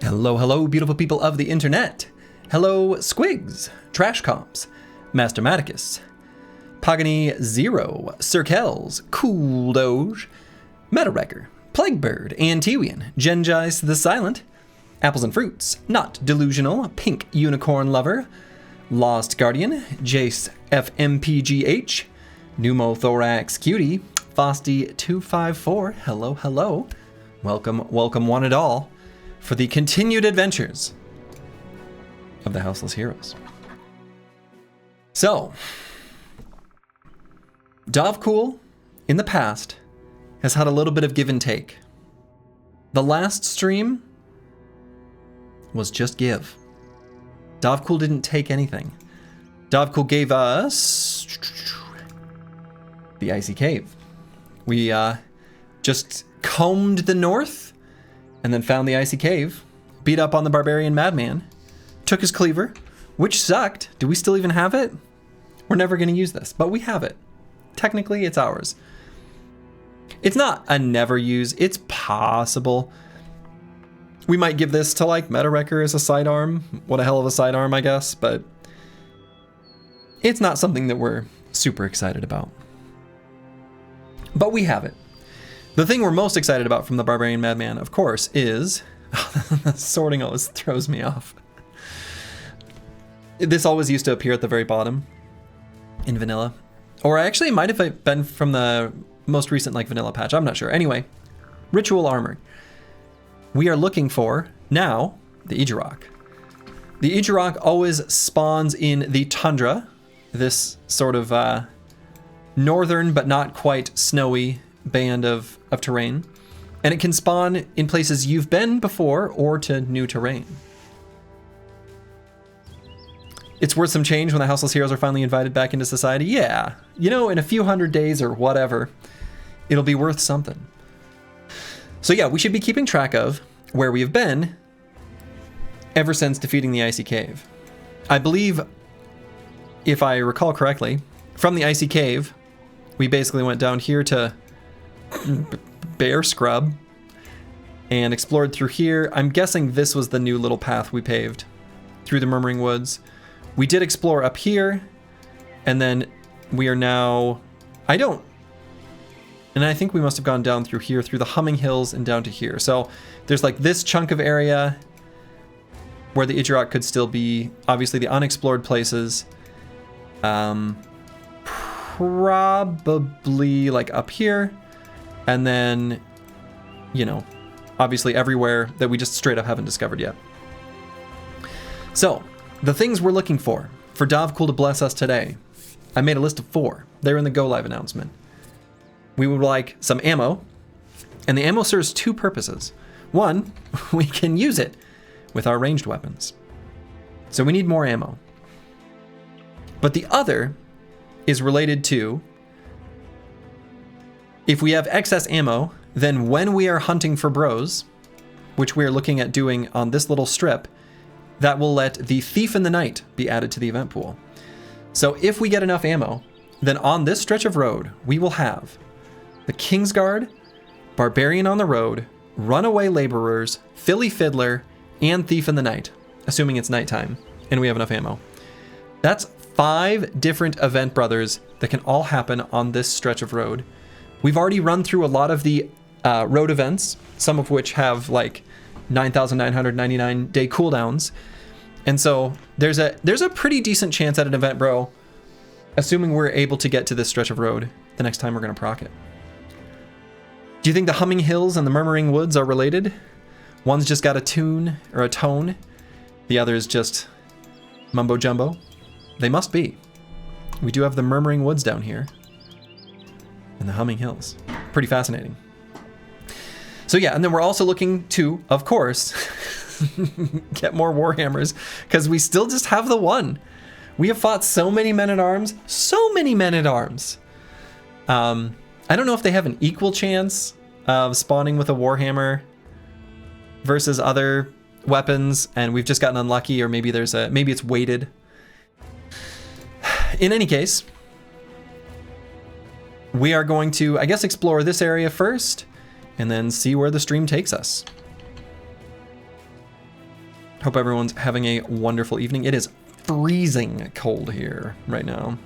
Hello, hello, beautiful people of the internet. Hello, Squigs, Trash Comps, Mastermaticus, Pagani Zero, Circels, Cool Doge, Metalwrecker, Plaguebird, Antiwian, Genjais the Silent, Apples and Fruits, Not Delusional, Pink Unicorn Lover, Lost Guardian, Jace FMPGH, Pneumothorax Cutie, Fosty254, hello, hello. Welcome, welcome one and all for the continued adventures of the Houseless Heroes. So, Dovcool, in the past, has had a little bit of give and take. The last stream was just give. Dovcool didn't take anything. Dovcool gave us the Icy Cave. We just combed the north and then found the Icy Cave, beat up on the Barbarian Madman, took his cleaver, which sucked. Do we still even have it? We're never going to use this, but we have it. Technically, it's ours. It's not a never use. It's possible. We might give this to like Metalwrecker as a sidearm. What a hell of a sidearm, I guess, but it's not something that we're super excited about. But we have it. The thing we're most excited about from the Barbarian Madman, of course, is... sorting always throws me off. This always used to appear at the very bottom in vanilla. Or actually, it might have been from the most recent like vanilla patch. I'm not sure. Anyway, Ritual Armor. We are looking for, now, the Ejirok. The Ejirok always spawns in the tundra, this sort of northern but not quite snowy band of terrain. And it can spawn in places you've been before or to new terrain. It's worth some change when the Houseless Heroes are finally invited back into society. Yeah, you know, in a few hundred days or whatever, it'll be worth something. So yeah, we should be keeping track of where we have been ever since defeating the Icy Cave. I believe, if I recall correctly, from the Icy Cave, we basically went down here to Bear Scrub and explored through here. I'm guessing this was the new little path we paved through the Murmuring Woods. We did explore up here, and then we are now... And I think we must have gone down through here, through the Humming Hills and down to here. So there's like this chunk of area where the Ejirok could still be, obviously the unexplored places. Probably like up here. And then, you know, obviously everywhere that we just straight up haven't discovered yet. So, the things we're looking for Dovcool to bless us today, I made a list of 4. They're in the Go Live announcement. We would like some ammo, and the ammo serves 2 purposes. One, we can use it with our ranged weapons. So we need more ammo. But the other is related to, if we have excess ammo, then when we are hunting for bros, which we are looking at doing on this little strip, that will let the Thief in the Night be added to the event pool. So if we get enough ammo, then on this stretch of road, we will have the Kingsguard, Barbarian on the Road, Runaway Laborers, Philly Fiddler, and Thief in the Night, assuming it's nighttime and we have enough ammo. That's 5 different event brothers that can all happen on this stretch of road. We've already run through a lot of the road events, some of which have like 9,999 day cooldowns. And so there's a pretty decent chance at an event bro, assuming we're able to get to this stretch of road the next time we're going to proc it. Do you think the Humming Hills and the Murmuring Woods are related? One's just got a tune or a tone. The other is just mumbo jumbo. They must be. We do have the Murmuring Woods down here. And the Humming Hills. Pretty fascinating. So yeah, and then we're also looking to, of course, get more Warhammers, because we still just have the one. We have fought so many men-at-arms. So many men-at-arms. I don't know if they have an equal chance of spawning with a Warhammer versus other weapons, and we've just gotten unlucky, or maybe maybe it's weighted. In any case, we are going to, I guess, explore this area first, and then see where the stream takes us. Hope everyone's having a wonderful evening. It is freezing cold here right now.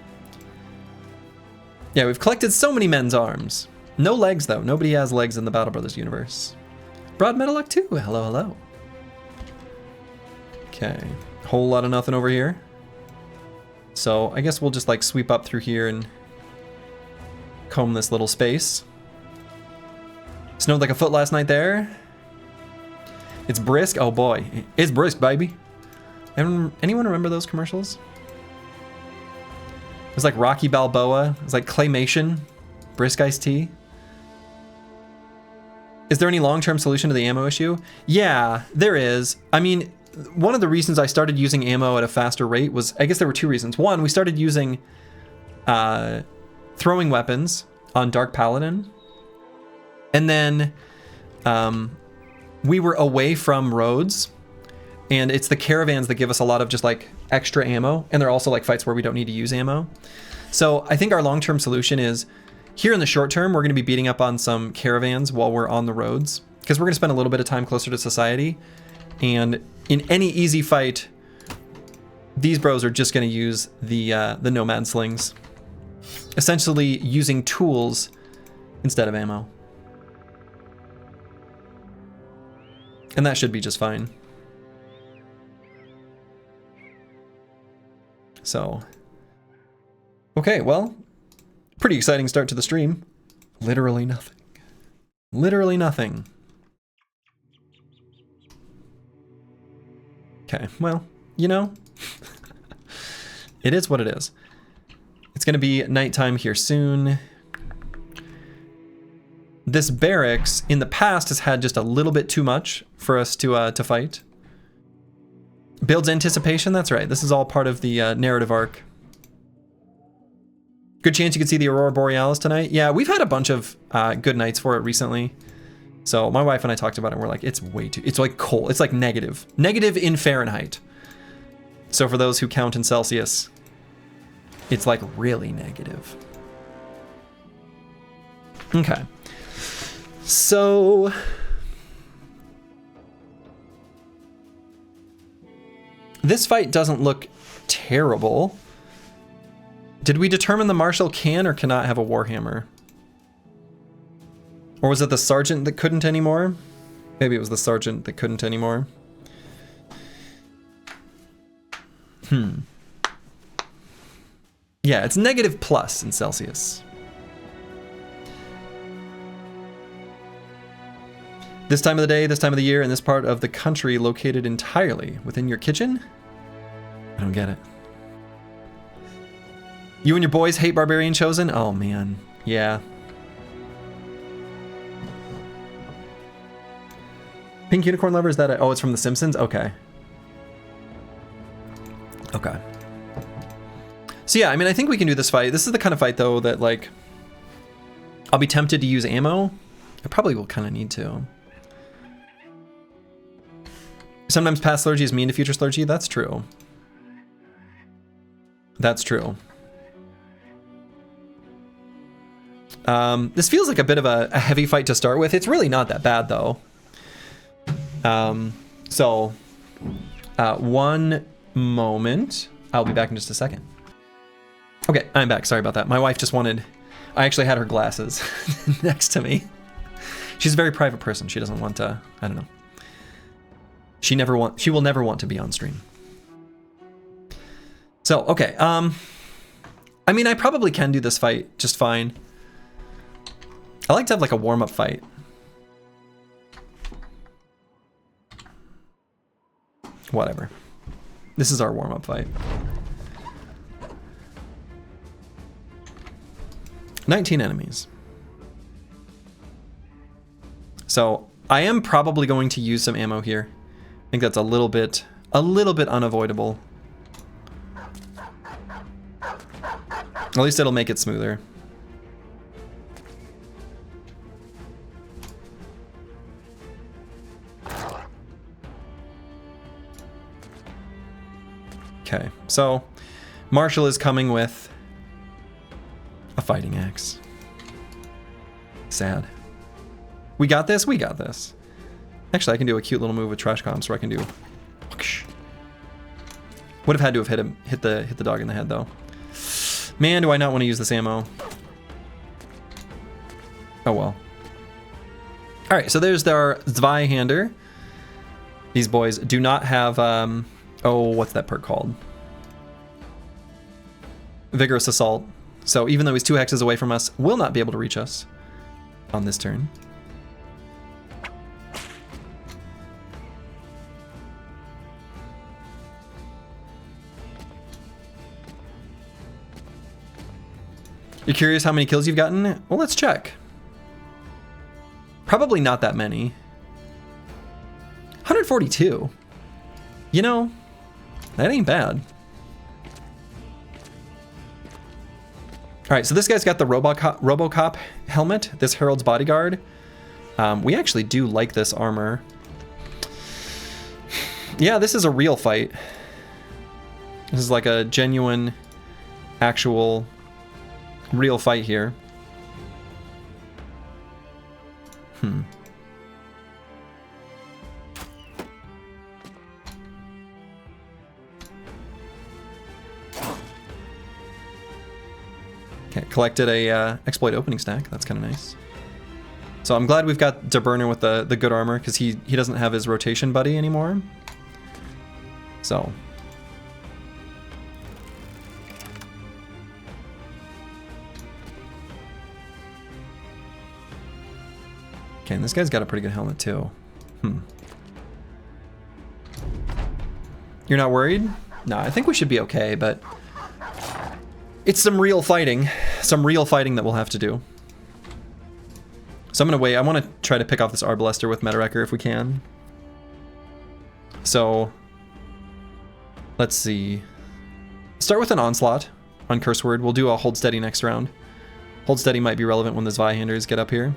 Yeah, we've collected so many men's arms. No legs, though. Nobody has legs in the Battle Brothers universe. Broad Metalluck too. Hello, hello. Okay. Whole lot of nothing over here. So I guess we'll just like sweep up through here and comb this little space. Snowed like a foot last night there. It's brisk. Oh boy. It's brisk, baby. Anyone remember those commercials? It was like Rocky Balboa. It was like claymation. Brisk iced tea. Is there any long-term solution to the ammo issue? Yeah, there is. I mean, one of the reasons I started using ammo at a faster rate was, I guess there were two reasons. One, we started using throwing weapons on Dark Paladin. And then we were away from roads. And it's the caravans that give us a lot of just like extra ammo. And they're also like fights where we don't need to use ammo. So I think our long-term solution is, here in the short term, we're going to be beating up on some caravans while we're on the roads, because we're going to spend a little bit of time closer to society. And in any easy fight, these bros are just going to use the nomad slings, essentially using tools instead of ammo. And that should be just fine. So, okay, well, pretty exciting start to the stream. Literally nothing. Literally nothing. Okay, well, you know, it is what it is. It's going to be nighttime here soon. This barracks in the past has had just a little bit too much for us to fight. Builds anticipation, that's right. This is all part of the narrative arc. Good chance you could see the Aurora Borealis tonight. Yeah, we've had a bunch of good nights for it recently. So my wife and I talked about it and we're like, it's way too, it's like cold. It's like negative. Negative in Fahrenheit. So for those who count in Celsius, it's like really negative. Okay. So this fight doesn't look terrible. Did we determine the Marshal can or cannot have a Warhammer? Or was it the Sergeant that couldn't anymore? Maybe it was the Sergeant that couldn't anymore. Yeah, it's negative plus in Celsius. This time of the day, this time of the year, in this part of the country located entirely within your kitchen? I don't get it. You and your boys hate Barbarian Chosen? Oh man, yeah. Pink Unicorn Lover, is that oh, it's from The Simpsons? Okay. Okay. So yeah, I mean, I think we can do this fight. This is the kind of fight though that like, I'll be tempted to use ammo. I probably will kind of need to. Sometimes past Slurgy is mean to future Slurgy. That's true. That's true. This feels like a bit of a heavy fight to start with. It's really not that bad though. One moment. I'll be back in just a second. Okay, I'm back. Sorry about that. My wife just wanted, I actually had her glasses next to me. She's a very private person. She doesn't want to, I don't know. She will never want to be on stream. So, okay. I mean, I probably can do this fight just fine. I like to have like a warm-up fight. Whatever. This is our warm-up fight. 19 enemies. So I am probably going to use some ammo here. I think that's a little bit unavoidable. At least it'll make it smoother. Okay, so Marshall is coming with a fighting axe. Sad. We got this? We got this. Actually, I can do a cute little move with trash comps where I can do Would have had to have hit the dog in the head though. Man, do I not want to use this ammo. Oh well. All right, so there's our Zweihander. These boys do not have, oh, what's that perk called? Vigorous Assault. So even though he's 2 hexes away from us, will not be able to reach us on this turn. You're curious how many kills you've gotten? Well, let's check. Probably not that many. 142. You know, that ain't bad. All right, so this guy's got the RoboCop helmet, this Herald's Bodyguard. We actually do like this armor. Yeah, this is a real fight. This is like a genuine, actual, real fight here. Okay, collected a exploit opening stack. That's kind of nice. So I'm glad we've got Der Burner with the good armor, because he doesn't have his rotation buddy anymore. So. Okay, and this guy's got a pretty good helmet too. You're not worried? No, I think we should be okay, but it's some real fighting that we'll have to do. So I'm gonna wait. I want to try to pick off this Arbalester with Meta-Wrecker if we can. So let's see. Start with an Onslaught on Curse Word. We'll do a Hold Steady next round. Hold Steady might be relevant when the Zweihanders get up here.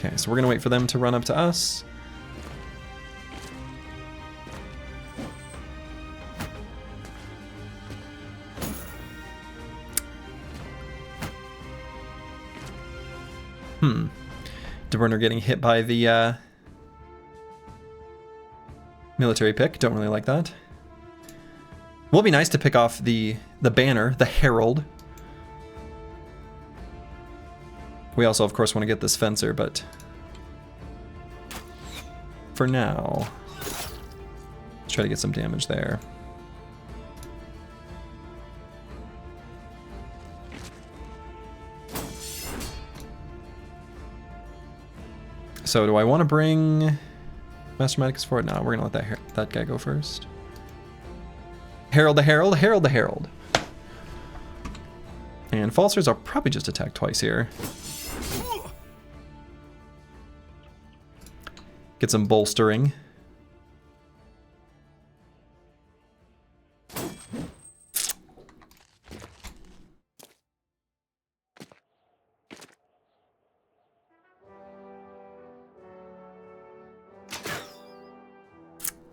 Okay, so we're gonna wait for them to run up to us. Der Burner getting hit by the military pick. Don't really like that. Will be nice to pick off the banner, the Herald. We also, of course, want to get this Fencer, but for now, let's try to get some damage there. So do I want to bring Master Medicus forward? No, we're going to let that guy go first. Herald the Herald, Herald the Herald. And Falsers, I'll probably just attack twice here. Get some bolstering.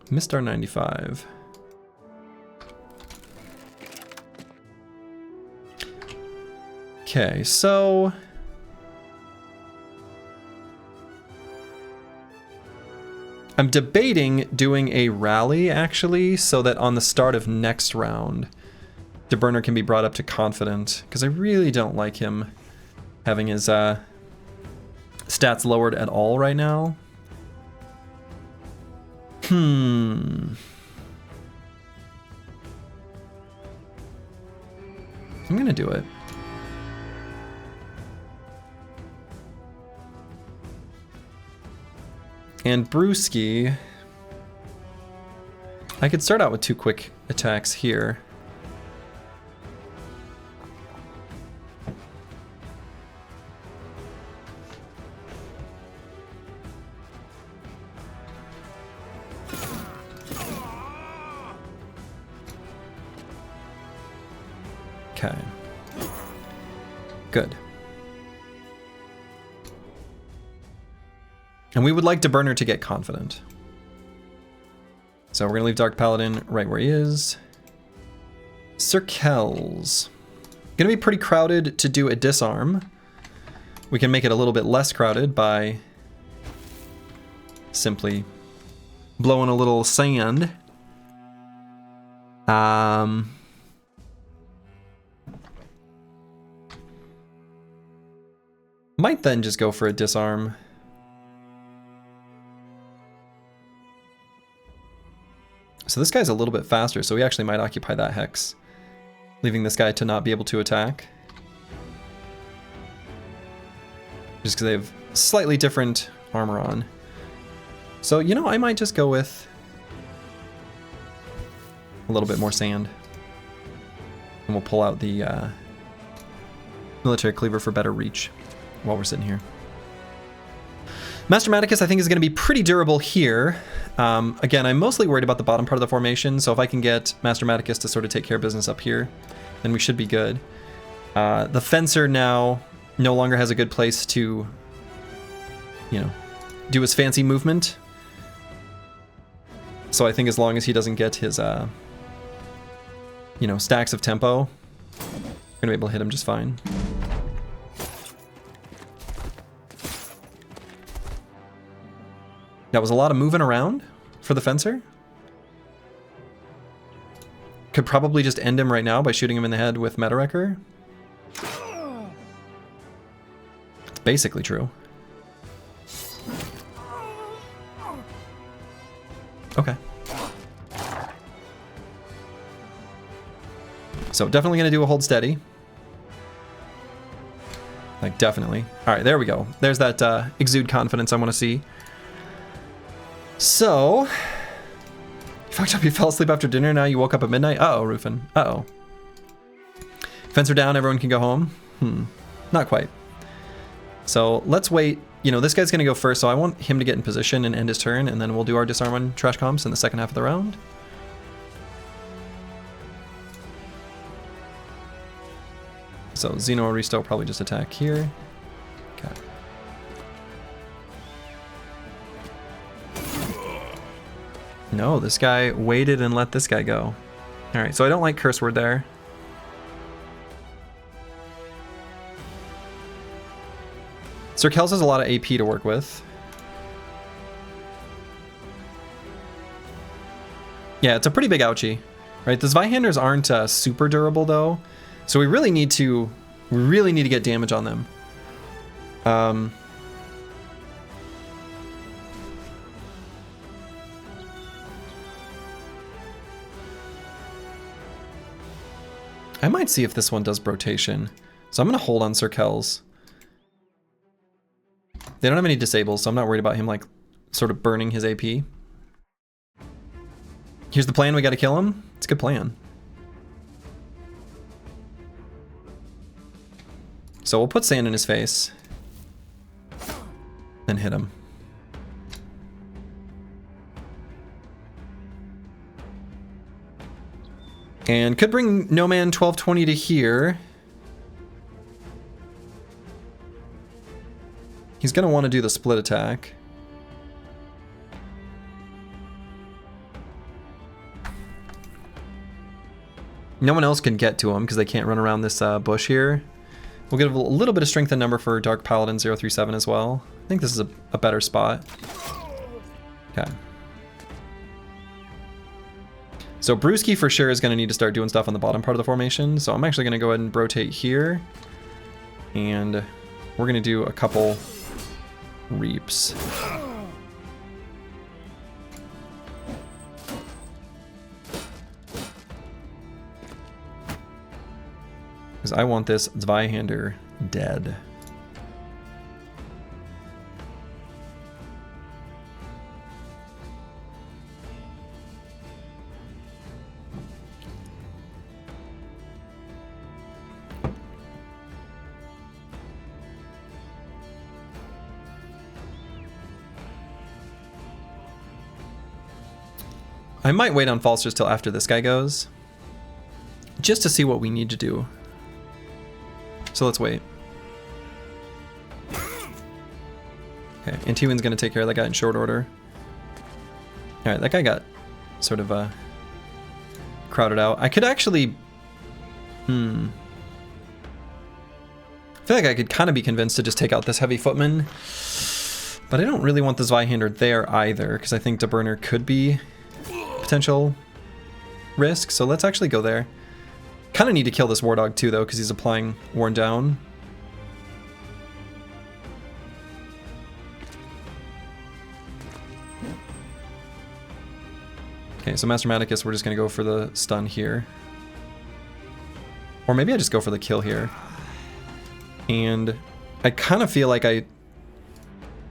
Missed our 95. Okay, so I'm debating doing a rally, actually, so that on the start of next round, Der Burner can be brought up to Confident, because I really don't like him having his stats lowered at all right now. I'm gonna do it. And Brewski, I could start out with 2 quick attacks here. Okay. Good. And we would like to burner to get confident. So we're going to leave Dark Paladin right where he is. Circles. Going to be pretty crowded to do a disarm. We can make it a little bit less crowded by simply blowing a little sand. Might then just go for a disarm. So this guy's a little bit faster, so we actually might occupy that hex, leaving this guy to not be able to attack. Just because they have slightly different armor on. So, you know, I might just go with a little bit more sand. And we'll pull out the military cleaver for better reach while we're sitting here. Master Maticus, I think, is going to be pretty durable here. Again, I'm mostly worried about the bottom part of the formation, so if I can get Master Maticus to sort of take care of business up here, then we should be good. The Fencer now no longer has a good place to, you know, do his fancy movement. So I think as long as he doesn't get his, you know, stacks of tempo, we're going to be able to hit him just fine. That was a lot of moving around for the Fencer. Could probably just end him right now by shooting him in the head with Meta Wrecker. It's basically true. Okay. So definitely going to do a hold steady. Like, definitely. All right, there we go. There's that exude confidence I want to see. So, you fucked up, you fell asleep after dinner, now you woke up at midnight? Uh-oh, Rufin. Uh-oh. Fencer down, everyone can go home? Not quite. So, let's wait. You know, this guy's going to go first, so I want him to get in position and end his turn, and then we'll do our disarm on trash comps in the second half of the round. So, Xeno Aristo will probably just attack here. Okay. No, this guy waited and let this guy go. Alright, so I don't like curse word there. Sir Kels has a lot of AP to work with. Yeah, it's a pretty big ouchie. Right, the Zweihanders aren't super durable though. So we really need to get damage on them. I might see if this one does rotation. So I'm going to hold on Sir Kels. They don't have any disables, so I'm not worried about him, like, sort of burning his AP. Here's the plan, we got to kill him. It's a good plan. So we'll put sand in his face. And hit him. And could bring No Man 1220 to here. He's going to want to do the split attack. No one else can get to him because they can't run around this bush here. We'll give a little bit of strength and number for Dark Paladin 037 as well. I think this is a better spot. Okay. So Brewski for sure is going to need to start doing stuff on the bottom part of the formation. So I'm actually going to go ahead and rotate here. And we're going to do a couple reaps. Because I want this Zweihander dead. I might wait on Falsters till after this guy goes, just to see what we need to do. So let's wait. Okay, and T-Win's gonna take care of that guy in short order. Alright, that guy got sort of crowded out. I could actually... I feel like I could kind of be convinced to just take out this heavy footman. But I don't really want the Zweihander there either, because I think DeBurner could be potential risk. So let's actually go there. Kind of need to kill this War Dog too, though, because he's applying Worn Down. Okay, so Master Maticus, we're just going to go for the stun here. Or maybe I just go for the kill here. And I kind of feel like I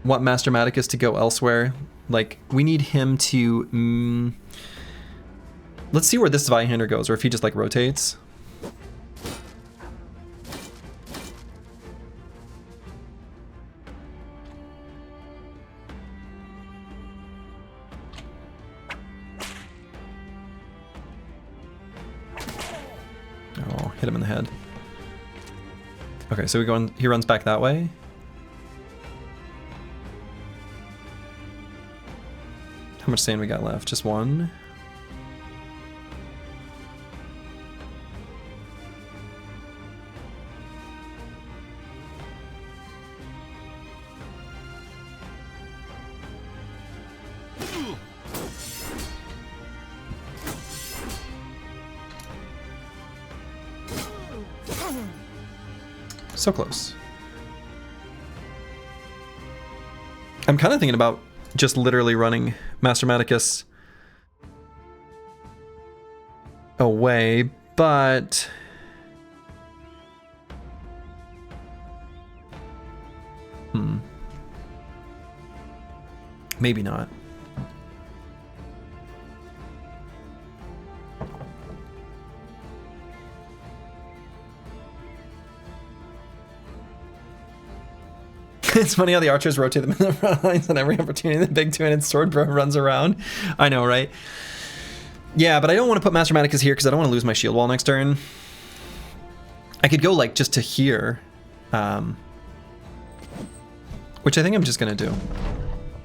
want Master Maticus to go elsewhere. Like, we need him to... let's see where this Zweihander goes, or if he just, like, rotates. Oh, hit him in the head. Okay, so he runs back that way. How much sand we got left? Just one. So close. I'm kind of thinking about just literally running Master Maticus away, but maybe not. It's funny how the archers rotate them in the front lines on every opportunity. The big two-handed sword bro runs around. I know, right? Yeah, but I don't want to put Master Maticus here because I don't want to lose my shield wall next turn. I could go like just to here, which I think I'm just gonna do.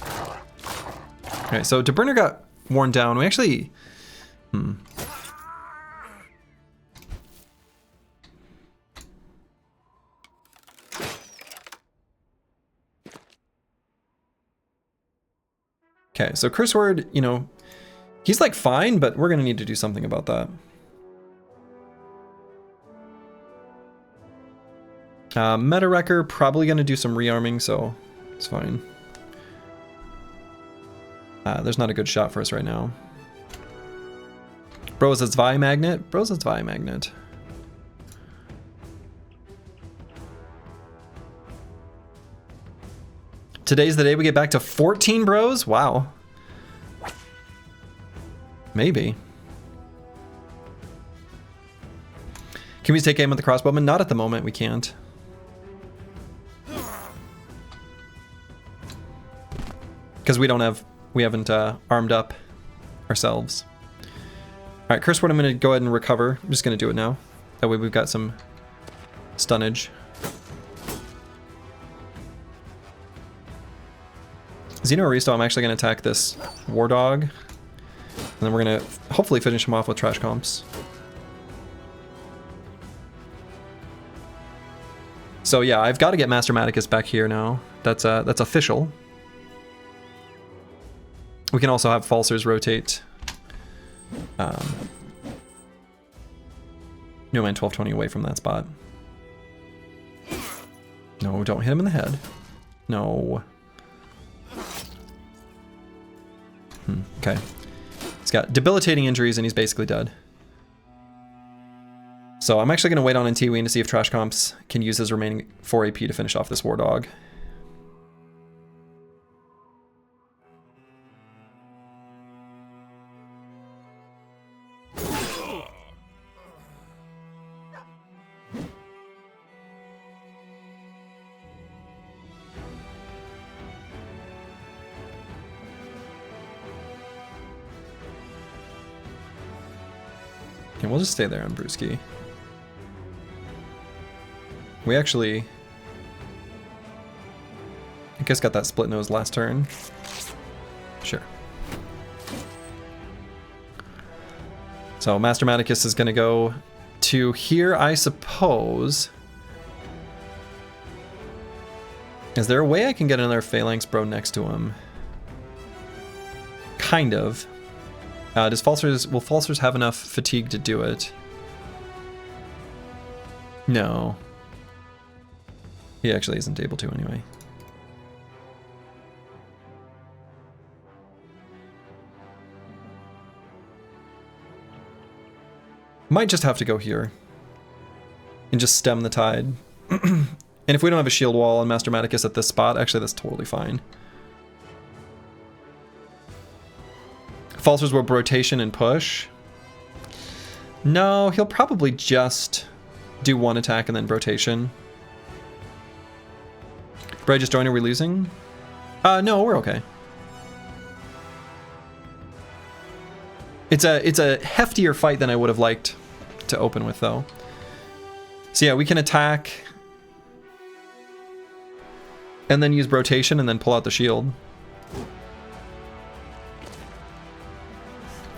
All right, so DeBurner got worn down. We actually, Okay, so Curse Word, you know, he's like fine, but we're gonna need to do something about that. Meta Wrecker, probably gonna do some rearming, so it's fine. There's not a good shot for us right now. Bros, it's Vi Magnet. Bros, it's Vi Magnet. Today's the day we get back to 14 bros? Wow. Maybe. Can we take aim with the crossbowman? Not at the moment, we can't. Because we haven't armed up ourselves. All right, Curse Word, I'm gonna go ahead and recover. I'm just gonna do it now. That way we've got some stunnage. Xeno Aristo, I'm actually going to attack this War Dog. And then we're going to hopefully finish him off with Trash Comps. So yeah, I've got to get Master Maticus back here now. That's official. We can also have Falsers rotate. No Man 1220 away from that spot. No, don't hit him in the head. No. Okay. He's got debilitating injuries and he's basically dead. So I'm actually going to wait on T-Wing to see if Trash Comps can use his remaining 4 AP to finish off this War Dog. Okay, we'll just stay there on Brewski. We actually... I guess got that split nose last turn. Sure. So Master Maticus is going to go to here, I suppose. Is there a way I can get another Phalanx Bro next to him? Kind of. Will Falsers have enough fatigue to do it? No. He actually isn't able to anyway. Might just have to go here and just stem the tide. And if we don't have a shield wall on Master Maticus at this spot, actually that's totally fine. Falsers will rotation and push. No, he'll probably just do one attack and then rotation. Bray just joined, are we losing? No, we're okay. It's a heftier fight than I would have liked to open with, though. So yeah, we can attack and then use rotation and then pull out the shield.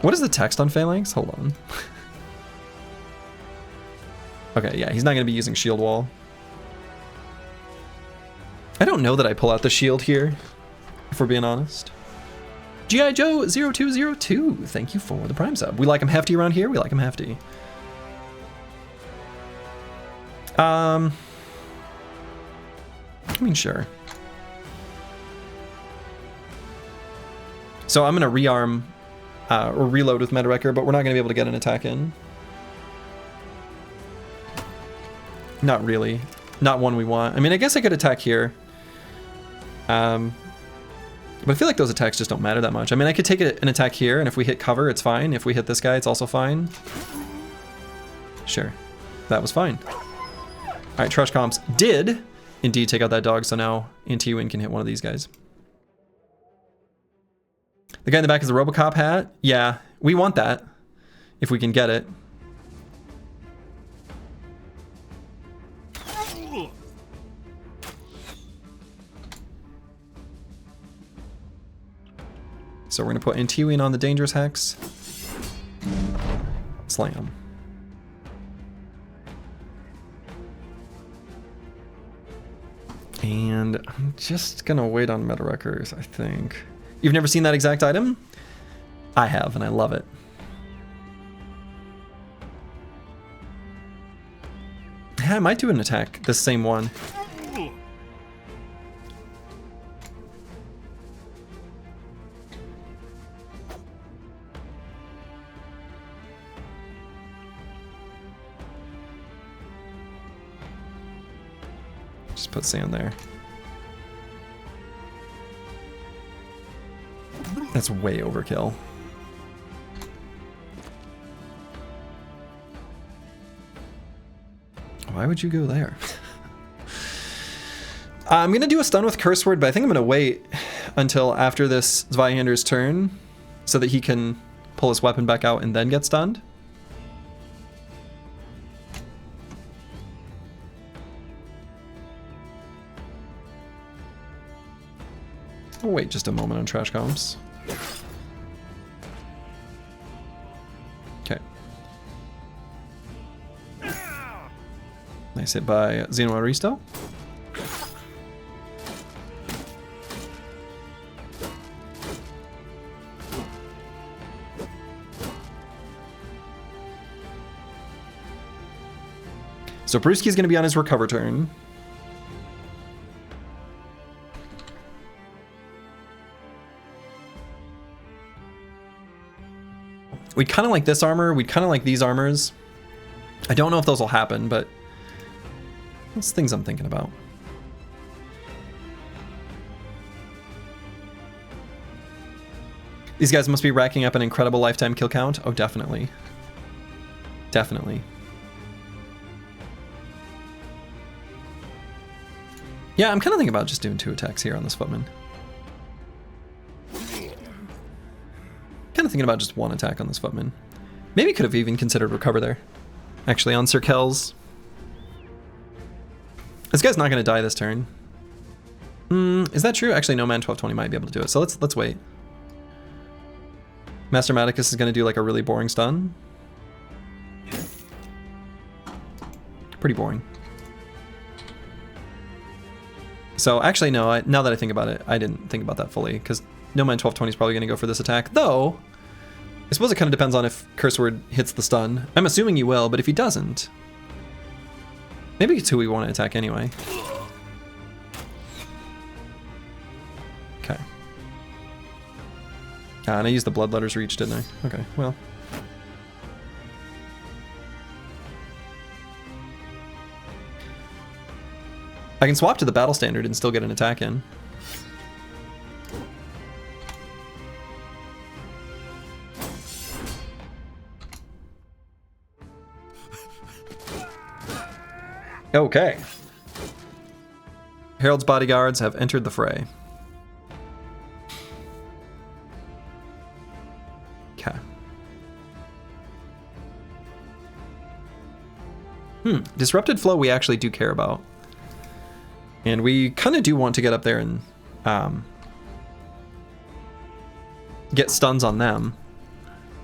What is the text on Phalanx? Hold on. Okay, yeah, he's not going to be using shield wall. I don't know that I pull out the shield here, if we're being honest. G.I. Joe 0202, thank you for the Prime sub. We like him hefty around here, we like him hefty. I mean, sure. So I'm going to rearm or reload with Meta Wrecker, but we're not going to be able to get an attack in. Not really. Not one we want. I mean, I guess I could attack here. But I feel like those attacks just don't matter that much. I mean, I could take an attack here, and if we hit cover, it's fine. If we hit this guy, it's also fine. Sure. That was fine. Alright, Trash Comps did indeed take out that dog, so now Anti-Win can hit one of these guys. The guy in the back is the Robocop hat. Yeah, we want that, if we can get it. So we're going to put Anti-Win on the Dangerous Hex. Slam. And I'm just going to wait on Meta Wreckers, I think. You've never seen that exact item? I have, and I love it. Yeah, I might do an attack, this same one. Just put sand there. That's way overkill. Why would you go there? I'm going to do a stun with Curse Word, but I think I'm going to wait until after this Zweihander's turn so that he can pull his weapon back out and then get stunned. I'll wait just a moment on Trash Comps. Okay. Nice hit by Xeno Aristo. So Brewski's going to be on his recover turn. We'd kind of like this armor. We'd kind of like these armors. I don't know if those will happen, but that's things I'm thinking about. These guys must be racking up an incredible lifetime kill count. Oh, definitely. Definitely. Yeah, I'm kind of thinking about just doing 2 attacks here on this footman. Kind of thinking about just 1 attack on this footman. Maybe could have even considered recover there. Actually, on Sir Kells. This guy's not going to die this turn. Is that true? Actually, no, man 1220 might be able to do it. So let's wait. Master Maticus is going to do like a really boring stun. Pretty boring. So actually, no, now that I think about it, I didn't think about that fully, because no man 1220 is probably going to go for this attack, though I suppose it kind of depends on if Curse Word hits the stun. I'm assuming he will, but if he doesn't, maybe it's who we want to attack anyway. Okay. And I used the Bloodletter's Reach, didn't I? Okay, well. I can swap to the Battle Standard and still get an attack in. Okay. Herald's bodyguards have entered the fray. Okay. Disrupted flow we actually do care about. And we kind of do want to get up there and get stuns on them.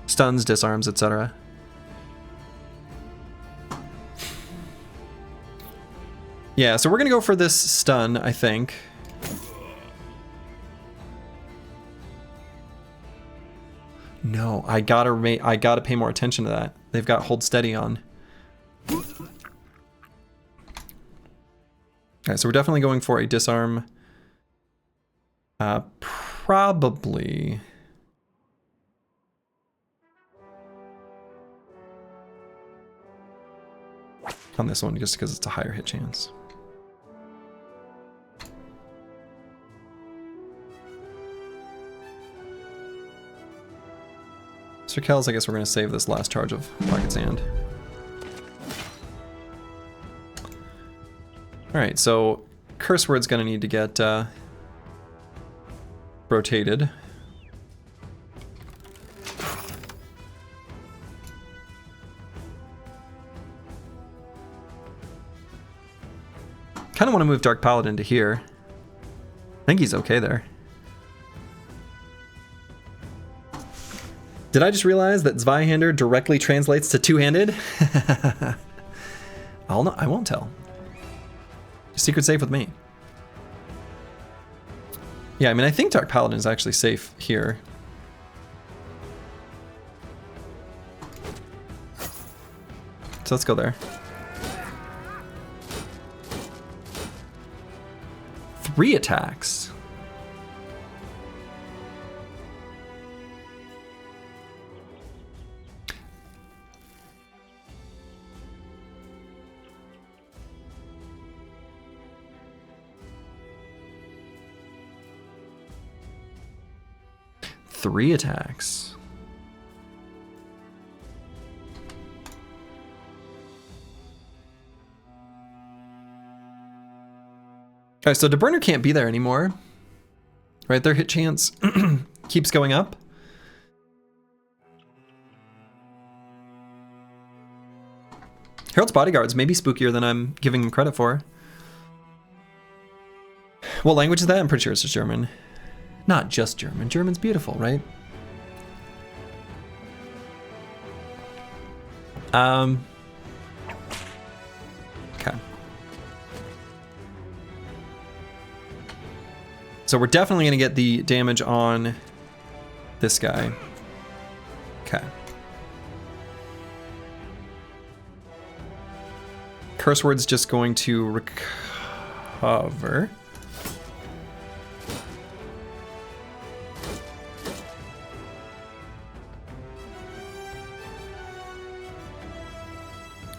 Stuns, disarms, etc. Yeah, so we're going to go for this stun, I think. No, I gotta pay more attention to that. They've got Hold Steady on. Okay, so we're definitely going for a disarm. Probably. On this one, just because it's a higher hit chance. Sir Kells, I guess we're going to save this last charge of Pocket Sand. Alright, so Curse Word's going to need to get rotated. Kind of want to move Dark Paladin to here. I think he's okay there. Did I just realize that Zweihander directly translates to two-handed? I won't tell. Secret safe with me. Yeah, I mean, I think Dark Paladin is actually safe here. So let's go there. 3 attacks. Three attacks. Okay, so DeBurner can't be there anymore. Right, their hit chance keeps going up. Herald's Bodyguards may be spookier than I'm giving them credit for. What language is that? I'm pretty sure it's just German. Not just German. German's beautiful, right? Okay. So we're definitely going to get the damage on this guy. Okay. Curse Word's just going to recover.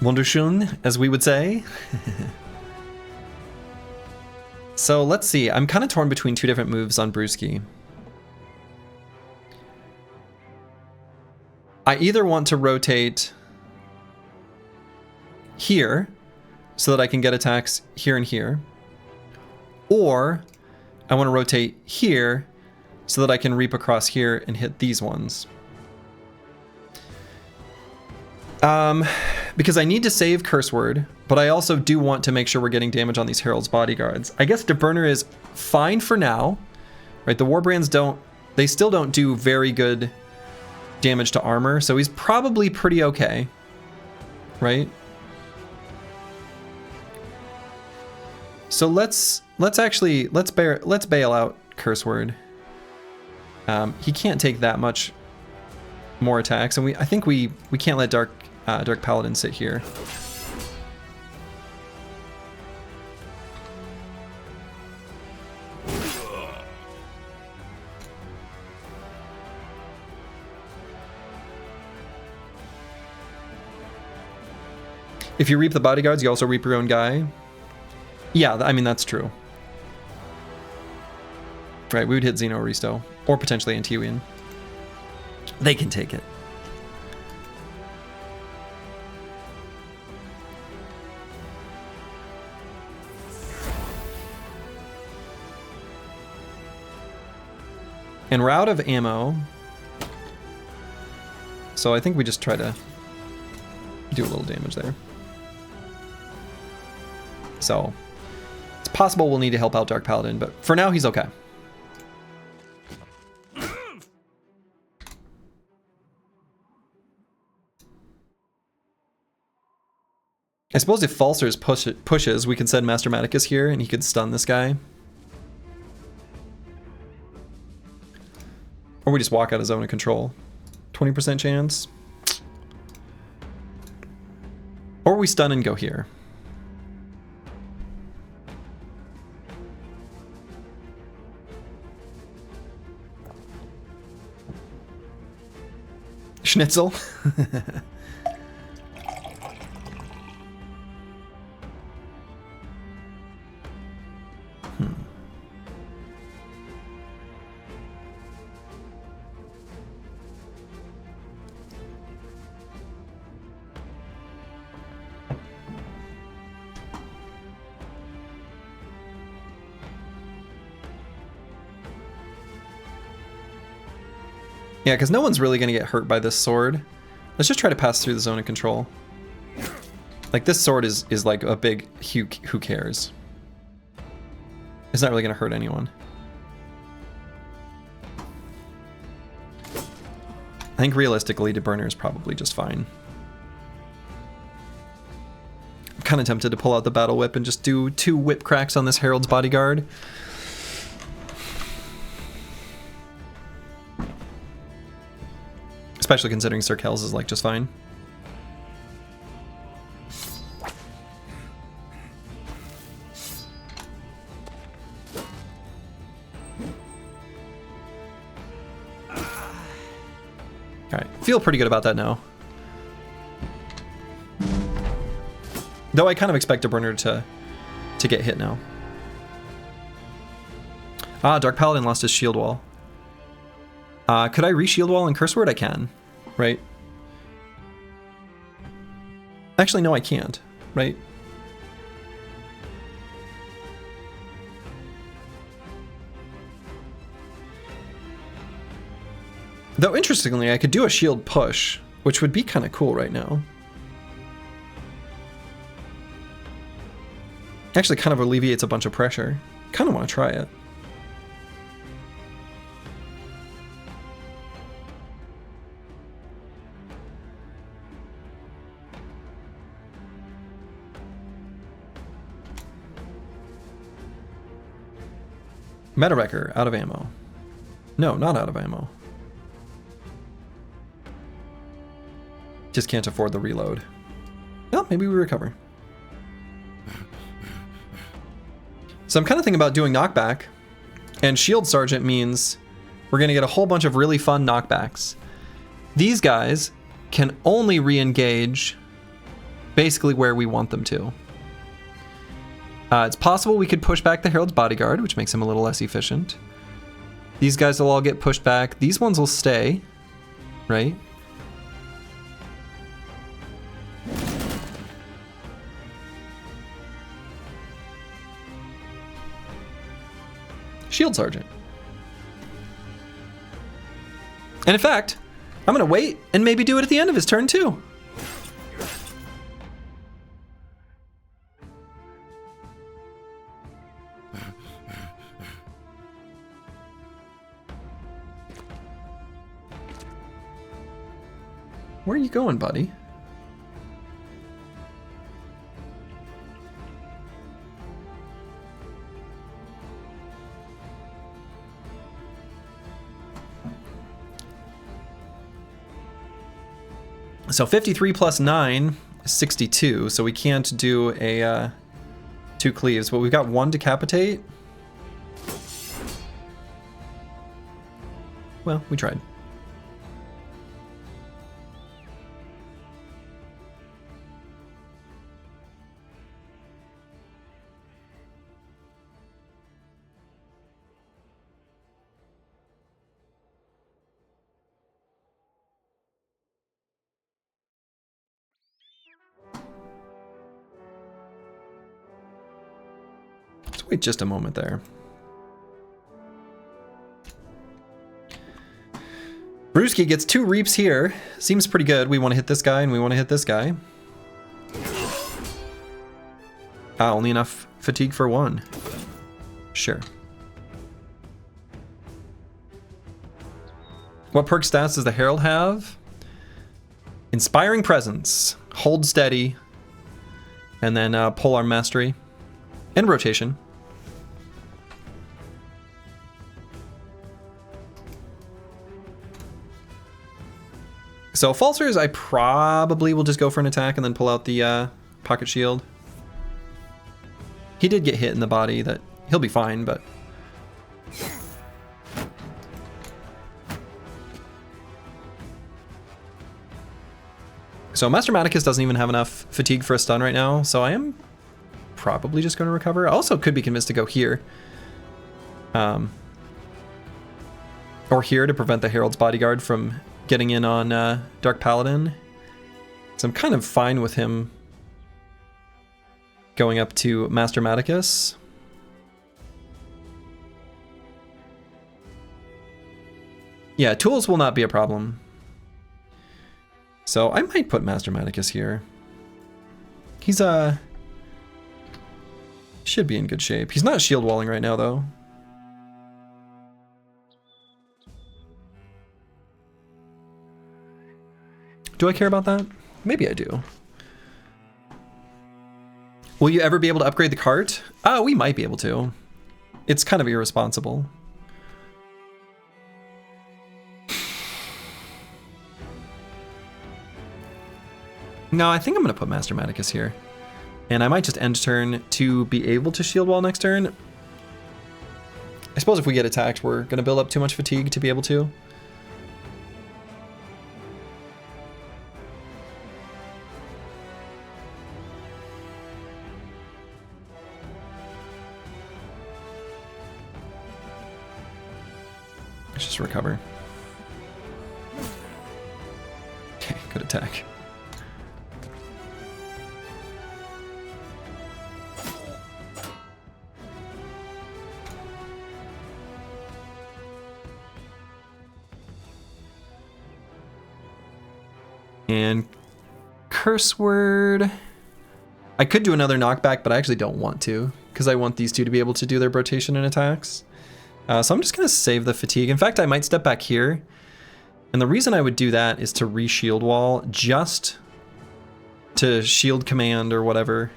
Wunderschön, as we would say. So let's see. I'm kind of torn between 2 different moves on Brewski. I either want to rotate here so that I can get attacks here and here, or I want to rotate here so that I can reap across because I need to save Curse Word, but I also do want to make sure we're getting damage on these Herald's bodyguards. I guess Deburner is fine for now, right? The Warbrands they still don't do very good damage to armor, so he's probably pretty okay, right? So let's bail out Curse Word. He can't take that much more attacks, and I think we can't let Dark Paladin sit here. If you reap the bodyguards, you also reap your own guy. Yeah, I mean, that's true. Right, we would hit Xeno Risto, or potentially Antiwian. They can take it. And we're out of ammo. So I think we just try to do a little damage there. So it's possible we'll need to help out Dark Paladin, but for now he's okay. I suppose if Falsers pushes, we can send Master Maticus here and he could stun this guy. Or we just walk out of zone of control. 20% chance. Or we stun and go here. Schnitzel. Yeah, because no one's really going to get hurt by this sword. Let's just try to pass through the zone of control. Like, this sword is like a big who cares. It's not really going to hurt anyone. I think realistically, Deburner is probably just fine. I'm kind of tempted to pull out the Battle Whip and just do 2 whip cracks on this Herald's bodyguard. Especially considering Sir Kells is like just fine. Alright, feel pretty good about that now. Though I kind of expect Deburner to get hit now. Ah, Dark Paladin lost his shield wall. Could I re-shield wall in Curse Word? I can, right? Actually, no, I can't, right? Though, interestingly, I could do a shield push, which would be kind of cool right now. Actually, kind of alleviates a bunch of pressure. Kind of want to try it. Meta Wrecker, out of ammo. No, not out of ammo. Just can't afford the reload. Well, maybe we recover. So I'm kind of thinking about doing knockback, and Shield Sergeant means we're going to get a whole bunch of really fun knockbacks. These guys can only re-engage basically where we want them to. It's possible we could push back the Herald's bodyguard, which makes him a little less efficient. These guys will all get pushed back. These ones will stay, right? Shield Sergeant. And in fact, I'm going to wait and maybe do it at the end of his turn too. Where are you going, buddy? So 53 plus 9 is 62, so we can't do a 2 cleaves, but we've got 1 decapitate. Well, we tried. Wait just a moment there. Brewski gets 2 reaps here. Seems pretty good. We want to hit this guy and we want to hit this guy. Ah, only enough fatigue for 1. Sure. What perk stats does the Herald have? Inspiring Presence, Hold Steady, and then Polearm Mastery, and Rotation. So Falsers, I probably will just go for an attack and then pull out the Pocket Shield. He did get hit in the body, that he'll be fine, but... So Master Maticus doesn't even have enough fatigue for a stun right now, so I am probably just going to recover. I also could be convinced to go here. Or here to prevent the Herald's Bodyguard from getting in on Dark Paladin. So I'm kind of fine with him going up to Master Maticus. Yeah, tools will not be a problem. So I might put Master Maticus here. He's should be in good shape. He's not shield walling right now though. Do I care about that? Maybe I do. Will you ever be able to upgrade the cart? We might be able to. It's kind of irresponsible. No, I think I'm going to put Master Maticus here. And I might just end turn to be able to shield wall next turn. I suppose if we get attacked, we're going to build up too much fatigue to be able to. Let's just recover. Okay, good attack. And curse word. I could do another knockback, but I actually don't want to because I want these two to be able to do their rotation and attacks. So I'm just going to save the fatigue. In fact, I might step back here. And the reason I would do that is to re-shield wall just to shield command or whatever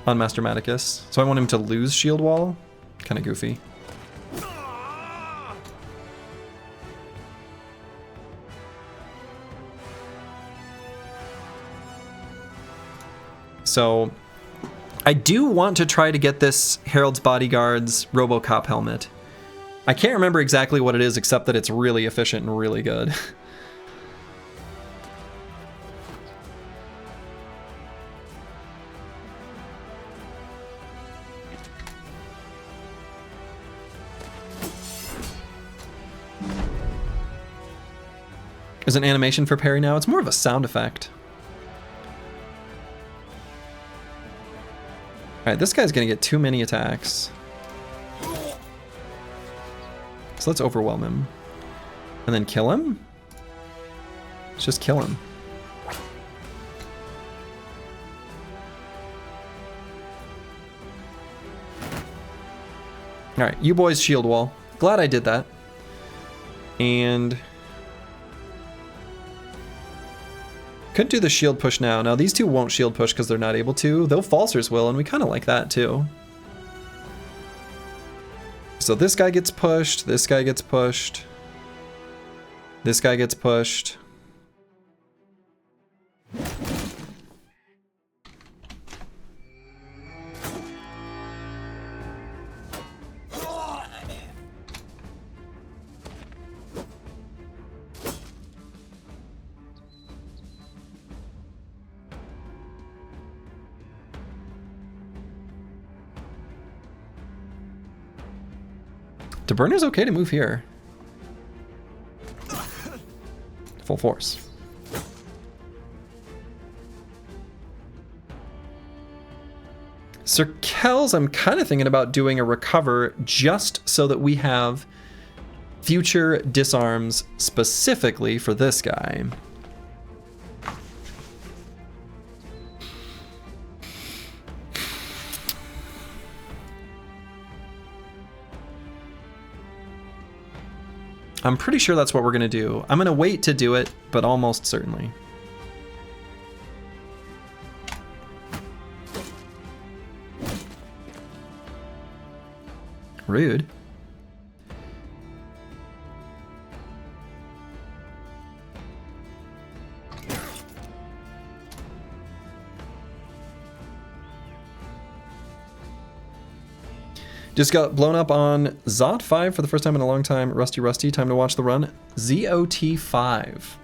on Master Maticus. So I want him to lose shield wall. Kind of goofy. So I do want to try to get this Herald's Bodyguard's RoboCop helmet. I can't remember exactly what it is, except that it's really efficient and really good. There's an animation for parry now. It's more of a sound effect. Alright, this guy's gonna get too many attacks. So let's overwhelm him. And then kill him? Let's just kill him. Alright, you boys shield wall. Glad I did that. And... could do the shield push now. Now these two won't shield push because they're not able to. Though Falsers will, and we kind of like that too. So this guy gets pushed, this guy gets pushed, this guy gets pushed. DeBurner's okay to move here. Full force. Sir Kells, I'm kind of thinking about doing a recover just so that we have future disarms specifically for this guy. I'm pretty sure that's what we're going to do. I'm going to wait to do it, but almost certainly. Rude. Just got blown up on Zot 5 for the first time in a long time. Rusty, time to watch the run. ZOT 5.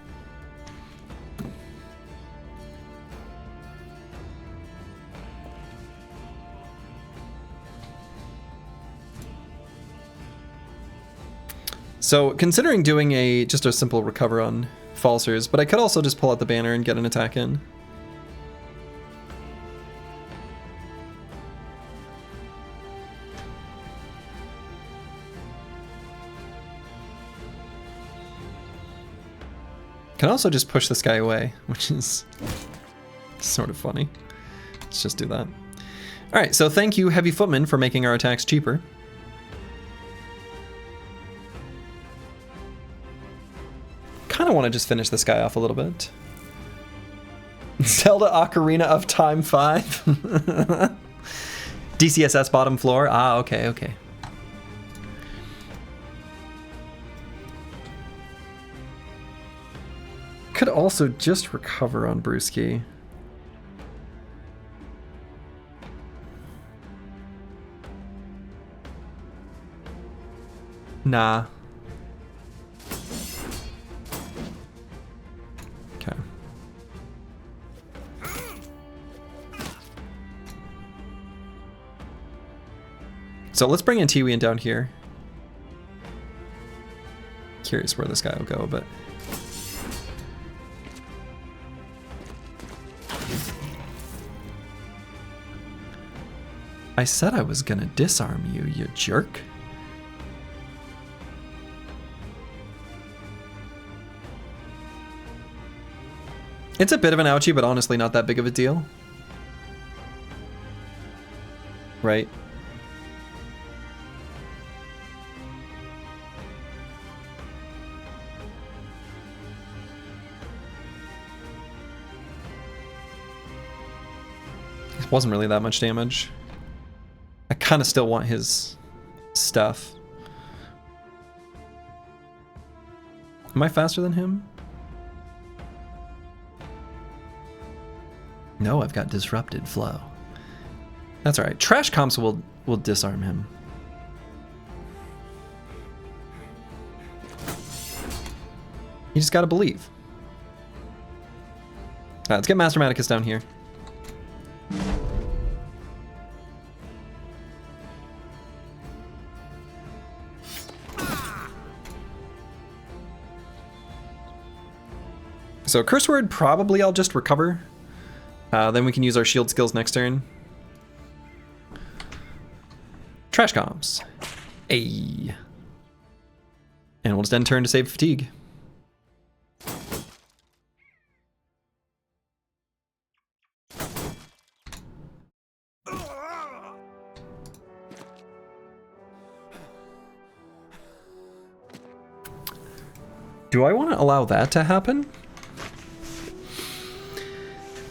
So considering doing just a simple recover on Falsers, but I could also just pull out the banner and get an attack in. Can also just push this guy away, which is sort of funny. Let's just do that. All right, so thank you, Heavy Footman, for making our attacks cheaper. Kind of want to just finish this guy off a little bit. Zelda Ocarina of Time 5. DCSS bottom floor. Ah, okay, okay. Could also just recover on Brewski. Nah. Okay. So let's bring in Tiwian down here. Curious where this guy will go, but... I said I was gonna disarm you, you jerk. It's a bit of an ouchie, but honestly not that big of a deal. Right? It wasn't really that much damage. I kind of still want his stuff. Am I faster than him? No, I've got disrupted flow. That's all right. Trash comps will disarm him. You just gotta believe. All right, let's get Master Maticus down here. So Curse Word, probably I'll just recover. Then we can use our shield skills next turn. Trash comps. Ayy. And we'll just end turn to save fatigue. Do I want to allow that to happen?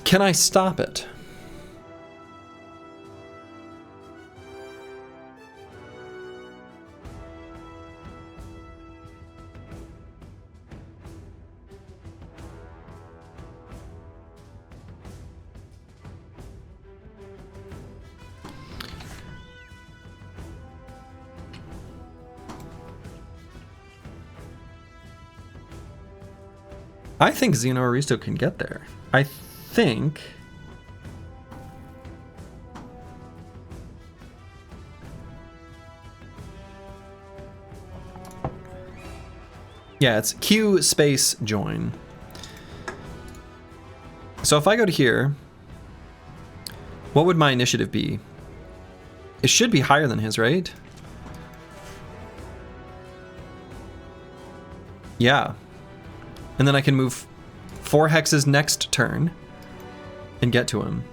Can I stop it? I think Xeno Aristo can get there. I think... Yeah, it's Q space join. So if I go to here, what would my initiative be? It should be higher than his, right? Yeah. And then I can move 4 hexes next turn and get to him.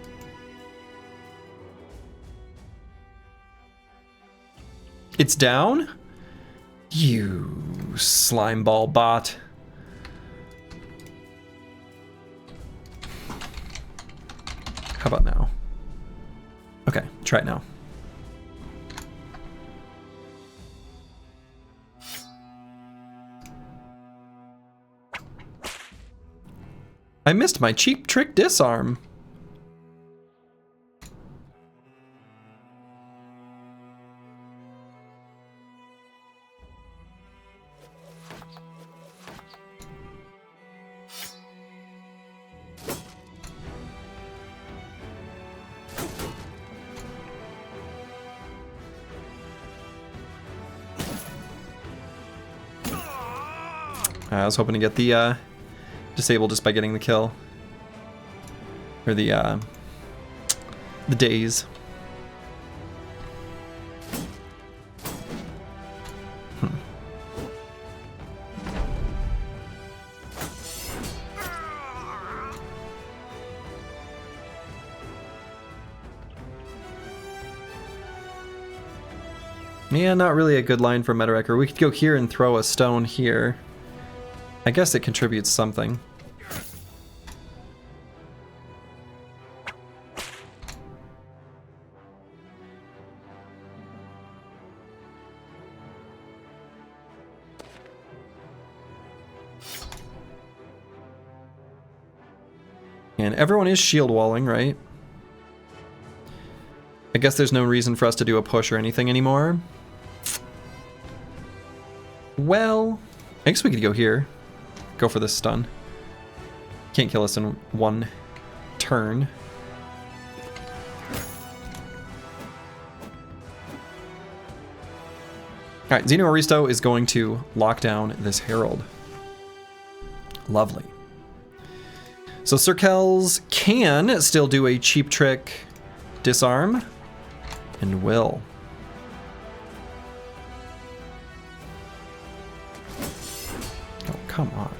It's down? You slime ball bot. How about now? Okay, try it now. I missed my cheap trick disarm. I was hoping to get the disable just by getting the kill. Or the daze. Yeah, not really a good line for Meta-Wrecker. We could go here and throw a stone here. I guess it contributes something. And everyone is shield walling, right? I guess there's no reason for us to do a push or anything anymore. Well, I guess we could go here. Go for this stun. Can't kill us in one turn. Alright, Xeno Aristo is going to lock down this Herald. Lovely. So Circles can still do a cheap trick disarm, and will. Oh, come on.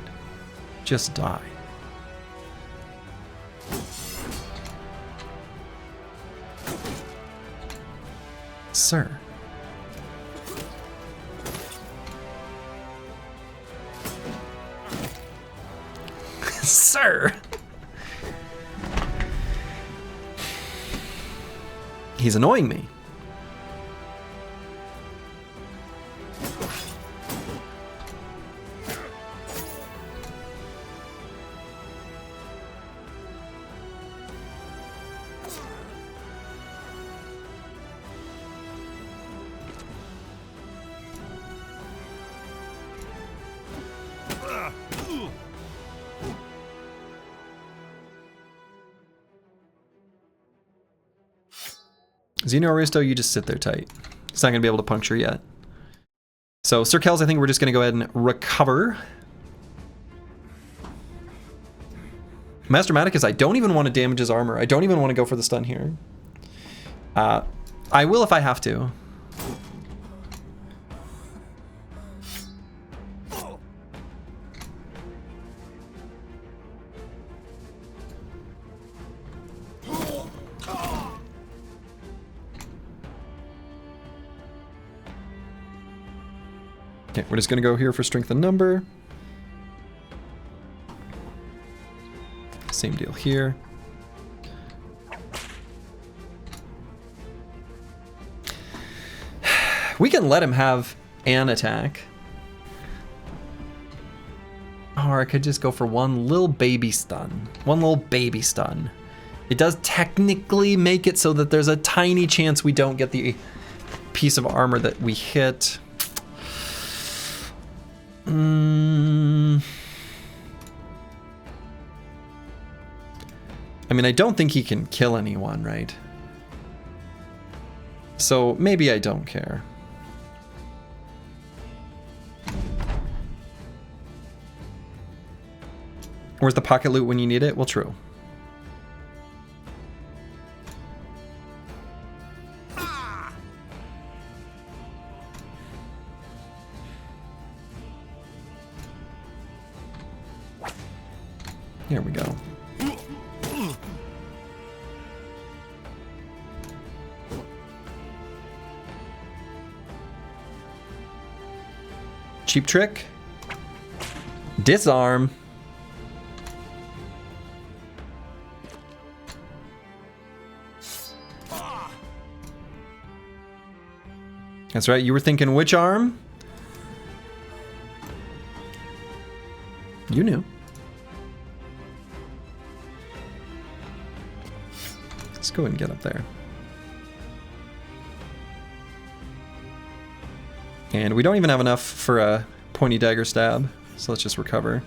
Just die. Sir. Sir. He's annoying me. Xeno Aristo, you just sit there tight. It's not going to be able to puncture yet. So Circles, I think we're just going to go ahead and recover. Master Maticus, I don't even want to damage his armor. I don't even want to go for the stun here. I will if I have to. Okay, we're just going to go here for strength and number. Same deal here. We can let him have an attack. Or I could just go for one little baby stun. One little baby stun. It does technically make it so that there's a tiny chance we don't get the piece of armor that we hit. I mean, I don't think he can kill anyone, right? So maybe I don't care. Where's the pocket loot when you need it? Well, true. Here we go. Cheap trick. Disarm. That's right, you were thinking which arm? You knew. Let's go ahead and get up there. And we don't even have enough for a pointy dagger stab, so let's just recover.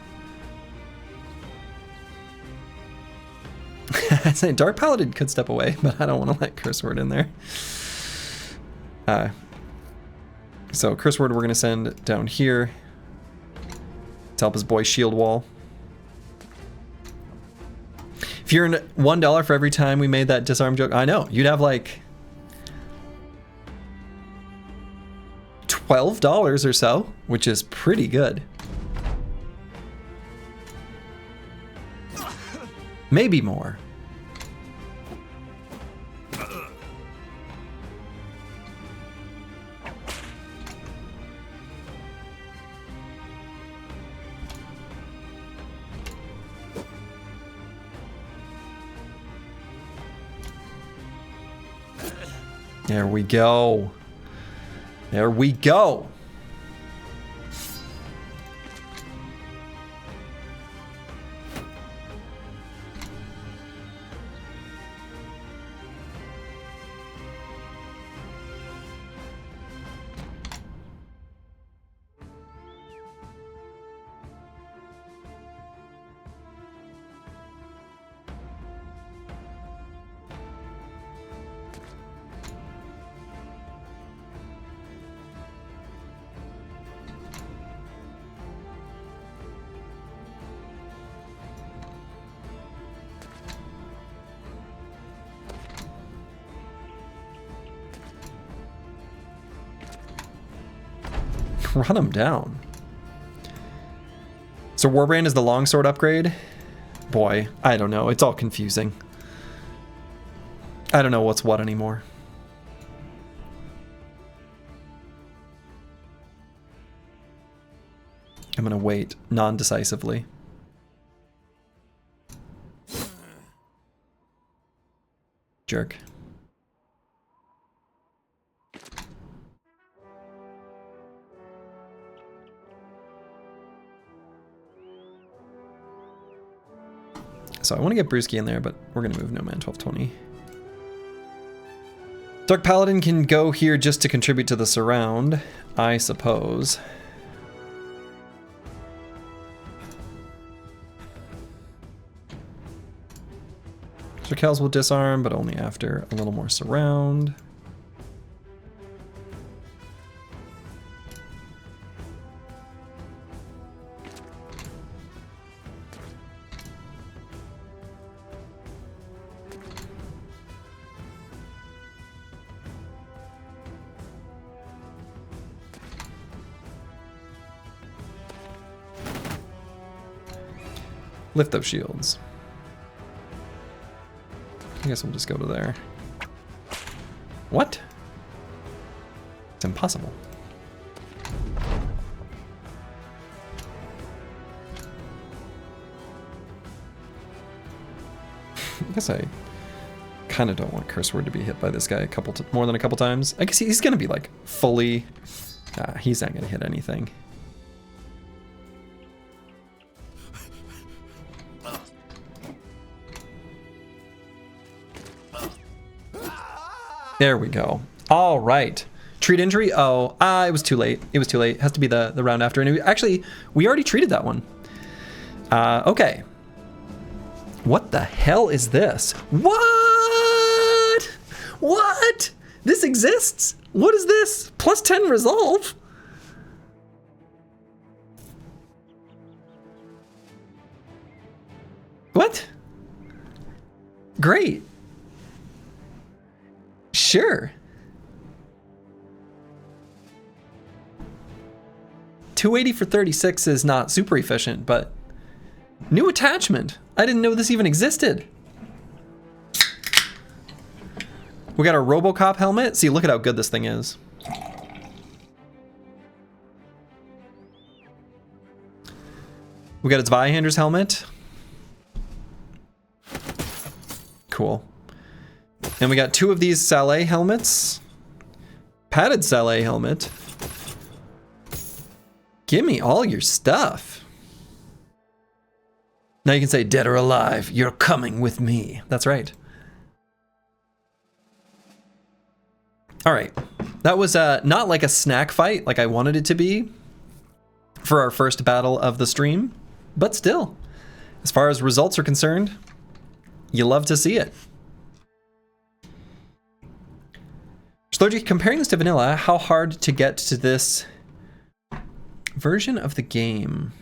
I'd say Dark Paladin could step away, but I don't want to let Curse Word in there. So Curse Word we're going to send down here to help his boy shield wall. If you're in $1 for every time we made that disarm joke, I know, you'd have like $12 or so, which is pretty good. Maybe more. There we go. There we go. Run him down. So Warbrand is the longsword upgrade? Boy, I don't know. It's all confusing. I don't know what's what anymore. I'm gonna wait non-decisively. Jerk. So I want to get Brewski in there, but we're going to move No Man 1220. Dark Paladin can go here just to contribute to the surround, I suppose. Kells will disarm, but only after a little more surround. Lift up shields. I guess we'll just go to there. What? It's impossible. I guess I kind of don't want Curse Word to be hit by this guy more than a couple times. I guess he's going to be like fully... he's not going to hit anything. There we go. All right. Treat injury? Oh, it was too late. It was too late. It has to be the round after. And actually, we already treated that one. Okay. What the hell is this? What? What? This exists? What is this? Plus 10 resolve? What? Great. Sure. 280 for 36 is not super efficient, but new attachment. I didn't know this even existed. We got our RoboCop helmet. See, look at how good this thing is. We got its Zweihander's helmet. Cool. And we got 2 of these Saleh helmets. Padded Saleh helmet. Give me all your stuff. Now you can say, dead or alive, you're coming with me. That's right. All right. That was not like a snack fight like I wanted it to be for our first battle of the stream, but still, as far as results are concerned, you love to see it. Slurgy, comparing this to vanilla, how hard to get to this version of the game?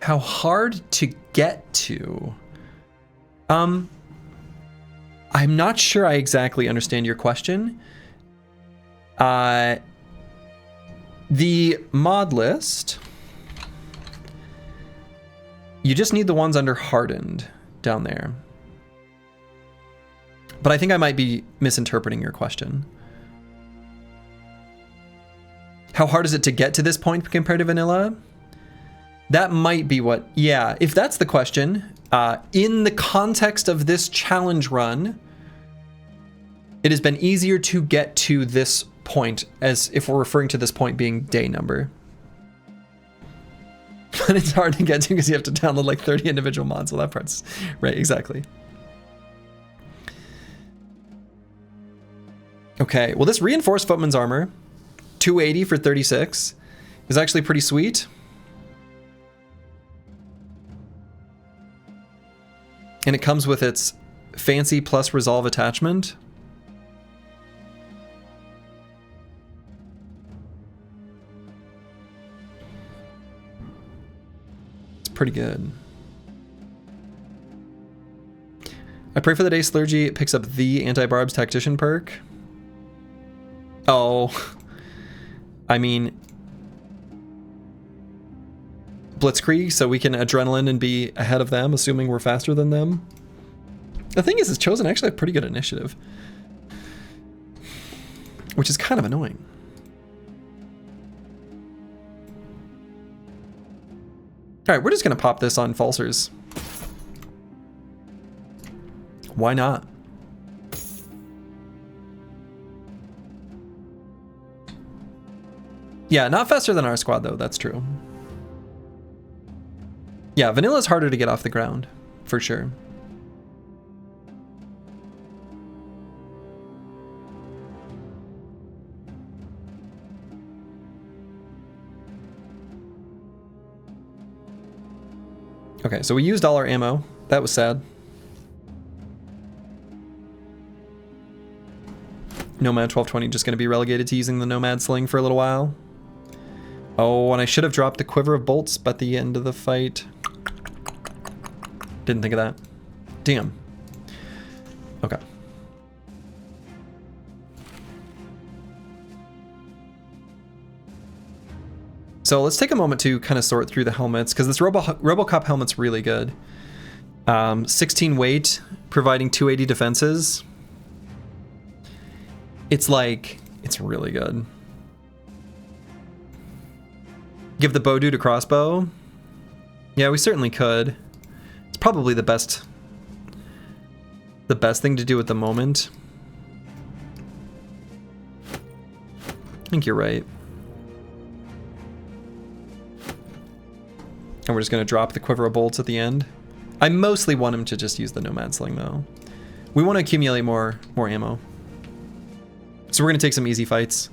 How hard to get to? I'm not sure I exactly understand your question. The mod list, you just need the ones under Hardened down there. But I think I might be misinterpreting your question. How hard is it to get to this point compared to vanilla? That might be what, yeah, if that's the question, in the context of this challenge run, it has been easier to get to this point, as if we're referring to this point being day number. But it's hard to get to because you have to download like 30 individual mods, so that part's, right, exactly. Okay, well this reinforced footman's armor, 280 for 36, is actually pretty sweet. And it comes with its fancy plus resolve attachment. It's pretty good. I pray for the day Slurgy picks up the anti-barbs tactician perk. Oh, I mean, Blitzkrieg, so we can adrenaline and be ahead of them, assuming we're faster than them. The thing is Chosen actually have pretty good initiative, which is kind of annoying. All right, we're just gonna pop this on Falsers. Why not? Yeah, not faster than our squad though, that's true. Yeah, vanilla's harder to get off the ground, for sure. Okay, so we used all our ammo. That was sad. Nomad 1220 just going to be relegated to using the Nomad Sling for a little while. Oh, and I should have dropped the Quiver of Bolts at the end of the fight. Didn't think of that. Damn. Okay. So let's take a moment to kind of sort through the helmets, because this RoboCop helmet's really good. 16 weight, providing 280 defenses. It's like, it's really good. Give the bow dude a crossbow. Yeah, we certainly could. It's probably the best the best thing to do at the moment. I think you're right. And we're just going to drop the Quiver of Bolts at the end. I mostly want him to just use the Nomad Sling, though. We want to accumulate more ammo. So we're going to take some easy fights.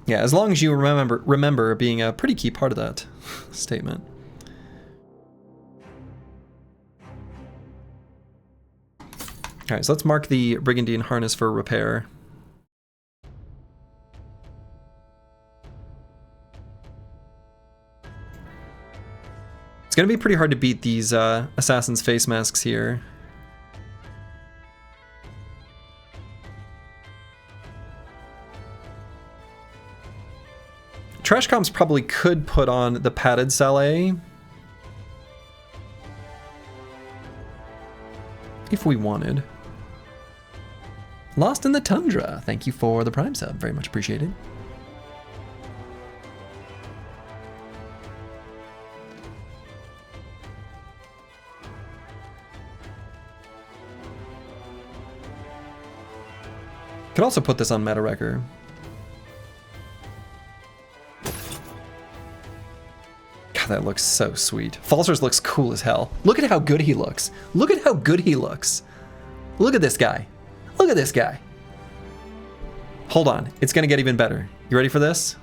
Yeah, as long as you remember being a pretty key part of that statement. All right, so let's mark the Brigandine Harness for repair. It's gonna be pretty hard to beat these Assassin's face masks here. Trash Comps probably could put on the padded Saleh. If we wanted. Lost in the Tundra. Thank you for the Prime sub. Very much appreciated. Could also put this on Meta Wrecker. God, that looks so sweet. Falsers looks cool as hell. Look at how good he looks. Look at how good he looks. Look at this guy. Look at this guy. Hold on. It's going to get even better. You ready for this?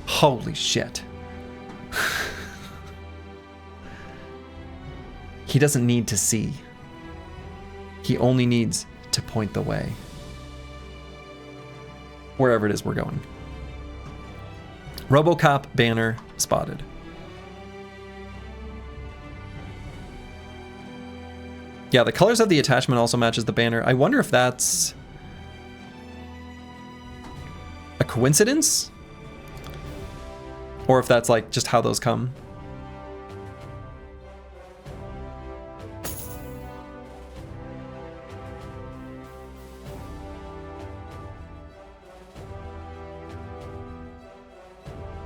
Holy shit. He doesn't need to see. He only needs to point the way. Wherever it is we're going. RoboCop banner spotted. Yeah, the colors of the attachment also matches the banner. I wonder if that's a coincidence? Or if that's like just how those come.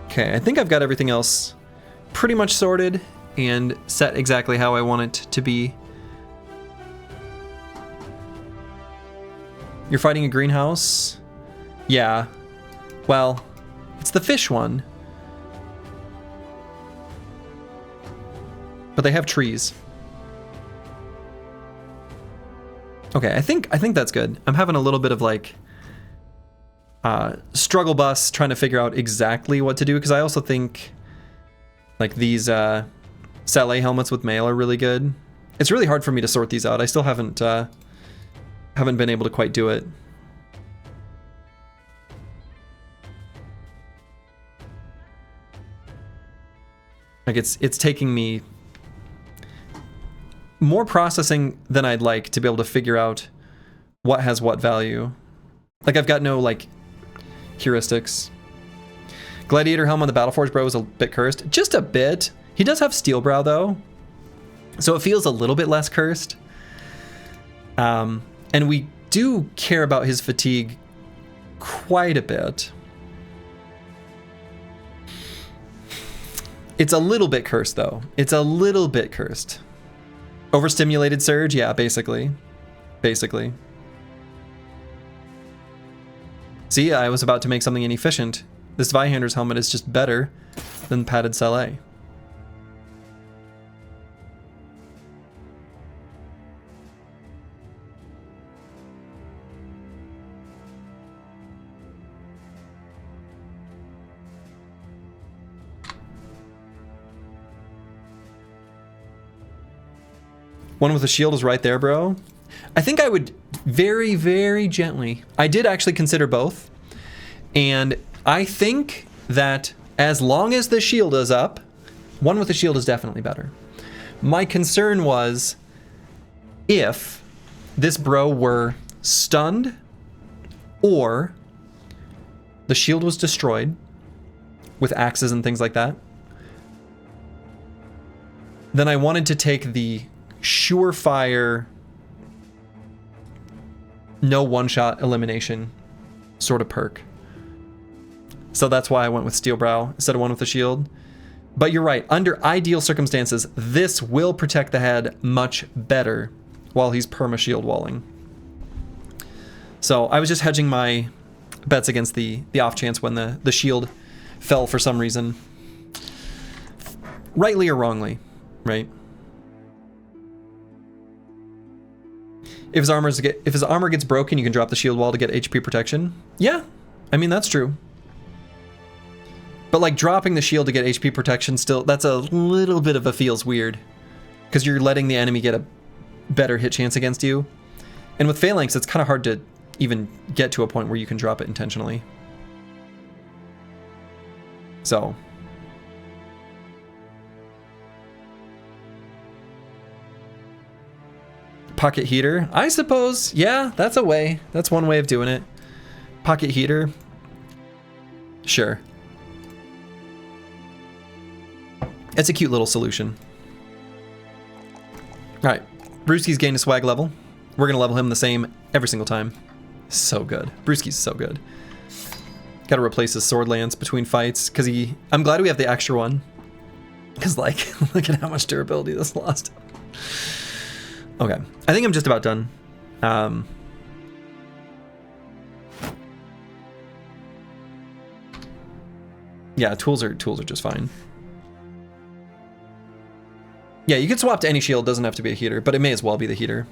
Okay, I think I've got everything else pretty much sorted and set exactly how I want it to be. You're fighting a greenhouse? Yeah. Well, it's the fish one. But they have trees. Okay, I think that's good. I'm having a little bit of like struggle bus trying to figure out exactly what to do, because I also think like these Saleh helmets with mail are really good. It's really hard for me to sort these out. I still haven't been able to quite do it. Like it's taking me more processing than I'd like to be able to figure out what has what value. Like I've got no like heuristics. Gladiator helm on the Battleforge bro is a bit cursed. Just a bit. He does have steel brow though, so it feels a little bit less cursed. And we do care about his fatigue quite a bit. It's a little bit cursed though. It's a little bit cursed. Overstimulated surge? Yeah, basically. Basically. See, I was about to make something inefficient. This Vihander's helmet is just better than padded Saleh. One with a shield is right there, bro. I think I would very, very gently. I did actually consider both. And I think that as long as the shield is up, one with a shield is definitely better. My concern was if this bro were stunned or the shield was destroyed with axes and things like that, then I wanted to take the surefire no one-shot elimination sort of perk. So that's why I went with Steel Brow instead of one with the shield. But you're right, under ideal circumstances, this will protect the head much better while he's perma-shield walling. So I was just hedging my bets against the off chance when the shield fell for some reason. Rightly or wrongly, right? If his armor gets broken, you can drop the shield wall to get HP protection. Yeah, I mean, that's true. But like dropping the shield to get HP protection still, that's a little bit of a feels weird. Because you're letting the enemy get a better hit chance against you. And with Phalanx, it's kind of hard to even get to a point where you can drop it intentionally. So. Pocket heater, I suppose. Yeah, that's a way. That's one way of doing it. Pocket heater. Sure. It's a cute little solution. Alright, Brewski's gained a swag level. We're gonna level him the same every single time. So good. Brewski's so good. Gotta replace his sword lance between fights, because I'm glad we have the extra one. Because like, look at how much durability this lost. Okay, I think I'm just about done. Yeah, tools are just fine. Yeah, you can swap to any shield, doesn't have to be a heater, but it may as well be the heater.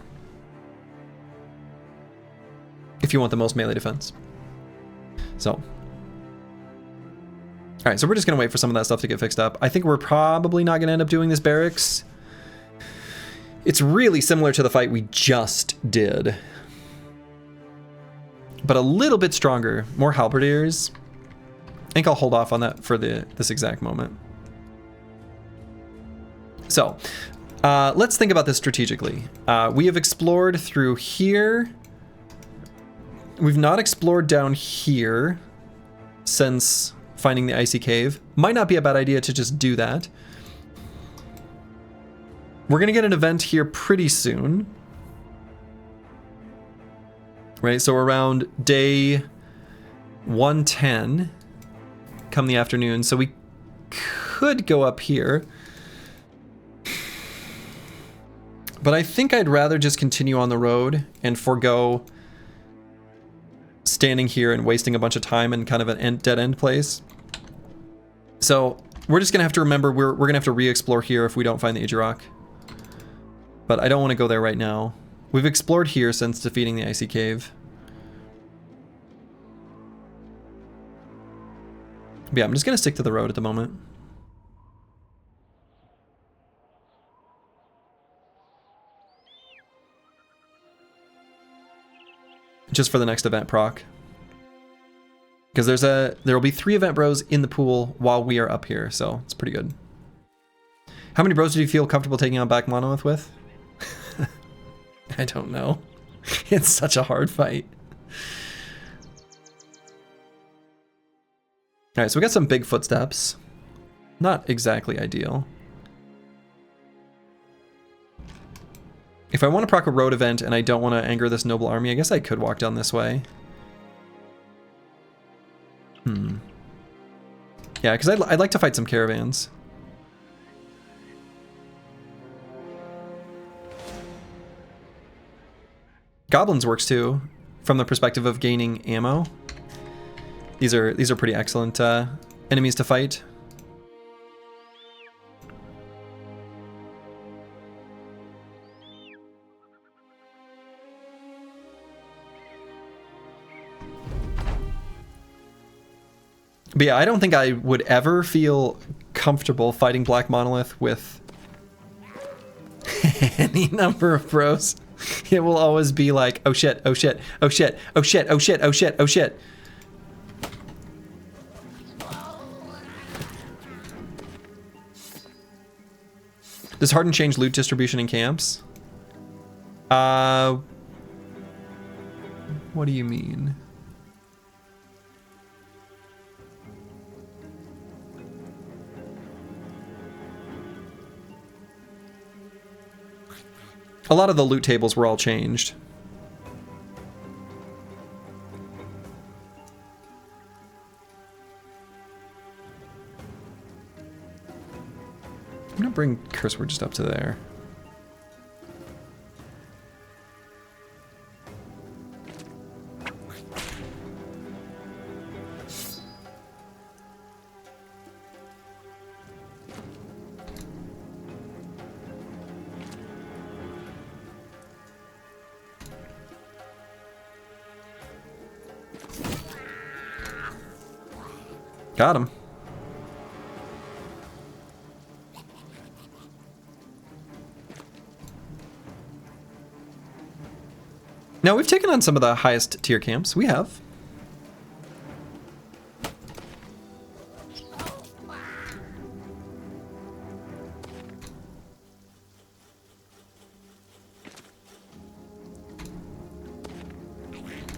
If you want the most melee defense. So. Alright, so we're just gonna wait for some of that stuff to get fixed up. I think we're probably not gonna end up doing this barracks. It's really similar to the fight we just did. But a little bit stronger, more halberdiers. I think I'll hold off on that for this exact moment. So, let's think about this strategically. We have explored through here. We've not explored down here since finding the icy cave. Might not be a bad idea to just do that. We're gonna get an event here pretty soon. Right, so around day 110, come the afternoon. So we could go up here. But I think I'd rather just continue on the road and forego standing here and wasting a bunch of time in kind of a dead end place. So we're just gonna have to remember we're gonna have to re-explore here if we don't find the Age of Rock. But I don't want to go there right now. We've explored here since defeating the icy cave. But yeah, I'm just gonna stick to the road at the moment. Just for the next event proc. Because there will be 3 event bros in the pool while we are up here, so it's pretty good. How many bros do you feel comfortable taking on Black Monolith with? I don't know. It's such a hard fight. Alright, so we got some big footsteps. Not exactly ideal. If I want to proc a road event and I don't want to anger this noble army, I guess I could walk down this way. Yeah, because I'd like to fight some caravans. Goblins works too, from the perspective of gaining ammo. These are pretty excellent enemies to fight. But yeah, I don't think I would ever feel comfortable fighting Black Monolith with any number of bros. It will always be like, oh shit, oh shit, oh shit, oh shit, oh shit, oh shit, oh shit. Does Hardened change loot distribution in camps? What do you mean? A lot of the loot tables were all changed. I'm gonna bring Curse Word just up to there. Got him. Now, we've taken on some of the highest tier camps. We have.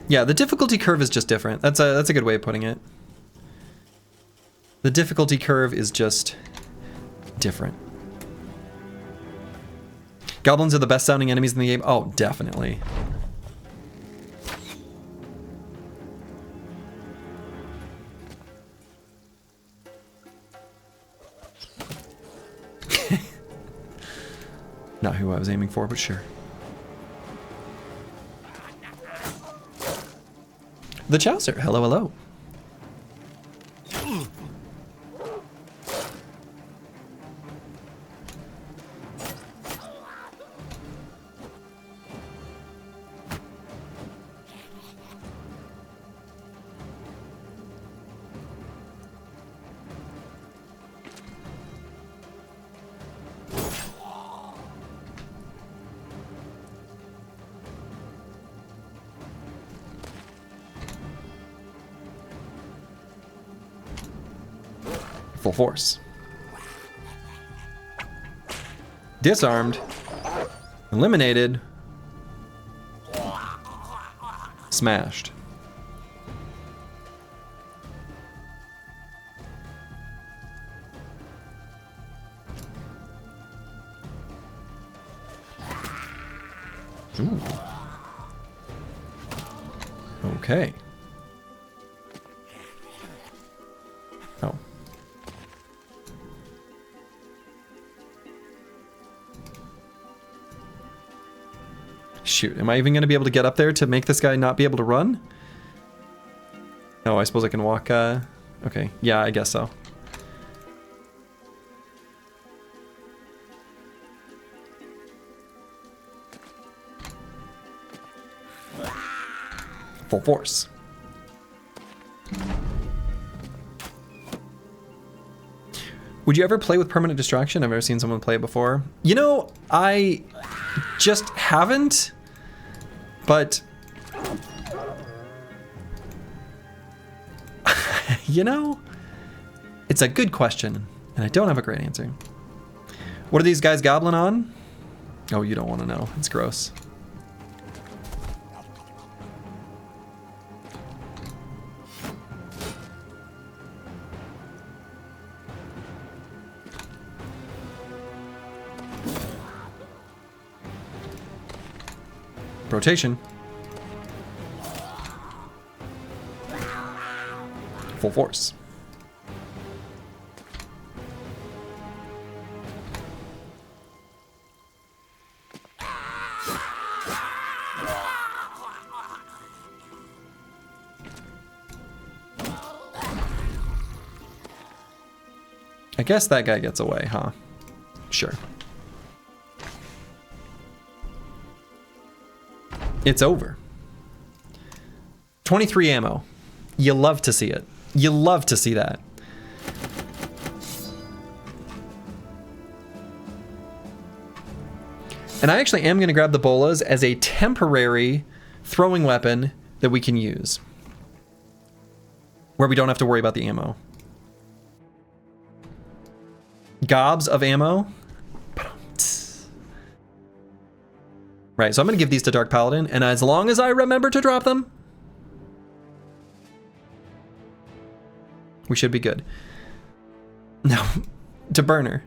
Yeah, the difficulty curve is just different. That's a good way of putting it. The difficulty curve is just different. Goblins are the best sounding enemies in the game. Oh, definitely. Not who I was aiming for, but sure. The Chowser. Hello, hello. Full force. Disarmed. Eliminated. Smashed. Ooh. Okay. Oh. Shoot, am I even going to be able to get up there to make this guy not be able to run? Oh, I suppose I can walk, okay, yeah, I guess so. Full force. Would you ever play with permanent distraction? I've never seen someone play it before. You know, I just haven't, but you know, it's a good question, and I don't have a great answer. What are these guys gobbling on? Oh, you don't want to know. It's gross. Rotation. Full force. I guess that guy gets away, huh? Sure. It's over. 23 ammo. You love to see it. You love to see that. And I actually am going to grab the bolas as a temporary throwing weapon that we can use, where we don't have to worry about the ammo. Gobs of ammo. Right, so I'm going to give these to Dark Paladin, and as long as I remember to drop them, we should be good. Now, to Burner,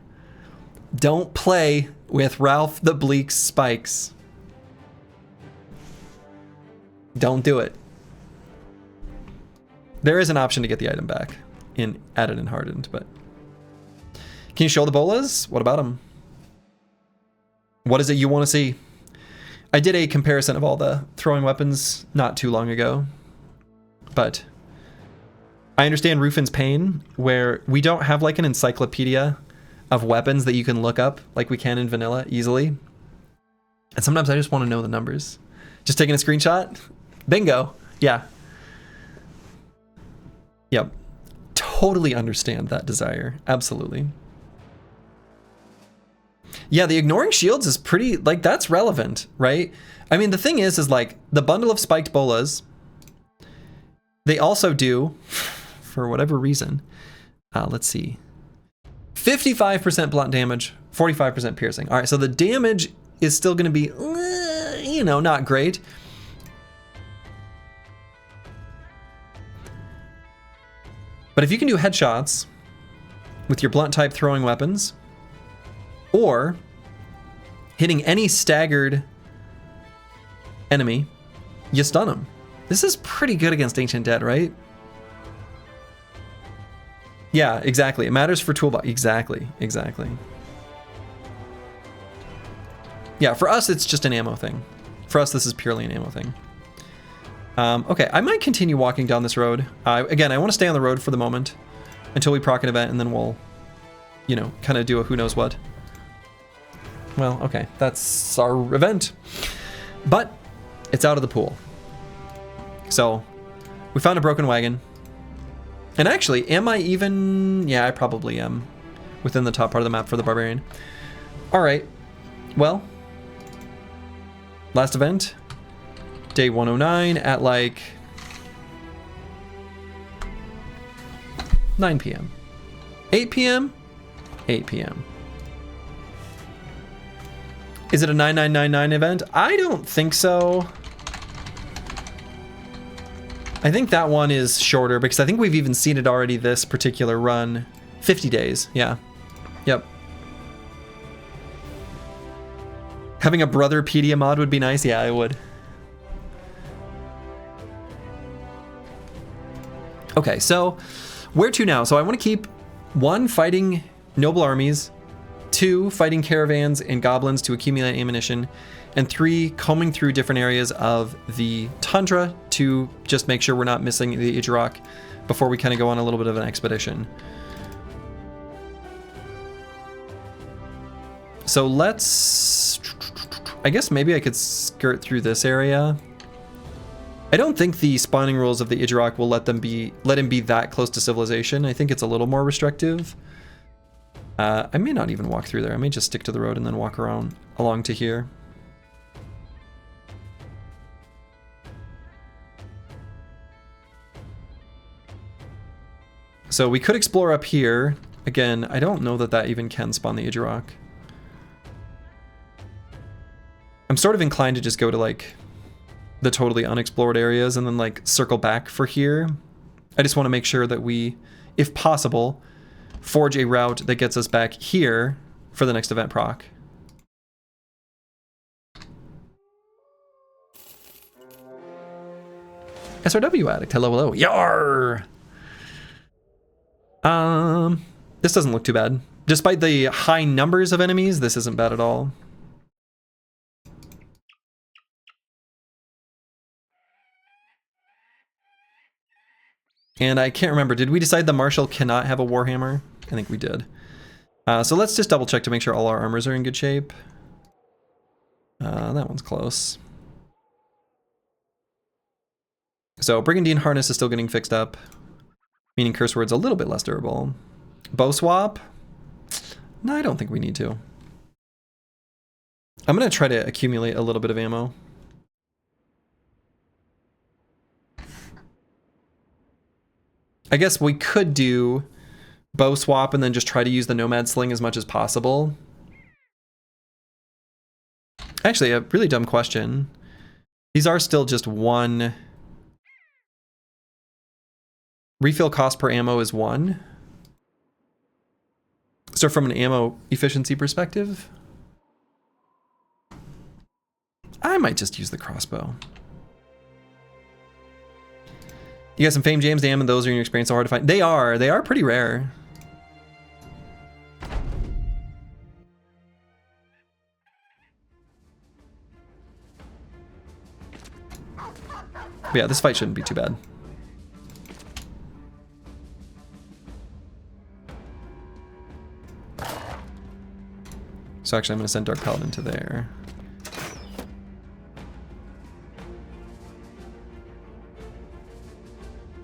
don't play with Ralph the Bleak's spikes. Don't do it. There is an option to get the item back added in Hardened, but Can you show the bolas? What about them? What is it you want to see? I did a comparison of all the throwing weapons not too long ago, but I understand Rufin's pain, where we don't have like an encyclopedia of weapons that you can look up like we can in vanilla easily. And sometimes I just want to know the numbers. Just taking a screenshot? Bingo. Yeah. Yep. Totally understand that desire. Absolutely. Yeah, the ignoring shields is pretty, like, that's relevant, right? I mean, the thing is like, the bundle of spiked bolas, they also do, for whatever reason, let's see, 55% blunt damage, 45% piercing. All right, so the damage is still going to be, you know, not great. But if you can do headshots with your blunt type throwing weapons, or hitting any staggered enemy, you stun them. This is pretty good against Ancient Dead, right? Yeah, exactly. It matters for toolbox. Exactly. Yeah, for us, it's just an ammo thing. For us, this is purely an ammo thing. Okay, I might continue walking down this road. Again, I want to stay on the road for the moment until we proc an event, and then we'll, you know, kind of do a who knows what. Well, okay, that's our event. But it's out of the pool. So we found a broken wagon. And actually, am I even... Yeah, I probably am within the top part of the map for the barbarian. All right, well, last event, day 109 at like 9 p.m. 8 p.m. 8 p.m. Is it a 9999 event? I don't think so. I think that one is shorter because I think we've even seen it already this particular run. 50 days, yeah. Yep. Having a Brotherpedia mod would be nice. Yeah, it would. Okay, so where to now? So I want to keep 1, fighting noble armies, 2, fighting caravans and goblins to accumulate ammunition, and 3, combing through different areas of the tundra to just make sure we're not missing the Idjarok before we kind of go on a little bit of an expedition. So let's... I guess maybe I could skirt through this area. I don't think the spawning rules of the Idjarok will let him be that close to civilization. I think it's a little more restrictive. I may not even walk through there. I may just stick to the road and then walk around along to here. So we could explore up here. Again, I don't know that that even can spawn the Idjarok. I'm sort of inclined to just go to like the totally unexplored areas and then like circle back for here. I just want to make sure that we, if possible, forge a route that gets us back here for the next event proc. SRW addict, hello, hello. Yar! This doesn't look too bad. Despite the high numbers of enemies, this isn't bad at all. And I can't remember, did we decide the Marshal cannot have a Warhammer? I think we did. So let's just double check to make sure all our armors are in good shape. That one's close. So Brigandine Harness is still getting fixed up, meaning Curse Word's a little bit less durable. Bow swap? No, I don't think we need to. I'm gonna try to accumulate a little bit of ammo. I guess we could do bow swap and then just try to use the Nomad Sling as much as possible. Actually, a really dumb question. These are still just 1. Refill cost per ammo is 1. So from an ammo efficiency perspective, I might just use the crossbow. You got some Fame Jams, damn, and those are in your experience so hard to find. They are pretty rare. But yeah, this fight shouldn't be too bad. So actually I'm going to send Dark Paladin to there.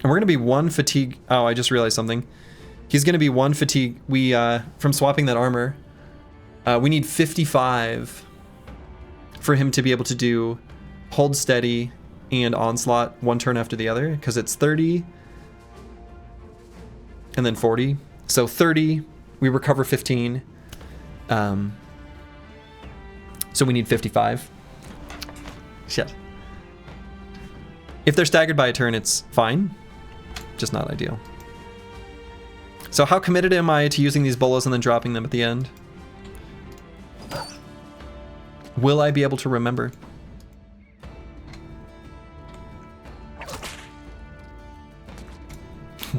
And we're going to be 1 fatigue. Oh, I just realized something. He's going to be 1 fatigue. We, from swapping that armor, we need 55 for him to be able to do hold steady and onslaught 1 turn after the other, because it's 30 and then 40. So 30, we recover 15. So we need 55. Shit. If they're staggered by a turn, it's fine. Just not ideal. So how committed am I to using these bolas and then dropping them at the end? Will I be able to remember?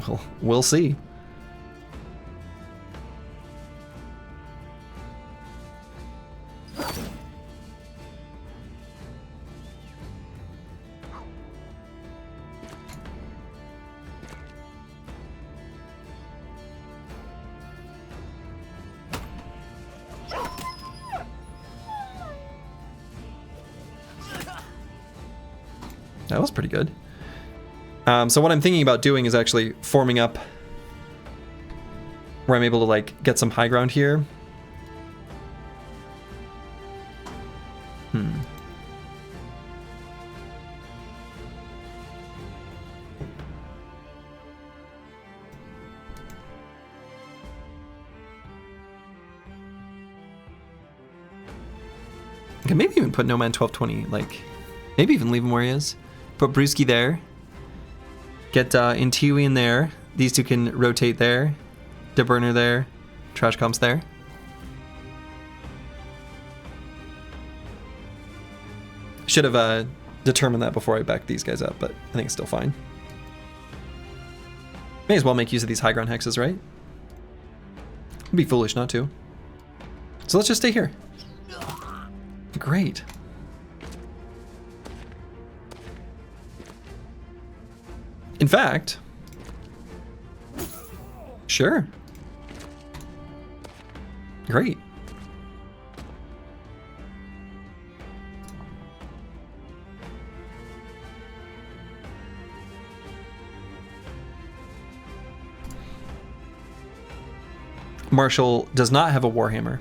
Well, we'll see. That was pretty good. So what I'm thinking about doing is actually forming up where I'm able to like get some high ground here. Okay, maybe even put No Man 1220, like maybe even leave him where he is. Put Brewski there. Get Intiwi in there. These two can rotate there. DeBurner there. Trash comps there. Should have determined that before I backed these guys up, but I think it's still fine. May as well make use of these high ground hexes, right? It'd be foolish not to. So let's just stay here. Great. In fact, sure. Great. Marshall does not have a Warhammer.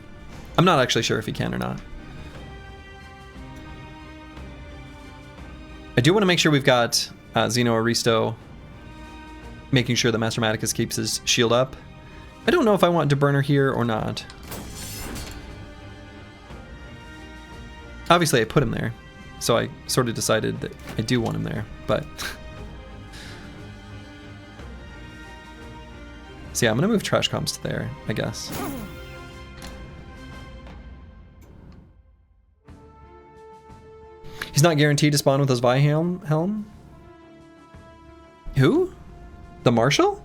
I'm not actually sure if he can or not. I do want to make sure we've got Xeno Aristo making sure that Master Maticus keeps his shield up. I don't know if I want DeBurner here or not. Obviously I put him there, so I sort of decided that I do want him there, but... So yeah, I'm gonna move Trash Comps to there, I guess. He's not guaranteed to spawn with his helm? Who? The Marshal?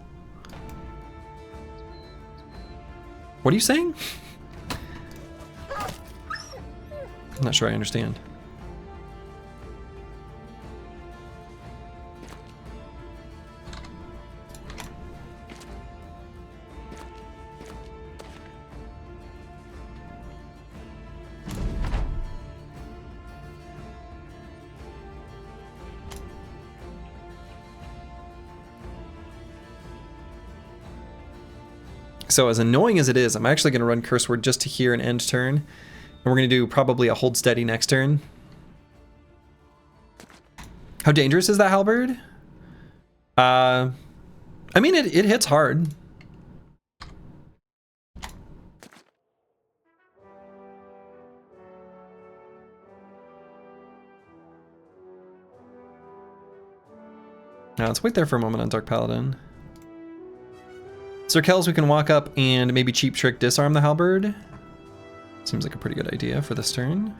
What are you saying? I'm not sure I understand. So as annoying as it is, I'm actually going to run Curse Word just to here and end turn. And we're going to do probably a Hold Steady next turn. How dangerous is that halberd? I mean, it hits hard. Now let's wait there for a moment on Dark Paladin. Sir Kells, we can walk up and maybe cheap trick disarm the halberd. Seems like a pretty good idea for this turn.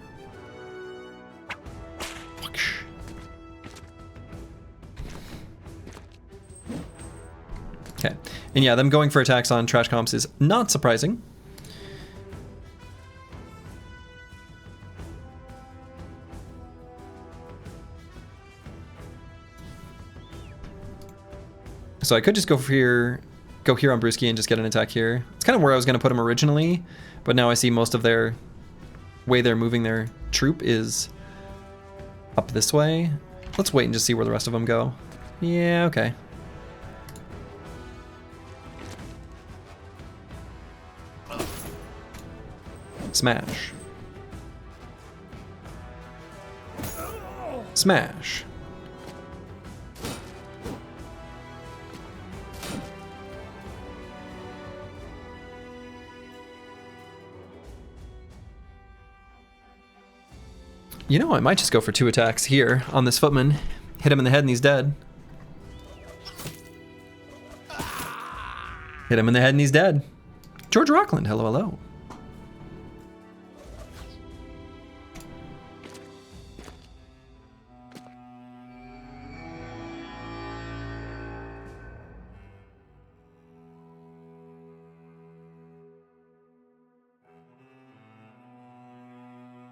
Okay, and yeah, them going for attacks on Trash Comps is not surprising. So I could just go here on Brewski and just get an attack here. It's kind of where I was going to put him originally, but now I see most of their way they're moving their troop is up this way. Let's wait and just see where the rest of them go. Yeah, okay. Smash. Smash. You know, I might just go for 2 attacks here on this footman. Hit him in the head and he's dead. Hit him in the head and he's dead. George Rockland, hello, hello.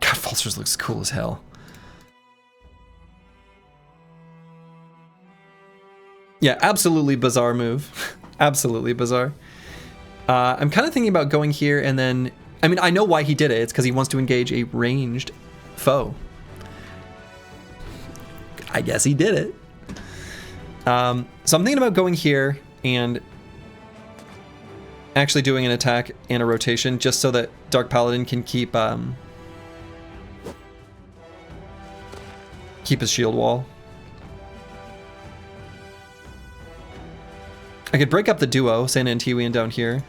God, Vultures looks cool as hell. Yeah, absolutely bizarre move. Absolutely bizarre. I'm kind of thinking about going here and then... I mean, I know why he did it. It's because he wants to engage a ranged foe. I guess he did it. So I'm thinking about going here and actually doing an attack and a rotation just so that Dark Paladin can keep his shield wall. I could break up the duo, Santa and Tiwian down here.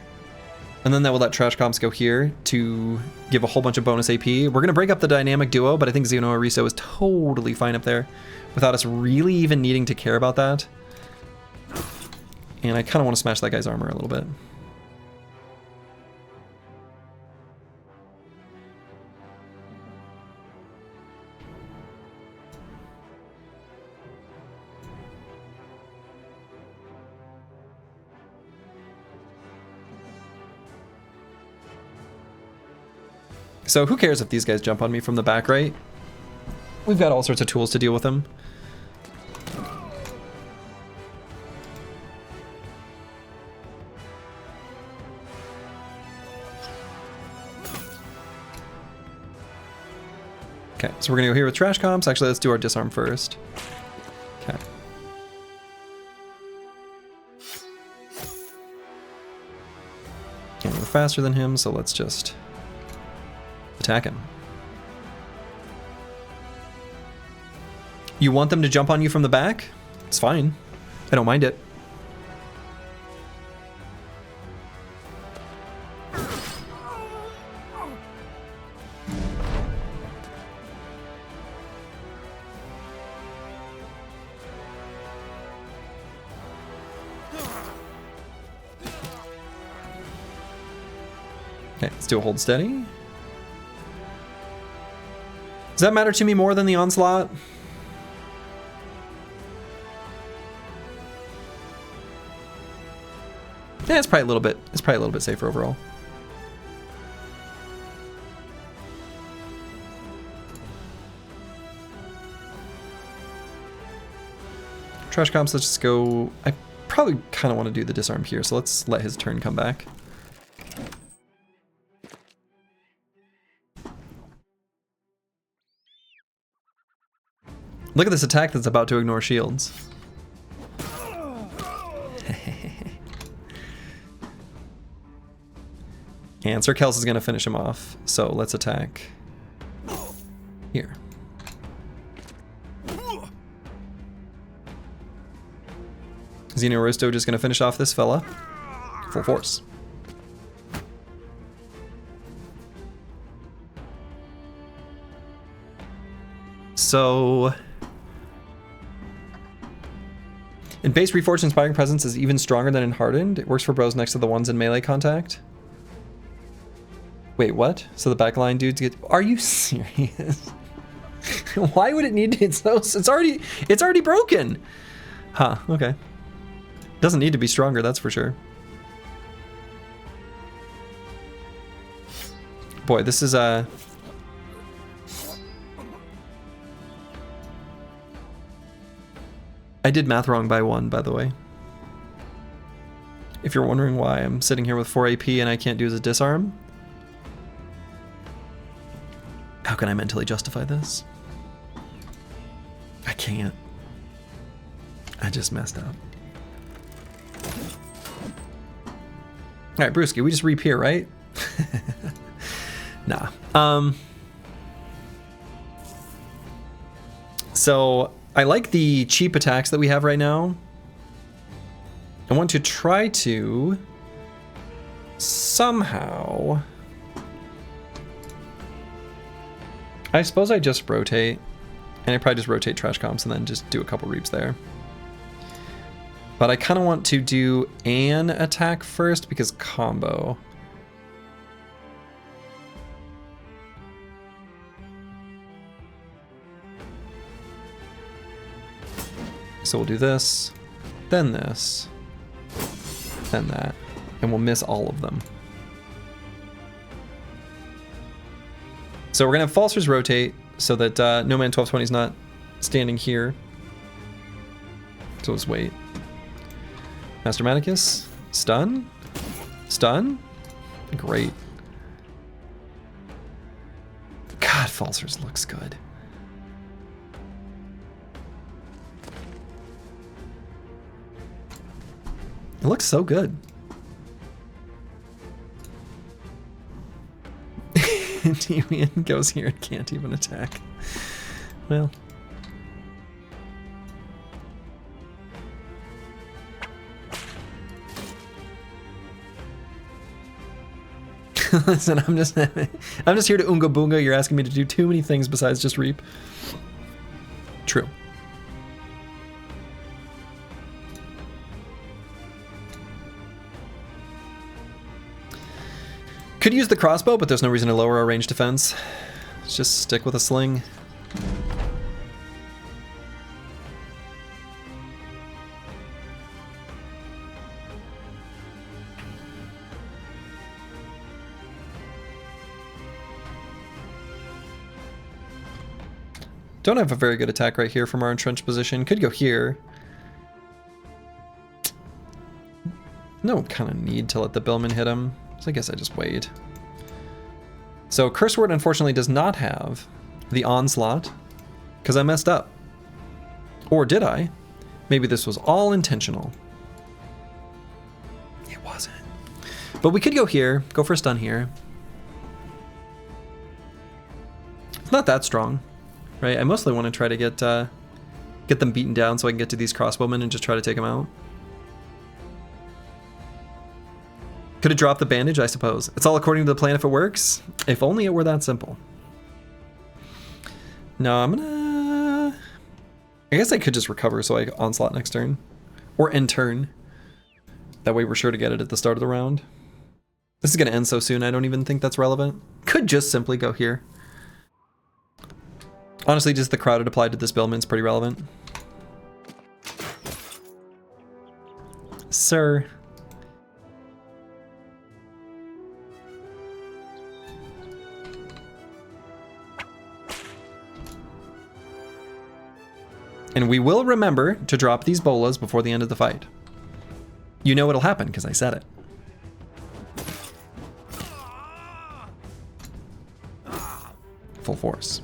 And then that will let Trash Comps go here to give a whole bunch of bonus AP. We're going to break up the dynamic duo, but I think Xeno Ariso is totally fine up there without us really even needing to care about that. And I kind of want to smash that guy's armor a little bit. So who cares if these guys jump on me from the back, right? We've got all sorts of tools to deal with them. Okay, so we're gonna go here with Trash Comps. Actually, let's do our disarm first. Okay. And we're faster than him, so let's just attack him. You want them to jump on you from the back? It's fine. I don't mind it. Okay, let's do a hold steady. Does that matter to me more than the onslaught? Yeah, it's probably a little bit safer overall. Trash Comps, let's just go. I probably kind of want to do the disarm here, so let's let his turn come back. Look at this attack that's about to ignore shields. And Sir Kels is going to finish him off, so let's attack here. Xeno Aristo just going to finish off this fella. Full force. So... in base, Reforged Inspiring Presence is even stronger than in Hardened. It works for bros next to the ones in melee contact. Wait, what? So the backline dudes get... Are you serious? Why would it need to... It's already broken! Huh, okay. Doesn't need to be stronger, that's for sure. Boy, this is I did math wrong by 1, by the way. if you're wondering why I'm sitting here with 4 AP and I can't do the disarm. How can I mentally justify this? I can't. I just messed up. Alright, Brewski, we just reap here, right? Nah. So, I like the cheap attacks that we have right now. I want to try to somehow... I suppose I just rotate, and I probably just rotate trash comps and then just do a couple reaps there. But I kind of want to do an attack first because combo. So we'll do this, then that, and we'll miss all of them. So we're gonna have Falsers rotate so that No Man 1220 is not standing here. So let's wait. Master Manicus, stun, stun, great. God, Falsers looks good. It looks so good. Demian goes here and can't even attack. Well. Listen, I'm just here to Oonga Boonga. You're asking me to do too many things besides just reap. True. Could use the crossbow, but there's no reason to lower our range defense. Let's just stick with a sling. Don't have a very good attack right here from our entrenched position. Could go here. No kind of need to let the Billman hit him. So I guess I just wait. So Curse Word unfortunately does not have the Onslaught because I messed up. Or did I? Maybe this was all intentional. It wasn't. But we could go here, go for a stun here. It's not that strong, right? I mostly want to try to get them beaten down so I can get to these crossbowmen and just try to take them out. Could have dropped the bandage, I suppose. It's all according to the plan if it works. If only it were that simple. No, I'm gonna... I guess I could just recover so I onslaught next turn. Or end turn. That way we're sure to get it at the start of the round. This is gonna end so soon, I don't even think that's relevant. Could just simply go here. Honestly, just the crowded applied to this Billman's pretty relevant. Sir. And we will remember to drop these bolas before the end of the fight. You know it'll happen because I said it. Full force.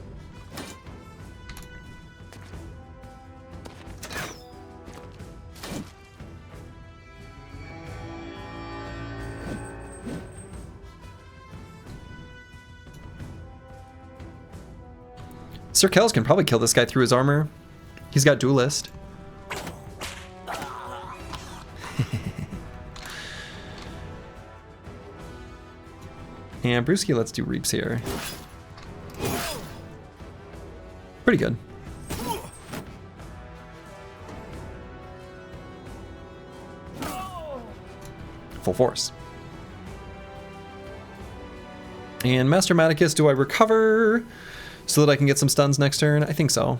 Sir Kells can probably kill this guy through his armor. He's got Duelist. And Brewski, let's do Reaps here. Pretty good. Full force. And Master Maticus, do I recover so that I can get some stuns next turn? I think so.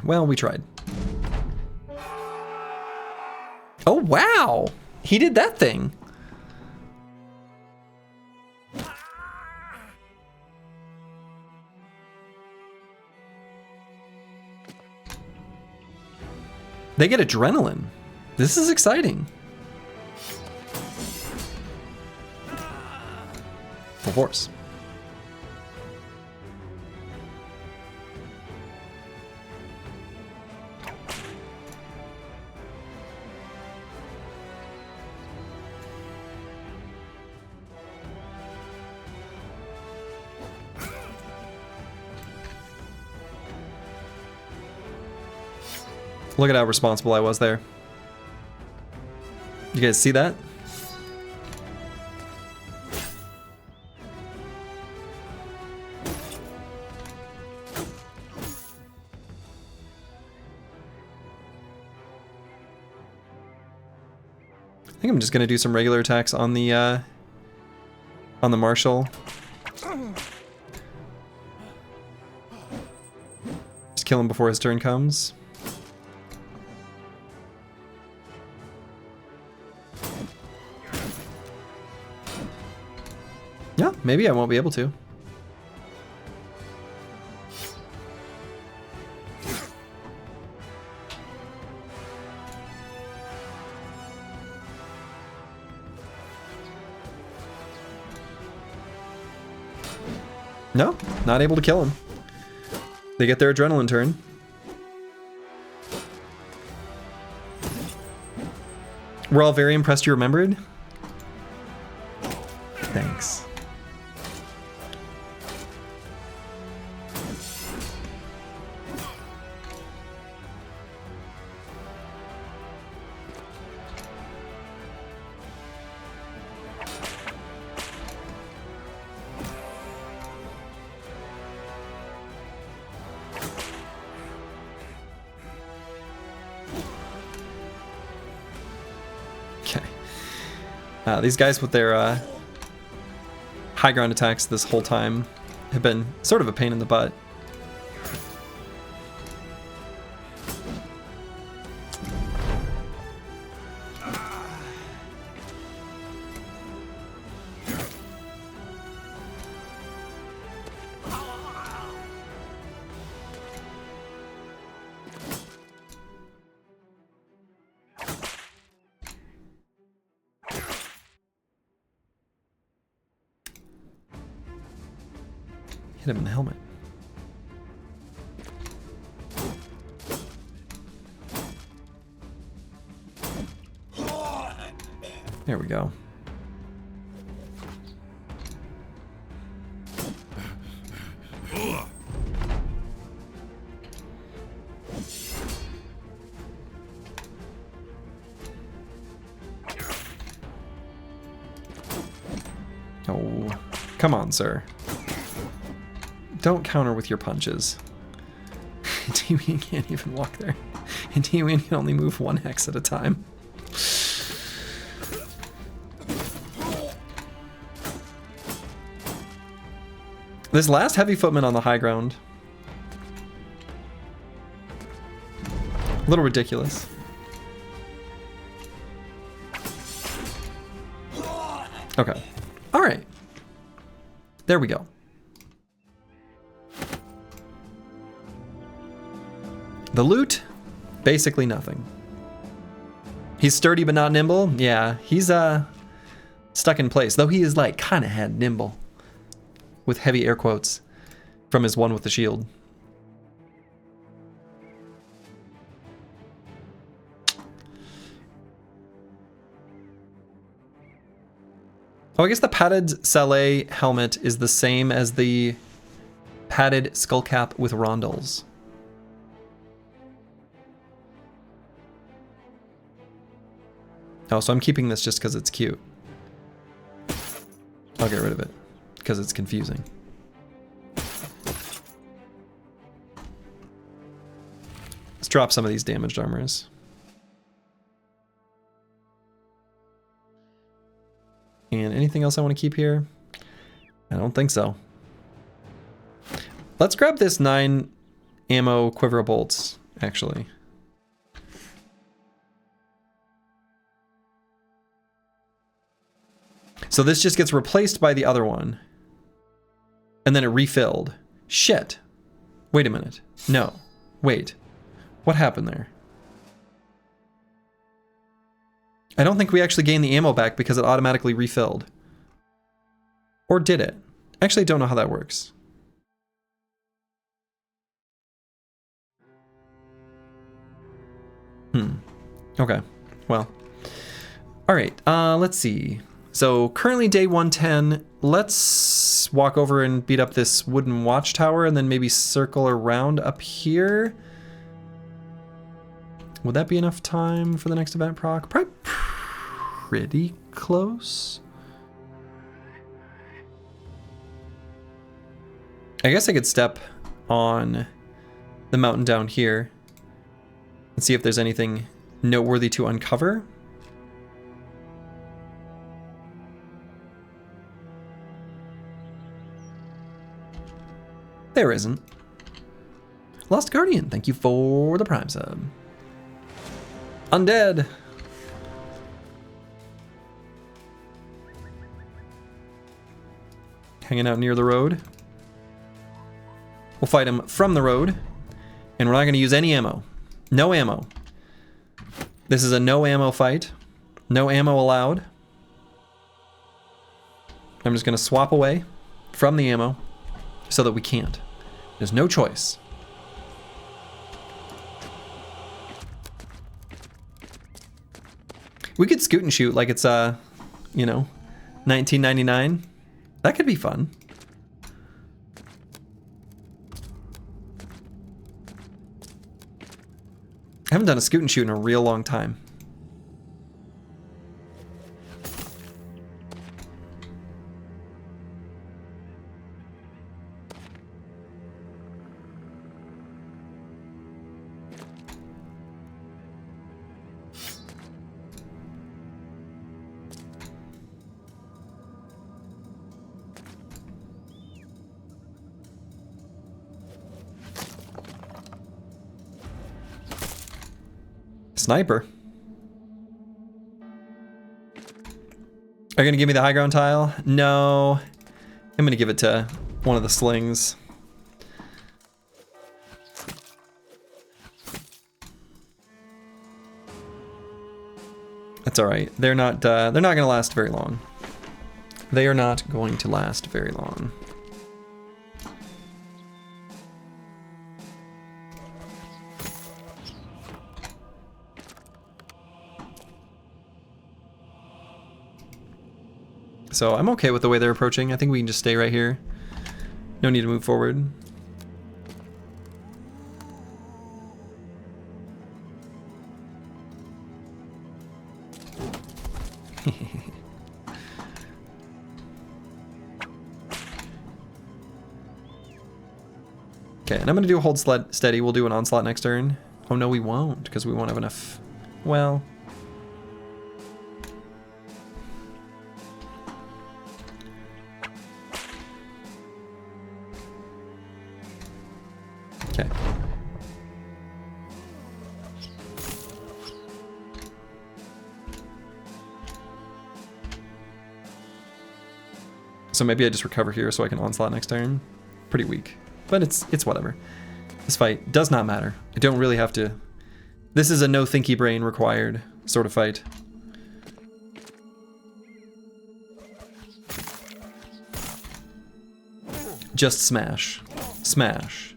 Well, we tried. Oh, wow! He did that thing! They get adrenaline. This is exciting. Full force. Look at how responsible I was there. You guys see that? I think I'm just gonna do some regular attacks on the Marshal. Just kill him before his turn comes. Yeah, maybe I won't be able to. No, not able to kill him. They get their adrenaline turn. We're all very impressed you remembered. Thanks. These guys with their high ground attacks this whole time have been sort of a pain in the butt. Hit him in the helmet. There we go. Oh, come on, sir. Don't counter with your punches. T-Ween can't even walk there. And T-Ween can only move one hex at a time. This last heavy footman on the high ground. A little ridiculous. Okay. All right. There we go. The loot, basically nothing. He's sturdy but not nimble. Yeah, he's stuck in place, though he is like kind of had nimble, with heavy air quotes, from his one with the shield. Oh, I guess the padded Saleh helmet is the same as the padded skullcap with rondels. Oh, so I'm keeping this just because it's cute. I'll get rid of it because it's confusing. Let's drop some of these damaged armors. And anything else I want to keep here? I don't think so. Let's grab this 9 ammo quiver bolts actually. So this just gets replaced by the other one. And then it refilled. Shit. Wait a minute. No. Wait. What happened there? I don't think we actually gained the ammo back because it automatically refilled. Or did it? Actually, I don't know how that works. Okay. Well. Alright, let's see. So currently day 110. Let's walk over and beat up this wooden watchtower and then maybe circle around up here. Would that be enough time for the next event proc? Probably pretty close. I guess I could step on the mountain down here and see if there's anything noteworthy to uncover. There isn't. Lost Guardian, thank you for the Prime sub. Undead. Hanging out near the road. We'll fight him from the road. And we're not going to use any ammo. No ammo. This is a no ammo fight. No ammo allowed. I'm just going to swap away from the ammo so that we can't. There's no choice. We could scoot and shoot like it's, you know, 1999. That could be fun. I haven't done a scoot and shoot in a real long time. Sniper. Are you gonna give me the high ground tile? No. I'm gonna give it to one of the slings. That's all right. They're not gonna last very long. They are not going to last very long. So I'm okay with the way they're approaching. I think we can just stay right here. No need to move forward. Okay, and I'm gonna do a hold steady. We'll do an onslaught next turn. Oh no, we won't, because we won't have enough. Well. Okay. So maybe I just recover here so I can onslaught next turn. Pretty weak, but it's whatever. This fight does not matter. I don't really have to. This is a no thinky brain required sort of fight. Just smash. Smash.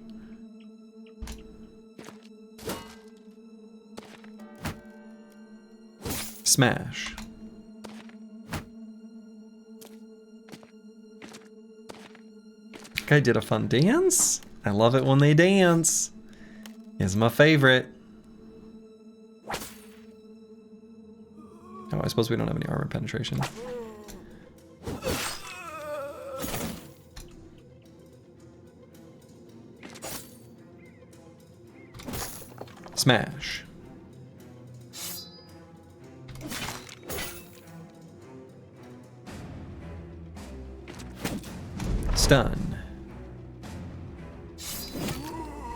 Smash. Guy did a fun dance. I love it when they dance. It's my favorite. Oh, I suppose we don't have any armor penetration. Smash. Stun.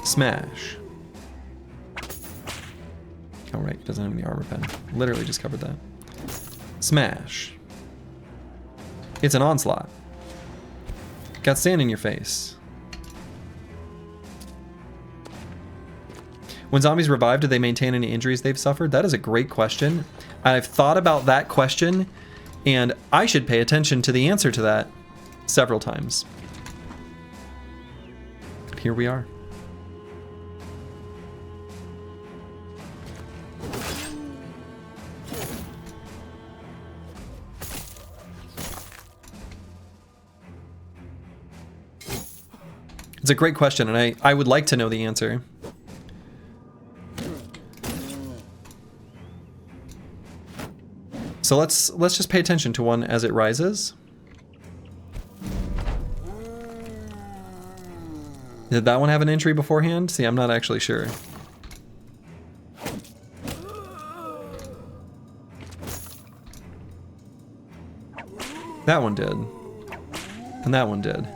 Smash. Oh, right. He doesn't have any armor pen. Literally just covered that. Smash. It's an onslaught. Got sand in your face. When zombies revive, do they maintain any injuries they've suffered? That is a great question. I've thought about that question, and I should pay attention to the answer to that several times. But here we are. It's a great question, and I would like to know the answer. So let's just pay attention to one as it rises. Did that one have an injury beforehand? See, I'm not actually sure. That one did. And that one did.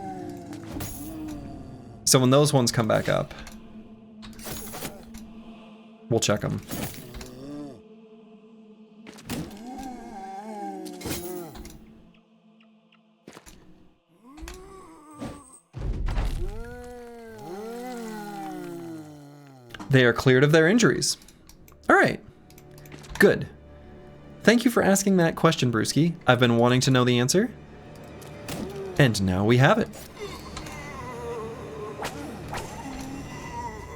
So when those ones come back up, we'll check them. They are cleared of their injuries. All right, good. Thank you for asking that question, Brewski. I've been wanting to know the answer, and now we have it.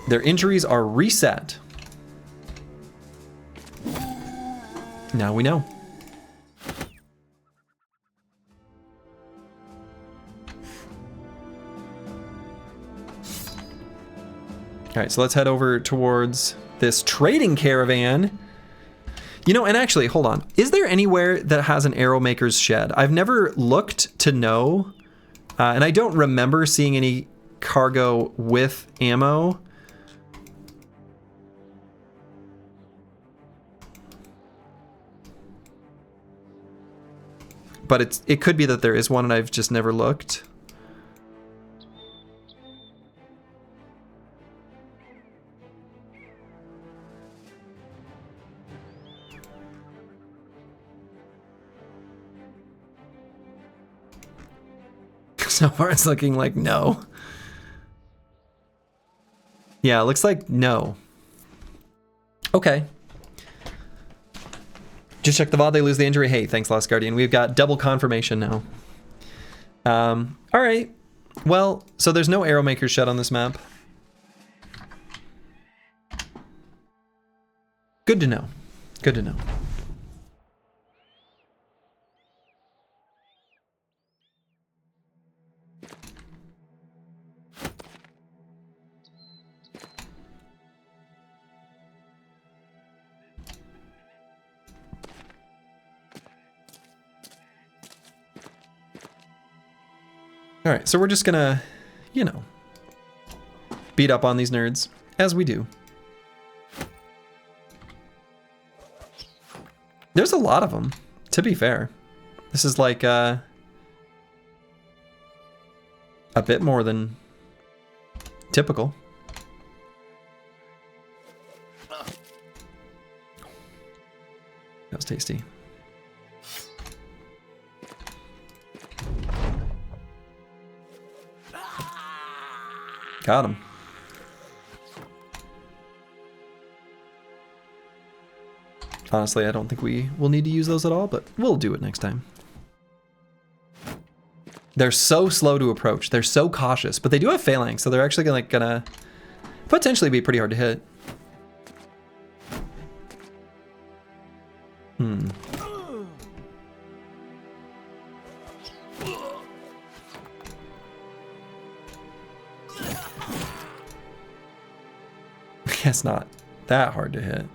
Their injuries are reset. Now we know. All right, so let's head over towards this trading caravan. You know, and actually, hold on. Is there anywhere that has an arrow maker's shed? I've never looked to know, and I don't remember seeing any cargo with ammo. But it could be that there is one and I've just never looked. So far it's looking like no. Yeah, it looks like no. Okay. Just check the VOD, they lose the injury. Hey, thanks, Lost Guardian. We've got double confirmation now. All right. Well, so there's no arrow maker's shed on this map. Good to know. Good to know. All right, so we're just gonna, you know, beat up on these nerds, as we do. There's a lot of them, to be fair. This is like a bit more than typical. That was tasty. Got him. Honestly, I don't think we will need to use those at all, but we'll do it next time. They're so slow to approach. They're so cautious, but they do have phalanx, so they're actually gonna potentially be pretty hard to hit. It's not that hard to hit.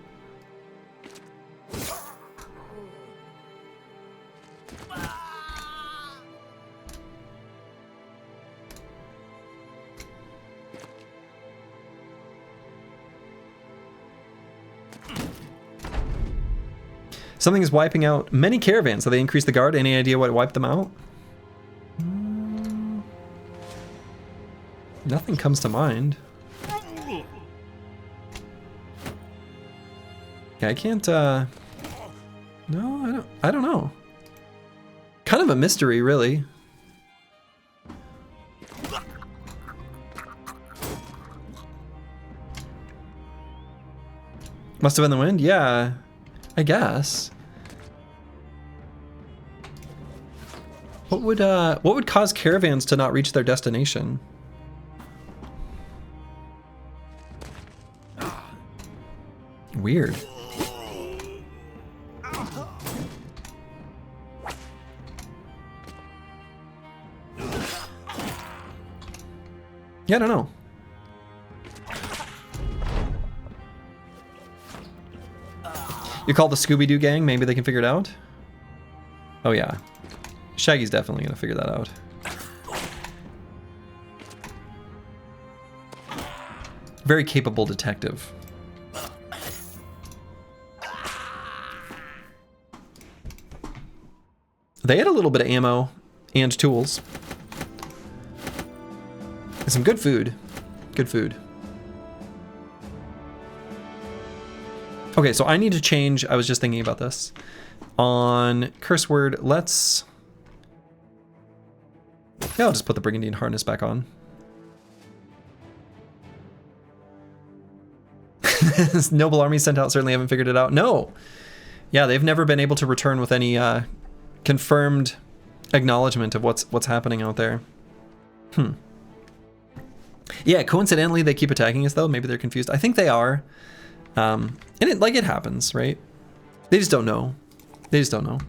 Something is wiping out many caravans, so they increase the guard. Any idea what wiped them out? Nothing comes to mind. Yeah, I can't, no, I don't know. Kind of a mystery, really. Must have been the wind? Yeah, I guess. What would cause caravans to not reach their destination? Weird. Yeah, I don't know. You call the Scooby-Doo gang, maybe they can figure it out? Oh yeah. Shaggy's definitely gonna figure that out. Very capable detective. They had a little bit of ammo and tools. And some good food. Good food. Okay, so I need to change, I was just thinking about this. On curse word, let's... Yeah, I'll just put the Brigandine harness back on. Noble army sent out certainly haven't figured it out. No! Yeah, they've never been able to return with any confirmed acknowledgement of what's happening out there. Yeah, coincidentally they keep attacking us though. Maybe they're confused. I think they are. And it happens, right? They just don't know. They just don't know.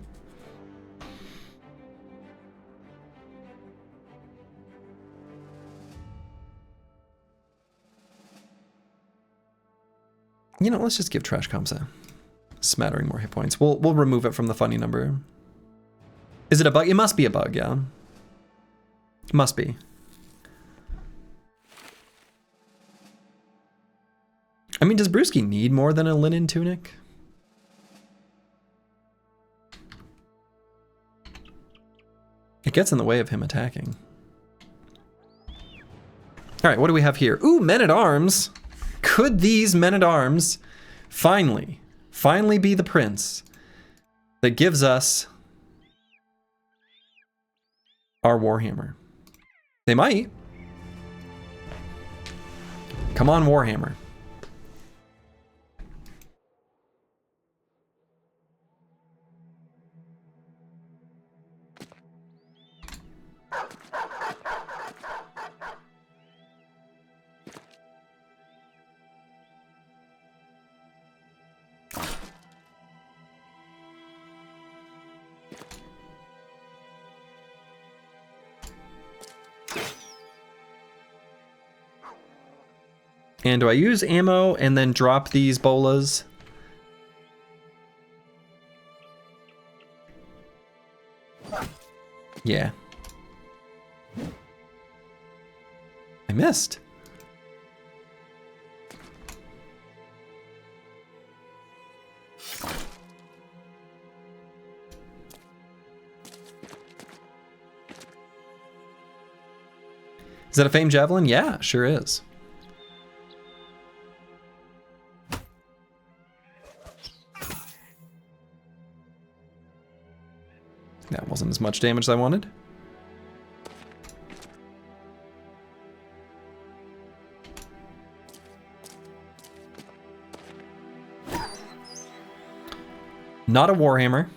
You know, let's just give Trash Comps a smattering more hit points. We'll remove it from the funny number. Is it a bug? It must be a bug, yeah. Must be. I mean, does Brewski need more than a linen tunic? It gets in the way of him attacking. All right, what do we have here? Ooh, men-at-arms. Could these men-at-arms finally be the prince that gives us our Warhammer? They might. Come on, Warhammer. And do I use ammo and then drop these bolas? Yeah. I missed. Is that a famed javelin? Yeah, sure is. That wasn't as much damage as I wanted. Not a Warhammer.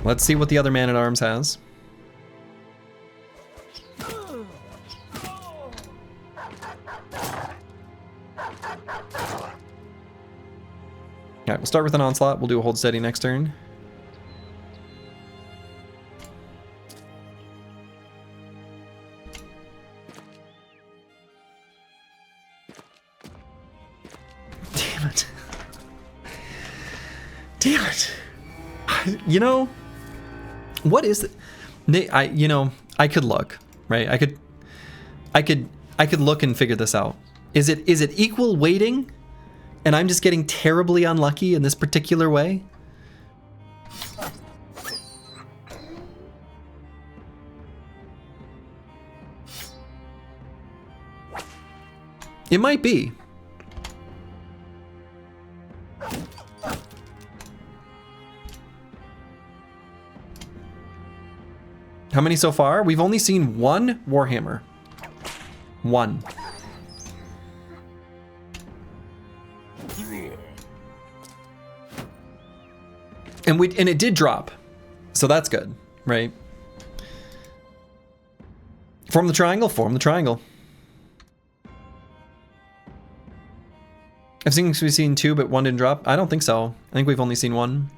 Let's see what the other man-at-arms has. Alright, we'll start with an onslaught. We'll do a hold steady next turn. Damn it. Damn it. You know, what is it? I could look, right? I could I could look and figure this out. Is it equal weighting? And I'm just getting terribly unlucky in this particular way? It might be. How many so far? We've only seen one Warhammer. One. And it did drop. So that's good, right? Form the triangle, form the triangle. I think we've seen two, but one didn't drop. I don't think so. I think we've only seen one.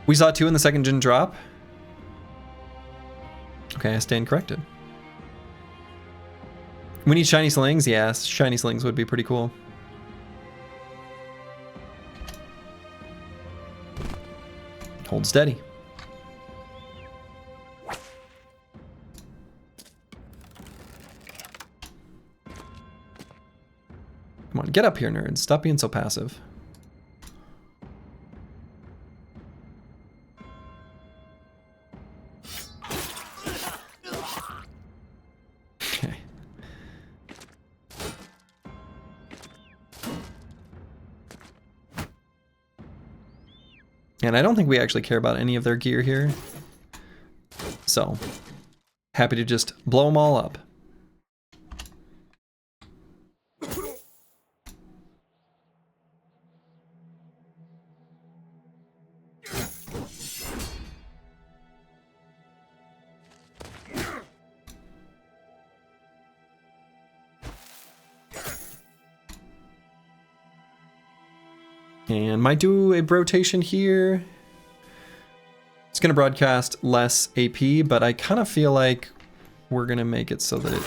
We saw two and the second didn't drop. Okay, I stand corrected. We need shiny slings? Yes, shiny slings would be pretty cool. Hold steady. Come on, get up here, nerds. Stop being so passive. Okay. And I don't think we actually care about any of their gear here. So, happy to just blow them all up. And might do a rotation here. It's going to broadcast less AP, but I kind of feel like we're going to make it so that it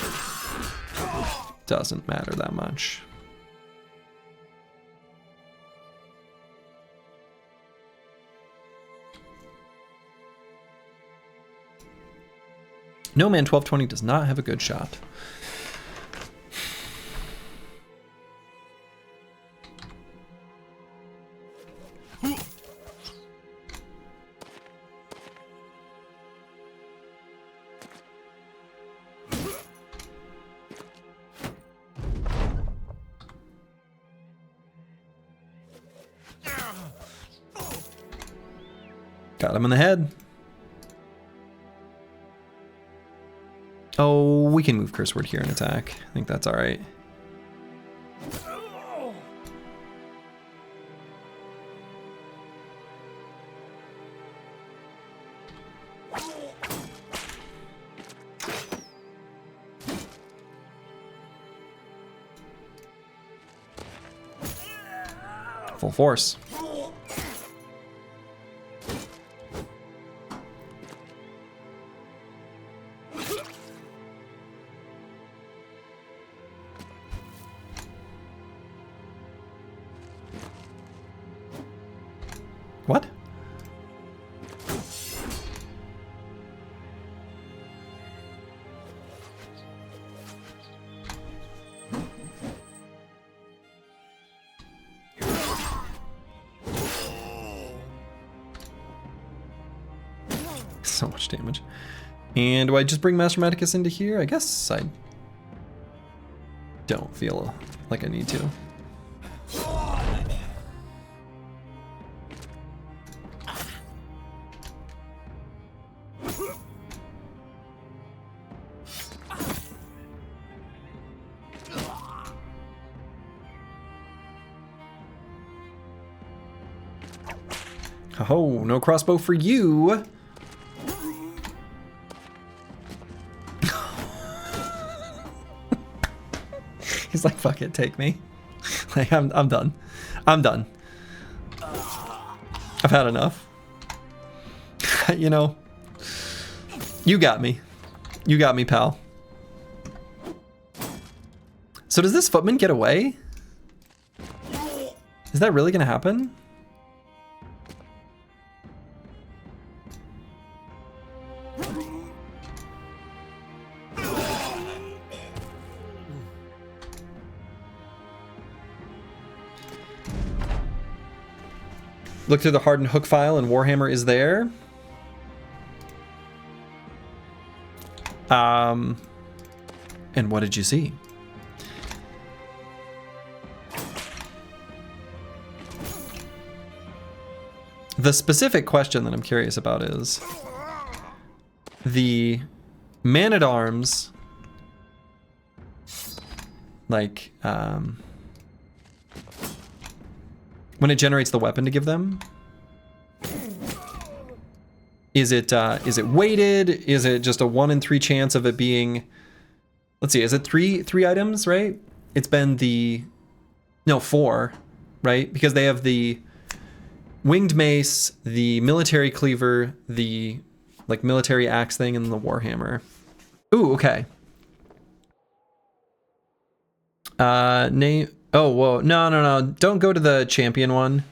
doesn't matter that much. No Man 1220 does not have a good shot. Got him in the head. Oh, we can move Curse Word here and attack. I think that's all right. Full force. What? So much damage. And do I just bring Master Magicus into here? I guess I don't feel like I need to. Oh, no crossbow for you. He's like, fuck it, take me. Like, I'm done. I'm done. I've had enough. You know, you got me. You got me, pal. So does this footman get away? Is that really gonna happen? Look through the Hardened hook file and Warhammer is there. And what did you see? The specific question that I'm curious about is the Man-at-Arms, like, when it generates the weapon to give them, is it weighted? Is it just a 1 in 3 chance of it being, let's see, is it three items, right? It's been no, 4, right? Because they have the winged mace, the military cleaver, the like military axe thing, and the warhammer. Ooh, okay. Name. Oh, whoa. No. Don't go to the champion one.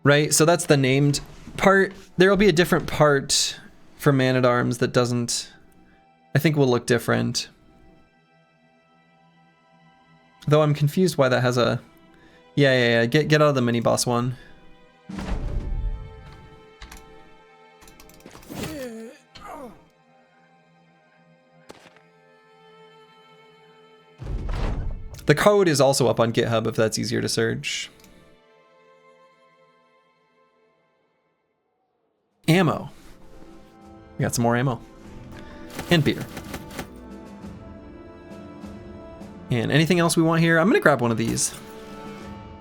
Right? So that's the named part. There will be a different part for Man-at-Arms that doesn't, I think, will look different. Though I'm confused why that has a... Yeah. Get out of the mini-boss one. The code is also up on GitHub if that's easier to search. Ammo. We got some more ammo. And beer. And anything else we want here? I'm gonna grab one of these.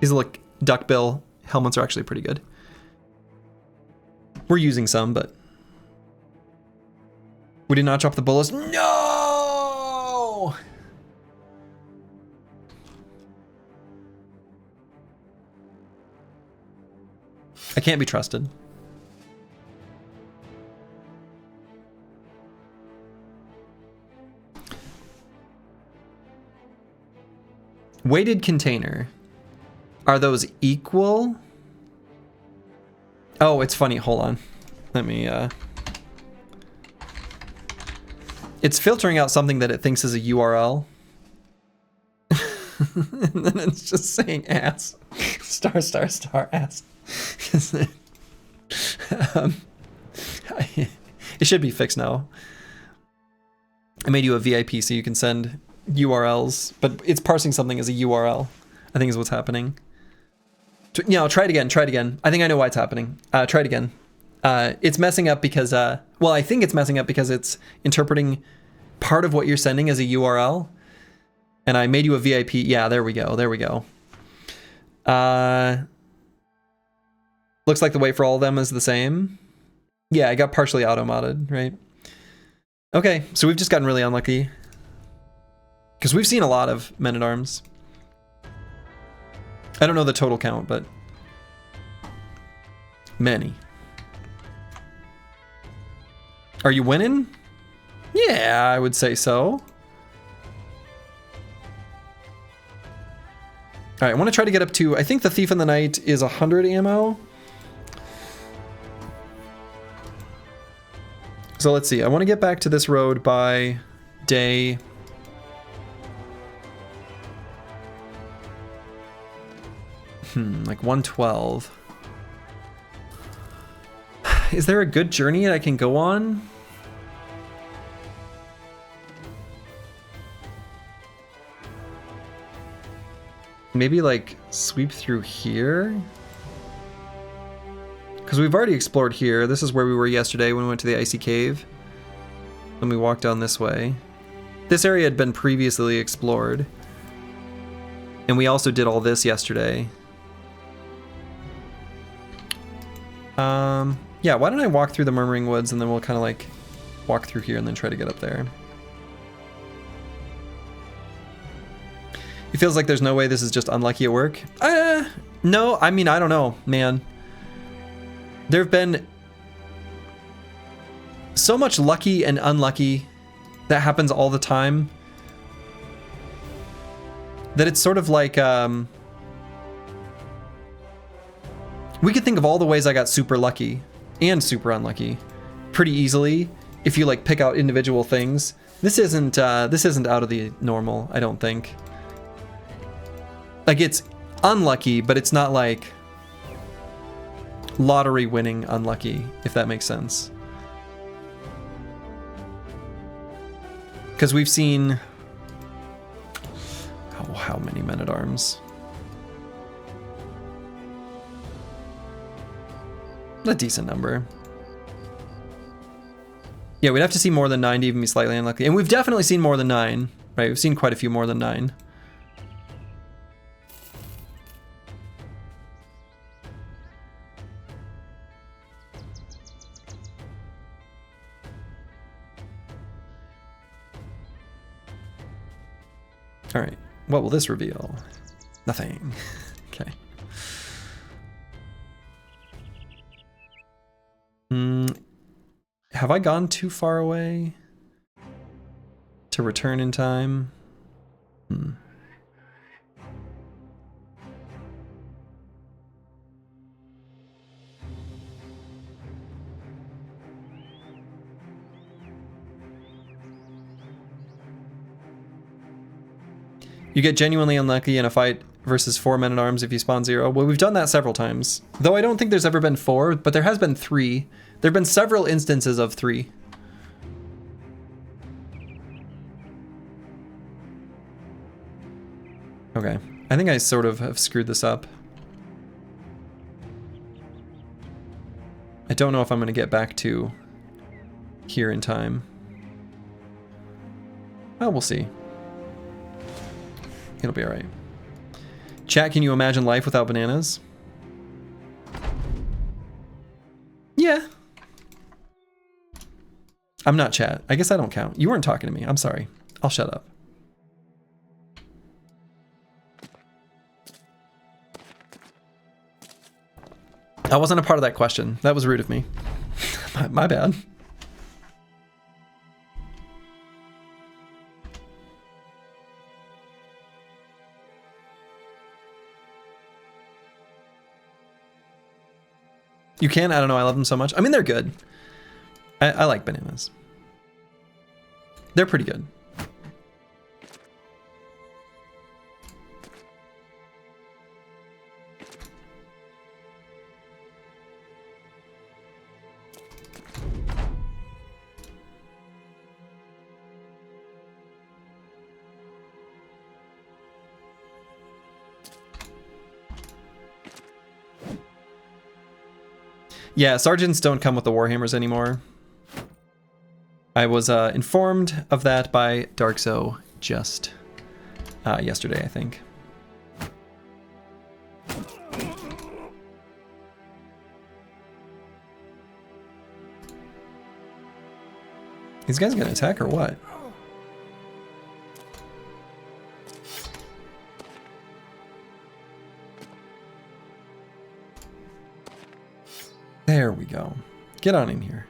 These look duckbill helmets are actually pretty good. We're using some, but we did not drop the bullets. No! I can't be trusted. Weighted container. Are those equal? Oh, it's funny. Hold on. Let me, it's filtering out something that it thinks is a URL. And then it's just saying ass. Star, star, star, ass. It should be fixed now. I made you a VIP so you can send URLs, but it's parsing something as a URL, I think is what's happening. Try it again. I think I know why it's happening. Try it again. It's messing up because, well, I think it's messing up because it's interpreting part of what you're sending as a URL. And I made you a VIP. Yeah, there we go. Looks like the weight for all of them is the same. Yeah, I got partially auto-modded, right? Okay, so we've just gotten really unlucky. Because we've seen a lot of Men-at-Arms. I don't know the total count, but many. Are you winning? Yeah, I would say so. All right, I want to try to get up to, I think the Thief in the Night is 100 ammo. So let's see, I want to get back to this road by day... like 112. Is there a good journey I can go on? Maybe like sweep through here? Because we've already explored here. This is where we were yesterday when we went to the icy cave. And we walked down this way. This area had been previously explored. And we also did all this yesterday. Yeah, why don't I walk through the Murmuring Woods and then we'll kind of like walk through here and then try to get up there. It feels like there's no way this is just unlucky at work. No, I mean, I don't know, man. There have been so much lucky and unlucky that happens all the time that it's sort of like, We could think of all the ways I got super lucky and super unlucky pretty easily if you like pick out individual things. This isn't out of the normal, I don't think. Like, it's unlucky, but it's not like lottery winning unlucky, if that makes sense. Because we've seen, oh, how many men-at-arms? A decent number. Yeah, we'd have to see more than 9 to even be slightly unlucky. And we've definitely seen more than 9, right? We've seen quite a few more than 9. All right, what will this reveal? Nothing. Okay. Have I gone too far away to return in time? You get genuinely unlucky in a fight versus 4 men-at-arms if you spawn 0. Well, we've done that several times. Though I don't think there's ever been 4, but there has been 3. There have been several instances of 3. Okay, I think I sort of have screwed this up. I don't know if I'm going to get back to here in time. Well, we'll see. It'll be all right. Chat, can you imagine life without bananas? Yeah. I'm not chat. I guess I don't count. You weren't talking to me. I'm sorry. I'll shut up. I wasn't a part of that question. That was rude of me. My bad. You can? I don't know. I love them so much. I mean, they're good. I like bananas. They're pretty good. Yeah, sergeants don't come with the warhammers anymore. I was informed of that by Darkzo just yesterday, I think. These guys gonna attack or what? There we go. Get on in here.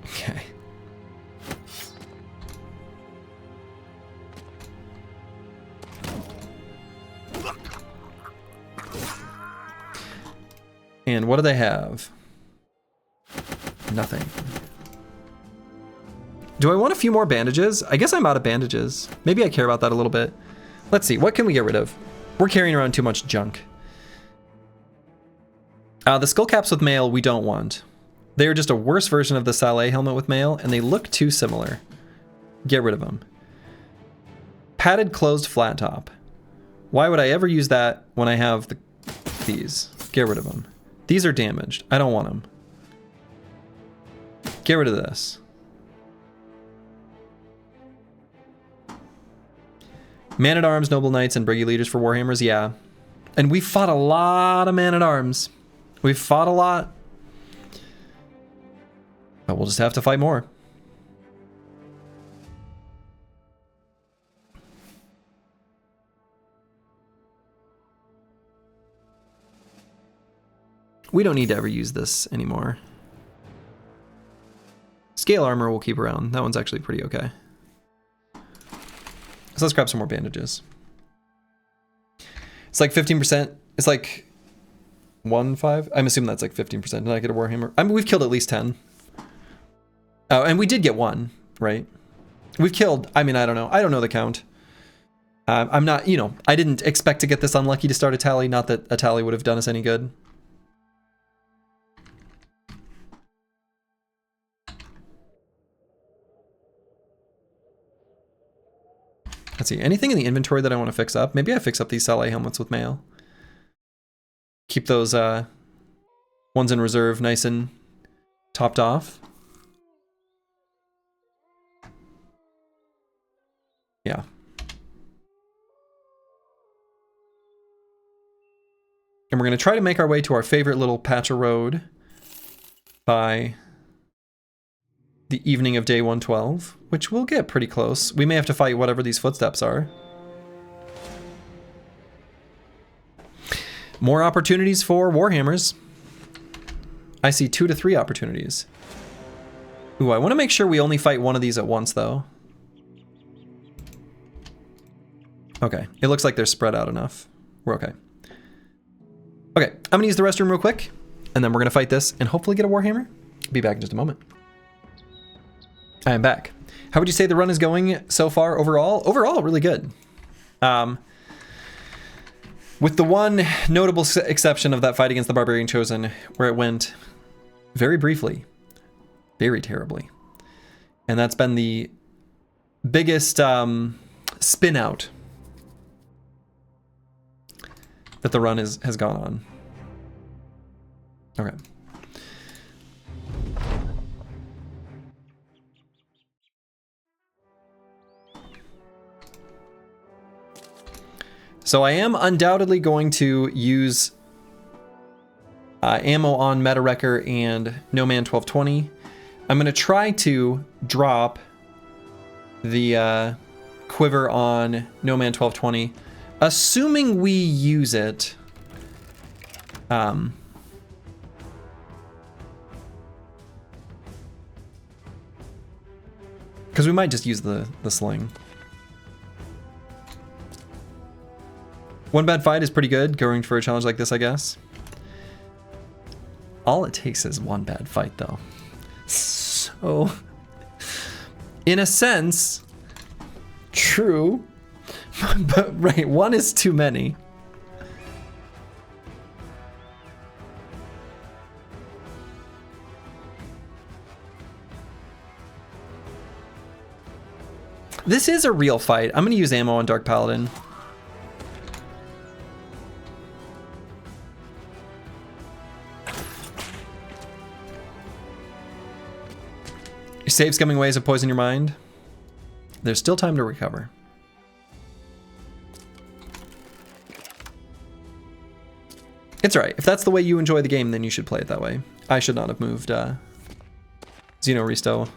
Okay. And what do they have? Nothing. Do I want a few more bandages? I guess I'm out of bandages. Maybe I care about that a little bit. Let's see, what can we get rid of? We're carrying around too much junk. The skull caps with mail we don't want. They are just a worse version of the Saleh helmet with mail, and they look too similar. Get rid of them. Padded closed flat top. Why would I ever use that when I have these? Get rid of them. These are damaged. I don't want them. Get rid of this. Man-at-arms, noble knights, and briggy leaders for warhammers, yeah. And we fought a lot of man-at-arms. We've fought a lot. But we'll just have to fight more. We don't need to ever use this anymore. Scale armor we'll keep around. That one's actually pretty okay. So let's grab some more bandages. It's like 15%. It's like 1.5. I'm assuming that's like 15%. Did I get a Warhammer? I mean, we've killed at least 10. Oh, and we did get one, right? We've killed, I mean, I don't know. I don't know the count. I'm not, you know, I didn't expect to get this unlucky to start a tally. Not that a tally would have done us any good. Let's see, anything in the inventory that I want to fix up? Maybe I fix up these Saleh helmets with mail. Keep those ones in reserve nice and topped off. Yeah. And we're going to try to make our way to our favorite little patch of road by the evening of day 112, which we'll get pretty close. We may have to fight whatever these footsteps are. More opportunities for Warhammers. I see 2 to 3 opportunities. Ooh, I want to make sure we only fight one of these at once, though. Okay, it looks like they're spread out enough. We're okay. Okay, I'm gonna use the restroom real quick, and then we're gonna fight this and hopefully get a Warhammer. Be back in just a moment. I am back. How would you say the run is going so far overall? Overall, really good. With the one notable exception of that fight against the Barbarian Chosen, where it went very briefly, very terribly. And that's been the biggest spin out that the run has gone on. Okay. So I am undoubtedly going to use ammo on Meta Wrecker and No Man 1220. I'm going to try to drop the quiver on No Man 1220, assuming we use it. Because we might just use the sling. One bad fight is pretty good, going for a challenge like this, I guess. All it takes is one bad fight, though. So, in a sense, true, but right, one is too many. This is a real fight. I'm gonna use ammo on Dark Paladin. Your save's coming ways of poison your mind. There's still time to recover. It's alright. If that's the way you enjoy the game, then you should play it that way. I should not have moved Xeno Risto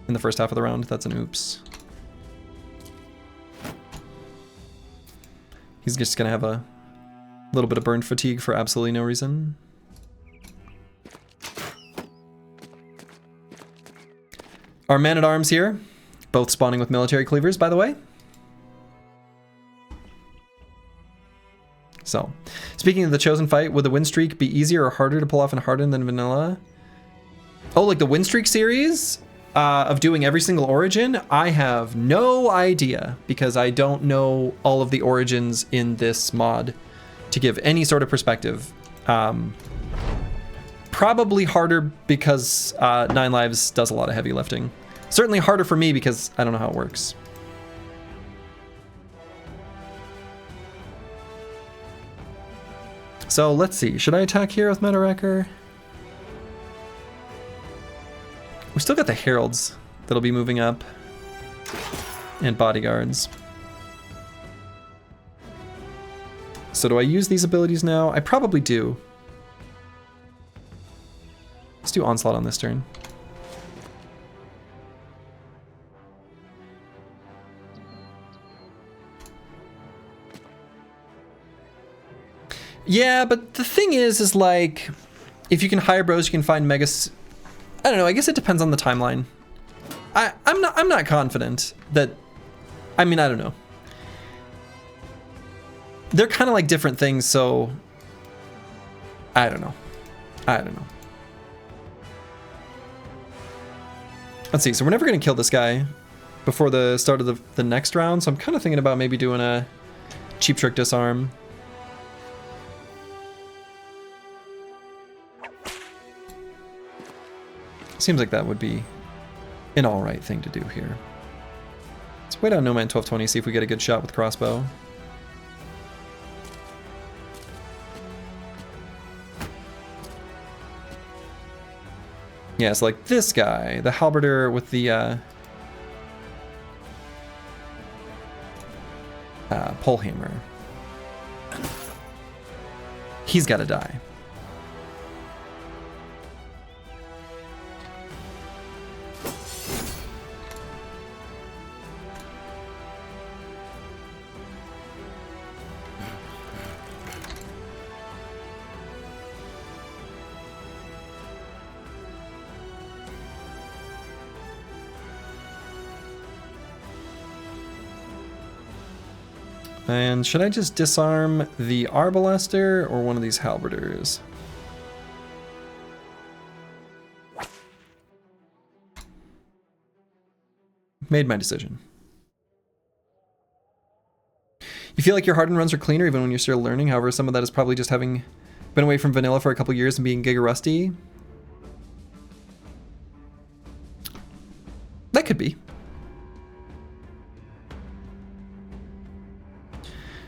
in the first half of the round. That's an oops. He's just gonna have a little bit of burn fatigue for absolutely no reason. Our man-at-arms here, both spawning with military cleavers, by the way. So, speaking of the Chosen fight, would the win streak be easier or harder to pull off in Hardened than vanilla? Oh, like the win streak series of doing every single origin? I have no idea, because I don't know all of the origins in this mod to give any sort of perspective. Probably harder because 9 Lives does a lot of heavy lifting. Certainly harder for me because I don't know how it works. So let's see. Should I attack here with Meta Wrecker? We still got the Heralds that'll be moving up. And bodyguards. So do I use these abilities now? I probably do. Let's do Onslaught on this turn. Yeah, but the thing is like, if you can hire bros, you can find megas. I don't know. I guess it depends on the timeline. I'm not confident that. I mean, I don't know. They're kind of like different things, so I don't know. Let's see. So we're never gonna kill this guy before the start of the next round. So I'm kind of thinking about maybe doing a cheap trick disarm. Seems like that would be an alright thing to do here. Let's wait on Nomad 1220, see if we get a good shot with crossbow. Yeah, so like this guy, the halberder with the pole hammer. He's gotta die. And should I just disarm the Arbalester or one of these halberders? Made my decision. You feel like your hardened runs are cleaner even when you're still learning. However, some of that is probably just having been away from vanilla for a couple years and being giga rusty. That could be.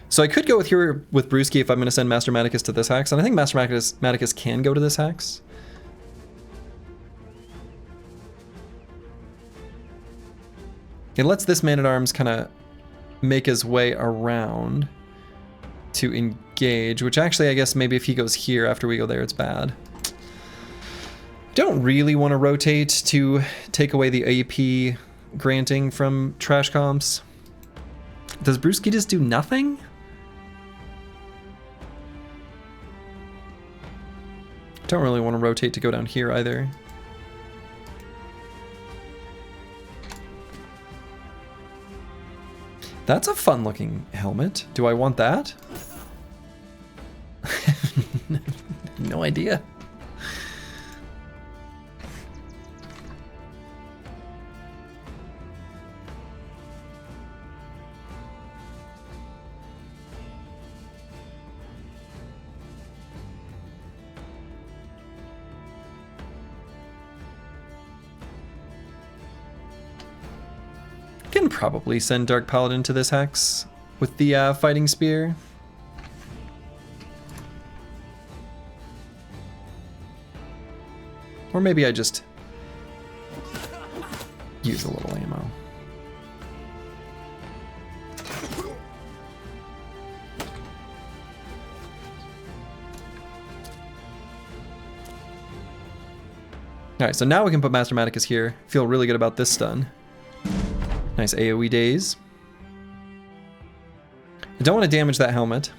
So I could go with here with Brewski if I'm going to send Master Maticus to this hex, and I think Master Maticus can go to this hex. It lets this Man-at-Arms kind of make his way around to engage, which actually I guess maybe if he goes here after we go there, it's bad. Don't really want to rotate to take away the AP granting from trash comps. Does Brewski just do nothing? Don't really want to rotate to go down here either. That's a fun looking helmet. Do I want that? No idea. Can probably send Dark Paladin to this hex with the fighting spear. Or maybe I just use a little ammo. Alright, so now we can put Master Maticus here. Feel really good about this stun. Nice AoE daze. I don't want to damage that helmet,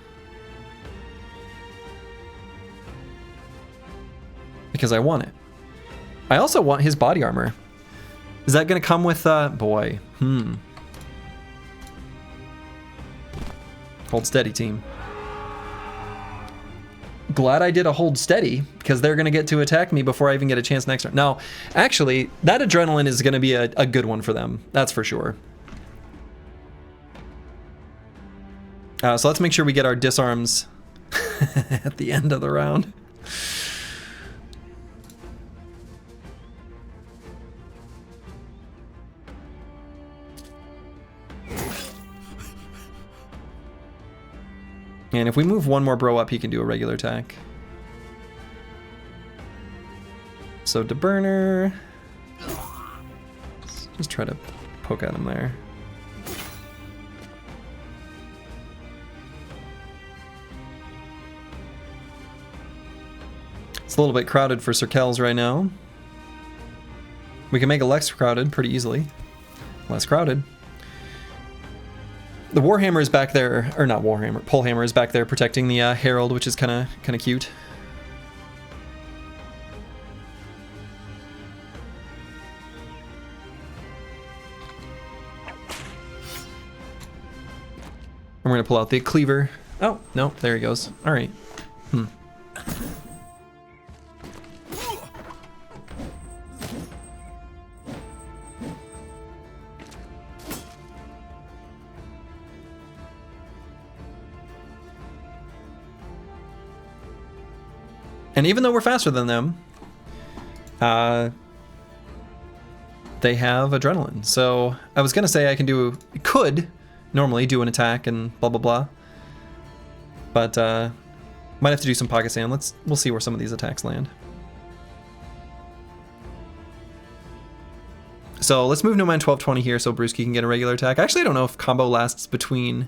because I want it. I also want his body armor. Is that going to come with, boy, Hold steady, team. Glad I did a hold steady, because they're going to get to attack me before I even get a chance next turn. No, actually, that adrenaline is going to be a good one for them. That's for sure. So let's make sure we get our disarms at the end of the round. And if we move one more bro up, he can do a regular attack. So to burner, let's just try to poke at him there. It's a little bit crowded for Sir Kells right now. We can make a less crowded pretty easily. Less crowded. The Warhammer is back there, or not Warhammer, Polehammer is back there protecting the Herald, which is kind of cute. And we're gonna pull out the cleaver. Oh, no, there he goes. All right. And even though we're faster than them, they have adrenaline. So I was gonna say I could normally do an attack and blah blah blah, but might have to do some pocket sand. We'll see where some of these attacks land. So let's move No Man 1220 here so Brewski can get a regular attack. Actually, I don't know if combo lasts between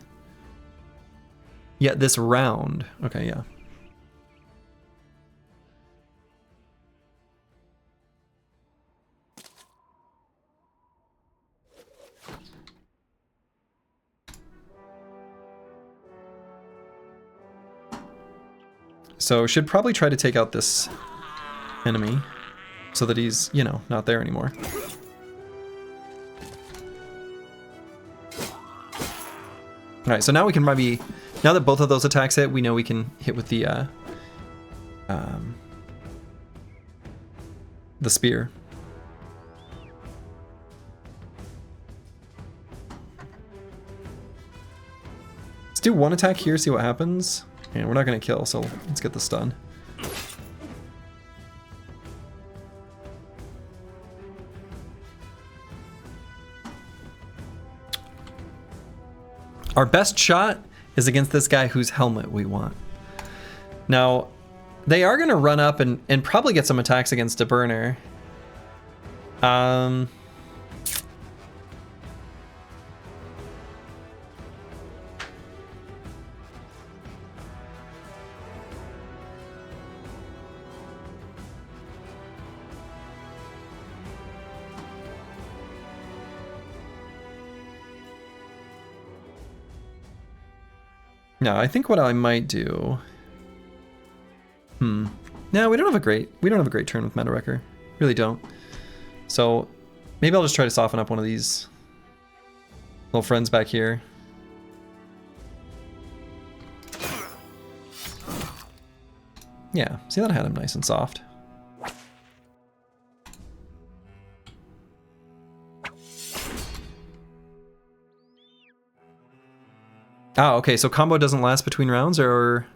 yet this round. Okay, yeah. So should probably try to take out this enemy so that he's, you know, not there anymore. All right, so now we can maybe, now that both of those attacks hit, we know we can hit with the spear. Let's do one attack here, see what happens. And we're not going to kill, so let's get the stun. Our best shot is against this guy whose helmet we want. Now, they are going to run up and probably get some attacks against a burner. No, I think what I might do. No, we don't have a great turn with Meta Wrecker. Really don't. So maybe I'll just try to soften up one of these little friends back here. Yeah, see, that had him nice and soft. Oh, okay, so combo doesn't last between rounds, or...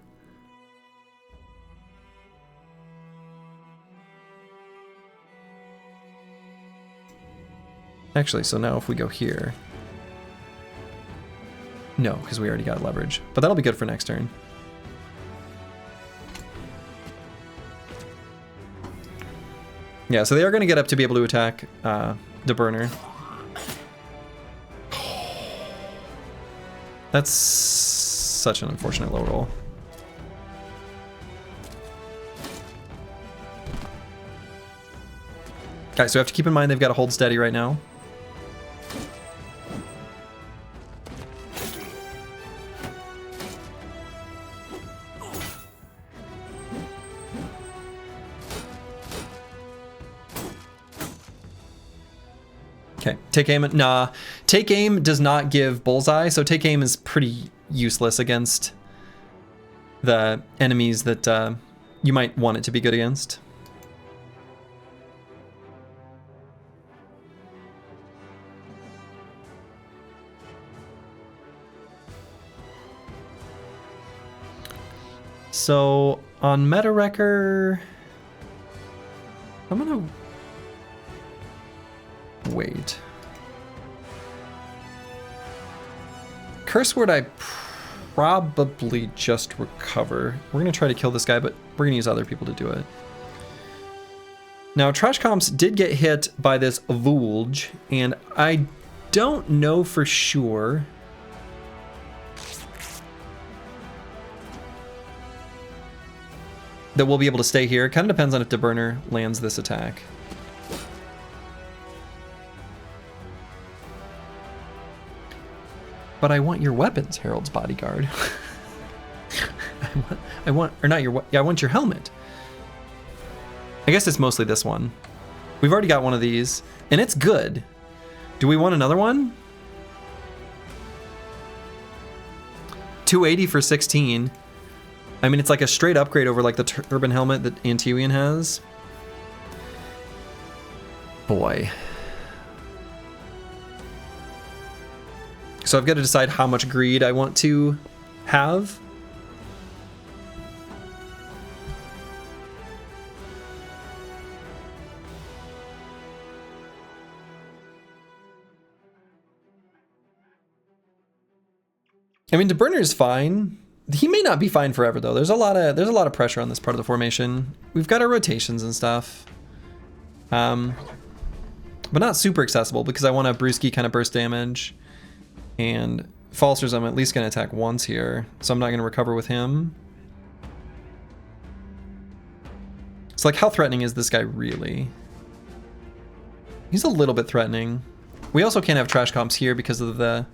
Actually, so now if we go here... No, because we already got leverage. But that'll be good for next turn. Yeah, so they are going to get up to be able to attack the burner. That's such an unfortunate low roll. Okay, so we have to keep in mind they've got to hold steady right now. Okay, take aim. Nah, take aim does not give bullseye, so take aim is pretty useless against the enemies that you might want it to be good against. So on Meta Wrecker, I'm gonna wait. Curse Word I probably just recover. We're gonna try to kill this guy, but we're gonna use other people to do it. Now, Trash Comps did get hit by this Vulge, and I don't know for sure that we'll be able to stay here. It kind of depends on if DeBurner lands this attack. But I want your weapons, Harold's bodyguard. I want, or not your, yeah, I want your helmet. I guess it's mostly this one. We've already got one of these, and it's good. Do we want another one? 280 for 16. I mean, it's like a straight upgrade over like the turban helmet that Antiwian has. Boy. So I've got to decide how much greed I want to have. I mean, DeBurner's fine. He may not be fine forever though. There's a lot of pressure on this part of the formation. We've got our rotations and stuff. But not super accessible because I want a Brewski kind of burst damage. And Falsters I'm at least going to attack once here, so I'm not going to recover with him. So like, how threatening is this guy really? He's a little bit threatening. We also can't have trash comps here because of the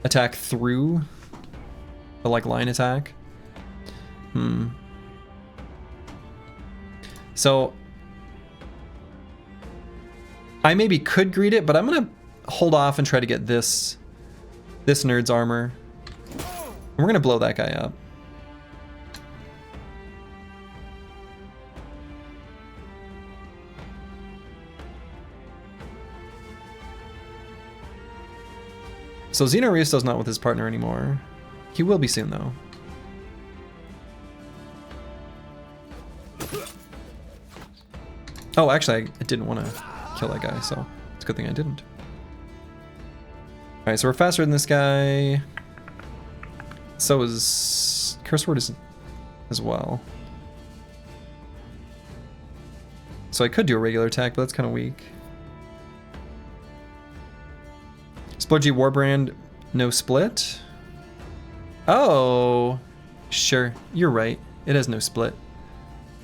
attack through the like line attack. So I maybe could greet it, but I'm gonna hold off and try to get this nerd's armor. And we're gonna blow that guy up. So Xeno Risto's not with his partner anymore. He will be soon though. Oh, actually I didn't want to kill that guy, so it's a good thing I didn't. Alright, so we're faster than this guy. So is Curse Word as well. So I could do a regular attack, but that's kind of weak. Splurgy Warbrand, no split. Oh, sure. You're right. It has no split.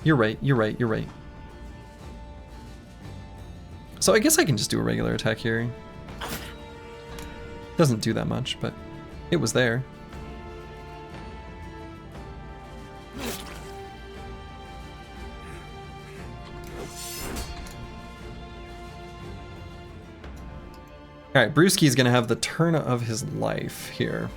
You're right. You're right. You're right. So I guess I can just do a regular attack here. Doesn't do that much, but it was there. Alright, Brewski's gonna have the turn of his life here.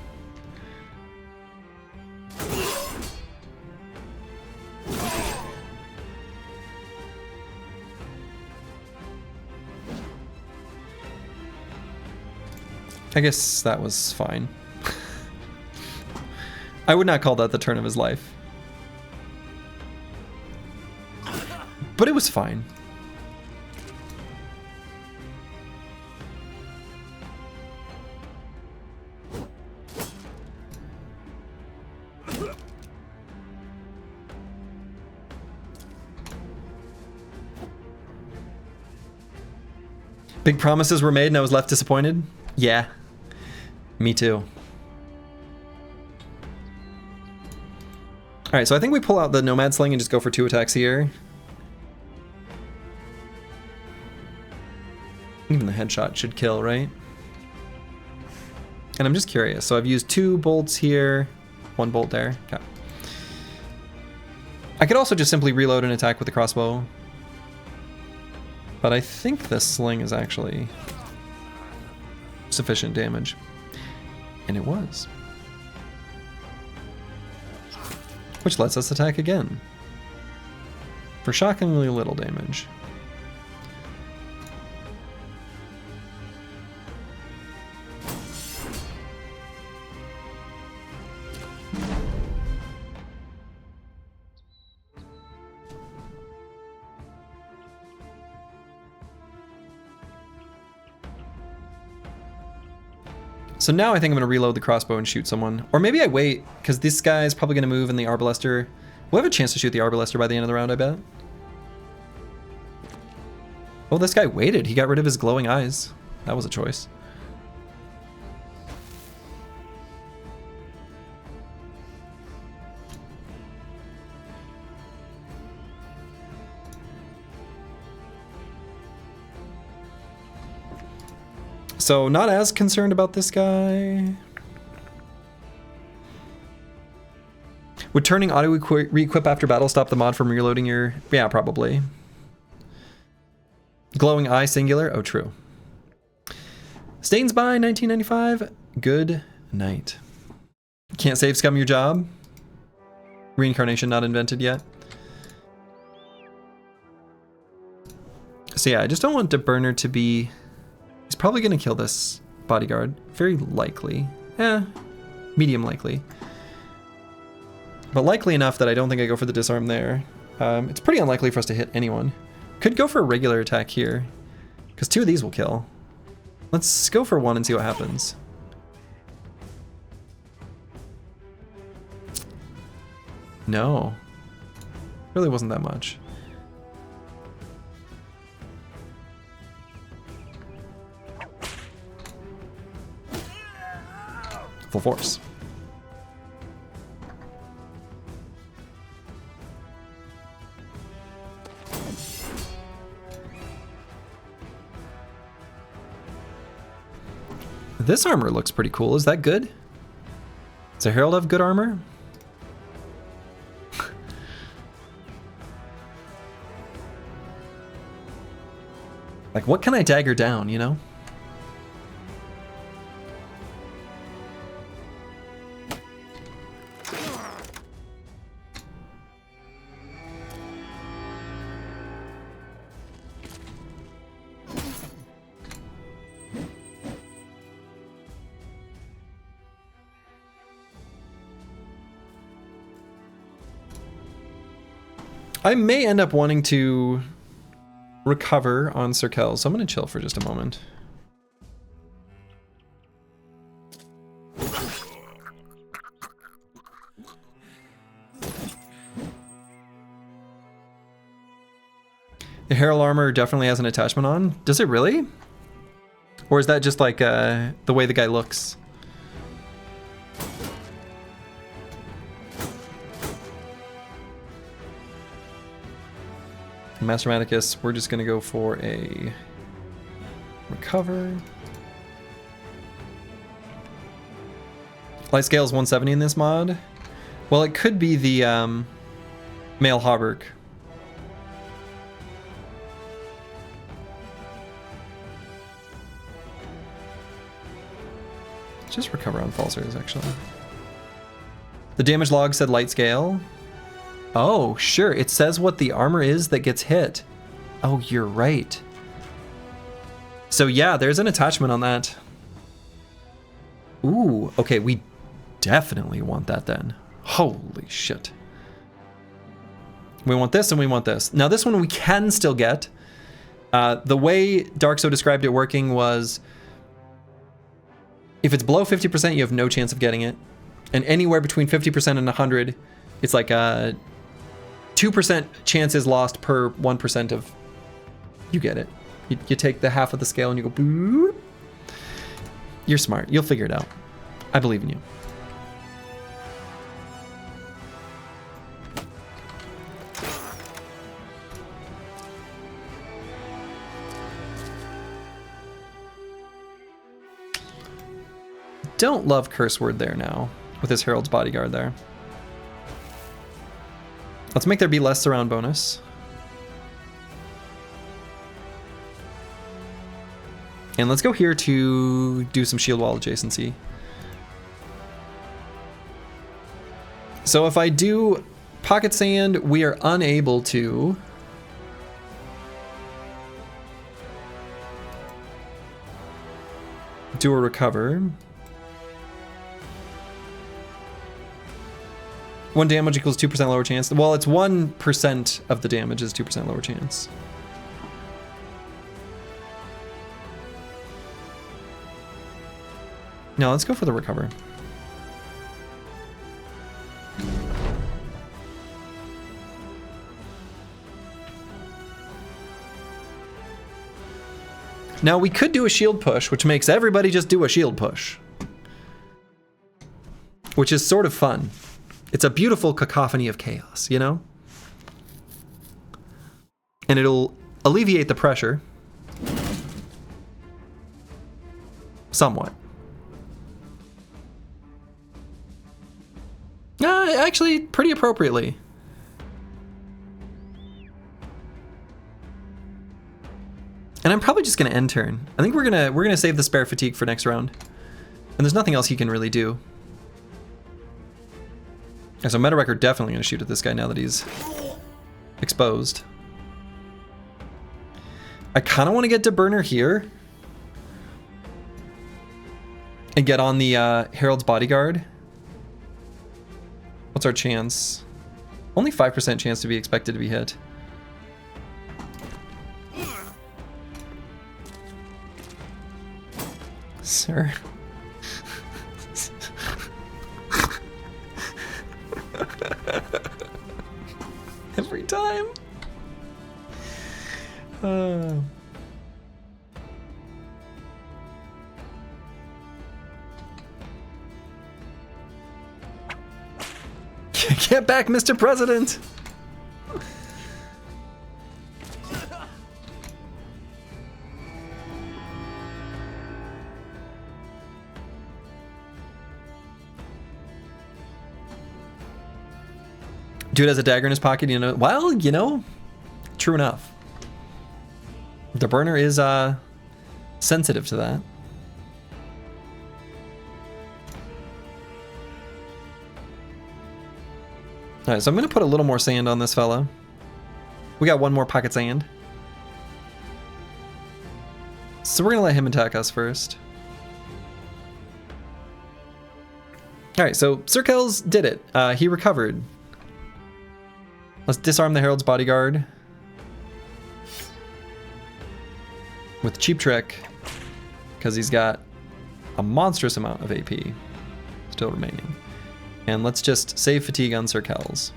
I guess that was fine. I would not call that the turn of his life. But it was fine. Big promises were made and I was left disappointed? Yeah. Me too. Alright, so I think we pull out the Nomad Sling and just go for 2 attacks here. Even the headshot should kill, right? And I'm just curious. So I've used 2 bolts here, 1 bolt there. Okay. I could also just simply reload and attack with the crossbow. But I think the sling is actually sufficient damage. And it was. Which lets us attack again. For shockingly little damage. So now I think I'm going to reload the crossbow and shoot someone. Or maybe I wait, because this guy is probably going to move in the Arbalester. We'll have a chance to shoot the Arbalester by the end of the round, I bet. Oh, this guy waited. He got rid of his glowing eyes. That was a choice. So not as concerned about this guy. Would turning auto re-equip after battle stop the mod from reloading your... Yeah, probably. Glowing eye singular? Oh, true. Stains by 1995. Good night. Can't save scum your job. Reincarnation not invented yet. So yeah, I just don't want DeBurner to be... He's probably going to kill this bodyguard. Very likely. Medium likely. But likely enough that I don't think I go for the disarm there. It's pretty unlikely for us to hit anyone. Could go for a regular attack here, because 2 of these will kill. Let's go for 1 and see what happens. No. Really wasn't that much. Full force. This armor looks pretty cool. Is that good? Does a Herald have good armor? Like, what can I dagger down, you know? I may end up wanting to recover on Cirkel, so I'm going to chill for just a moment. The Herald armor definitely has an attachment on. Does it really? Or is that just like the way the guy looks? Master Maticus, we're just going to go for a recover. Light scale is 170 in this mod. Well, it could be the male hauberk. Just recover on falsers, actually. The damage log said light scale. Oh, sure. It says what the armor is that gets hit. Oh, you're right. So yeah, there's an attachment on that. Ooh, okay, we definitely want that then. Holy shit. We want this and we want this. Now this one we can still get. The way Darkso described it working was, if it's below 50%, you have no chance of getting it. And anywhere between 50% and 100, it's like a 2% chances lost per 1% of you get it. You take the half of the scale and you go boop. You're smart. You'll figure it out. I believe in you. Don't love curse word there now with his Herald's bodyguard there. Let's make there be less surround bonus. And let's go here to do some shield wall adjacency. So if I do pocket sand, we are unable to do a recover. 1 damage equals 2% lower chance. Well, it's 1% of the damage is 2% lower chance. Now let's go for the recover. Now we could do a shield push, which makes everybody just do a shield push, which is sort of fun. It's a beautiful cacophony of chaos, you know? And it'll alleviate the pressure. Somewhat. Actually, pretty appropriately. And I'm probably just gonna end turn. I think we're gonna save the spare fatigue for next round. And there's nothing else he can really do. And so Meta Wrecker definitely gonna shoot at this guy now that he's exposed. I kind of want to get to Burner here and get on the Herald's Bodyguard. What's our chance? Only 5% chance to be expected to be hit. Sir. Every time. Get back, Mr. President! Dude has a dagger in his pocket, you know. Well, you know, true enough. The burner is sensitive to that. Alright, so I'm gonna put a little more sand on this fella. We got one more pocket sand. So we're gonna let him attack us first. Alright, so Sir Kells did it. He recovered. Let's disarm the Herald's Bodyguard with Cheap Trick, because he's got a monstrous amount of AP still remaining. And let's just save fatigue on Sir Kells.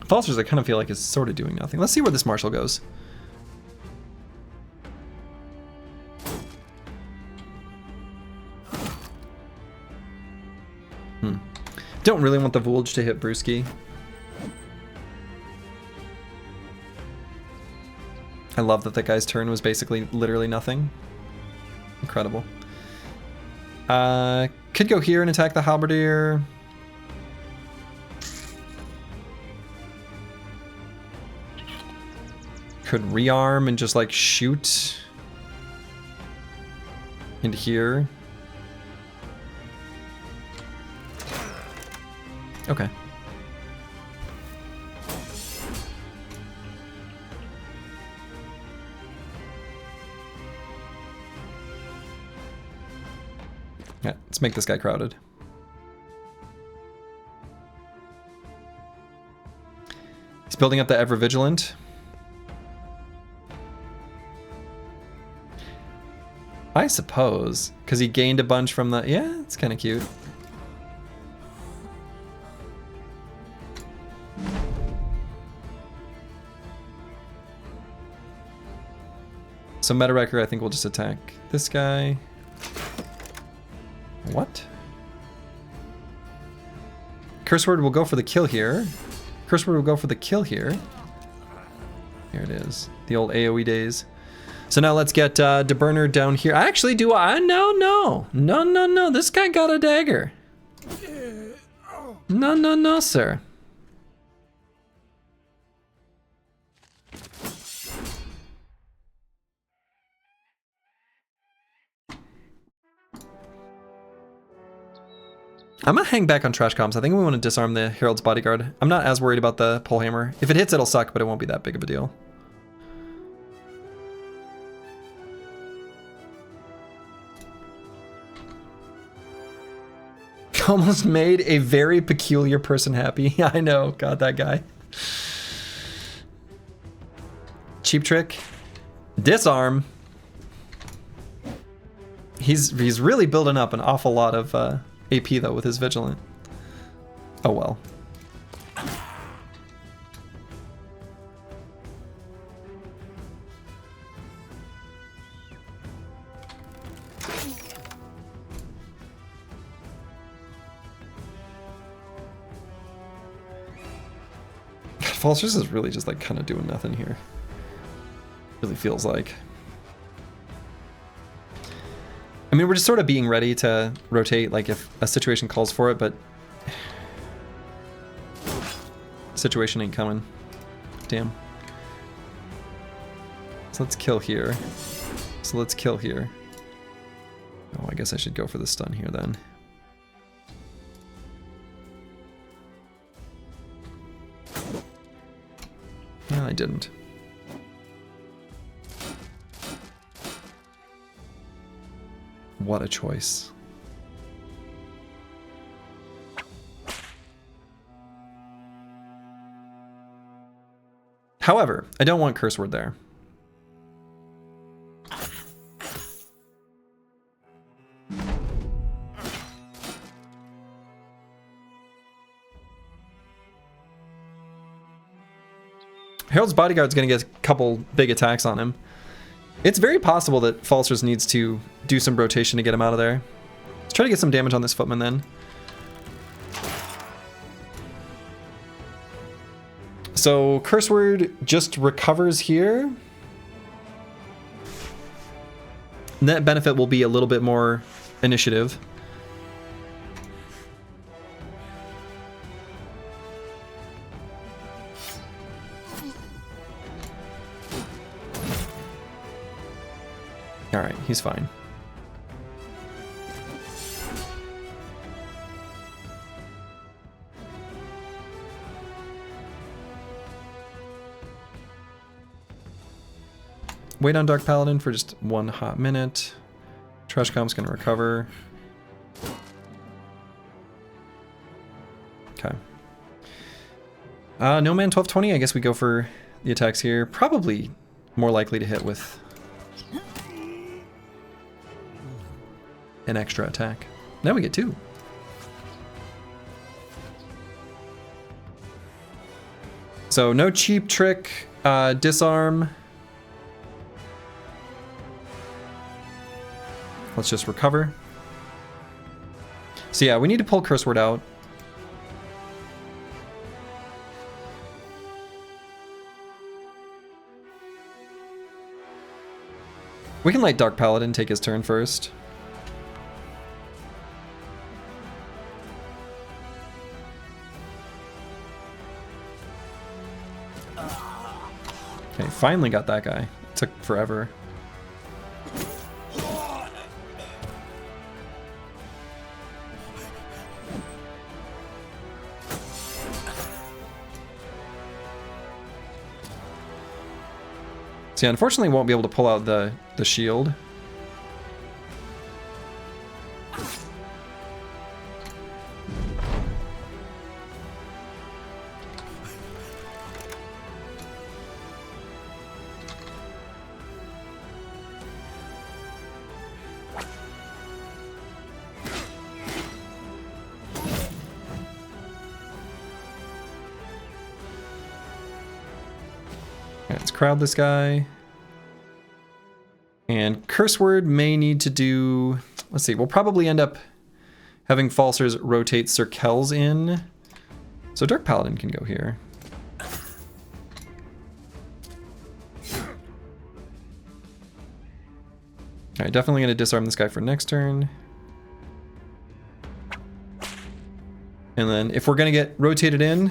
Falsters, I kind of feel like is sort of doing nothing. Let's see where this Marshal goes. Don't really want the Volge to hit Brewski. I love that guy's turn was basically literally nothing. Incredible. Could go here and attack the Halberdier. Could rearm and just like shoot into here. Okay. Yeah, let's make this guy crowded. He's building up the Ever Vigilant. I suppose, because he gained a bunch from the... Yeah, it's kind of cute. So Meta Wrecker, I think we'll just attack this guy. What? Curse Word will go for the kill here. Curse Word will go for the kill here. Here it is. The old AoE days. So now let's get DeBurner down here. Actually, do I? No. This guy got a dagger. No, sir. I'm gonna hang back on trash comms. I think we want to disarm the Herald's Bodyguard. I'm not as worried about the pole hammer. If it hits, it'll suck, but it won't be that big of a deal. Almost made a very peculiar person happy. I know, God, that guy. Cheap Trick. Disarm. He's really building up an awful lot of AP though with his Vigilant. Oh well. Falsters is really just like kind of doing nothing here. Really feels like. I mean, we're just sort of being ready to rotate, like if a situation calls for it, but situation ain't coming. Damn. So let's kill here. So let's kill here. Oh, I guess I should go for the stun here then. No, I didn't. What a choice. However, I don't want curse word there. Harold's bodyguard's going to get a couple big attacks on him. It's very possible that Falsters needs to do some rotation to get him out of there. Let's try to get some damage on this footman then. So curse word just recovers here. Net benefit will be a little bit more initiative. All right, he's fine. Wait on Dark Paladin for just 1 hot minute. Trash Comp's gonna recover. Okay. No man 1220. I guess we go for the attacks here. Probably more likely to hit with an extra attack. Now we get 2. So no cheap trick, disarm. Let's just recover. So yeah, we need to pull curse word out. We can let Dark Paladin take his turn first. Okay, finally got that guy. It took forever. So yeah, unfortunately won't be able to pull out the shield. Let's crowd this guy. And curse word may need to do, let's see, we'll probably end up having Falsters rotate Sir Kells in. So Dark Paladin can go here. Alright, definitely going to disarm this guy for next turn. And then if we're going to get rotated in,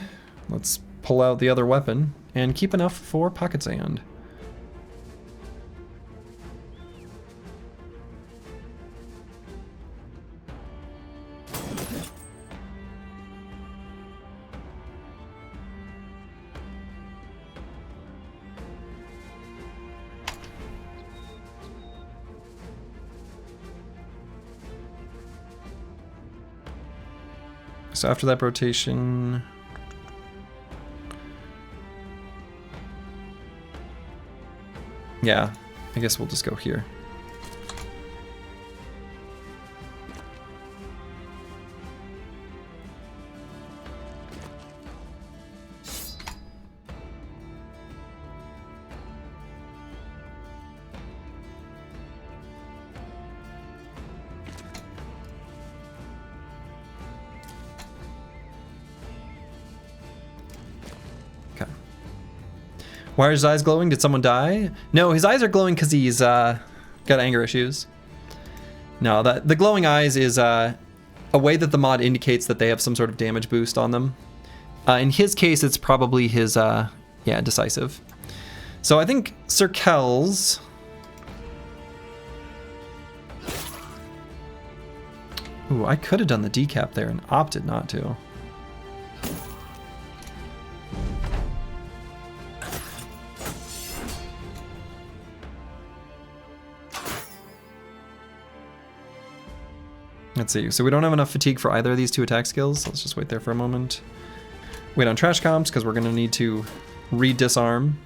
let's pull out the other weapon and keep enough for Pocket Sand. So after that rotation, yeah, I guess we'll just go here. Okay. Why are his eyes glowing? Did someone die? No, his eyes are glowing because he's got anger issues. No, the glowing eyes is a way that the mod indicates that they have some sort of damage boost on them. In his case, it's probably his, yeah, decisive. So I think Sir Kells... Ooh, I could have done the decap there and opted not to. Let's see, so we don't have enough fatigue for either of these two attack skills. So let's just wait there for a moment. Wait on trash comps, because we're going to need to re-disarm.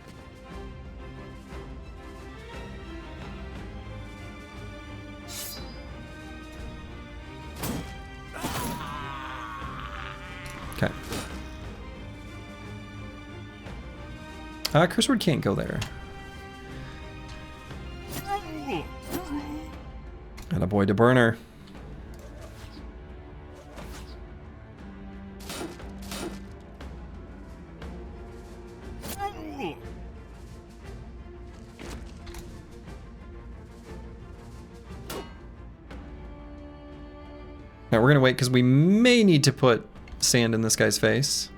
Okay. Curse Word can't go there. Attaboy to burner. Now we're gonna wait because we may need to put sand in this guy's face.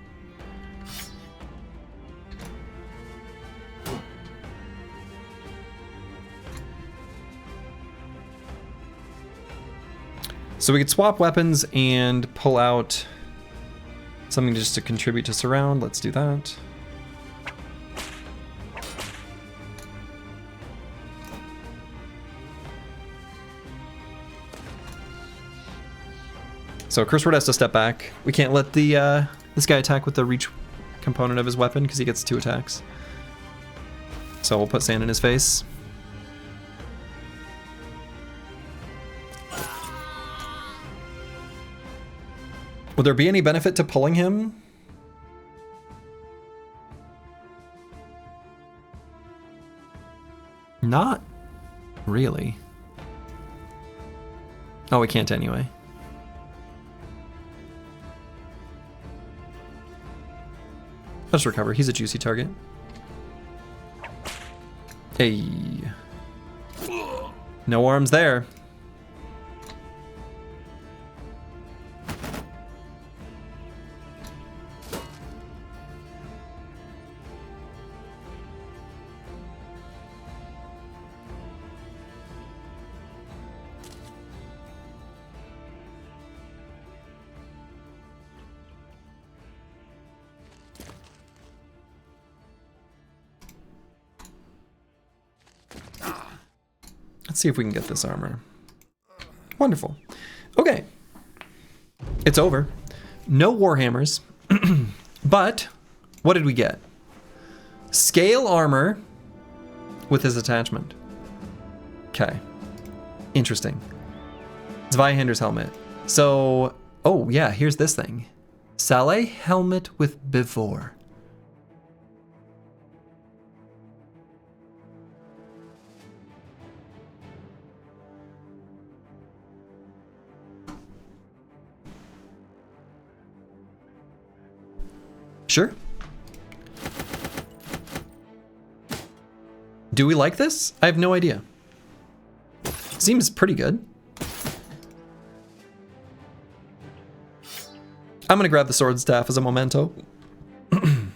So we could swap weapons and pull out something just to contribute to surround. Let's do that. So Curse Word has to step back. We can't let the this guy attack with the reach component of his weapon because he gets 2 attacks. So we'll put sand in his face. Would there be any benefit to pulling him? Not really. Oh, we can't anyway. Let's recover. He's a juicy target. Hey. No arms there. Let's see if we can get this armor. Wonderful. Okay. It's over. No Warhammers. But what did we get? Scale armor with his attachment. Okay. Interesting. Zweihander's helmet. So, oh yeah, here's this thing. Saleh helmet with bivor. Sure. Do we like this? I have no idea. Seems pretty good. I'm gonna grab the sword staff as a memento. And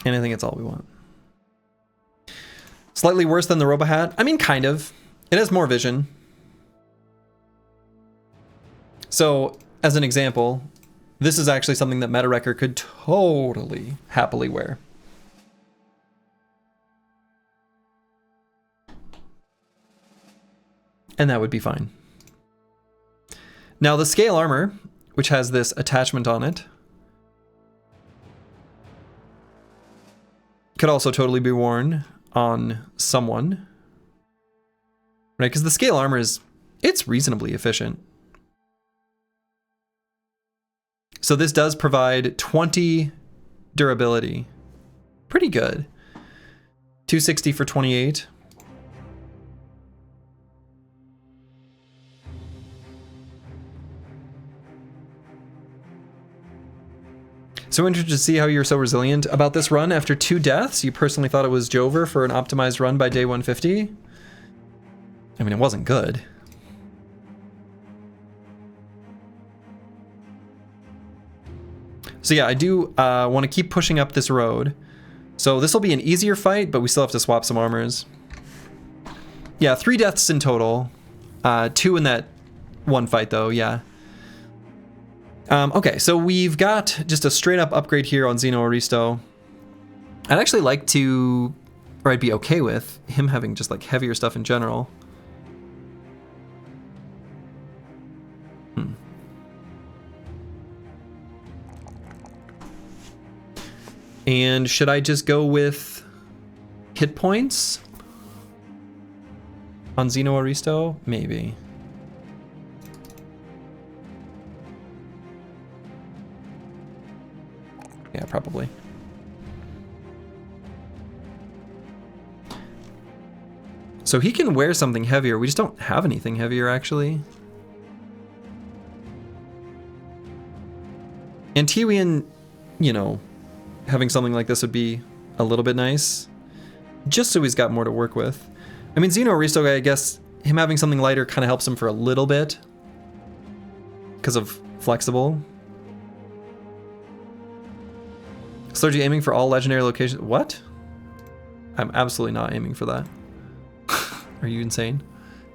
I think it's all we want. Slightly worse than the Robo Hat? I mean, kind of. It has more vision. So, as an example, this is actually something that MetaWrecker could totally happily wear. And that would be fine. Now the scale armor, which has this attachment on it, could also totally be worn on someone. Right, because the scale armor it's reasonably efficient. So this does provide 20 durability. Pretty good. 260 for 28. So interested to see how you're so resilient about this run after 2 deaths. You personally thought it was Jover for an optimized run by day 150. I mean, it wasn't good. So yeah, I do want to keep pushing up this road. So this will be an easier fight, but we still have to swap some armors. Yeah, 3 deaths in total. 2 in that one fight though, yeah. Okay, so we've got just a straight up upgrade here on Xeno Aristo. I'd actually like to, or I'd be okay with him having just like heavier stuff in general. And should I just go with hit points on Xeno Aristo? Maybe. Yeah, probably. So he can wear something heavier. We just don't have anything heavier, actually. Antiwian, you know, having something like this would be a little bit nice, just so he's got more to work with. I mean, Xeno Aristo, I guess him having something lighter kind of helps him for a little bit because of flexible. Slurgy aiming for all legendary locations. What? I'm absolutely not aiming for that. Are you insane?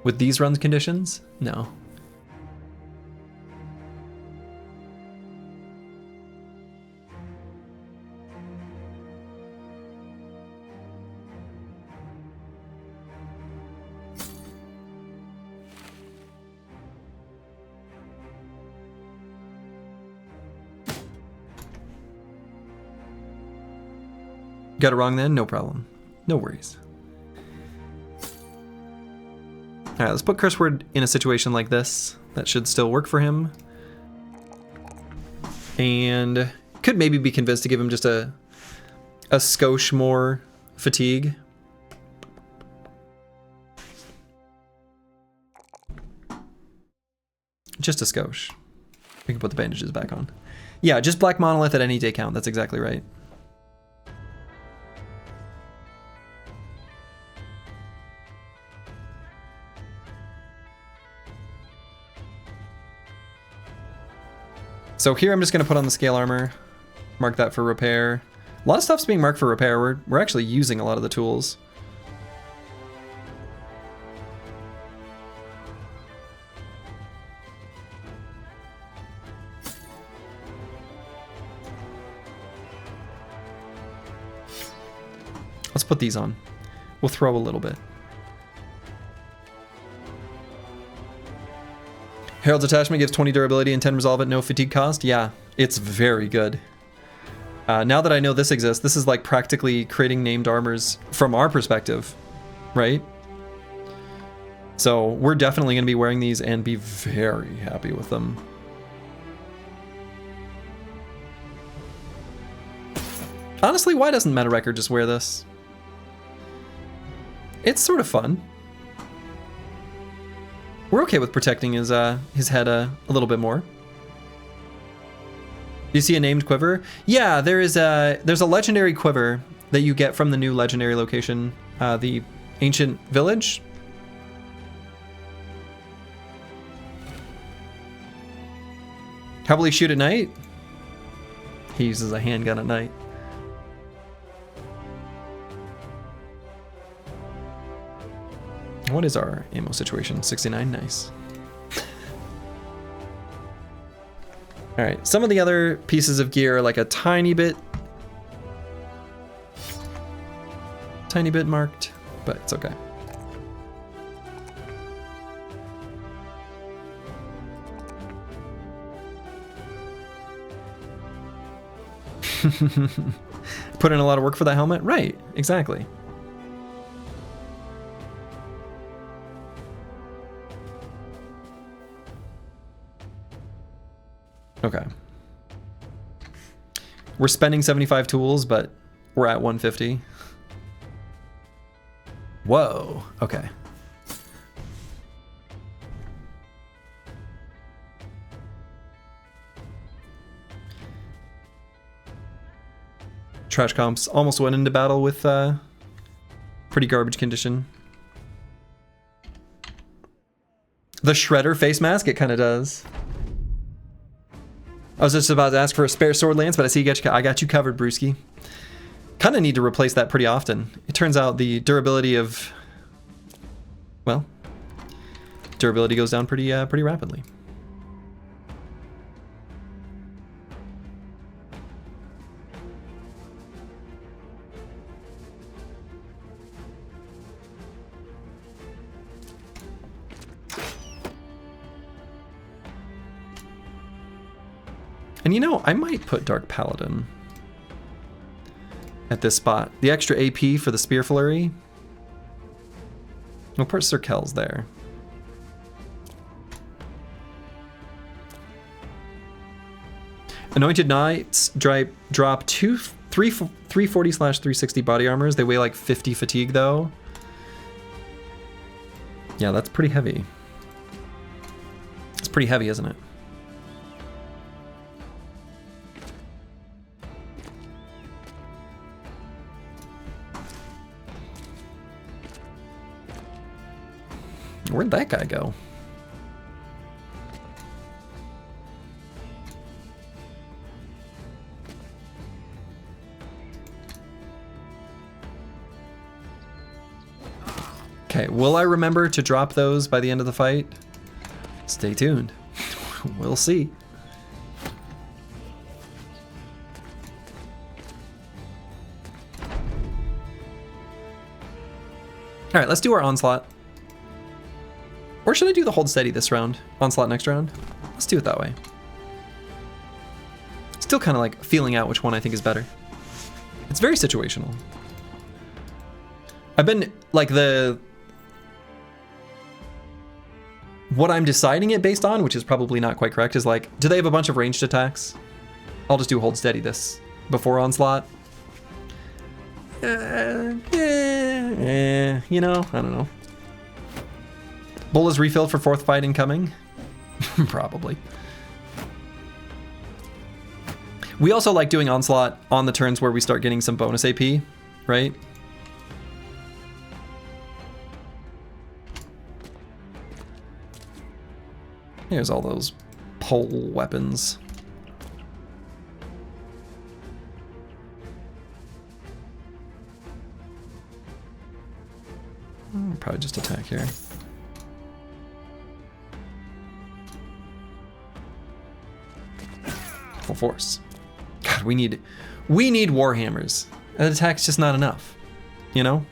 With these run conditions? No. Got it wrong then? No problem. No worries. Alright, let's put Curseword in a situation like this. That should still work for him. And could maybe be convinced to give him just a skosh more fatigue. Just a skosh. We can put the bandages back on. Yeah, just Black Monolith at any day count. That's exactly right. So here I'm just going to put on the scale armor, mark that for repair. A lot of stuff's being marked for repair. We're actually using a lot of the tools. Let's put these on. We'll throw a little bit. Herald's Attachment gives 20 durability and 10 resolve at no fatigue cost. Yeah, it's very good. Now that I know this exists, this is like practically creating named armors from our perspective, right? So we're definitely going to be wearing these and be very happy with them. Honestly, why doesn't Meta Record just wear this? It's sort of fun. We're okay with protecting his head a little bit more. Do you see a named quiver? Yeah, there's a legendary quiver that you get from the new legendary location, the Ancient Village. How will he shoot at night? He uses a handgun at night. What is our ammo situation? 69, nice. All right, some of the other pieces of gear are like a tiny bit marked, but it's okay. Put in a lot of work for that helmet? Right, exactly. Okay. We're spending 75 tools, but we're at 150. Whoa, okay. Trash comps almost went into battle with pretty garbage condition. The Shredder face mask, it kind of does. I was just about to ask for a spare sword lance, but I see I got you covered, Brewski. Kind of need to replace that pretty often. It turns out the durability of, well, durability goes down pretty rapidly. And you know, I might put Dark Paladin at this spot. The extra AP for the Spear Flurry. We'll put Sir Kel's there. Anointed Knights drop 340/360 body armors. They weigh like 50 fatigue though. Yeah, that's pretty heavy. It's pretty heavy, isn't it? Where'd that guy go? Okay, will I remember to drop those by the end of the fight? Stay tuned. We'll see. All right, let's do our onslaught. Or should I do the hold steady this round? Onslaught next round? Let's do it that way. Still kind of like feeling out which one I think is better. It's very situational. I've been like what I'm deciding it based on, which is probably not quite correct, is like, do they have a bunch of ranged attacks? I'll just do hold steady this before onslaught. You know, I don't know. Bull is refilled for 4th fight incoming? Probably. We also like doing onslaught on the turns where we start getting some bonus AP, right? Here's all those pole weapons. I'll probably just attack here. Full force. God, we need warhammers. An attack's just not enough, you know?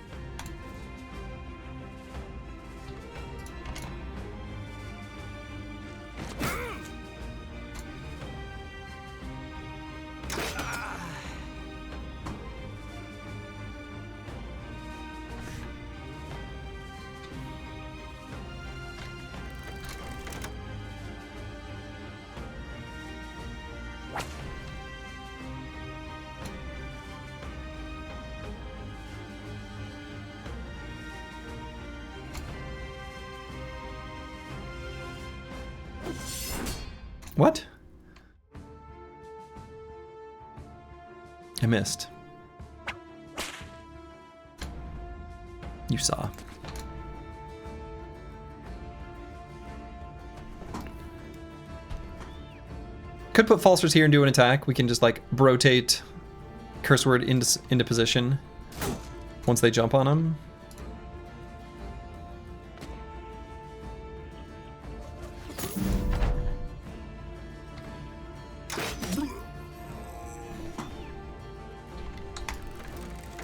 What? I missed. You saw. Could put Falsers here and do an attack. We can just like rotate Curse Word into position once they jump on him.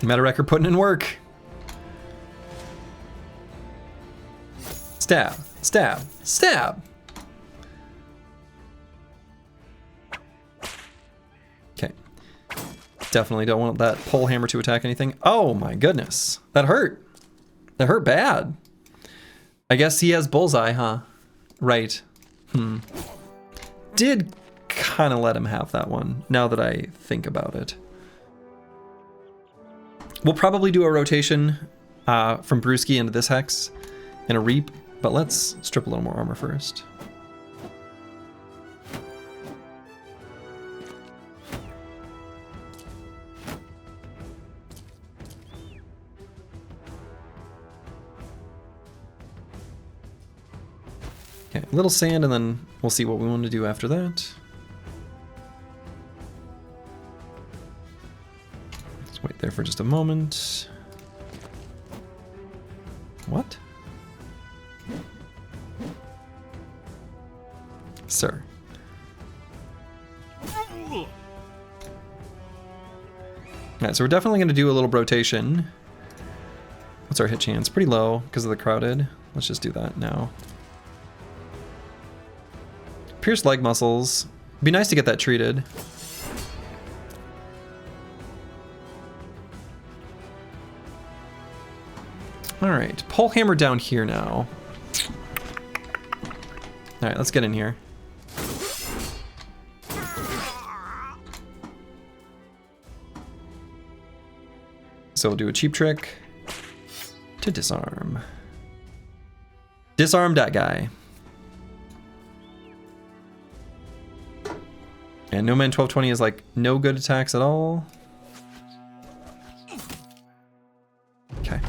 Meta Record putting in work. Stab, stab, stab. Okay. Definitely don't want that pole hammer to attack anything. Oh my goodness. That hurt. That hurt bad. I guess he has bullseye, huh? Right. Did kind of let him have that one, now that I think about it. We'll probably do a rotation from Brewski into this hex and a reap, but let's strip a little more armor first. Okay, a little sand, and then we'll see what we want to do after that. Let's wait there for just a moment. What? Sir. Alright, so we're definitely going to do a little rotation. What's our hit chance? Pretty low because of the crowded. Let's just do that now. Pierced leg muscles. Be nice to get that treated. Alright, pole hammer down here now. Alright, let's get in here. So we'll do a cheap trick to disarm. Disarm that guy. And No Man 1220 is like no good attacks at all. Okay.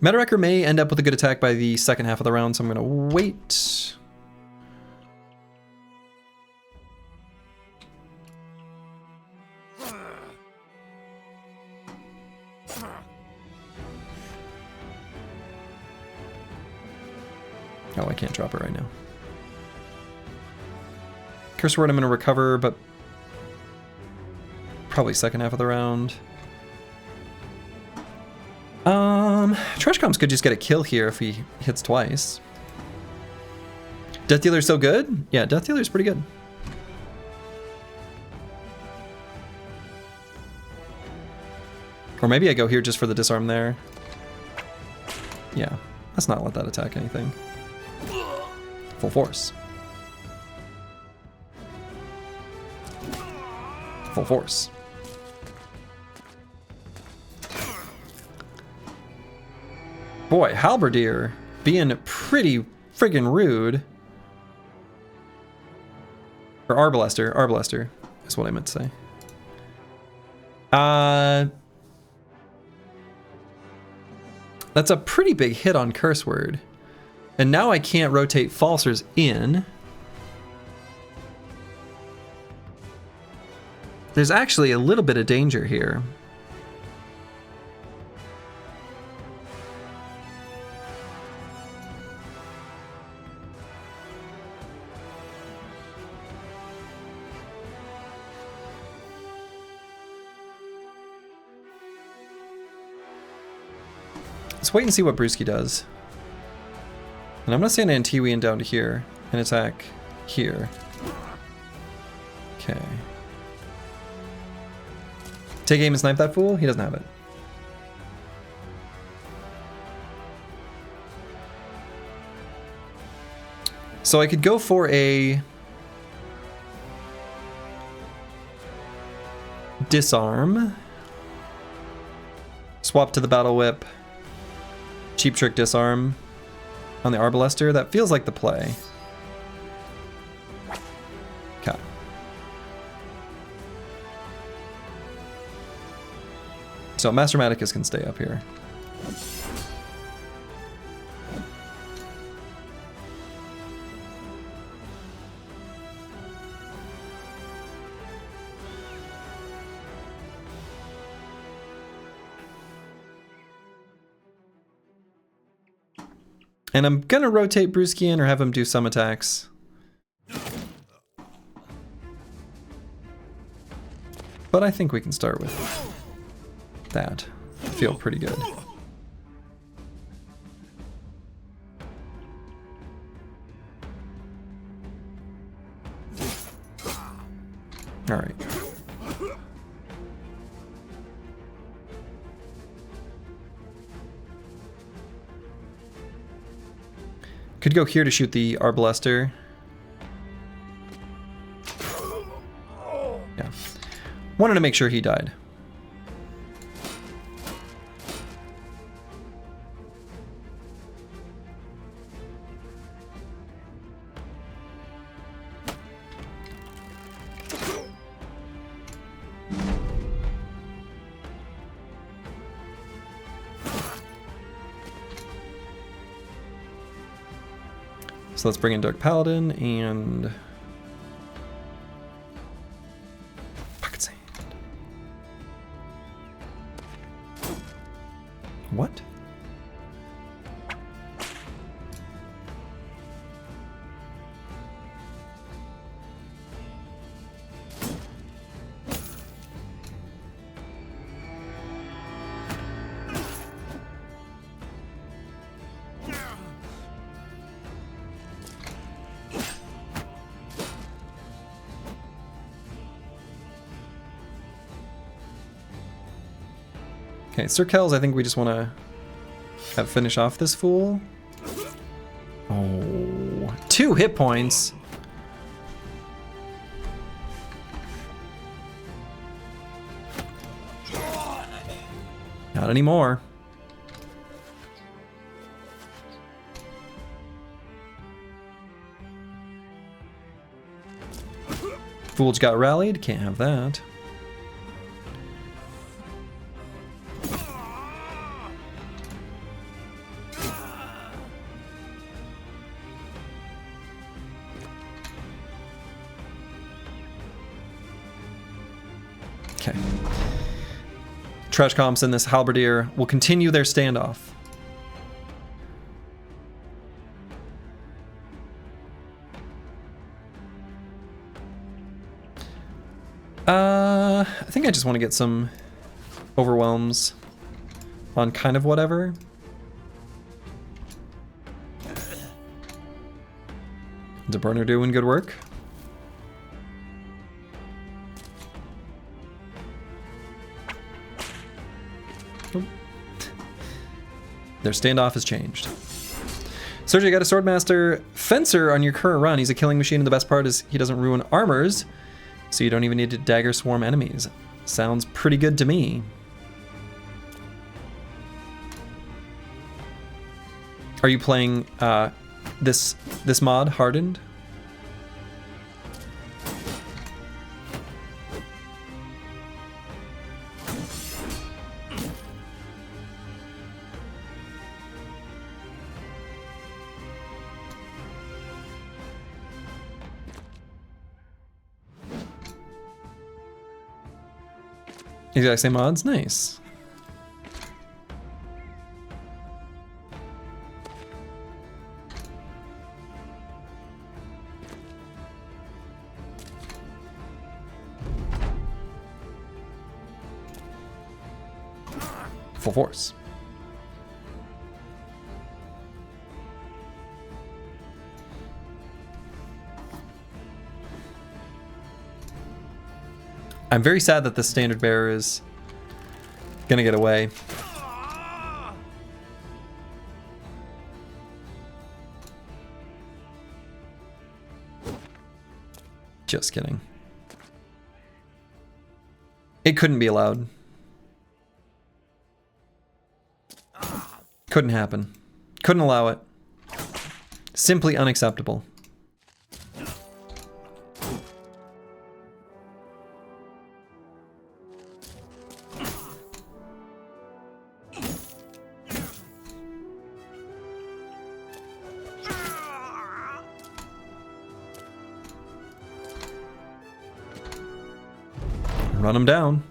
Metawrecker may end up with a good attack by the second half of the round, so I'm gonna wait. Oh, I can't drop it right now. Curse Word I'm going to recover, but probably second half of the round. Trash Comps could just get a kill here if he hits twice. Death Dealer's so good? Yeah, Death Dealer's pretty good. Or maybe I go here just for the disarm there. Yeah, let's not let that attack anything. Full force. Full force. Boy, Halberdier being pretty friggin' rude. Or Arbalester. Arbalester is what I meant to say. That's a pretty big hit on Curse Word. And now I can't rotate Falsers in. There's actually a little bit of danger here. Let's wait and see what Brewski does. And I'm going to send Antiwian down to here and attack here. Okay. Take aim and snipe that fool? He doesn't have it. So I could go for a disarm. Swap to the Battle Whip. Cheap Trick disarm on the Arbalester. That feels like the play. Okay. So Master Maticus can stay up here. And I'm gonna rotate Brewski in or have him do some attacks. But I think we can start with that. I feel pretty good. All right. Could go here to shoot the Arbalester. Yeah. Wanted to make sure he died. So let's bring in Dark Paladin and Pocket Sand. What? Okay, Sir Kells, I think we just want to finish off this fool. Oh, 2 hit points. Not anymore. Fool just got rallied, can't have that. Okay. Trash comps and this halberdier will continue their standoff. I think I just want to get some overwhelms on kind of whatever. Is a burner doing good work? Their standoff has changed. Sergio got a Swordmaster Fencer on your current run. He's a killing machine, and the best part is he doesn't ruin armors, so you don't even need to dagger swarm enemies. Sounds pretty good to me. Are you playing this mod, Hardened? Exact same mods, nice. Full force. I'm very sad that the standard bearer is gonna get away. Just kidding. It couldn't be allowed. Couldn't happen. Couldn't allow it. Simply unacceptable. Run him down.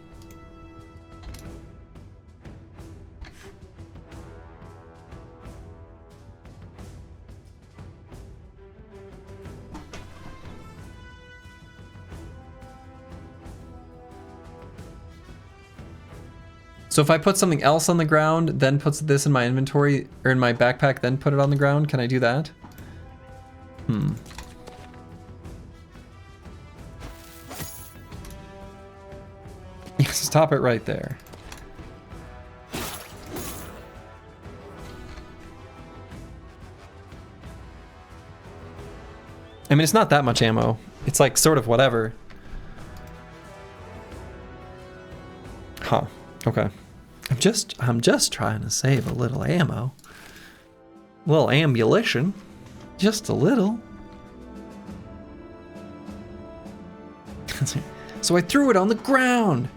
So if I put something else on the ground, then puts this in my inventory or in my backpack, then put it on the ground, can I do that? Stop it right there. I mean, it's not that much ammo. It's like sort of whatever. Huh. Okay. I'm just trying to save a little ammo. A little ambulation. Just a little. So I threw it on the ground.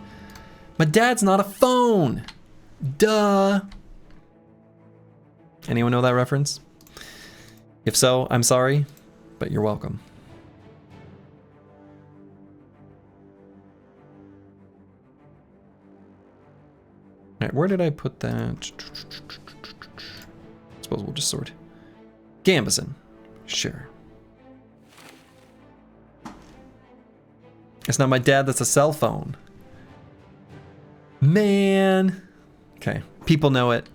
My dad's not a phone. Duh. Anyone know that reference? If so, I'm sorry, but you're welcome. All right, where did I put that? Suppose we'll just sort. Gambison. Sure. It's not my dad, that's a cell phone. Man. Okay, people know it.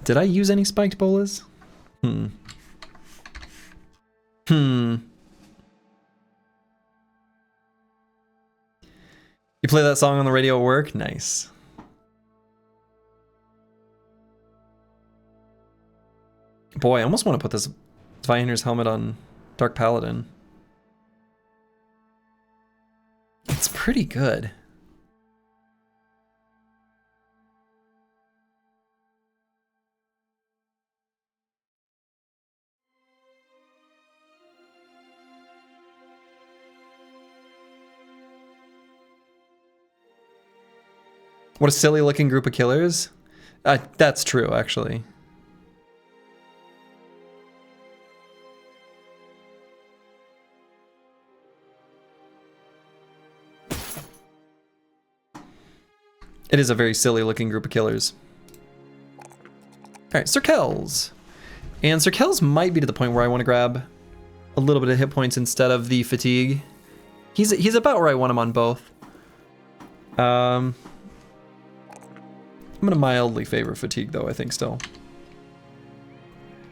Did I use any spiked bolas? You play that song on the radio at work? Nice. Boy, I almost want to put this Svianer's helmet on Dark Paladin. It's pretty good. What a silly looking group of killers. That's true, actually. It is a very silly looking group of killers. Alright, Sir Kells. And Sir Kells might be to the point where I want to grab a little bit of hit points instead of the fatigue. He's about where I want him on both. I'm gonna mildly favor fatigue though, I think still.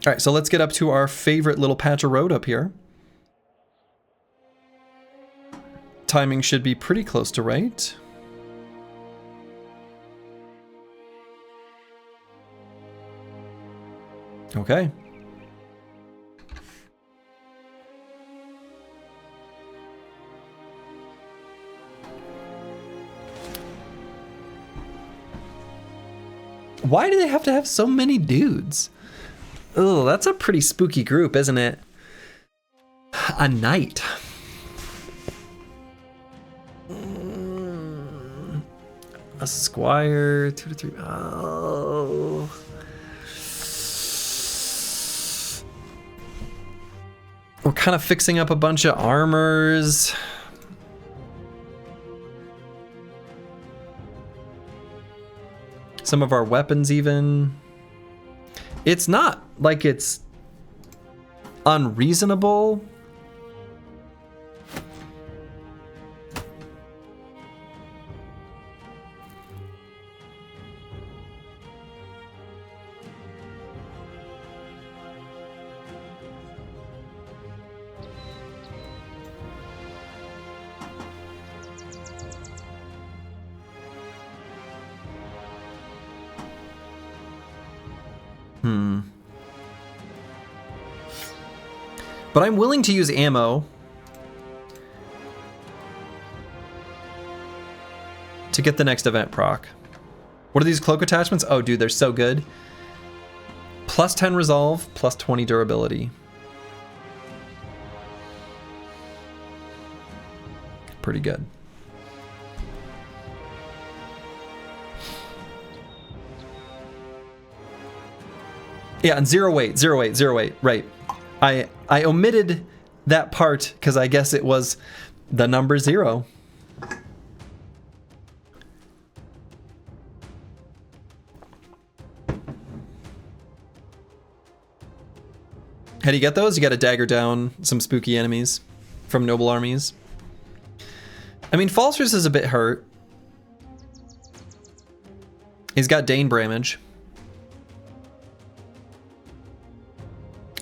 Alright, so let's get up to our favorite little patch of road up here. Timing should be pretty close to right. Okay. Why do they have to have so many dudes? Oh, that's a pretty spooky group, isn't it? A knight. A squire, 2 to 3. Oh. We're kind of fixing up a bunch of armors. Some of our weapons even. It's not like it's unreasonable. But I'm willing to use ammo to get the next event proc. What are these cloak attachments? Oh, dude, they're so good. Plus 10 resolve, plus 20 durability. Pretty good. Yeah, and 0 weight, 0 weight, 0 weight, right. I omitted that part because I guess it was the number 0. How do you get those? You got to dagger down some spooky enemies from noble armies. I mean, Falsters is a bit hurt. He's got Dane Bramage.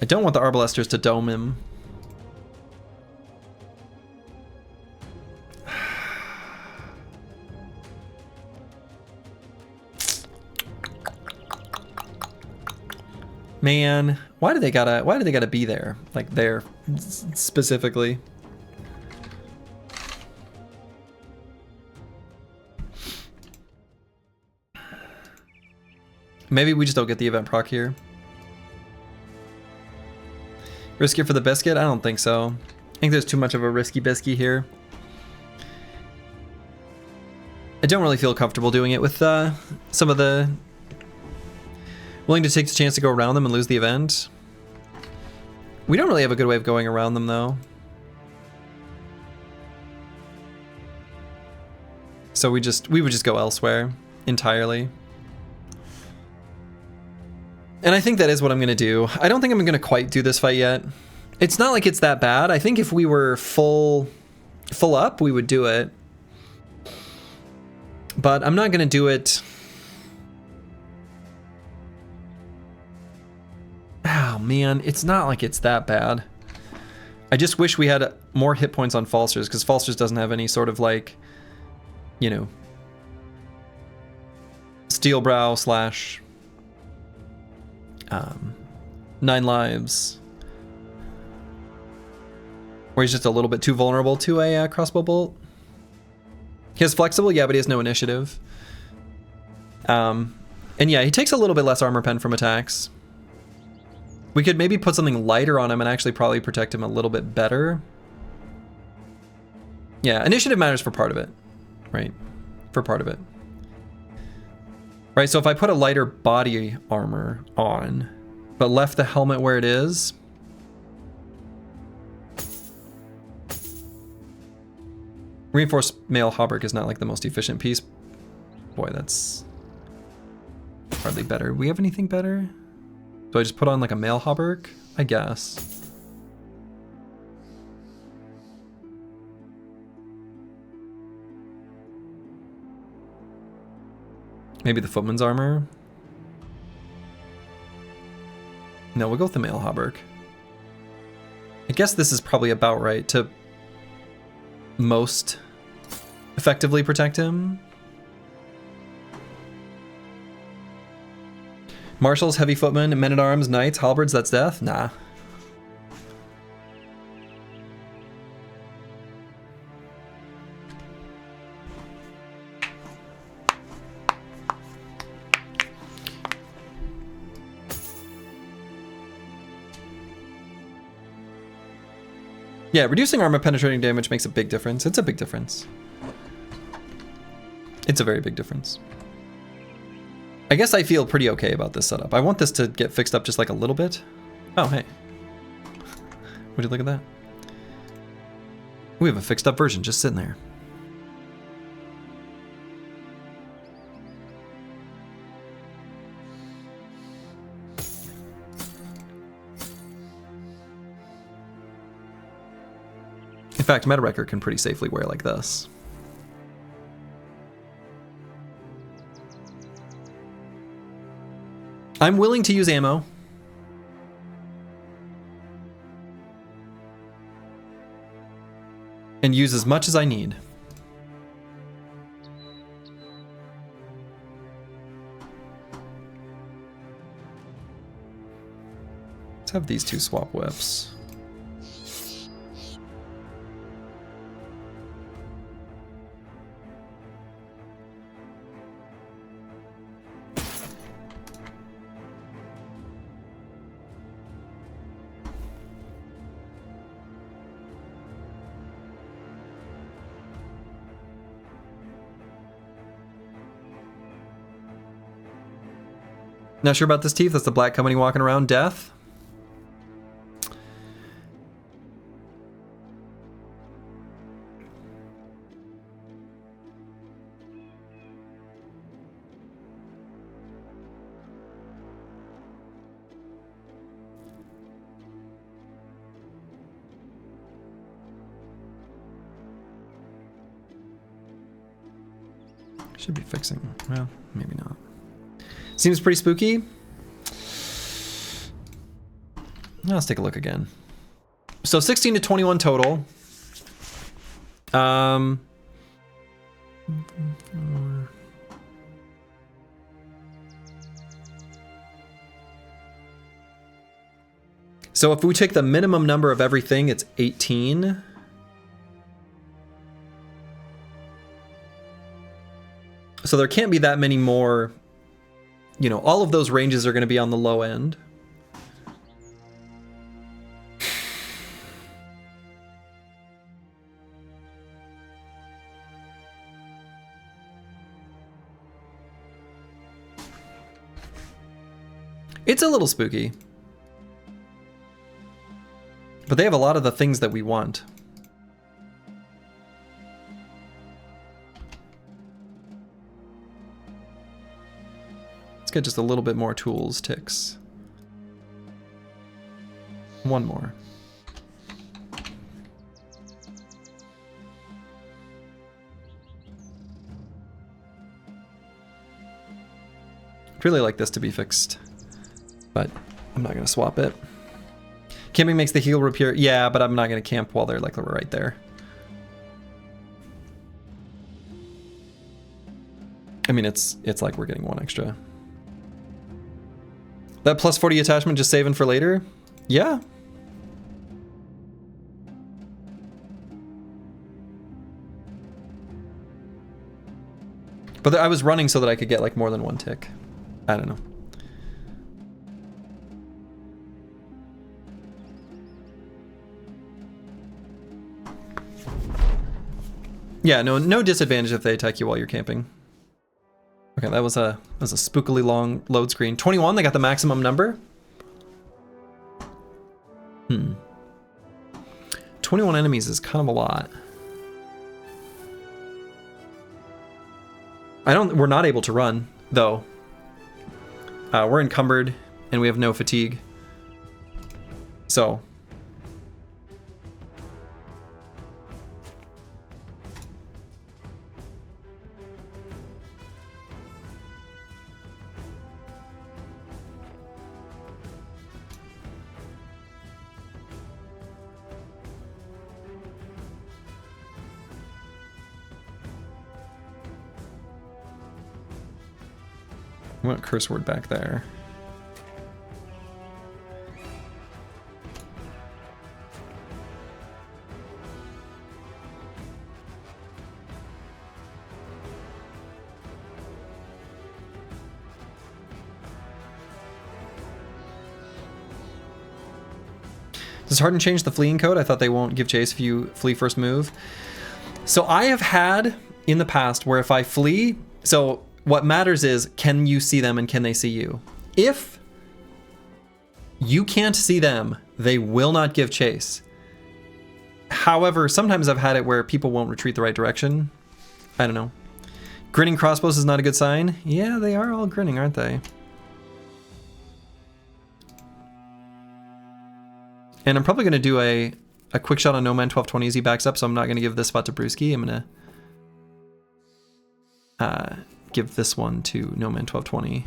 I don't want the Arbalesters to dome him. Man, why do they gotta be there? Like there specifically. Maybe we just don't get the event proc here. Risk it for the biscuit? I don't think so. I think there's too much of a risky biscuit here. I don't really feel comfortable doing it with some of the... Willing to take the chance to go around them and lose the event. We don't really have a good way of going around them, though. So we would just go elsewhere entirely. And I think that is what I'm going to do. I don't think I'm going to quite do this fight yet. It's not like it's that bad. I think if we were full up, we would do it. But I'm not going to do it... Oh, man. It's not like it's that bad. I just wish we had more hit points on Falsters, because Falsters doesn't have any sort of, like, you know, Steel Brow slash 9 lives. Where he's just a little bit too vulnerable to a crossbow bolt. He has flexible, yeah, but he has no initiative. And yeah, he takes a little bit less armor pen from attacks. We could maybe put something lighter on him and actually probably protect him a little bit better. Yeah, initiative matters for part of it, right? For part of it. Right, so if I put a lighter body armor on, but left the helmet where it is... Reinforced mail hauberk is not like the most efficient piece. Boy, that's hardly better. We have anything better? Do I just put on like a mail hauberk? I guess. Maybe the footman's armor? No, we'll go with the mail hauberk. I guess this is probably about right to most effectively protect him. Marshals, heavy footmen, men-at-arms, knights, halberds, that's death? Nah. Yeah, reducing armor penetrating damage makes a big difference. It's a big difference. It's a very big difference. I guess I feel pretty okay about this setup. I want this to get fixed up just like a little bit. Oh, hey. Would you look at that? We have a fixed up version just sitting there. In fact, Metawrecker can pretty safely wear like this. I'm willing to use ammo. And use as much as I need. Let's have these two swap whips. Not sure about this teeth. That's the black company walking around. Death. Should be fixing. Well, maybe not. Seems pretty spooky. Let's take a look again. So 16 to 21 total. So if we take the minimum number of everything, it's 18. So there can't be that many more. You know, all of those ranges are going to be on the low end. It's a little spooky. But they have a lot of the things that we want. Let's get just a little bit more tools, ticks. One more. I'd really like this to be fixed, but I'm not gonna swap it. Camping makes the heal repair. Yeah, but I'm not gonna camp while they're like right there. I mean, it's like we're getting one extra. That plus 40 attachment just saving for later? Yeah. But I was running so that I could get like more than one tick. I don't know. Yeah, no disadvantage if they attack you while you're camping. Okay, that was a spookily long load screen. 21, they got the maximum number. 21 enemies is kind of a lot. We're not able to run, though. We're encumbered, and we have no fatigue. So. I want curse word back there. Does Hardened change the fleeing code? I thought they won't give chase if you flee first move. So I have had in the past where if I flee, so what matters is, can you see them and can they see you? If you can't see them, they will not give chase. However, sometimes I've had it where people won't retreat the right direction. I don't know. Grinning crossbows is not a good sign. Yeah, they are all grinning, aren't they? And I'm probably going to do a quick shot on No Man 1220 as he backs up, so I'm not going to give this spot to Brewski. I'm going to give this one to No Man 1220.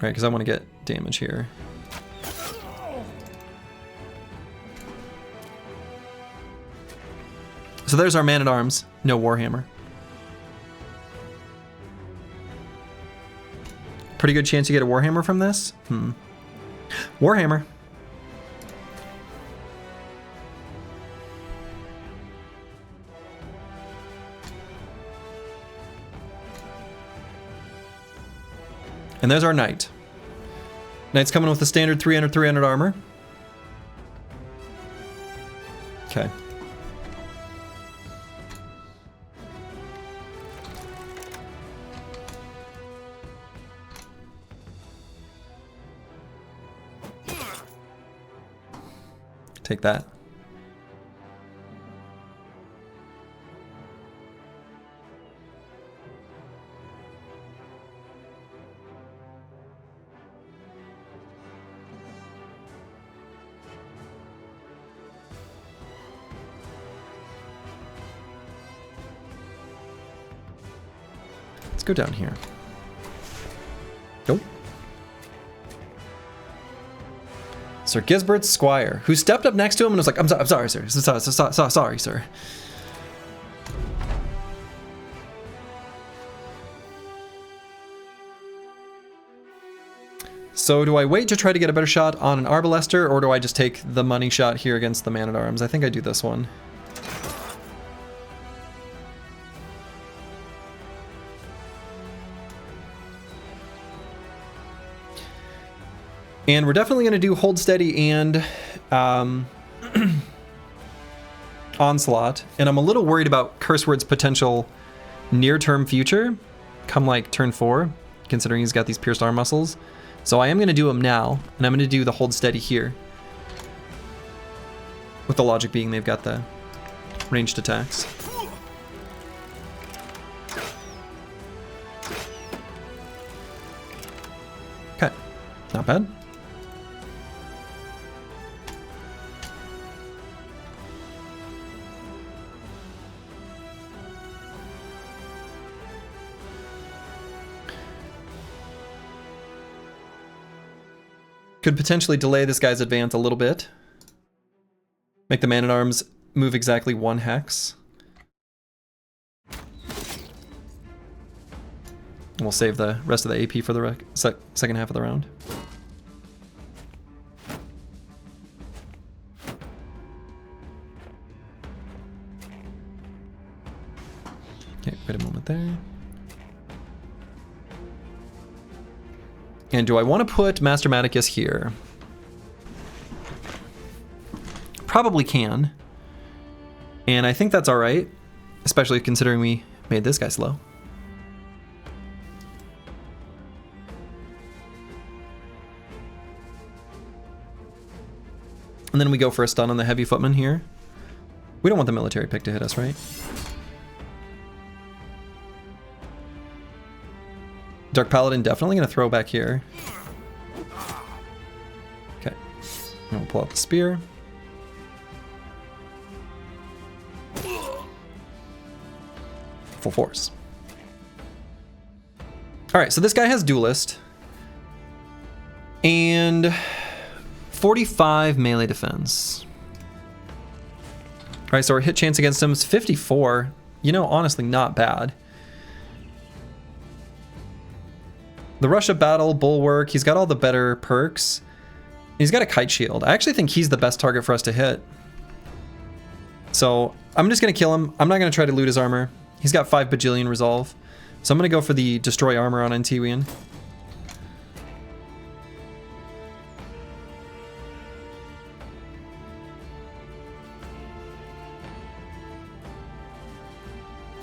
Right, because I want to get damage here. So there's our man-at-arms. No Warhammer. Pretty good chance you get a Warhammer from this? Warhammer. And there's our knight. Knight's coming with the standard 300 armor. Okay. Take that. Let's go down here. Nope. Sir Gisbert's squire, who stepped up next to him and was like, I'm sorry, sir. Sorry, sir. So do I wait to try to get a better shot on an Arbalester, or do I just take the money shot here against the man-at-arms? I think I do this one. And we're definitely going to do Hold Steady and Onslaught, and I'm a little worried about Curse Word's potential near-term future, come like turn 4, considering he's got these pierced arm muscles. So I am going to do him now, and I'm going to do the hold steady here. With the logic being they've got the ranged attacks. Okay, not bad. Could potentially delay this guy's advance a little bit. Make the Man-at-Arms move exactly 1 hex. And we'll save the rest of the AP for the second half of the round. Okay, wait a moment there. And do I want to put Master Maticus here? Probably can. And I think that's alright, especially considering we made this guy slow. And then we go for a stun on the Heavy Footman here. We don't want the military pick to hit us, right? Dark Paladin definitely going to throw back here. Okay. And we'll pull out the spear. Full force. Alright, so this guy has Duelist. And 45 melee defense. Alright, so our hit chance against him is 54. You know, honestly, not bad. The Rush of Battle, Bulwark, he's got all the better perks. He's got a Kite Shield. I actually think he's the best target for us to hit. So I'm just going to kill him. I'm not going to try to loot his armor. He's got 5 bajillion resolve. So I'm going to go for the Destroy Armor on Antiwian.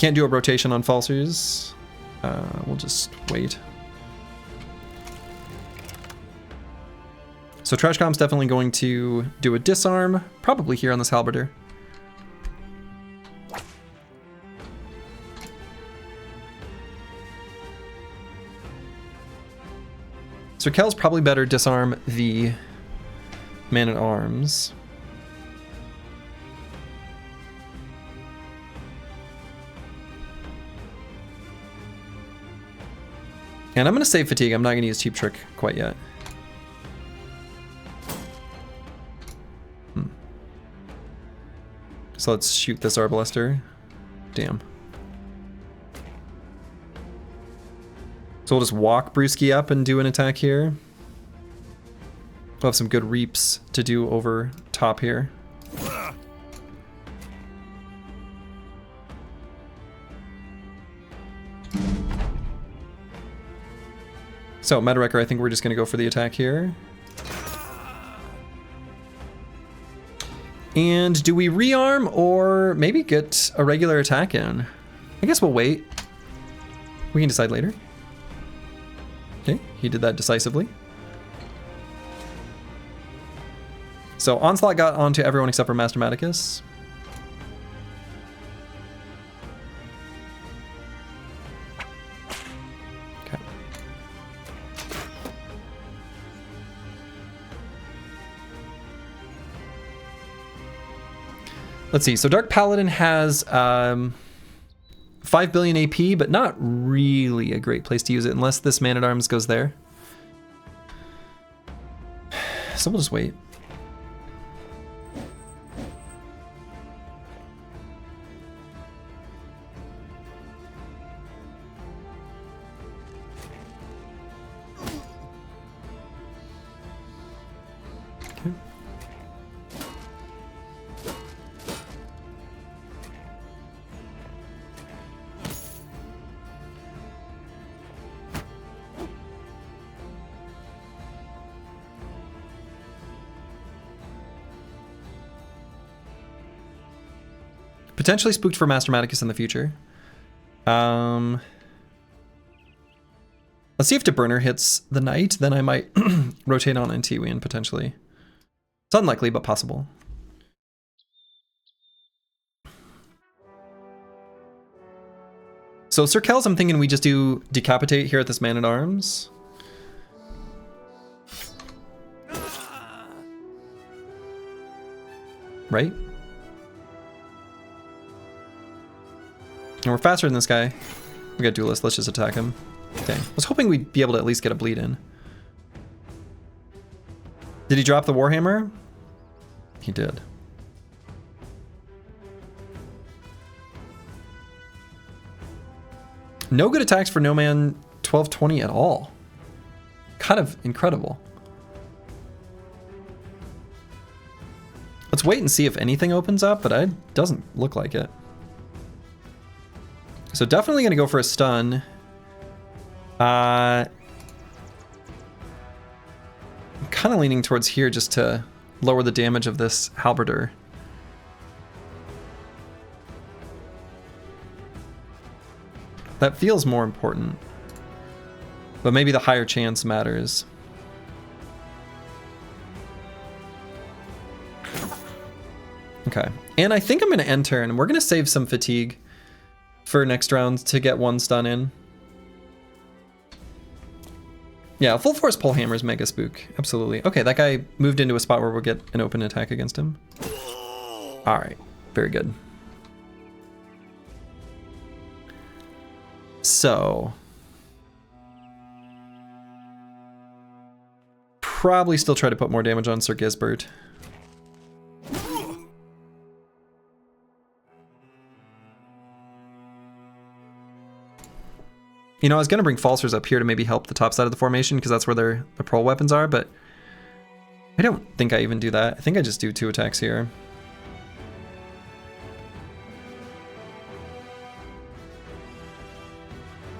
Can't do a rotation on Falsers. We'll just wait. So Trashcom's definitely going to do a disarm, probably here on this Halberder. So Kel's probably better disarm the Man-at-Arms. And I'm going to save Fatigue. I'm not going to use Cheap Trick quite yet. So let's shoot this Arbalister. Damn. So we'll just walk Brewski up and do an attack here. We'll have some good reaps to do over top here. So Meta Wrecker, I think we're just going to go for the attack here. And do we rearm or maybe get a regular attack in? I guess we'll wait. We can decide later. Okay, he did that decisively. So Onslaught got onto everyone except for Master Maticus. Okay. Let's see, so Dark Paladin has 5 billion AP, but not really a great place to use it unless this Man-at-Arms goes there. So we'll just wait. Potentially spooked for Mastermaticus in the future. Let's see if DeBurner hits the knight, then I might rotate on Antiwian potentially. It's unlikely, but possible. So Sir Kells, I'm thinking we just do Decapitate here at this Man-at-Arms. Right? And we're faster than this guy. We got Duelist, let's just attack him. Okay, I was hoping we'd be able to at least get a bleed in. Did he drop the Warhammer? He did. No good attacks for No Man 1220 at all. Kind of incredible. Let's wait and see if anything opens up, but it doesn't look like it. So definitely gonna go for a stun. I'm kind of leaning towards here just to lower the damage of this Halberder. That feels more important. But maybe the higher chance matters. Okay, and I think I'm gonna end turn, and we're gonna save some fatigue for next round to get one stun in. Yeah, full force pole hammer is mega spook, absolutely. Okay, that guy moved into a spot where we'll get an open attack against him. All right, very good. So, probably still try to put more damage on Sir Gisbert. You know, I was going to bring Falsers up here to maybe help the top side of the formation because that's where their prol weapons are, but I don't think I even do that. I think I just do 2 attacks here.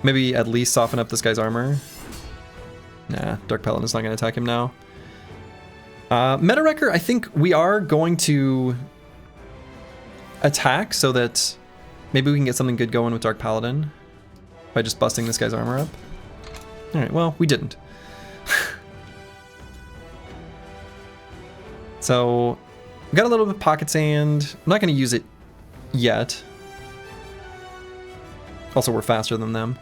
Maybe at least soften up this guy's armor. Nah, Dark Paladin's not going to attack him now. Meta Wrecker, I think we are going to attack so that maybe we can get something good going with Dark Paladin. By just busting this guy's armor up. Alright, well, we didn't. So, we got a little bit of Pocket Sand. I'm not going to use it yet. Also, we're faster than them.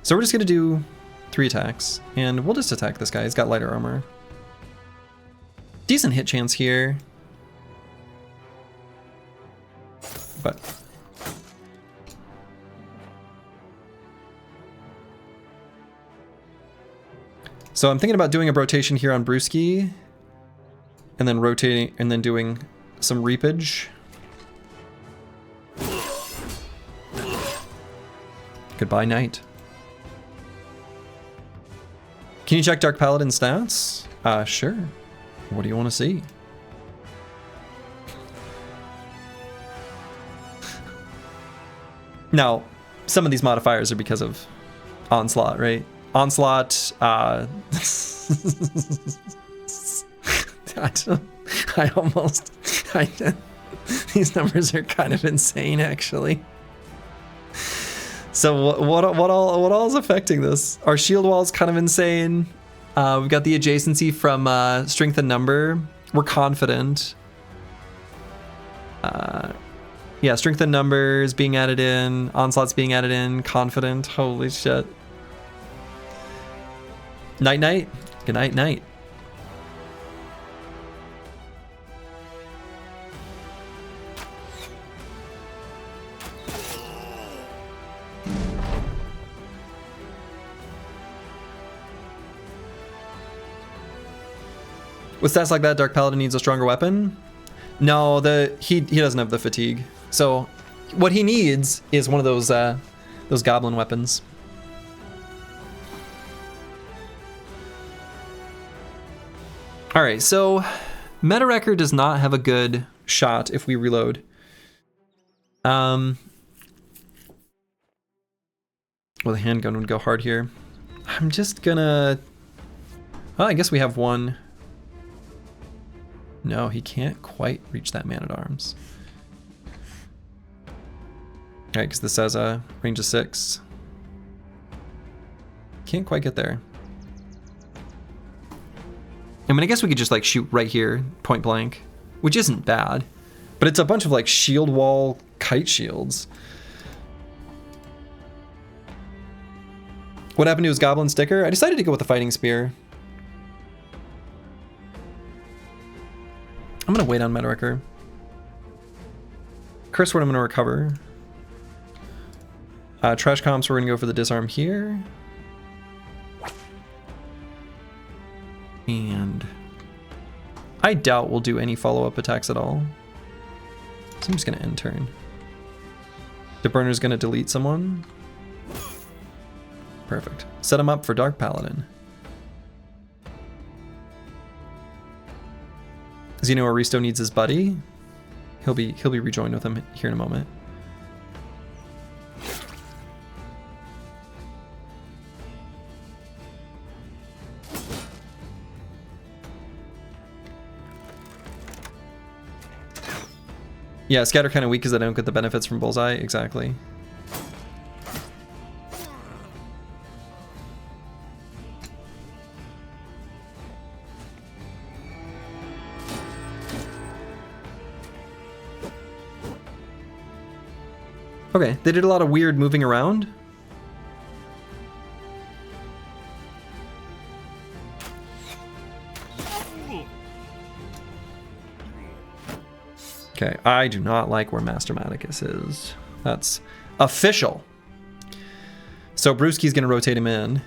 So we're just going to do 3 attacks. And we'll just attack this guy. He's got lighter armor. Decent hit chance here. But... So I'm thinking about doing a rotation here on Brewski, and then rotating, and then doing some reapage. Goodbye, Knight. Can you check Dark Paladin stats? Sure. What do you want to see? Now, some of these modifiers are because of Onslaught, right? Onslaught, these numbers are kind of insane, actually. So what all is affecting this? Our shield wall is kind of insane. We've got the adjacency from strength and number. We're confident. Yeah, strength and numbers being added in, onslaughts being added in, confident. Holy shit. Night night. Good night night. With stats like that, Dark Paladin needs a stronger weapon. No, he doesn't have the fatigue. So what he needs is one of those goblin weapons. All right, so Meta Wrecker does not have a good shot if we reload. Well, the handgun would go hard here. I'm just gonna... Well, I guess we have one. No, he can't quite reach that Man-at-Arms. Right, because this has a range of 6. Can't quite get there. I mean, I guess we could just like shoot right here, point blank, which isn't bad. But it's a bunch of like shield wall kite shields. What happened to his goblin sticker? I decided to go with the fighting spear. I'm gonna wait on Metawrecker. Curse Word I'm gonna recover. Trash comps, we're gonna go for the disarm here. And I doubt we'll do any follow-up attacks at all. So I'm just gonna end turn. The burner's gonna delete someone. Perfect. Set him up for Dark Paladin. Does he know Aristo needs his buddy? He'll be rejoined with him here in a moment. Yeah, scatter kind of weak because I don't get the benefits from Bullseye. Exactly. Okay, they did a lot of weird moving around. Okay, I do not like where Master Maticus is. That's official. So Brewski's gonna rotate him in.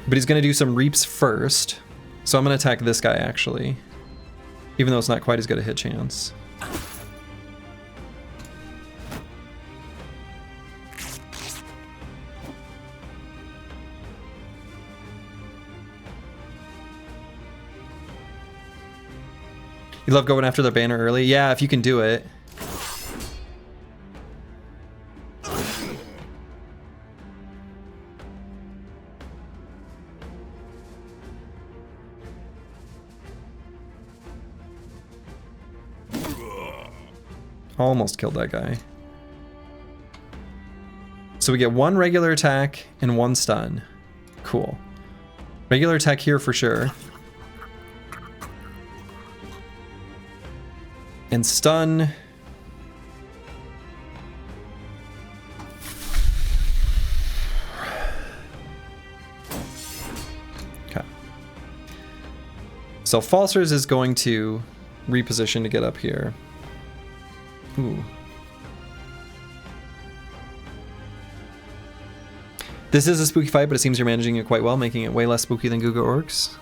But he's gonna do some reaps first. So I'm gonna attack this guy actually. Even though it's not quite as good a hit chance. You love going after the banner early? Yeah, if you can do it. Almost killed that guy. So we get 1 regular attack and 1 stun. Cool. Regular attack here for sure. And stun. Okay. So Falsers is going to reposition to get up here. Ooh. This is a spooky fight, but it seems you're managing it quite well, making it way less spooky than Guga Orcs.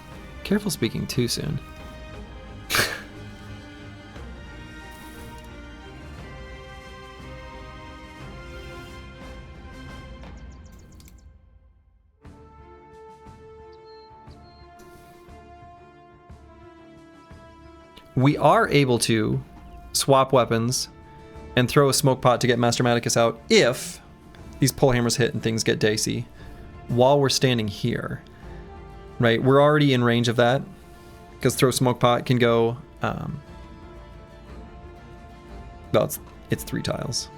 Careful speaking too soon. We are able to swap weapons and throw a smoke pot to get Master Maticus out if these pole hammers hit and things get dicey while we're standing here. Right, we're already in range of that because throw smoke pot can go well, it's 3 tiles.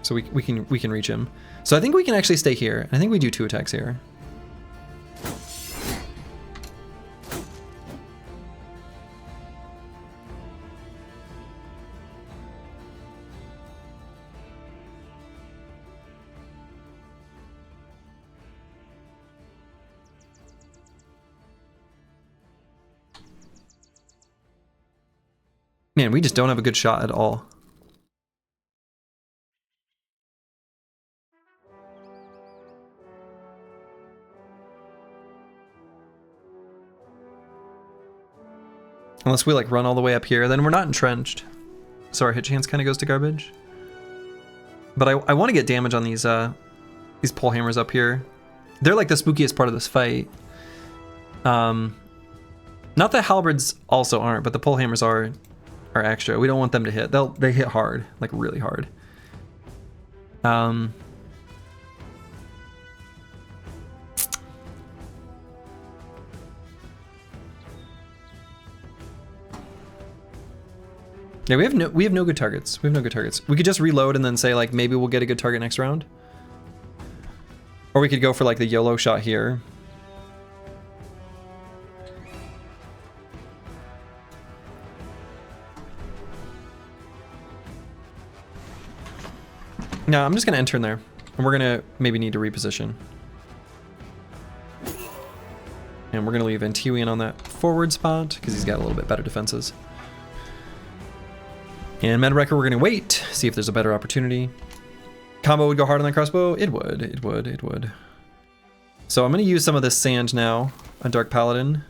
So we can reach him. So I think we can actually stay here. I think we do 2 attacks here. Man, we just don't have a good shot at all. Unless we like run all the way up here, then we're not entrenched. So our hit chance kind of goes to garbage. But I want to get damage on these pole hammers up here. They're like the spookiest part of this fight. Not that halberds also aren't, but the pole hammers are extra. We don't want them to hit. They hit hard, like really hard. Yeah, we have no good targets. We have no good targets. We could just reload and then say like maybe we'll get a good target next round. Or we could go for like the YOLO shot here. No, I'm just gonna enter in there. And we're gonna maybe need to reposition. And we're gonna leave Antiwian on that forward spot because he's got a little bit better defenses. And Medwrecker, we're gonna wait, see if there's a better opportunity. Combo would go hard on that crossbow? It would. So I'm gonna use some of this sand now on Dark Paladin.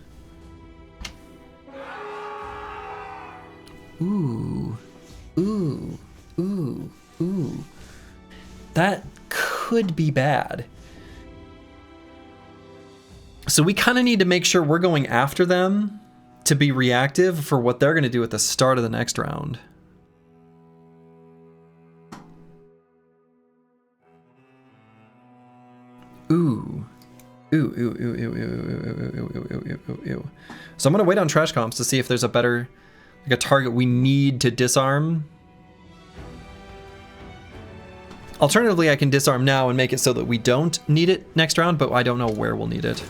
Ooh. That could be bad. So we kind of need to make sure we're going after them to be reactive for what they're gonna do at the start of the next round. Ooh. So I'm gonna wait on trash comps to see if there's a better, like a target we need to disarm. Alternatively, I can disarm now and make it so that we don't need it next round, but I don't know where we'll need it.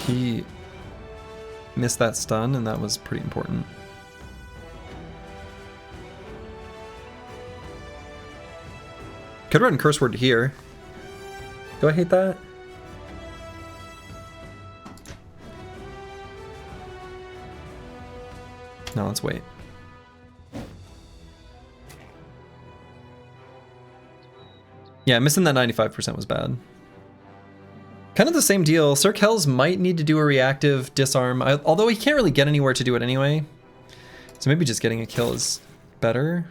He missed that stun, and that was pretty important. Could run Curse Word here. Do I hate that? No, let's wait. Yeah, missing that 95% was bad. Kind of the same deal. Sir Kells might need to do a reactive disarm, although he can't really get anywhere to do it anyway. So maybe just getting a kill is better.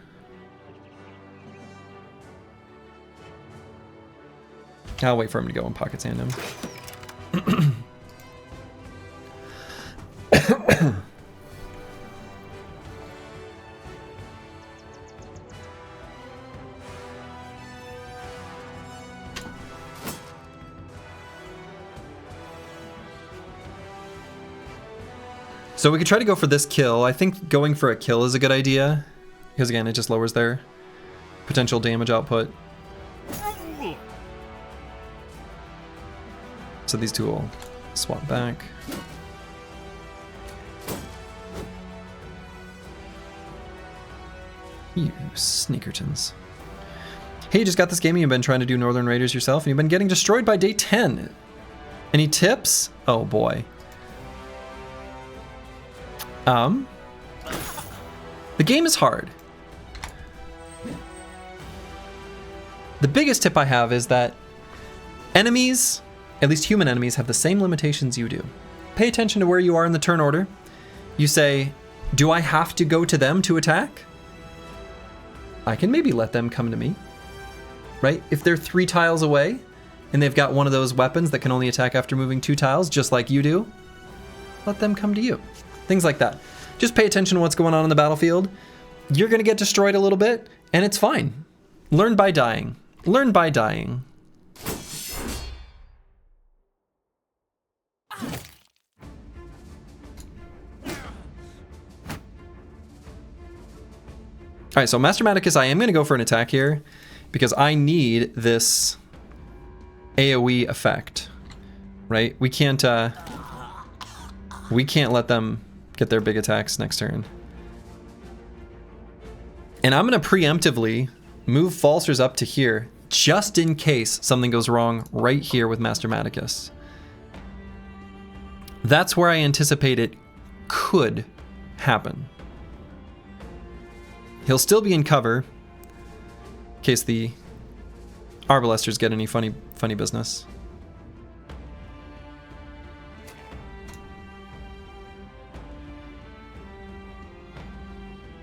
I'll wait for him to go and pocket sand him. So we could try to go for this kill. I think going for a kill is a good idea, because again, it just lowers their potential damage output. So these two will swap back. You sneakertons. Hey, you just got this game and you've been trying to do Northern Raiders yourself and you've been getting destroyed by day 10. Any tips? Oh boy. The game is hard. The biggest tip I have is that enemies, at least human enemies, have the same limitations you do. Pay attention to where you are in the turn order. You say, do I have to go to them to attack? I can maybe let them come to me, right? If they're 3 tiles away and they've got one of those weapons that can only attack after moving 2 tiles, just like you do, let them come to you. Things like that. Just pay attention to what's going on in the battlefield. You're gonna get destroyed a little bit, and it's fine. Learn by dying. Learn by dying. All right, so Master Maticus, I am gonna go for an attack here because I need this AoE effect, right? We can't let them get their big attacks next turn. And I'm gonna preemptively move Falsters up to here just in case something goes wrong right here with Master Maticus. That's where I anticipate it could happen. He'll still be in cover in case the Arbalesters get any funny business.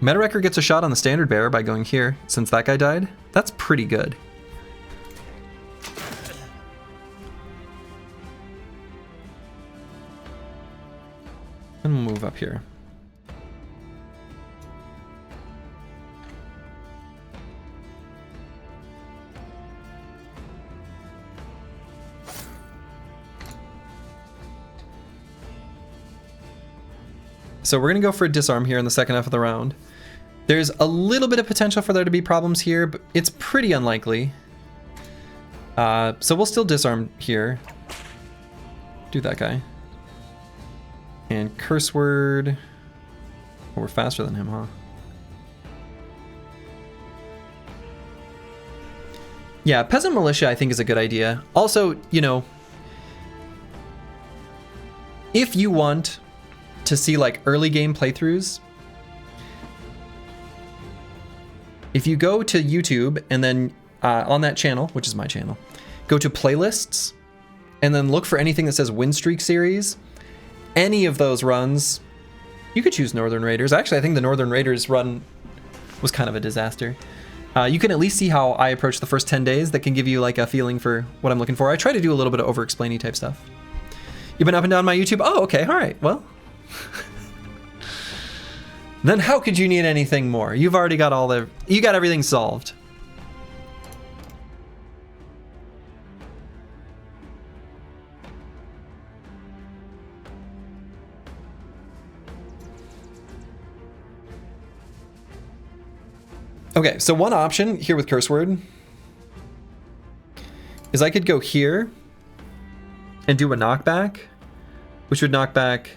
Medwrecker gets a shot on the standard bearer by going here, since that guy died. That's pretty good. And we'll move up here. So we're going to go for a disarm here in the second half of the round. There's a little bit of potential for there to be problems here, but it's pretty unlikely. So we'll still disarm here. Do that guy. And curse word. Oh, we're faster than him, huh? Yeah, Peasant Militia I think is a good idea. Also, you know, if you want to see like early game playthroughs, if you go to YouTube and then on that channel, which is my channel, go to playlists and then look for anything that says Win Streak series. Any of those runs, you could choose Northern Raiders. Actually, I think the Northern Raiders run was kind of a disaster. You can at least see how I approach the first 10 days. That can give you like a feeling for what I'm looking for. I try to do a little bit of over-explaining type stuff. You've been up and down my YouTube? Oh, okay, all right, well. Then how could you need anything more? You've already got you got everything solved. Okay, so one option here with curse word is I could go here and do a knockback, which would knock back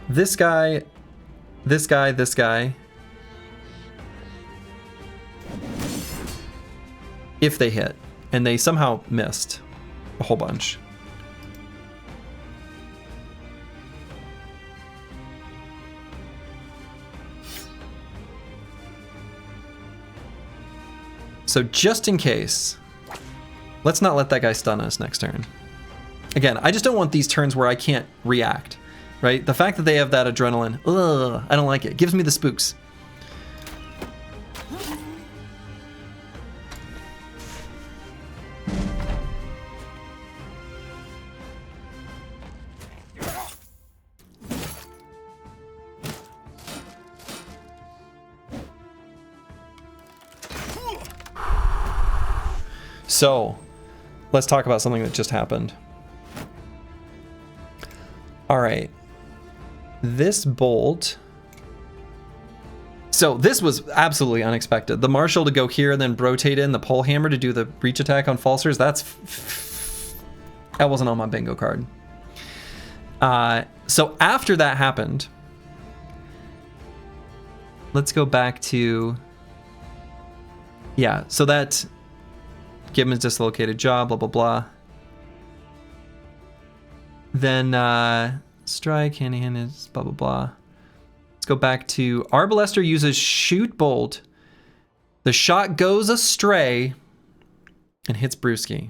this guy, this guy, this guy, if they hit, and they somehow missed a whole bunch. So just in case, let's not let that guy stun us next turn. Again, I just don't want these turns where I can't react, right? The fact that they have that adrenaline, ugh, I don't like it. It gives me the spooks. So, let's talk about something that just happened. All right. This bolt. So this was absolutely unexpected. The Marshal to go here and then rotate in the pole hammer to do the breach attack on falsers. That wasn't on my bingo card. So after that happened, let's go back to, yeah, so that Gibbons dislocated jaw, blah, blah, blah. Then strike, hand is blah, blah, blah. Let's go back to Arbalester uses shoot bolt. The shot goes astray and hits Brewski.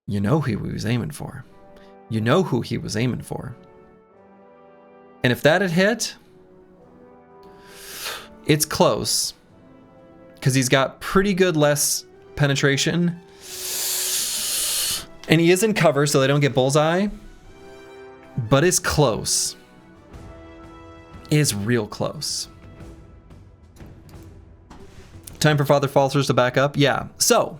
You know who he was aiming for. You know who he was aiming for. And if that had hit, it's close. Because he's got pretty good less penetration. And he is in cover, so they don't get bullseye. But it's close. Is real close. Time for Father Falsers to back up. Yeah. So,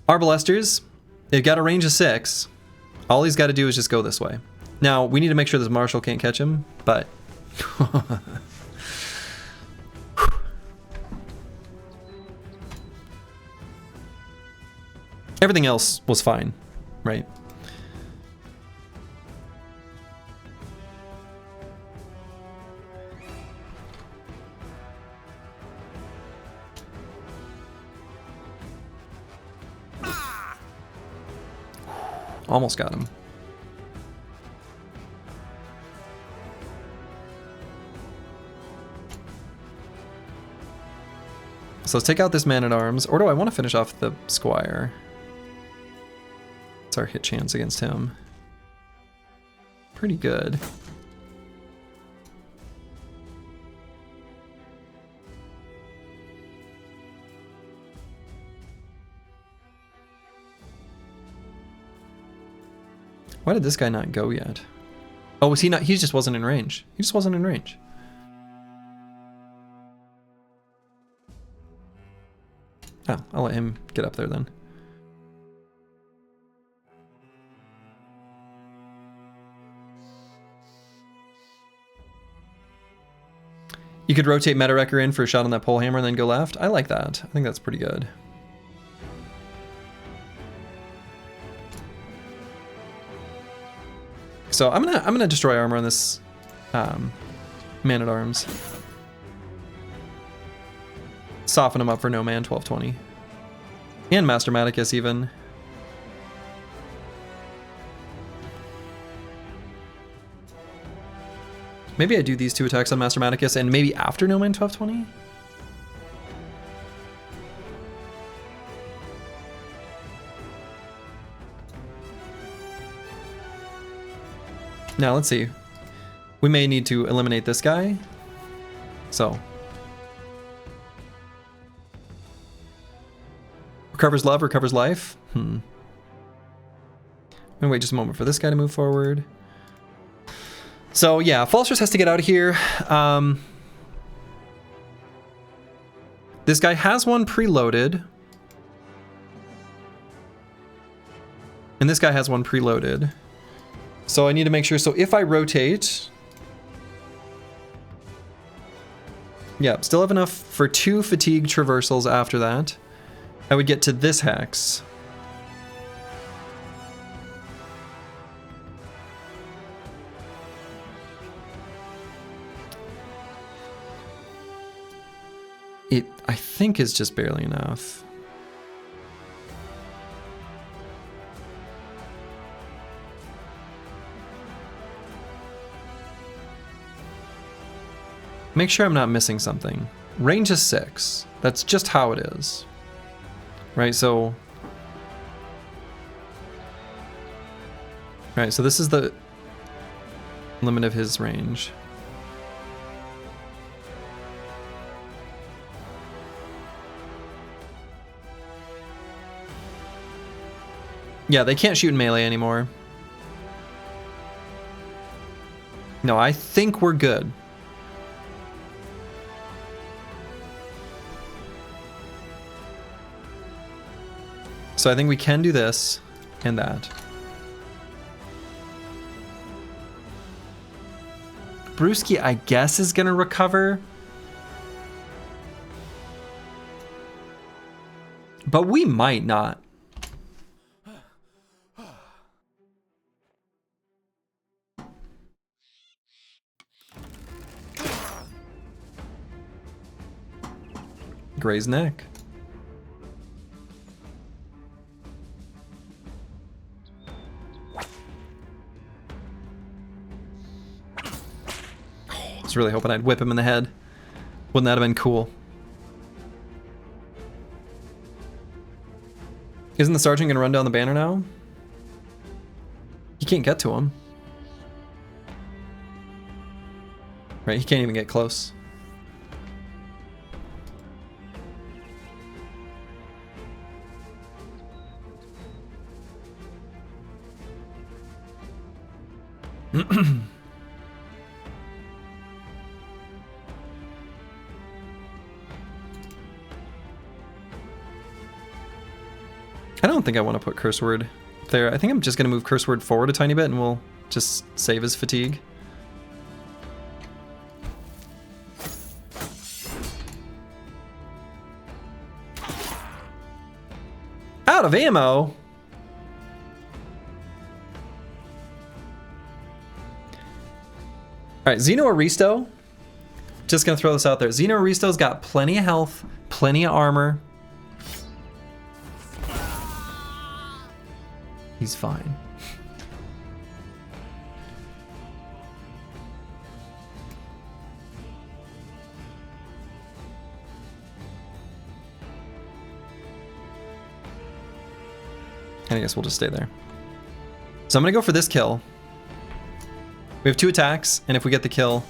Arbalesters, they've got a range of 6. All he's got to do is just go this way. Now, we need to make sure this Marshal can't catch him, but... Everything else was fine, right? Almost got him. So let's take out this man-at-arms, or do I want to finish off the Squire? It's our hit chance against him. Pretty good. Why did this guy not go yet? Oh, was he not? He just wasn't in range. He just wasn't in range. Oh, I'll let him get up there then. You could rotate Meta Wrecker in for a shot on that pole hammer and then go left. I like that. I think that's pretty good. So I'm gonna destroy armor on this Man at Arms. Soften him up for no man 1220. And Master Maticus even. Maybe I do these 2 attacks on Master Maticus and maybe after no man 1220? Now let's see. We may need to eliminate this guy. So. Recovers love, recovers life. I'm gonna wait just a moment for this guy to move forward. So yeah, Falsters has to get out of here. This guy has one preloaded. And this guy has one preloaded. So I need to make sure, so if I rotate... Yeah, still have enough for 2 fatigue traversals after that. I would get to this hex. It, I think, is just barely enough. Make sure I'm not missing something. Range is 6. That's just how it is. Right, so... Right, so this is the limit of his range. Yeah, they can't shoot in melee anymore. No, I think we're good. So I think we can do this and that. Brewski, I guess, is gonna recover. But we might not. Gray's neck. I was really hoping I'd whip him in the head. Wouldn't that have been cool? Isn't the sergeant gonna run down the banner now? He can't get to him. Right, he can't even get close. I don't think I want to put Curse Word there. I think I'm just going to move Curse Word forward a tiny bit and we'll just save his fatigue. Out of ammo? Alright, Xeno Aristo. Just going to throw this out there. Xeno Aristo's got plenty of health, plenty of armor. He's fine. And I guess we'll just stay there. So I'm gonna go for this kill. We have 2 attacks, and if we get the kill,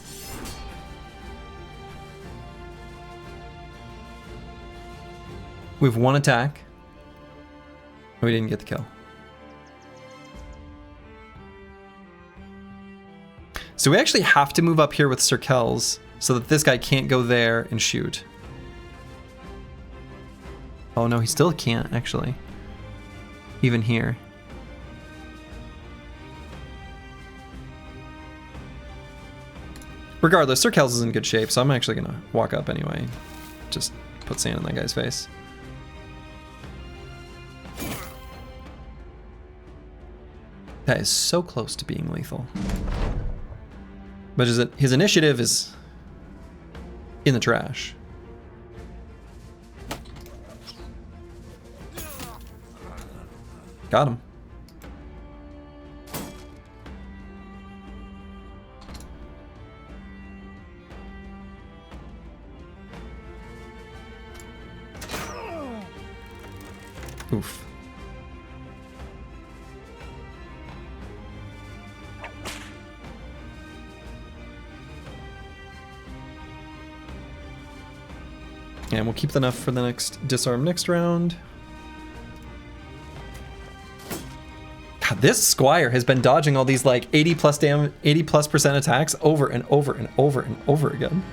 we have 1 attack, and we didn't get the kill. So we actually have to move up here with Sir Kells so that this guy can't go there and shoot. Oh no, he still can't, actually. Even here. Regardless, Sir Kells is in good shape, so I'm actually gonna walk up anyway. Just put sand in that guy's face. That is so close to being lethal. But his initiative is in the trash. Got him. Oof. And we'll keep enough for the next disarm next round. God, this Squire has been dodging all these like 80+ % attacks over and over and over and over again.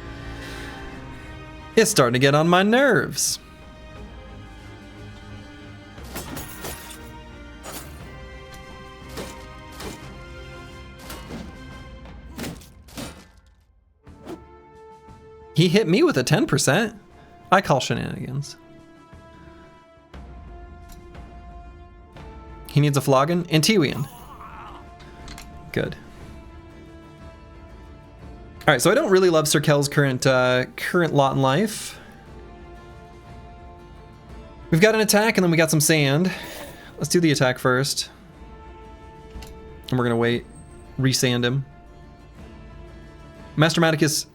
It's starting to get on my nerves. He hit me with a 10%. I call shenanigans. He needs a flogging. Antiwian. Good. Alright, so I don't really love Sir Kell's current lot in life. We've got an attack and then we got some sand. Let's do the attack first. And we're gonna wait. Resand him. Master Maticus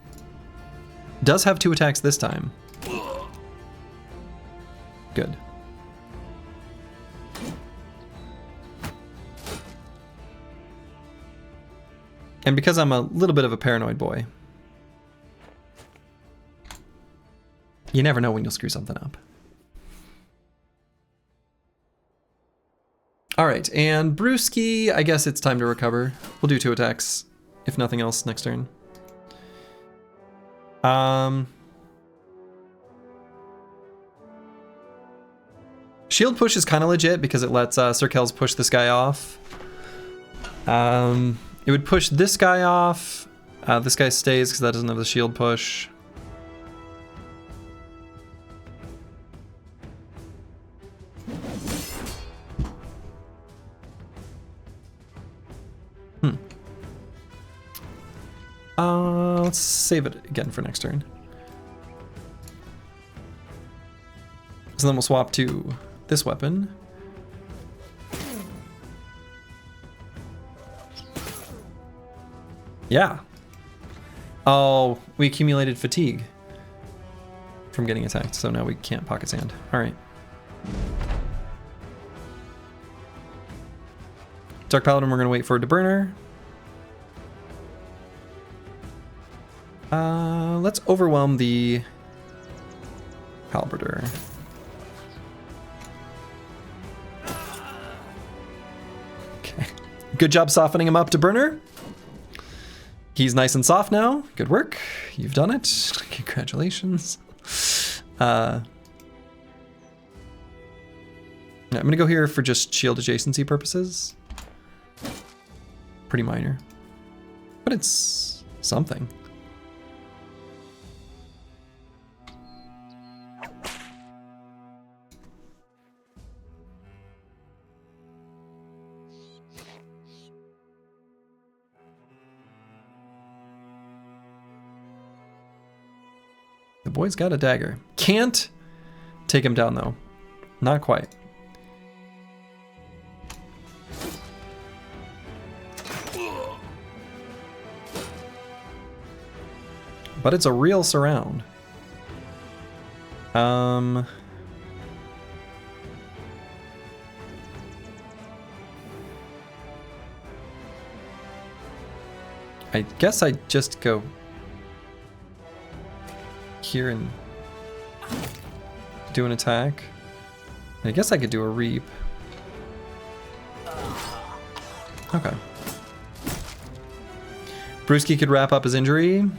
does have 2 attacks this time. Good. And because I'm a little bit of a paranoid boy, you never know when you'll screw something up. All right, and Brewski, I guess it's time to recover. We'll do 2 attacks, if nothing else, next turn. Shield push is kind of legit because it lets Sir Kells push this guy off. It would push this guy off. This guy stays because that doesn't have the shield push. Let's save it again for next turn. So then we'll swap to this weapon. Yeah. Oh, we accumulated fatigue from getting attacked, so now we can't pocket sand. All right. Dark Paladin, we're gonna wait for a deburner. Let's overwhelm the halberder. Okay. Good job softening him up, deburner. He's nice and soft now. Good work. You've done it. Congratulations. I'm gonna go here for just shield adjacency purposes. Pretty minor, but it's something. The boy's got a dagger. Can't take him down though. Not quite. But it's a real surround. I guess I just go here and do an attack. I guess I could do a reap. Okay. Brewski could wrap up his injury.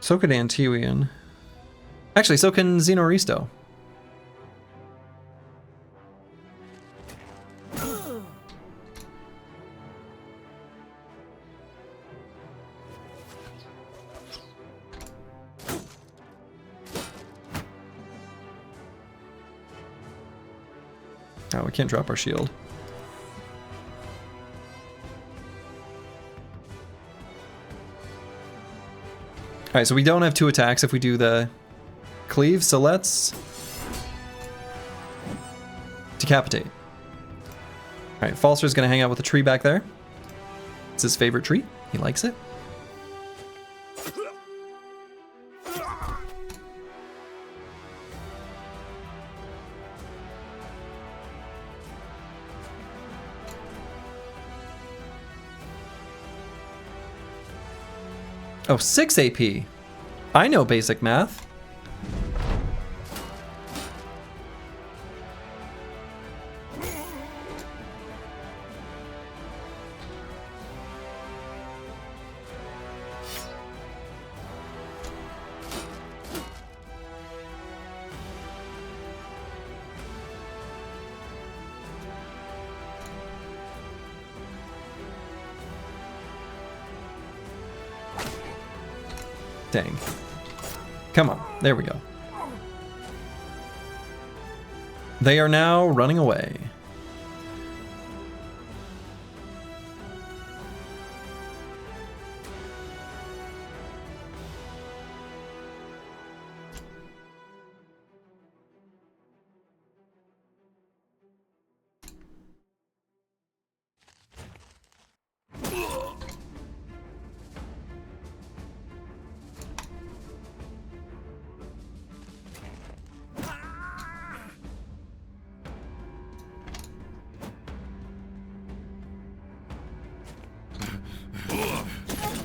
So could Antiwian. Actually, so can Xenoristo. Oh, we can't drop our shield. Alright, so we don't have 2 attacks if we do the cleave, so let's decapitate. Alright, Falster's gonna hang out with the tree back there. It's his favorite tree. He likes it. Oh, 6 AP. I know basic math. Dang. Come on. There we go. They are now running away.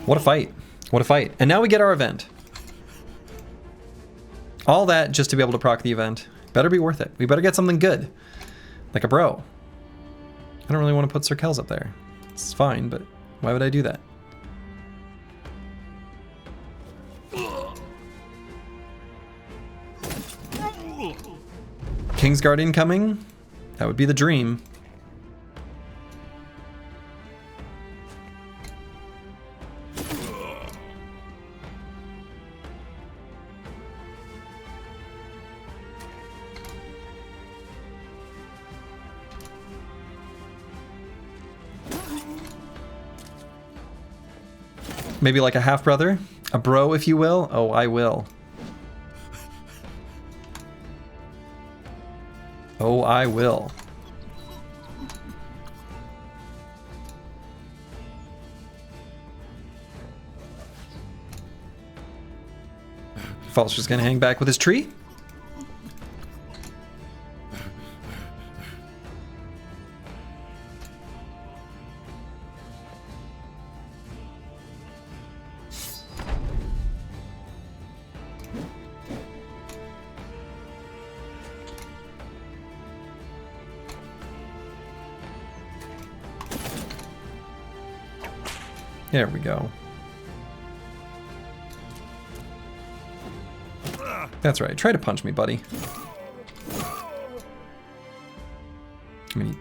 What a fight. What a fight. And now we get our event. All that just to be able to proc the event. Better be worth it. We better get something good. Like a bro. I don't really want to put Sir Kells up there. It's fine, but why would I do that? Kingsguard incoming? That would be the dream. Maybe like a half-brother? A bro, if you will? Oh, I will. Oh, I will. Falster's gonna hang back with his tree. There we go. That's right. Try to punch me, buddy. I mean,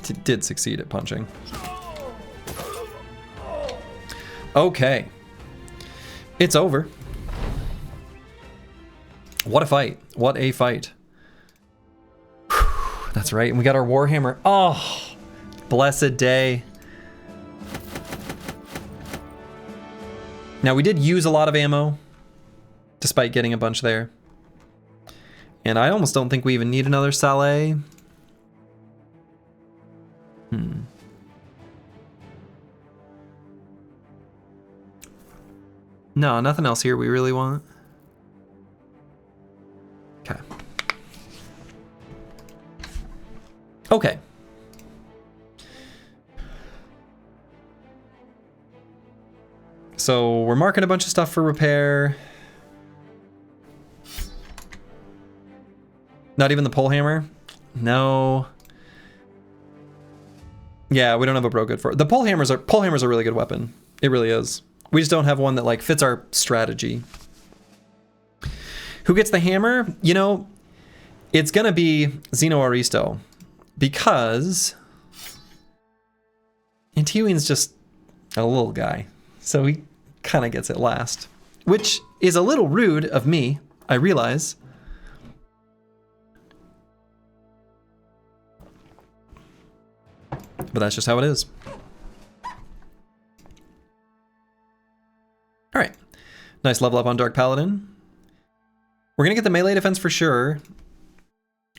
he did succeed at punching. Okay. It's over. What a fight. What a fight. Whew, that's right. And we got our Warhammer. Oh, blessed day. Now, we did use a lot of ammo, despite getting a bunch there. And I almost don't think we even need another Saleh. No, nothing else here we really want. Okay. Okay. So we're marking a bunch of stuff for repair. Not even the pole hammer? No. Yeah, we don't have a bro good for it. The pole hammer's a really good weapon. It really is. We just don't have one that like fits our strategy. Who gets the hammer? You know, it's gonna be Zeno Aristo, because Antiuine's just a little guy, so he kind of gets it last, which is a little rude of me, I realize. But that's just how it is. All right. Nice level up on Dark Paladin. We're going to get the melee defense for sure.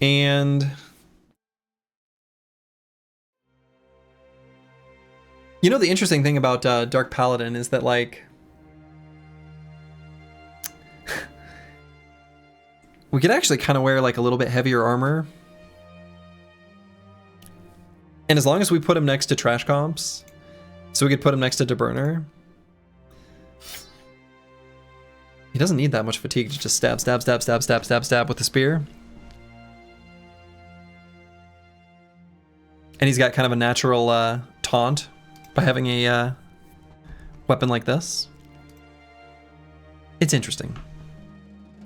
And you know, the interesting thing about Dark Paladin is that, like, we could actually kind of wear like a little bit heavier armor. And as long as we put him next to trash comps, so we could put him next to DeBurner. He doesn't need that much fatigue to just stab, stab, stab, stab, stab, stab, stab with the spear. And he's got kind of a natural taunt by having a weapon like this. It's interesting.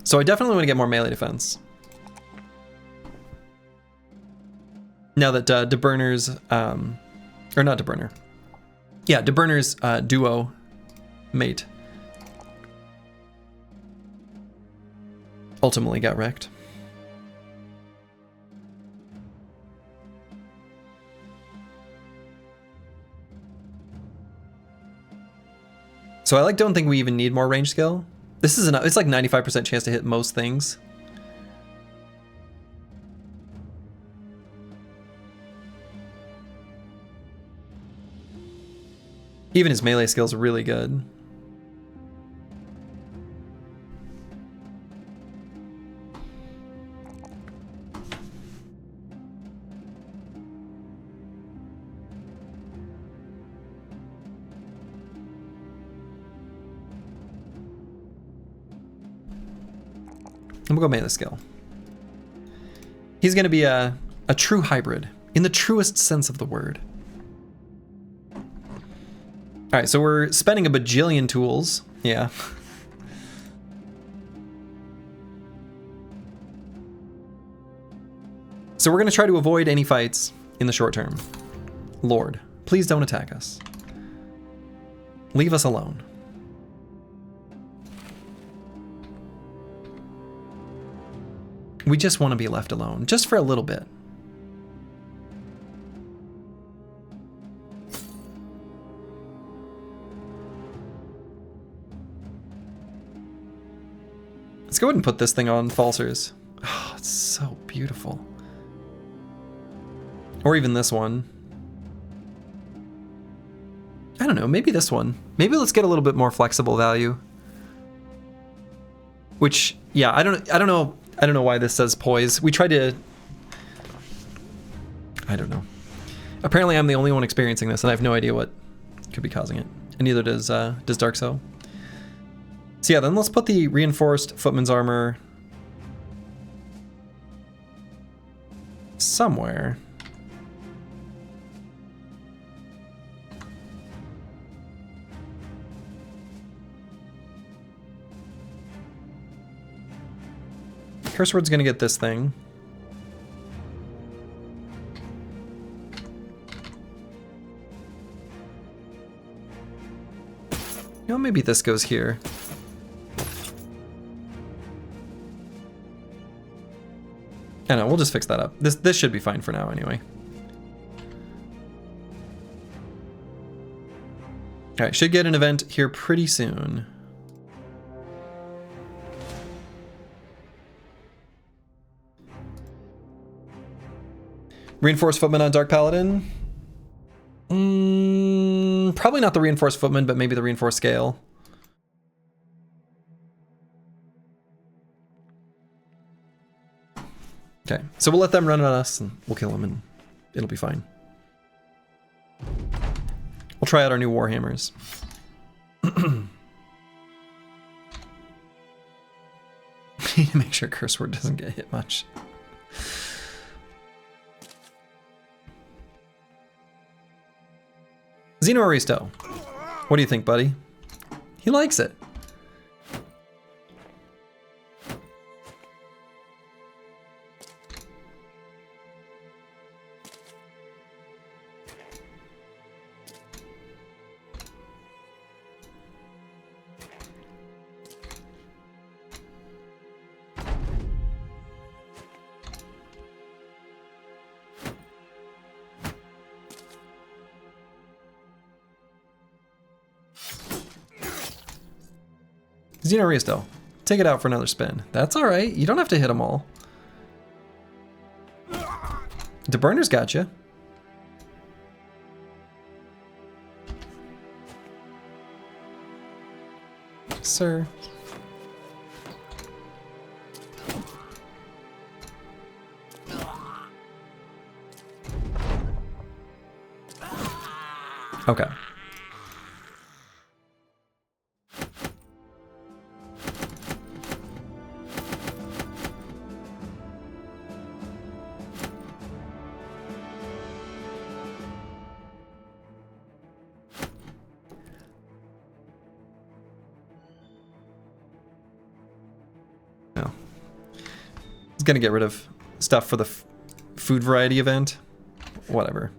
So I definitely want to get more melee defense. Now that DeBurner's, or not DeBurner. Yeah, DeBurner's duo mate ultimately got wrecked. So I don't think we even need more range skill. This is it's like 95% chance to hit most things. Even his melee skills are really good. I'm gonna go melee skill. He's gonna be a true hybrid, in the truest sense of the word. Alright, so we're spending a bajillion tools. Yeah. So we're gonna try to avoid any fights in the short term. Lord, please don't attack us. Leave us alone. We just want to be left alone, just for a little bit. Let's go ahead and put this thing on Falsers. Oh, it's so beautiful. Or even this one. I don't know, maybe this one. Maybe let's get a little bit more flexible value. Which, yeah, I don't know why this says poise. We tried to... I don't know. Apparently I'm the only one experiencing this, and I have no idea what could be causing it. And neither does Dark So. So yeah, then let's put the reinforced footman's armor somewhere. Curse Word's gonna get this thing. You know, maybe this goes here. I know, we'll just fix that up. This should be fine for now anyway. Alright, should get an event here pretty soon. Reinforced Footman on Dark Paladin? Probably not the Reinforced Footman, but maybe the Reinforced Scale. Okay, so we'll let them run on us, and we'll kill them, and it'll be fine. We'll try out our new Warhammers. Need to make sure Curse Word doesn't get hit much. Xeno Aristo, what do you think, buddy? He likes it. Xeno Risto, take it out for another spin. That's all right. You don't have to hit them all. DeBurner's got you. Sir. Okay. No. It's gonna get rid of stuff for the food variety event. Whatever.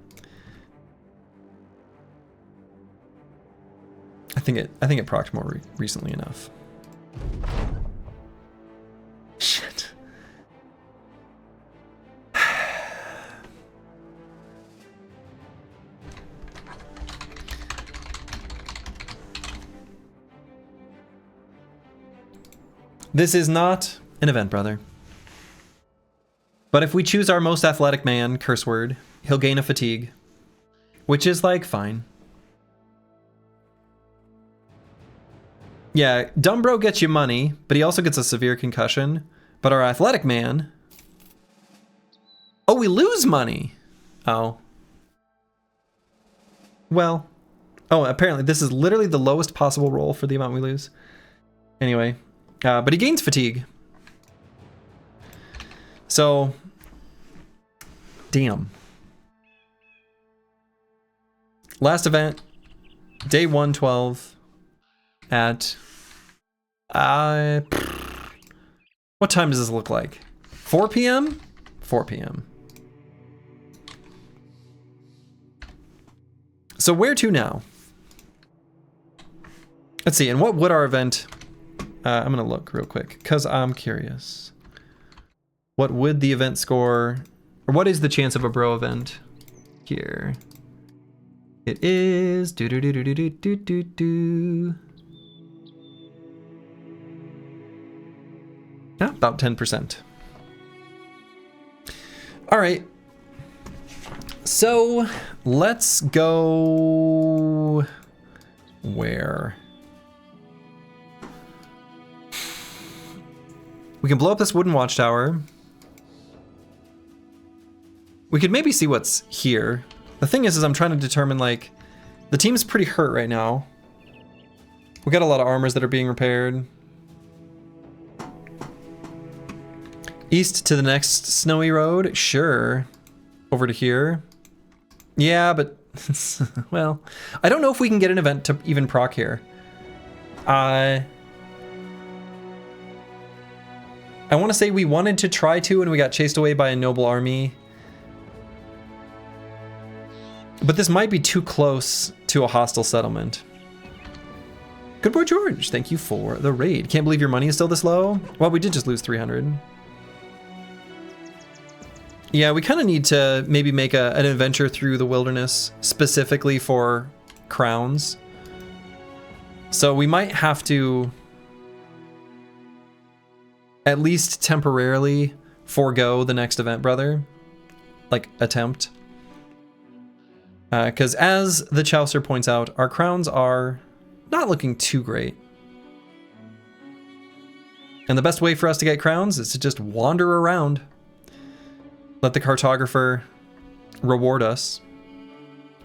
I think it procced more recently enough. Shit. This is not an event, brother. But if we choose our most athletic man, curse word, he'll gain a fatigue, which is like fine. Yeah, Dumbro gets you money, but he also gets a severe concussion. But our athletic man... Oh, we lose money! Oh. Well. Oh, apparently this is literally the lowest possible roll for the amount we lose. Anyway. But he gains fatigue. So... Damn. Last event. Day 112. At... what time does this look like? 4 p.m.? 4 p.m. So where to now? Let's see, and what would our event... I'm gonna look real quick, because I'm curious. What would the event score... Or what is the chance of a bro event? Here. It is... Yeah, about 10%. All right. So let's go where? We can blow up this wooden watchtower. We could maybe see what's here. The thing is I'm trying to determine, like, the team's pretty hurt right now. We got a lot of armors that are being repaired. East to the next snowy road? Sure. Over to here? Yeah, but... well, I don't know if we can get an event to even proc here. I want to say we wanted to try to and we got chased away by a noble army. But this might be too close to a hostile settlement. Good boy, George. Thank you for the raid. Can't believe your money is still this low. Well, we did just lose 300. Yeah, we kind of need to maybe make an adventure through the wilderness specifically for crowns. So we might have to at least temporarily forego the next event, brother. Like, attempt. Because as the Chaucer points out, our crowns are not looking too great. And the best way for us to get crowns is to just wander around. Let the cartographer reward us.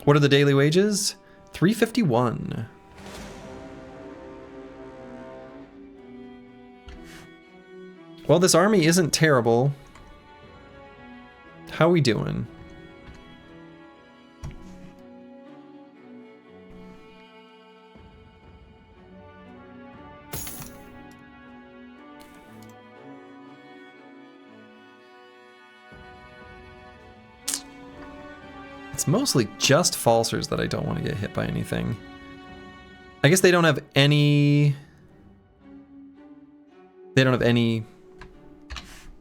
What are the daily wages? 351. Well, this army isn't terrible. How we doing? It's mostly just falsers that I don't want to get hit by anything. I guess they don't have any... They don't have any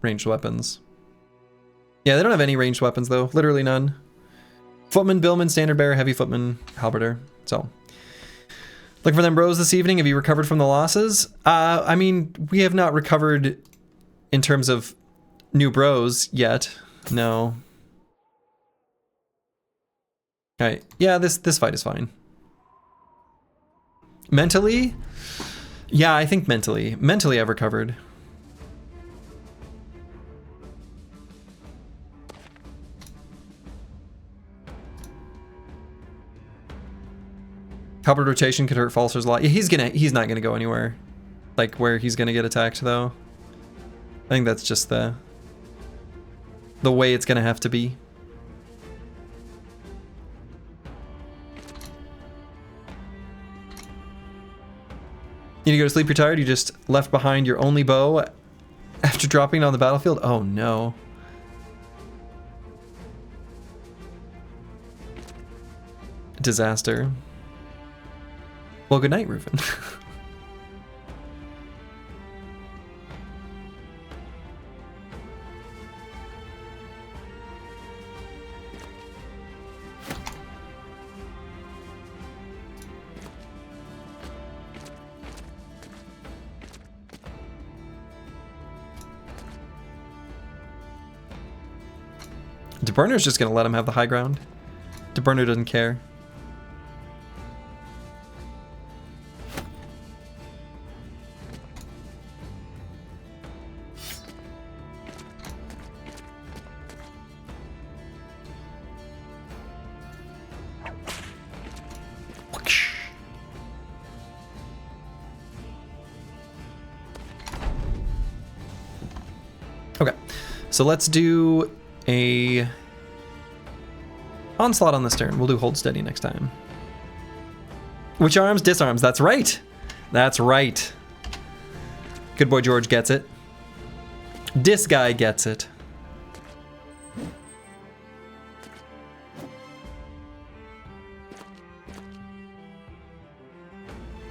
ranged weapons. Yeah, they don't have any ranged weapons though. Literally none. Footman, billman, standard bearer, heavy footman, halberder. So. Looking for them bros this evening. Have you recovered from the losses? I mean, we have not recovered in terms of new bros yet. No. Alright, yeah, this fight is fine. Mentally? Yeah, I think mentally. Mentally I've recovered. Halberd rotation could hurt Falser's a lot. Yeah, he's not gonna go anywhere. Like where he's gonna get attacked though. I think that's just the way it's gonna have to be. You need to go to sleep, you're tired, you just left behind your only bow after dropping it on the battlefield? Oh no. Disaster. Well, good night, Rufin. DeBurner's just gonna let him have the high ground. DeBurner doesn't care. Okay, so let's do a onslaught on this turn. We'll do hold steady next time. Which arms? Disarms. That's right. That's right. Good boy George gets it. Dis guy gets it.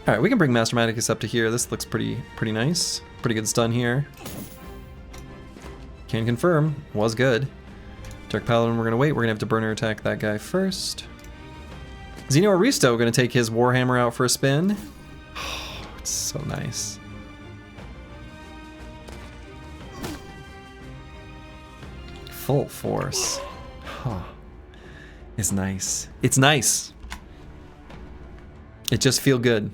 All right, we can bring Master Maticus up to here. This looks pretty nice. Pretty good stun here. Can confirm, was good. Dark Paladin, we're gonna wait. We're gonna have to burner attack that guy first. Xeno Aristo gonna take his Warhammer out for a spin. Oh, it's so nice. Full force. Oh, it's nice. It's nice. It just feel good.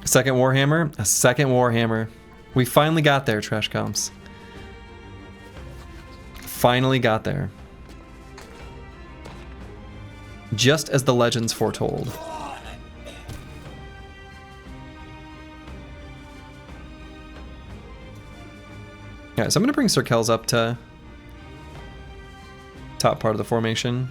Second Warhammer? A second Warhammer. We finally got there, Trash Comps. Finally got there. Just as the legends foretold. Alright, so I'm going to bring Sir Kells up to top part of the formation.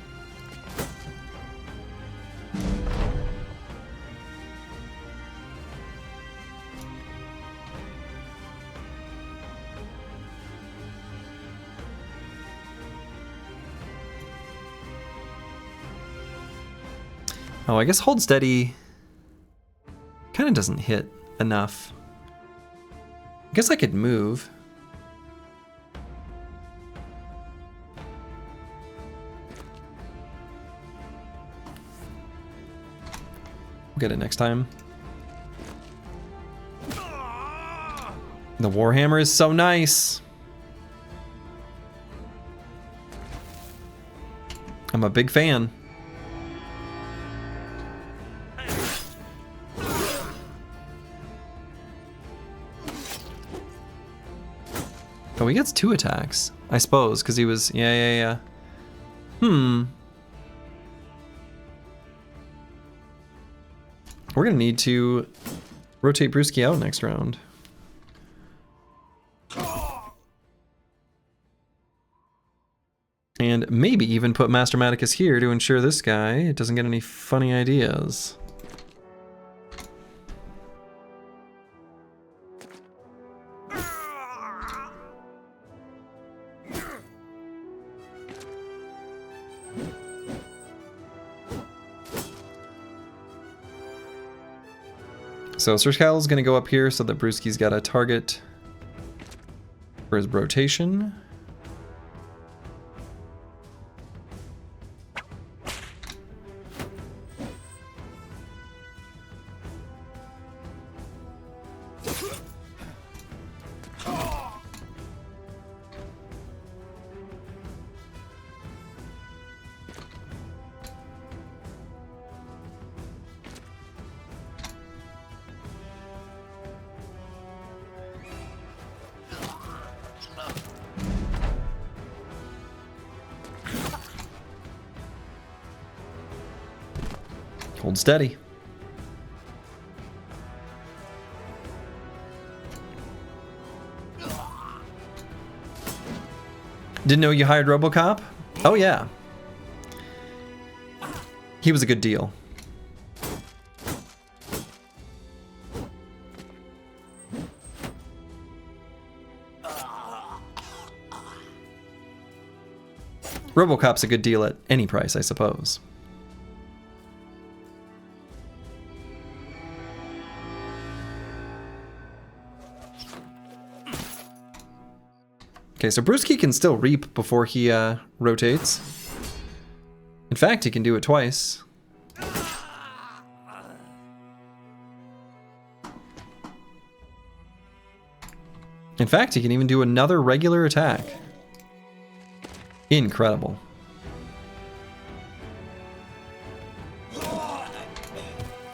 Oh, I guess hold steady kind of doesn't hit enough. I guess I could move. We'll get it next time. The Warhammer is so nice. I'm a big fan. Oh, he gets 2 attacks, I suppose, because he was... Yeah. We're gonna need to rotate Brewski out next round. And maybe even put Master Maticus here to ensure this guy doesn't get any funny ideas. So Sir Skyle's going to go up here so that Brewski's got a target for his rotation. Hold steady. Didn't know you hired RoboCop? Oh yeah. He was a good deal. RoboCop's a good deal at any price, I suppose. Okay, so Brewski can still reap before he rotates. In fact, he can do it twice. In fact, he can even do another regular attack. Incredible.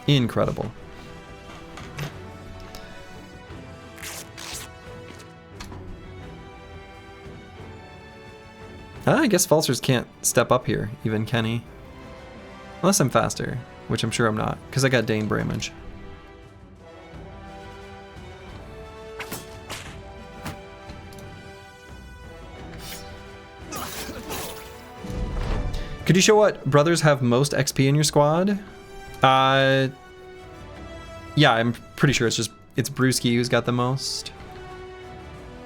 Incredible. I guess Falsers can't step up here, even, can he? Unless I'm faster, which I'm sure I'm not, because I got Dane Bramage. Could you show what brothers have most XP in your squad? Yeah, I'm pretty sure it's Brewski who's got the most.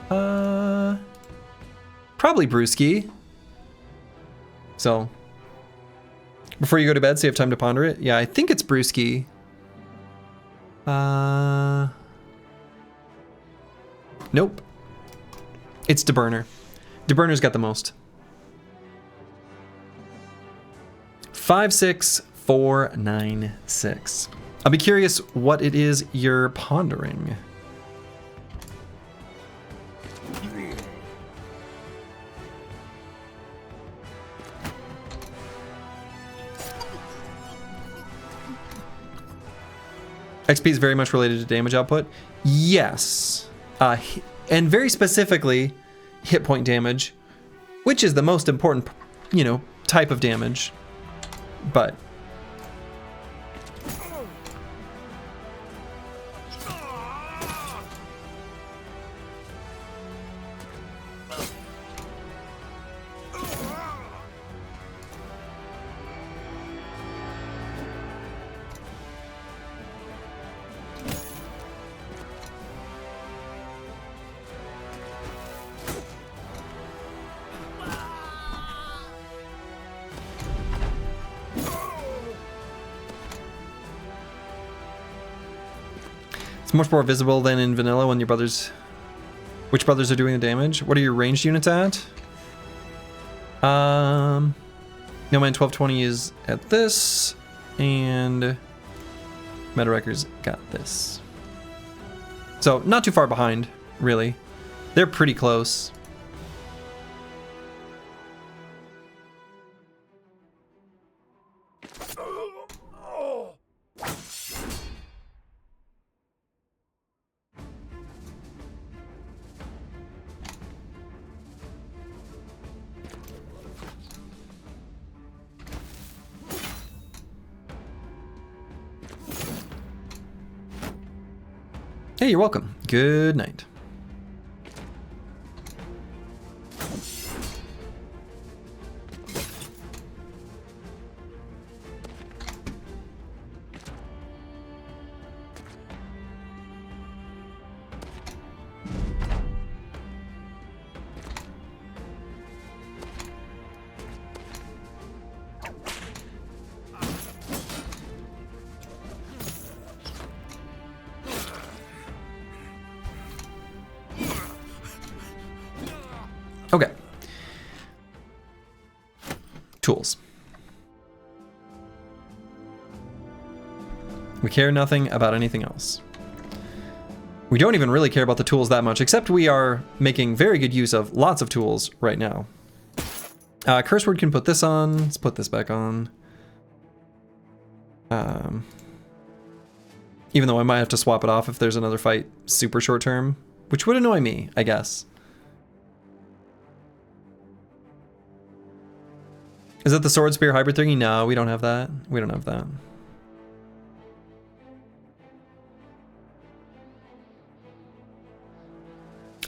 Probably Brewski. So, before you go to bed, so you have time to ponder it. Yeah, I think it's Brewski. Nope. It's DeBurner. DeBurner's got the most. 56496. I'll be curious what it is you're pondering. XP is very much related to damage output. Yes. And very specifically, hit point damage, which is the most important, type of damage. But it's much more visible than in vanilla when your brothers... Which brothers are doing the damage? What are your ranged units at? No Man 1220 is at this, and Metawrecker's got this. So, not too far behind, really. They're pretty close. Hey, you're welcome. Good night. Tools. We care nothing about anything else. We don't even really care about the tools that much, except we are making very good use of lots of tools right now. Curse word can put this on. Let's put this back on. Even though I might have to swap it off if there's another fight super short term, which would annoy me, I guess. Is that the sword spear hybrid thingy? No, we don't have that. We don't have that.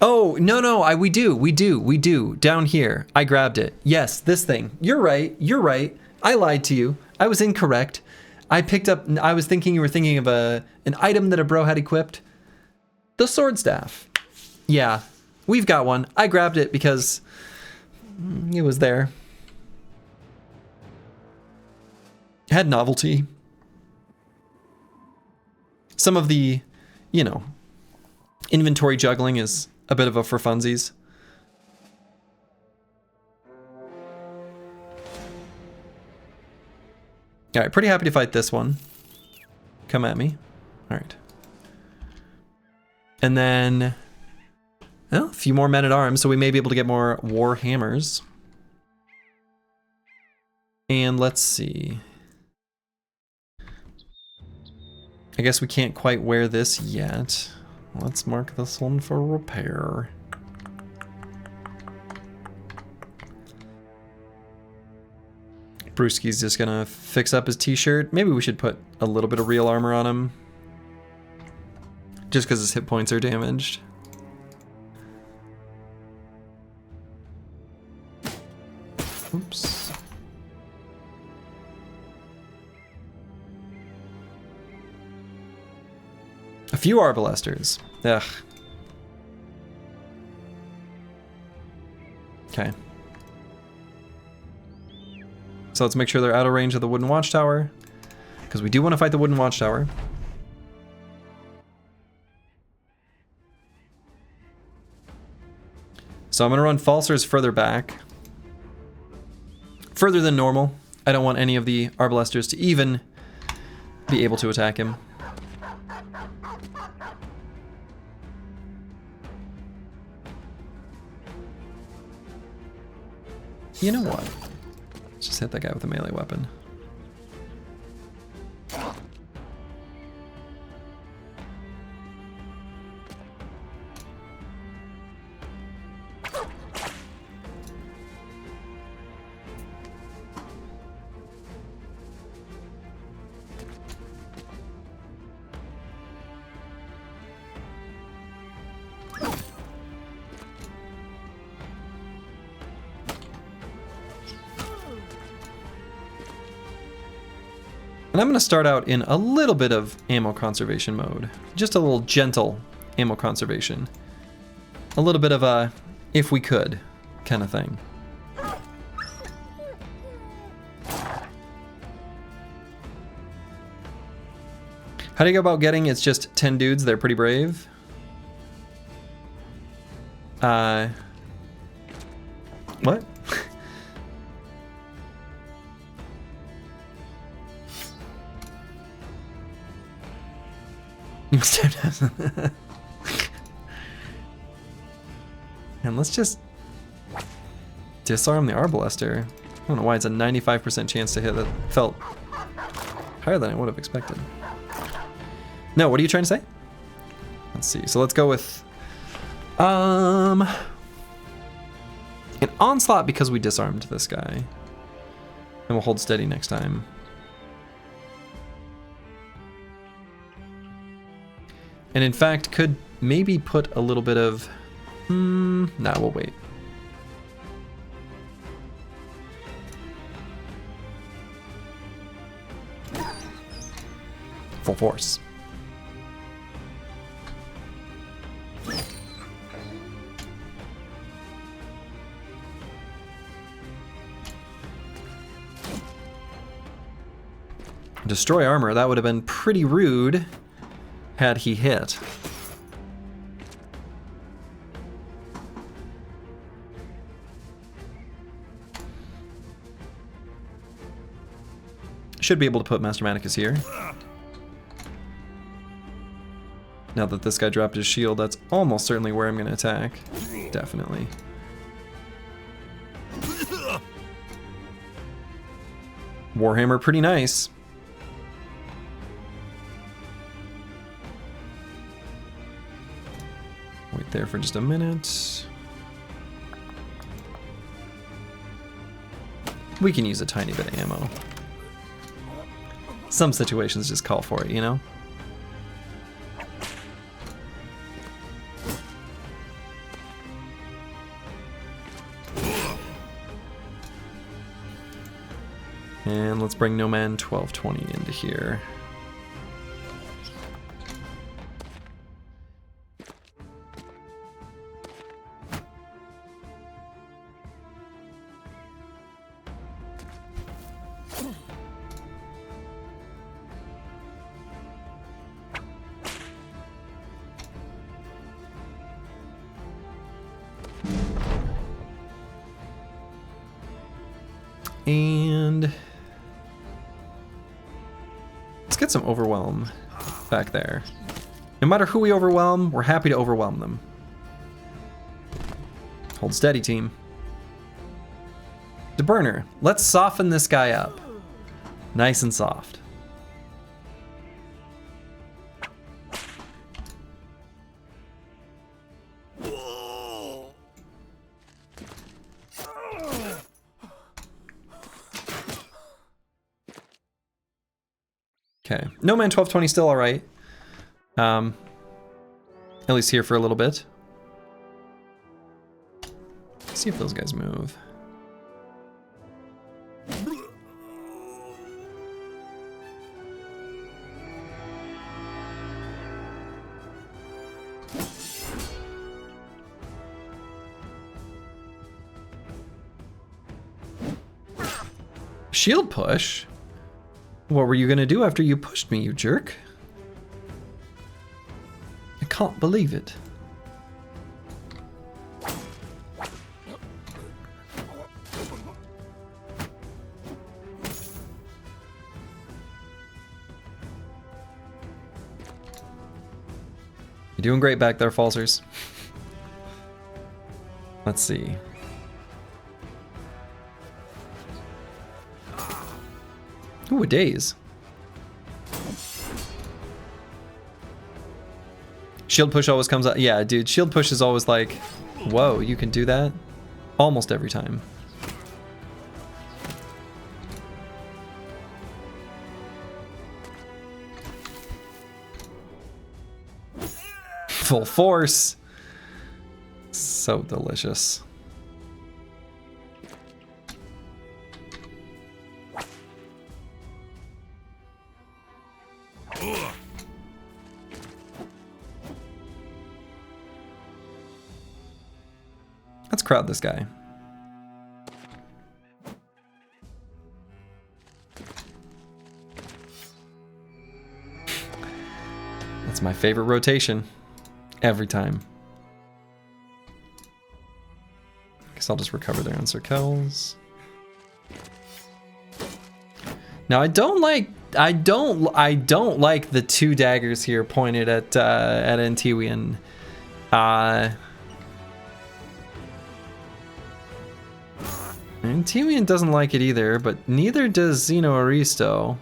Oh, no, we do. Down here. I grabbed it. Yes, this thing. You're right. I lied to you. I was incorrect. I was thinking you were thinking of an item that a bro had equipped. The sword staff. Yeah, we've got one. I grabbed it because it was there. It had novelty. Some of the, inventory juggling is a bit of a for funsies. All right, pretty happy to fight this one. Come at me. All right. And then, well, a few more men-at-arms, so we may be able to get more war hammers. And let's see. I guess we can't quite wear this yet. Let's mark this one for repair. Brewski's just gonna fix up his t-shirt. Maybe we should put a little bit of real armor on him. Just because his hit points are damaged. Oops. A few arbalesters. Ugh. Okay. So let's make sure they're out of range of the wooden watchtower, because we do want to fight the wooden watchtower. So I'm going to run Falsers further back. Further than normal. I don't want any of the arbalesters to even be able to attack him. You know what? Let's just hit that guy with a melee weapon. And I'm going to start out in a little bit of ammo conservation mode. Just a little gentle ammo conservation. A little bit of a if we could kind of thing. How do you go about getting it's just 10 dudes? They're pretty brave. What? And let's just disarm the arbalester. I don't know why it's a 95% chance to hit. That felt higher than I would have expected. No, what are you trying to say? Let's see. So let's go with an onslaught because we disarmed this guy. And we'll hold steady next time. And in fact, could maybe put a little bit of... nah, we'll wait. Full force. Destroy armor, that would have been pretty rude had he hit. Should be able to put Master Manicus here. Now that this guy dropped his shield, that's almost certainly where I'm going to attack. Definitely. Warhammer, pretty nice. Wait there for just a minute. We can use a tiny bit of ammo. Some situations just call for it, you know? And let's bring No Man 1220 into here. And let's get some overwhelm back there. No matter who we overwhelm, we're happy to overwhelm them. Hold steady, team. The burner. Let's soften this guy up. Nice and soft. Okay, No Man 1220 still all right. At least here for a little bit. Let's see if those guys move. Shield push? What were you gonna do after you pushed me, you jerk? I can't believe it. You're doing great back there, Falsers. Let's see. Ooh, a daze. Shield push always comes out. Yeah, dude, shield push is always like, whoa, you can do that? Almost every time. Full force. So delicious. Let's crowd this guy. That's my favorite rotation. Every time. Guess I'll just recover there on Sir Kells. Now I don't like the two daggers here pointed at Antiwian. Antiwian doesn't like it either, but neither does Zeno Aristo.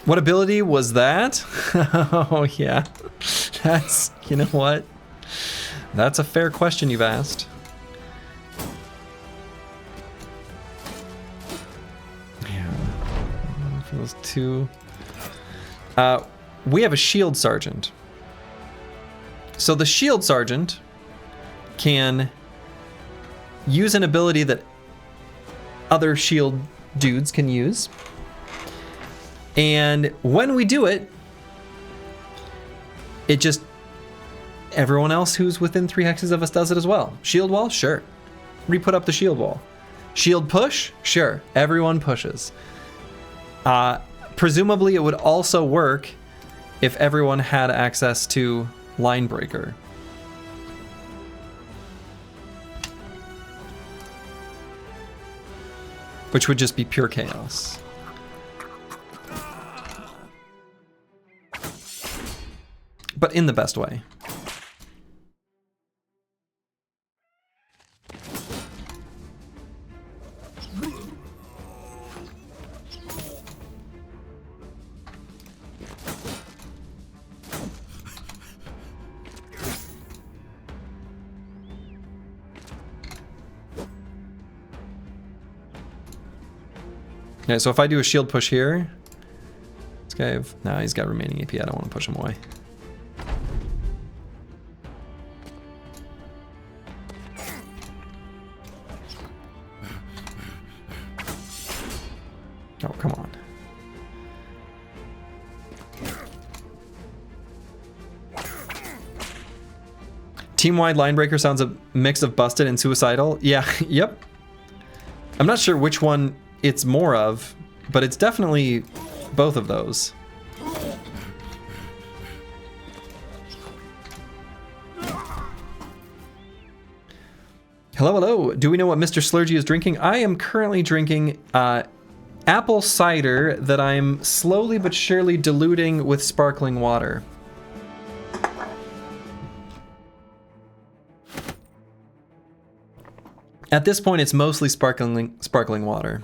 What ability was that? Oh, yeah. That's, you know what? That's a fair question you've asked. Yeah. For those two. We have a shield sergeant. So the shield sergeant can use an ability that other shield dudes can use. And when we do it, it just, everyone else who's within 3 hexes of us does it as well. Shield wall? Sure. Re-put up the shield wall. Shield push? Sure. Everyone pushes. Presumably it would also work if everyone had access to line breaker. Which would just be pure chaos. But in the best way. Yeah, so if I do a shield push here, this guy, nah, he's got remaining AP. I don't want to push him away. Oh, come on. Team-wide line breaker sounds a mix of busted and suicidal. Yeah, yep. I'm not sure which one it's more of, but it's definitely both of those. Hello, hello. Do we know what Mr. Slurgy is drinking? I am currently drinking apple cider that I'm slowly but surely diluting with sparkling water. At this point, it's mostly sparkling water.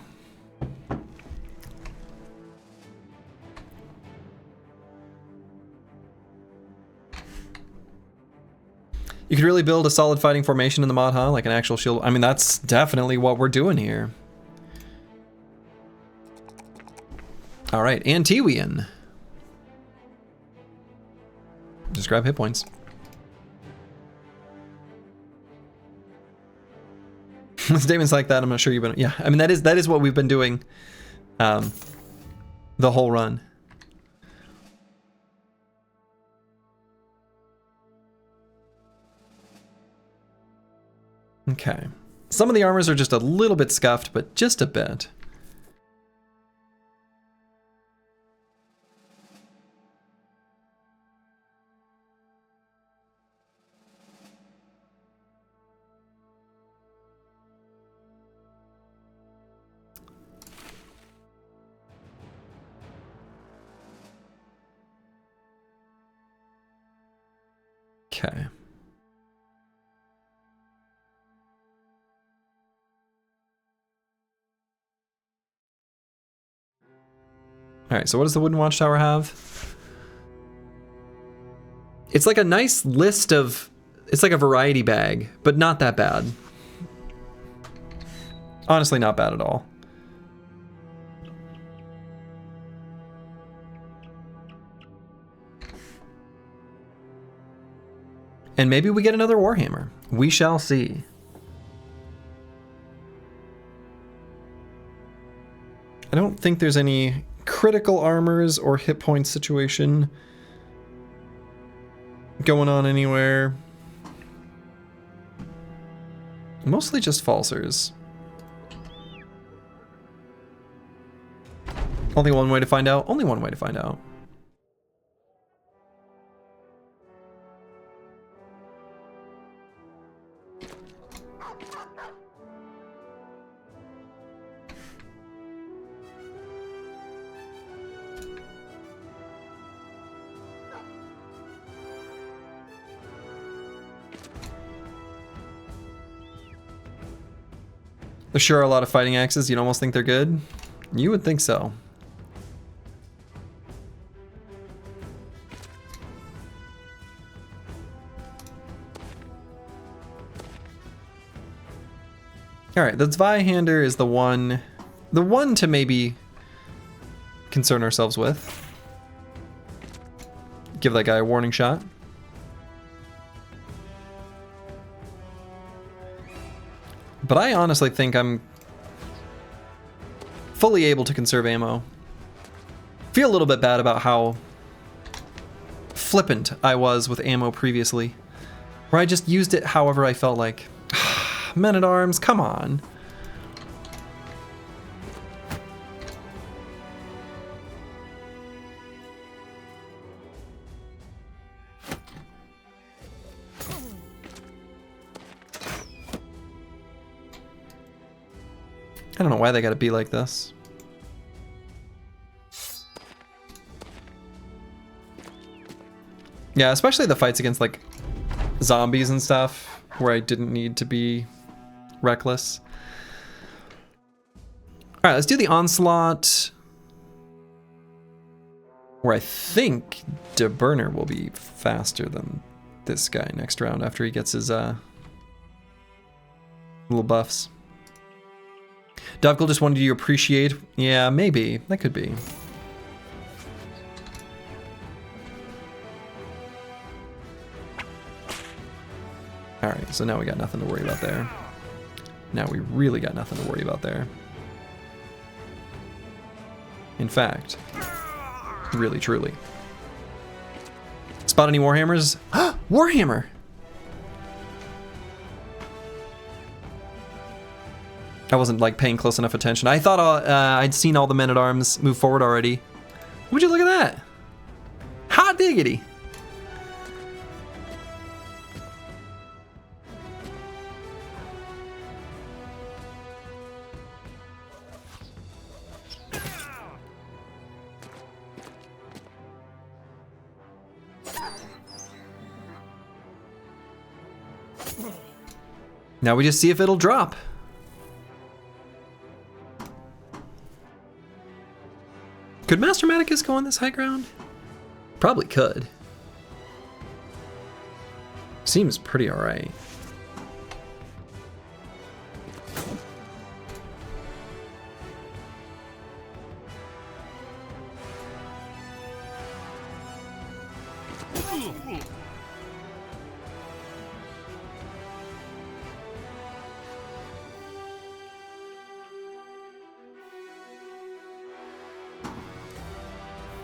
You could really build a solid fighting formation in the mod, huh? Like an actual shield. I mean, that's definitely what we're doing here. All right, Antiwian. Just grab hit points. Statements like that, I'm not sure you've been. Yeah, I mean that is what we've been doing, the whole run. Okay, some of the armors are just a little bit scuffed, but just a bit. Okay. All right, so what does the wooden watchtower have? It's like a nice list of, it's like a variety bag, but not that bad. Honestly, not bad at all. And maybe we get another Warhammer. We shall see. I don't think there's any critical armors or hit point situation going on anywhere. Mostly just falsers. Only one way to find out. Only one way to find out. There sure are a lot of fighting axes. You'd almost think they're good. You would think so. All right, the Zweihander is the one to maybe concern ourselves with. Give that guy a warning shot. But I honestly think I'm fully able to conserve ammo. Feel a little bit bad about how flippant I was with ammo previously, where I just used it however I felt like. Men-at-Arms, come on. I don't know why they gotta be like this. Yeah, especially the fights against like zombies and stuff where I didn't need to be reckless. All right, let's do the Onslaught, where I think De Burner will be faster than this guy next round after he gets his little buffs. Dovkle just wanted you to appreciate. Yeah, maybe. That could be. Alright, so now we got nothing to worry about there. Now we really got nothing to worry about there. In fact, really, truly. Spot any Warhammers? Warhammer! I wasn't like paying close enough attention. I thought I'd seen all the men-at-arms move forward already. Would you look at that? Hot diggity! Now we just see if it'll drop. Could Master Maticus go on this high ground? Probably could. Seems pretty alright.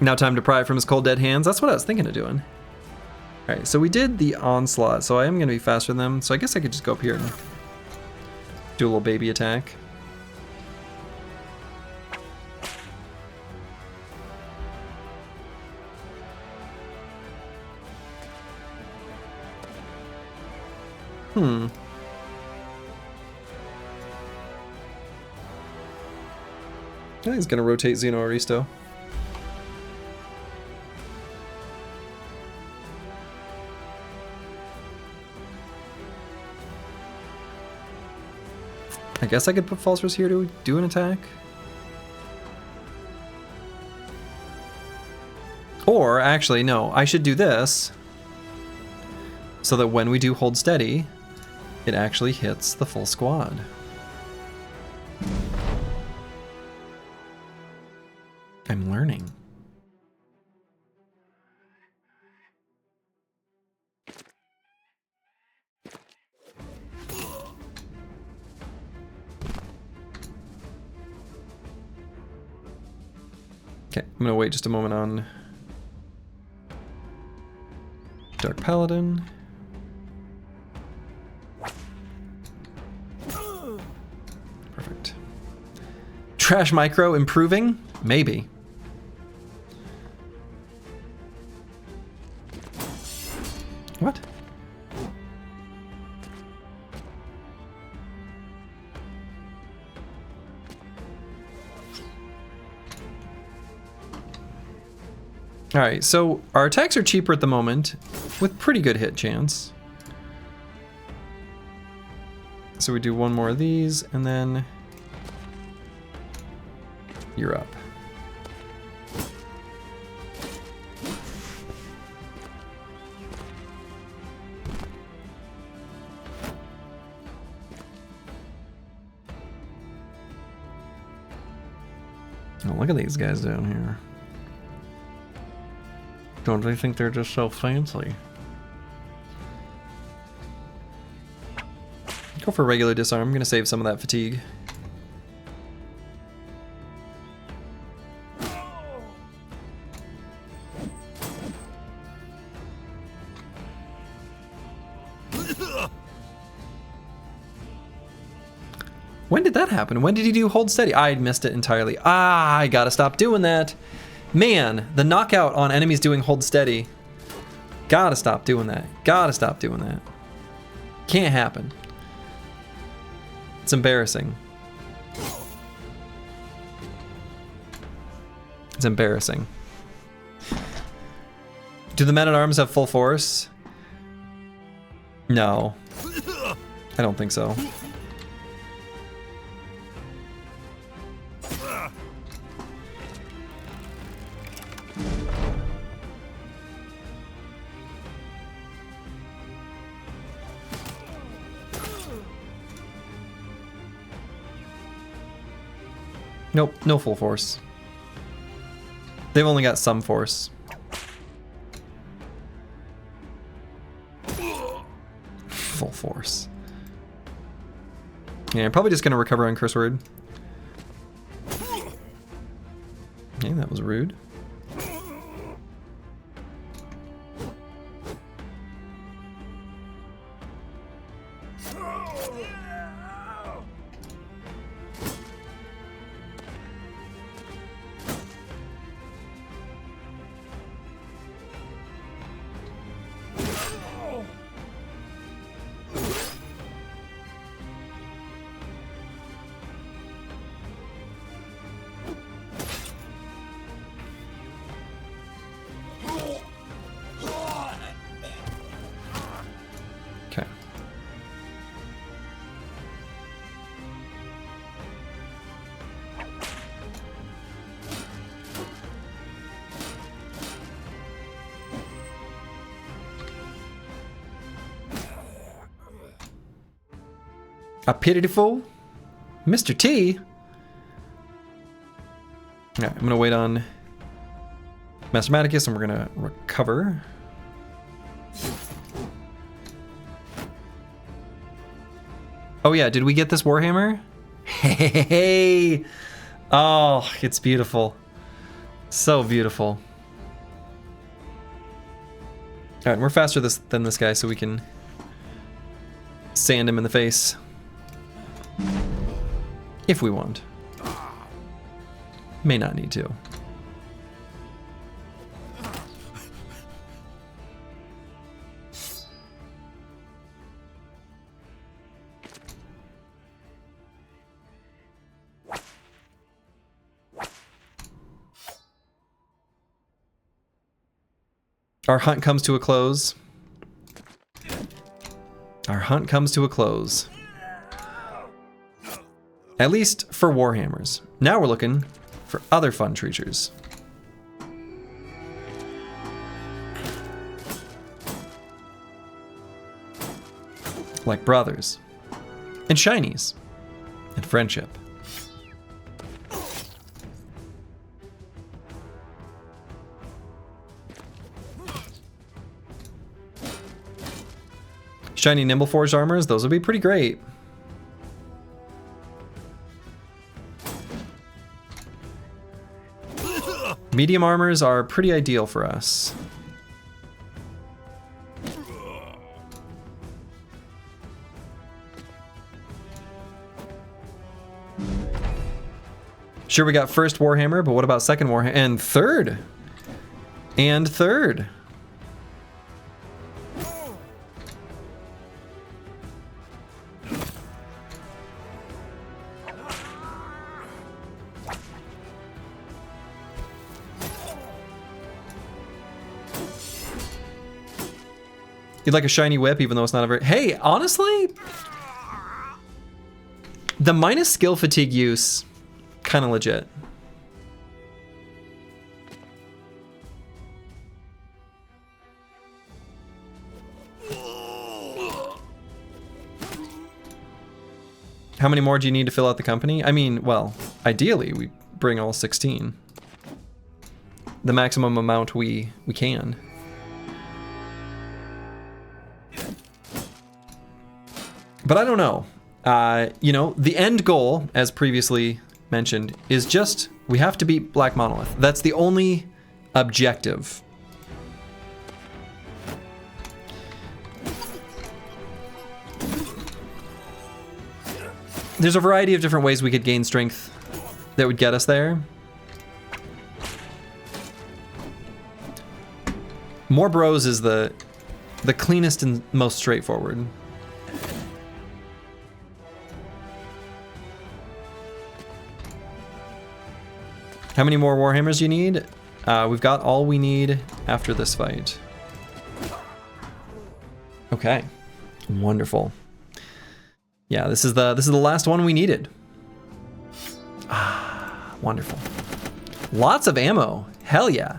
Now time to pry it from his cold dead hands. That's what I was thinking of doing. Alright, so we did the Onslaught, so I am going to be faster than them. So I guess I could just go up here and do a little baby attack. I think he's going to rotate Xeno Aristo. I guess I could put Falsers here to do an attack. Or, actually, no, I should do this so that when we do hold steady, it actually hits the full squad. I'm learning. Okay, I'm gonna wait just a moment on Dark Paladin. Perfect. Trash Micro improving? Maybe. What? Alright, so our attacks are cheaper at the moment, with pretty good hit chance. So we do one more of these, and then you're up. Oh, look at these guys down here. Don't they think they're just so fancy? Go for regular disarm. I'm gonna save some of that fatigue. When did that happen? When did he do hold steady? I missed it entirely. Ah, I gotta stop doing that. Man, the knockout on enemies doing hold steady. Gotta stop doing that. Gotta stop doing that. Can't happen. It's embarrassing. It's embarrassing. Do the men-at-arms have full force? No. I don't think so. Nope, no full force. They've only got some force. Full force. Yeah, I'm probably just gonna recover on curse word. Okay, that was rude. Okay. A pitiful Mr. T. Alright, I'm gonna wait on Master Maticus and we're gonna recover. Oh yeah, did we get this Warhammer? Hey! Oh, it's beautiful. So beautiful. Alright, we're faster than this guy so we can sand him in the face. If we want. May not need to. Our hunt comes to a close. Our hunt comes to a close. At least for Warhammers. Now we're looking for other fun creatures. Like brothers. And shinies. And friendship. Shiny Nimble Forged armors, those would be pretty great. Medium armors are pretty ideal for us. Sure, we got first Warhammer, but what about second Warhammer? And third! And third! You'd like a shiny whip, even though it's not a very... Hey, honestly, the minus skill fatigue use, kind of legit. How many more do you need to fill out the company? I mean, well, ideally, we bring all 16. The maximum amount we can. But I don't know. You know, the end goal, as previously mentioned, is just we have to beat Black Monolith. That's the only objective. There's a variety of different ways we could gain strength that would get us there. More bros is the cleanest and most straightforward. How many more Warhammers do you need? We've got all we need after this fight. Okay, wonderful. Yeah, this is the last one we needed. Ah, wonderful. Lots of ammo. Hell yeah.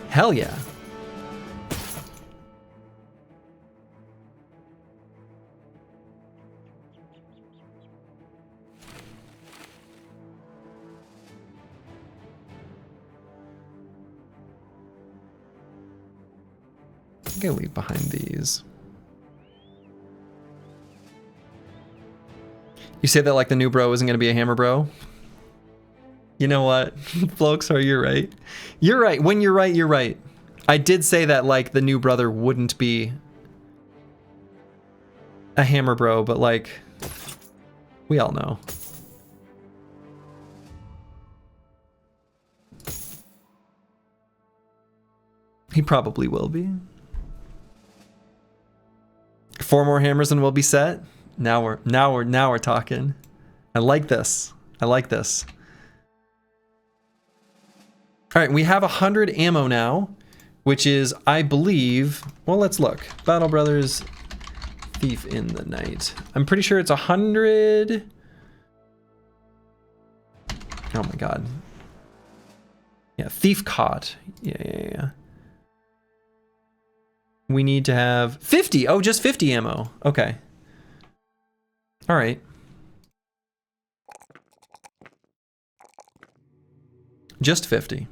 Hell yeah. I'm gonna leave behind these. You say that like the new bro isn't gonna be a hammer bro? You know what, Floxar, you're right. You're right. When you're right, you're right. I did say that like the new brother wouldn't be a hammer bro, but like, we all know. He probably will be. 4 more hammers and we'll be set. Now we're talking. I like this. I like this. All right, we have 100 ammo now, which is, I believe, well, let's look. Battle Brothers, Thief in the Night. I'm pretty sure it's 100. Oh my God. Yeah, Thief Caught. Yeah. We need to have 50. Oh, just 50 ammo. Okay. All right. Just 50.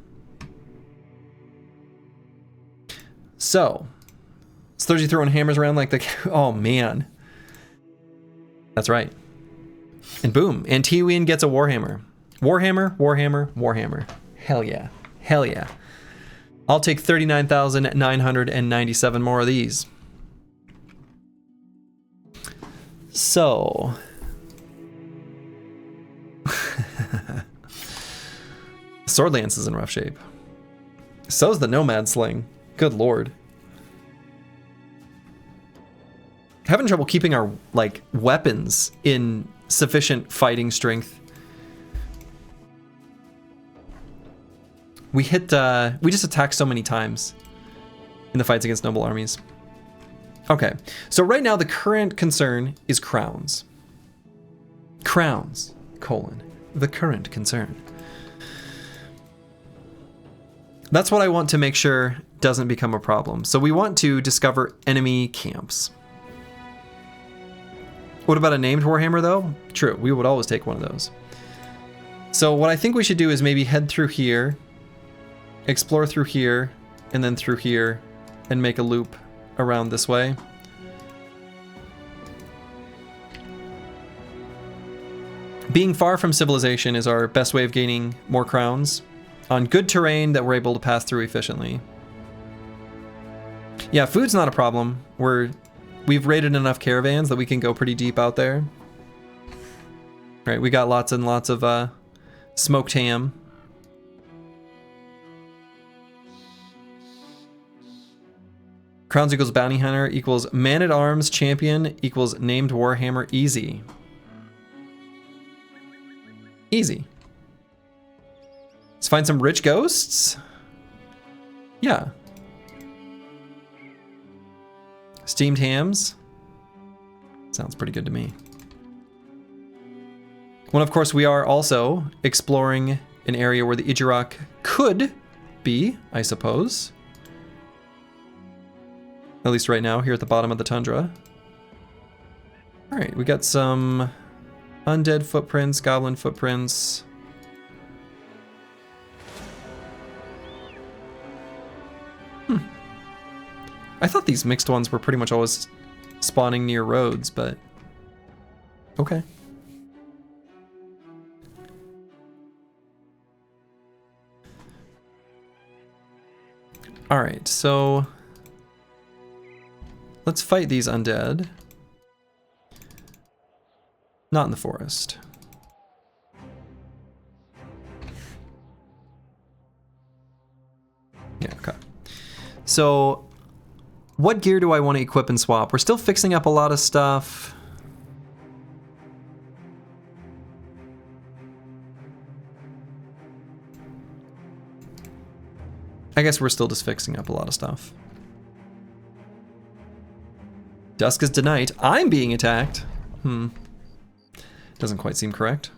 So, it's Thursday throwing hammers around like the... Oh, man. That's right. And boom. Antiwian gets a Warhammer. Warhammer, Warhammer, Warhammer. Hell yeah. Hell yeah. I'll take 39,997 more of these. So... Sword Lance is in rough shape. So's the Nomad Sling. Good lord. Having trouble keeping our, like, weapons in sufficient fighting strength. We just attacked so many times in the fights against noble armies. Okay, so right now the current concern is crowns. Crowns, the current concern. That's what I want to make sure doesn't become a problem. So we want to discover enemy camps. What about a named Warhammer though? True, we would always take one of those. So what I think we should do is maybe head through here, explore through here, and then through here, and make a loop around this way. Being far from civilization is our best way of gaining more crowns on good terrain that we're able to pass through efficiently. Yeah, food's not a problem. We've raided enough caravans that we can go pretty deep out there. Right, we got lots and lots of smoked ham. Crowns equals bounty hunter equals man-at-arms champion equals named Warhammer easy. Easy. Let's find some rich ghosts. Yeah. Steamed hams. Sounds pretty good to me. Well, of course, we are also exploring an area where the Ijarok could be, I suppose. At least right now, here at the bottom of the tundra. All right, we got some undead footprints, goblin footprints. I thought these mixed ones were pretty much always spawning near roads, but okay. All right, so let's fight these undead. Not in the forest. Yeah, okay. So what gear do I want to equip and swap? We're still fixing up a lot of stuff. I guess we're still just fixing up a lot of stuff. Dusk is denied. I'm being attacked. Doesn't quite seem correct.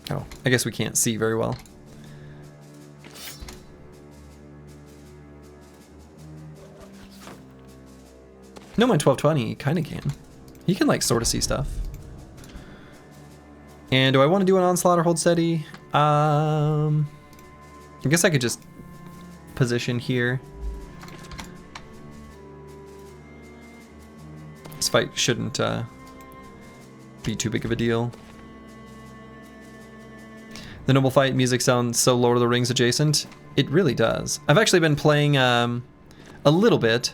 Oh, I guess we can't see very well. No, my 1220 kind of can. He can like sort of see stuff. And do I want to do an onslaught or hold steady? I guess I could just position here. This fight shouldn't be too big of a deal. The noble fight music sounds so Lord of the Rings adjacent. It really does. I've actually been playing a little bit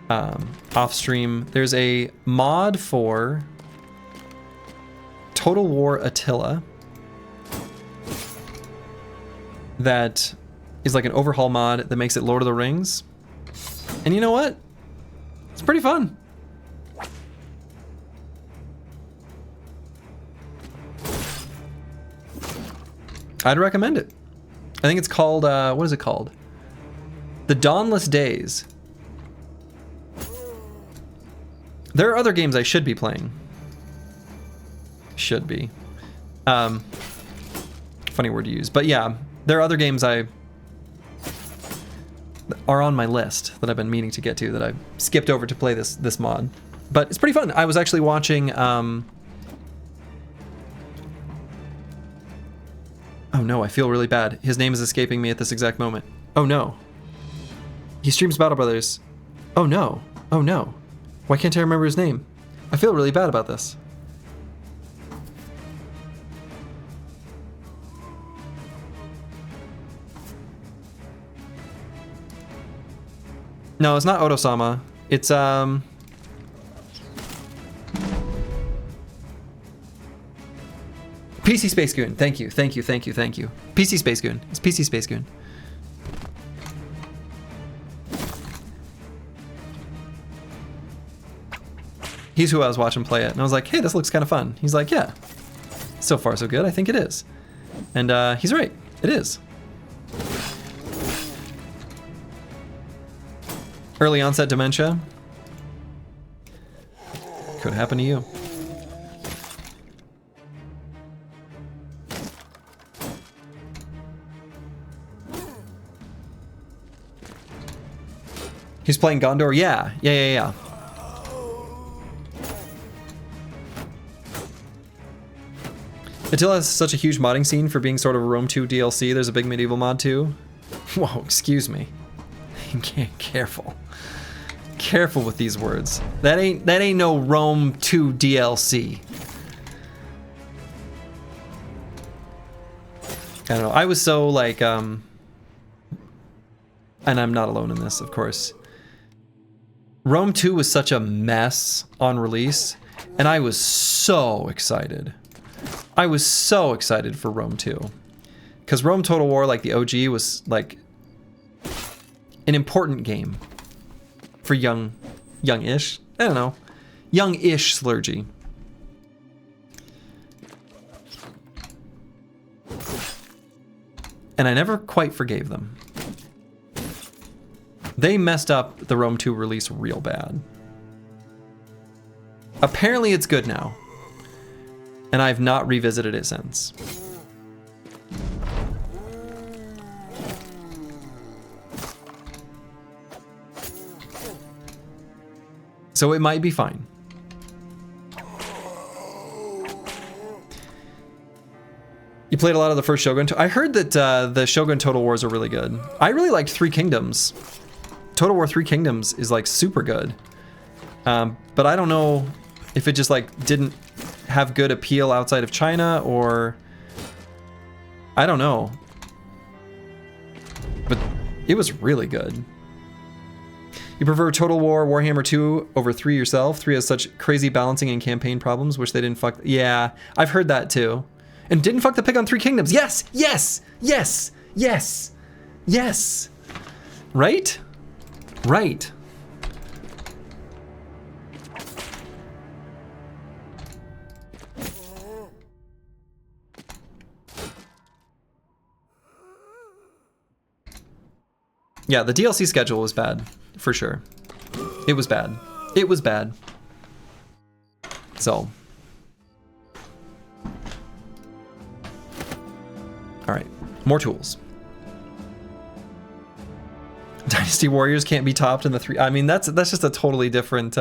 off stream. There's a mod for Total War Attila that is like an overhaul mod that makes it Lord of the Rings. And you know what? It's pretty fun. I'd recommend it. I think it's called, what is it called? The Dawnless Days. There are other games I should be playing. Should be. Funny word to use. But yeah, there are other games are on my list that I've been meaning to get to that I skipped over to play this mod. But it's pretty fun. I was actually watching, oh no, I feel really bad. His name is escaping me at this exact moment. Oh no. He streams Battle Brothers. Oh no. Oh no. Why can't I remember his name? I feel really bad about this. No, it's not Oto-sama. It's PC Space Goon. Thank you. PC Space Goon. It's PC Space Goon. He's who I was watching play it, and I was like, hey, this looks kind of fun. He's like, yeah. So far, so good. I think it is. And he's right. It is. Early onset dementia. Could happen to you. He's playing Gondor? Yeah. Attila has such a huge modding scene for being sort of a Rome 2 DLC. There's a big medieval mod too. Whoa, excuse me. Careful. Careful with these words. That ain't no Rome 2 DLC. I don't know. I was so like and I'm not alone in this, of course. Rome 2 was such a mess on release, and I was so excited. I was so excited for Rome 2. Because Rome Total War, like the OG, was like an important game for young-ish, I don't know, young-ish Slurgy. And I never quite forgave them. They messed up the Rome 2 release real bad. Apparently it's good now. And I've not revisited it since. So it might be fine. You played a lot of the first Shogun. I heard that the Shogun Total Wars are really good. I really liked Three Kingdoms. Total War Three Kingdoms is like super good. But I don't know if it just like didn't have good appeal outside of China, or I don't know. But it was really good. You prefer Total War Warhammer 2 over 3 yourself? 3 has such crazy balancing and campaign problems. Wish they didn't fuck. Yeah, I've heard that too. And didn't fuck the pig on Three Kingdoms. Yes, yes, yes, yes, yes. Right? Right. Yeah, the DLC schedule was bad, for sure. It was bad. It was bad. So. All right, more tools. Dynasty Warriors can't be topped in the 3. I mean, that's just a totally different.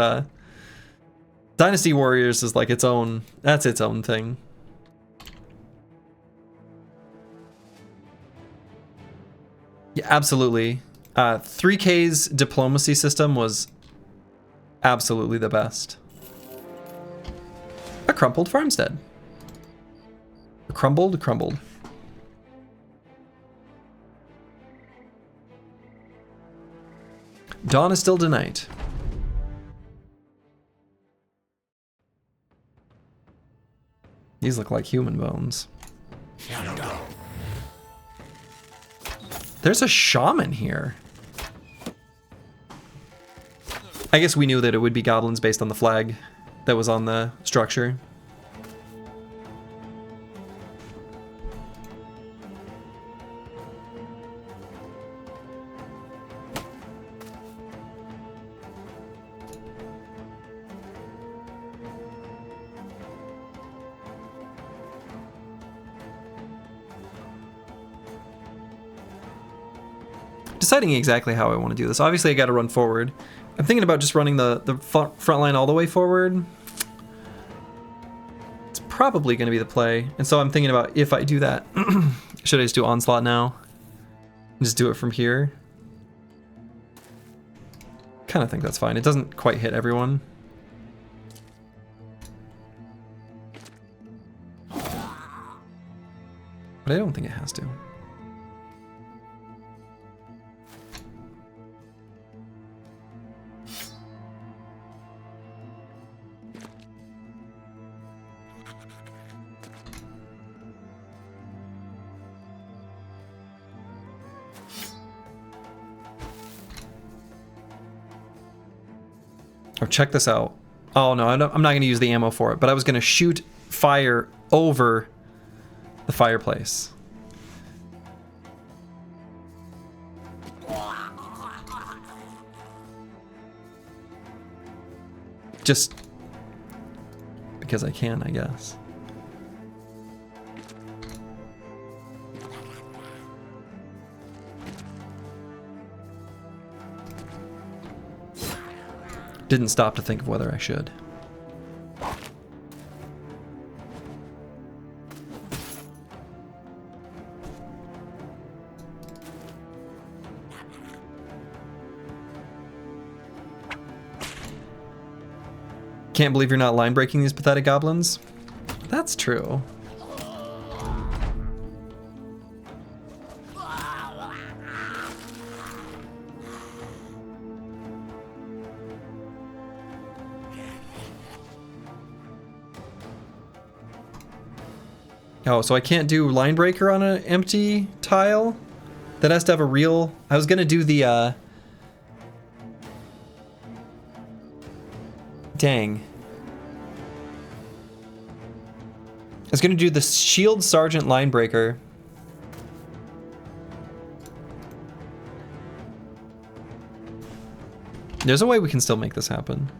Dynasty Warriors is like its own. That's its own thing. Yeah, absolutely. 3K's diplomacy system was absolutely the best. A crumpled farmstead. Crumbled. Dawn is still tonight. These look like human bones. There's a shaman here. I guess we knew that it would be goblins based on the flag that was on the structure. Deciding exactly how I want to do this. Obviously, I got to run forward. I'm thinking about just running the front line all the way forward. It's probably going to be the play. And so I'm thinking about if I do that, should I just do Onslaught now? And just do it from here? Kind of think that's fine. It doesn't quite hit everyone. But I don't think it has to. Oh, check this out. Oh no, I'm not going to use the ammo for it, but I was going to shoot fire over the fireplace. Just because I can, I guess. Didn't stop to think of whether I should. Can't believe you're not line breaking these pathetic goblins. That's true. Oh, so I can't do line breaker on an empty tile? That has to have a real... I was gonna do the, Dang. I was gonna do the Shield Sergeant line breaker. There's a way we can still make this happen.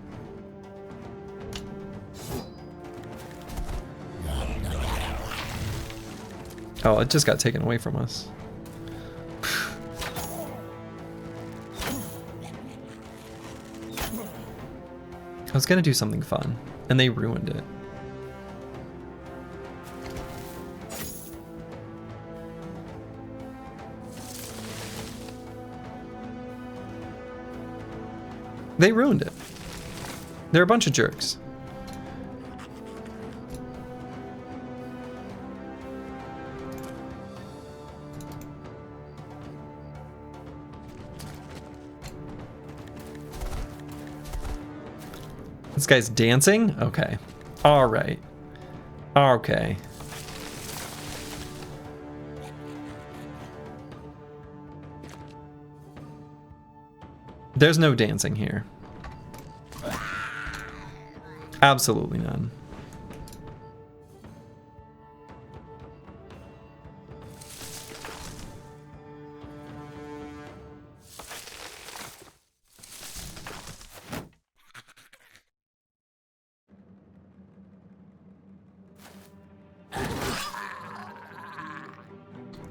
Oh, it just got taken away from us. I was gonna do something fun, and they ruined it. They ruined it. They're a bunch of jerks. This guy's dancing? Okay. All right. Okay. There's no dancing here. Absolutely none.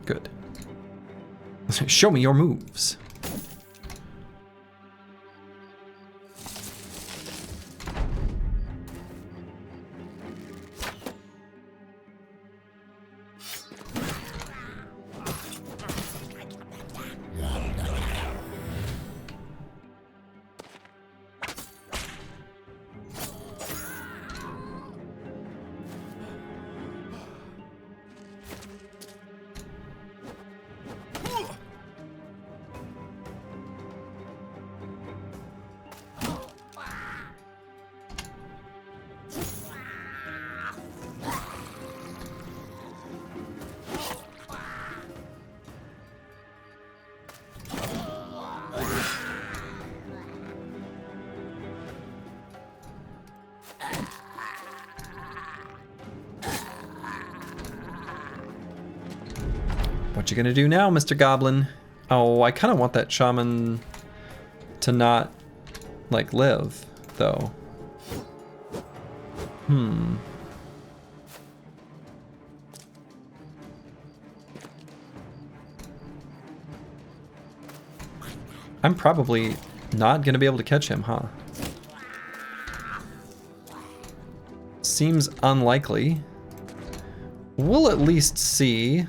Good. Show me your moves. What you gonna do now, Mr. Goblin? Oh, I kind of want that shaman to not, like, live, though. I'm probably not gonna be able to catch him, huh? Seems unlikely. We'll at least see.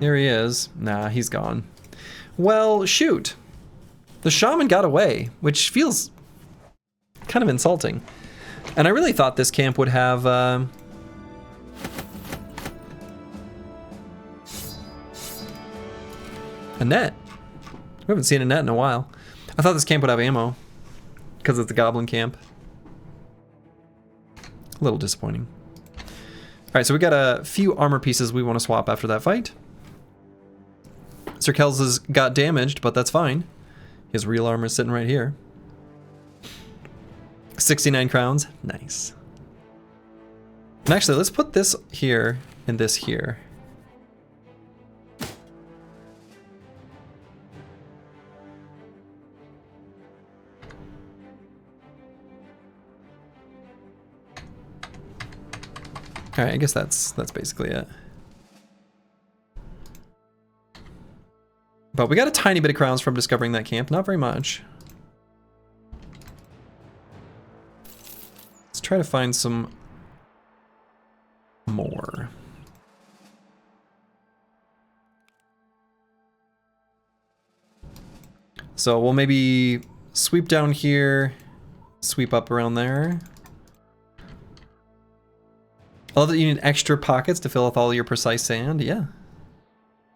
There he is. Nah, he's gone. Well, shoot. The shaman got away, which feels kind of insulting. And I really thought this camp would have a net. We haven't seen a net in a while. I thought this camp would have ammo because it's a goblin camp. A little disappointing. All right, so we got a few armor pieces we want to swap after that fight. Sir Kells got damaged, but that's fine. His real armor is sitting right here. 69 crowns. Nice. And actually, let's put this here and this here. All right, I guess that's basically it. But we got a tiny bit of crowns from discovering that camp, not very much. Let's try to find some more. So we'll maybe sweep down here, sweep up around there. I love that you need extra pockets to fill with all your precise sand. Yeah.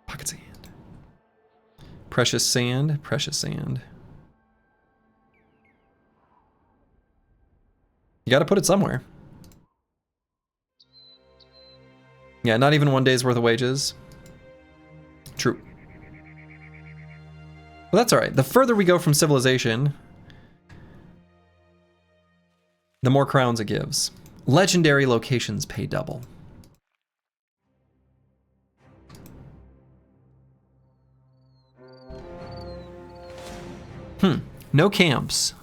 Pocket sand. Precious sand, precious sand. You gotta put it somewhere. Yeah, not even one day's worth of wages. True. Well, that's alright. The further we go from civilization, the more crowns it gives. Legendary locations pay double. No camps.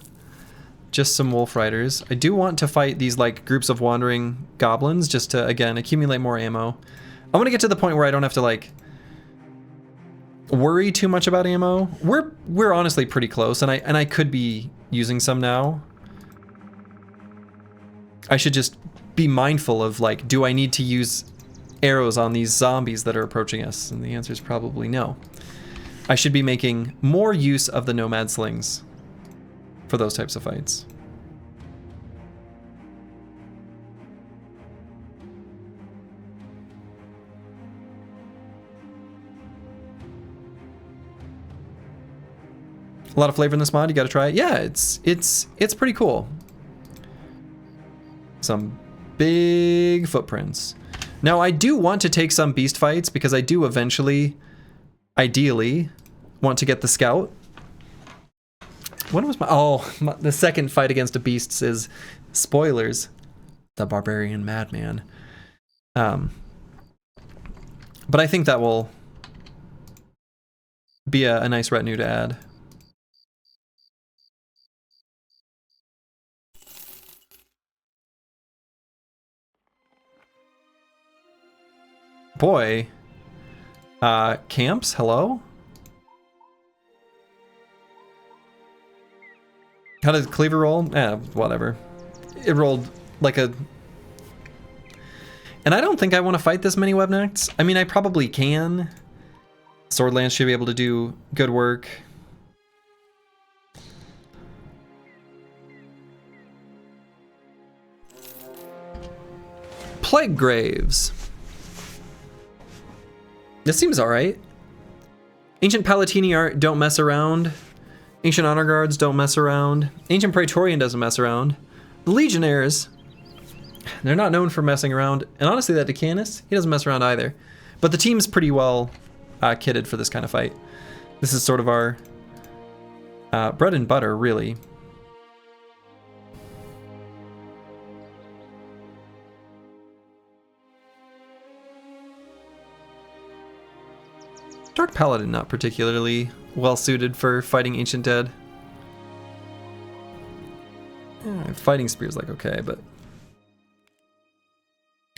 Just some wolf riders. I do want to fight these like groups of wandering goblins just to, again, accumulate more ammo. I want to get to the point where I don't have to like worry too much about ammo. We're honestly pretty close, and I could be using some now. I should just be mindful of like, do I need to use arrows on these zombies that are approaching us? And the answer is probably no. I should be making more use of the nomad slings for those types of fights. A lot of flavor in this mod. You got to try it. Yeah, it's pretty cool. Some big footprints. Now I do want to take some beast fights because I do eventually, ideally, want to get the scout. When was the second fight against the beasts is, spoilers, the barbarian madman. But I think that will be a nice retinue to add. Boy, camps, hello? How did Cleaver roll? Whatever. It rolled like a... And I don't think I want to fight this many webnects. I mean, I probably can. Swordlance should be able to do good work. Plague Graves. This seems alright. Ancient Palatini don't mess around. Ancient Honor Guards don't mess around. Ancient Praetorian doesn't mess around. The Legionnaires, they're not known for messing around. And honestly, that Decanus, he doesn't mess around either. But the team's pretty well kitted for this kind of fight. This is sort of our bread and butter, really. Dark Paladin not particularly well suited for fighting Ancient Dead. Fighting Spear's like okay, but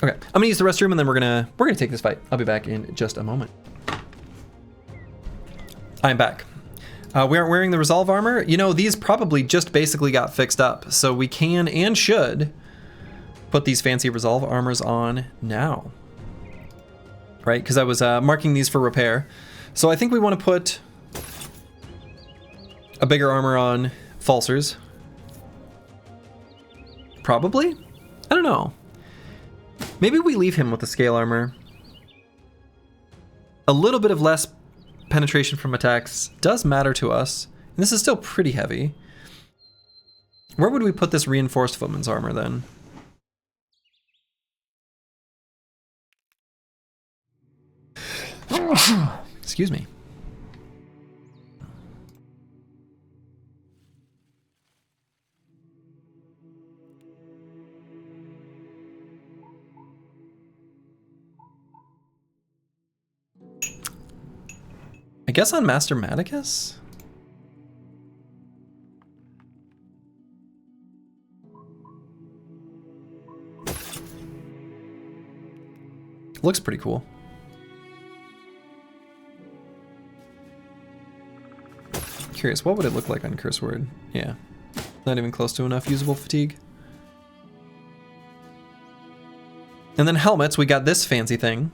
okay. I'm gonna use the restroom and then we're gonna take this fight. I'll be back in just a moment. I'm back. We aren't wearing the Resolve armor. You know, these probably just basically got fixed up, so we can and should put these fancy Resolve armors on now. Right, because I was marking these for repair. So I think we want to put a bigger armor on Falsers. Probably? I don't know. Maybe we leave him with the scale armor. A little bit of less penetration from attacks does matter to us. And this is still pretty heavy. Where would we put this reinforced footman's armor then? Excuse me. I guess on Master Maticus? Looks pretty cool. Curious, what would it look like on Curse Word? Yeah, not even close to enough usable fatigue. And then helmets, we got this fancy thing.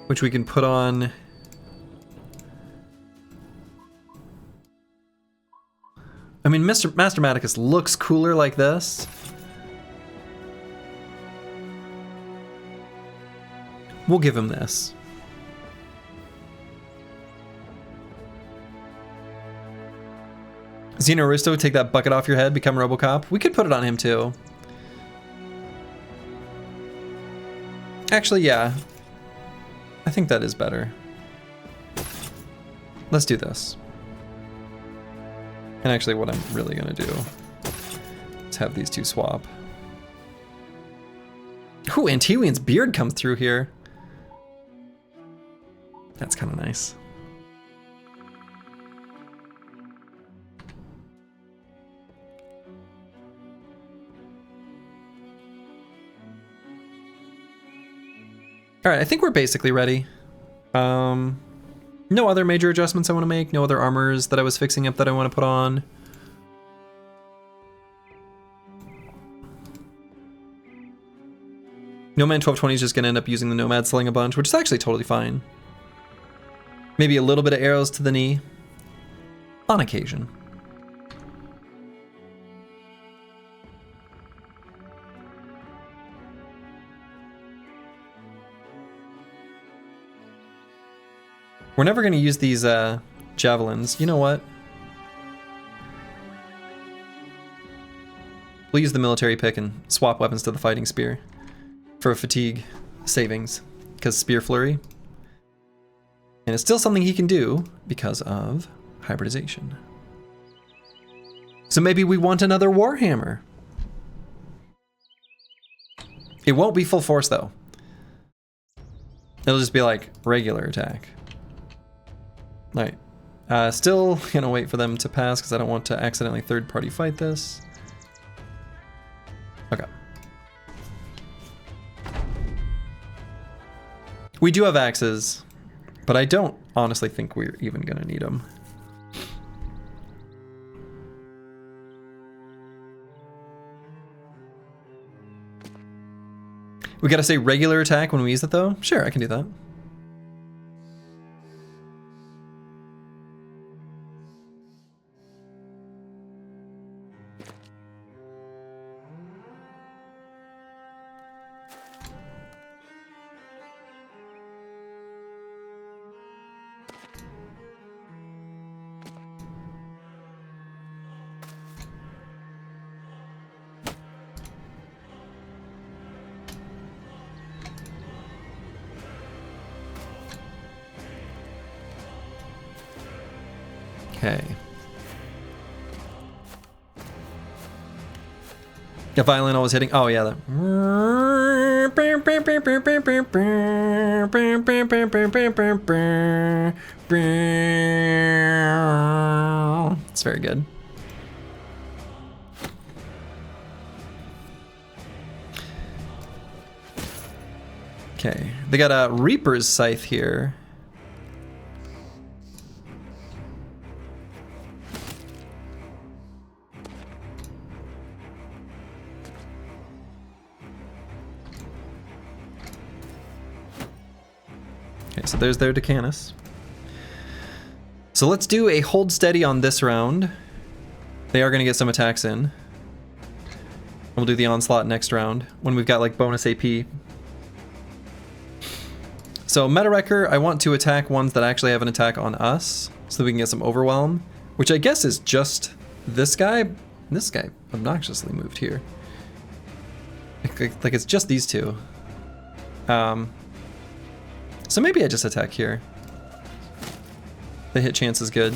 Which we can put on. I mean, Master Maticus looks cooler like this. We'll give him this. Xeno Aristo, take that bucket off your head, become Robocop. We could put it on him too. Actually, yeah. I think that is better. Let's do this. And actually what I'm really gonna do is have these two swap. Ooh, Antiwian's beard comes through here. That's kind of nice. All right, I think we're basically ready. No other major adjustments I want to make. No other armors that I was fixing up that I want to put on. Nomad 1220 is just going to end up using the Nomad Sling a bunch, which is actually totally fine. Maybe a little bit of arrows to the knee. On occasion. We're never going to use these javelins. You know what? We'll use the military pick and swap weapons to the fighting spear for fatigue savings, because spear flurry. And it's still something he can do because of hybridization. So maybe we want another Warhammer. It won't be full force though. It'll just be like regular attack. Alright, still gonna wait for them to pass because I don't want to accidentally third-party fight this. Okay. We do have axes, but I don't honestly think we're even gonna need them. We gotta say regular attack when we use it though? Sure, I can do that. Okay. Yeah, violin always hitting. Oh yeah, that. It's very good. Okay, they got a Reaper's Scythe here. So there's their Decanus. So let's do a hold steady on this round. They are going to get some attacks in. We'll do the onslaught next round when we've got like bonus AP. So Meta Wrecker, I want to attack ones that actually have an attack on us so that we can get some overwhelm, which I guess is just this guy. This guy obnoxiously moved here. Like it's just these two. So maybe I just attack here. The hit chance is good.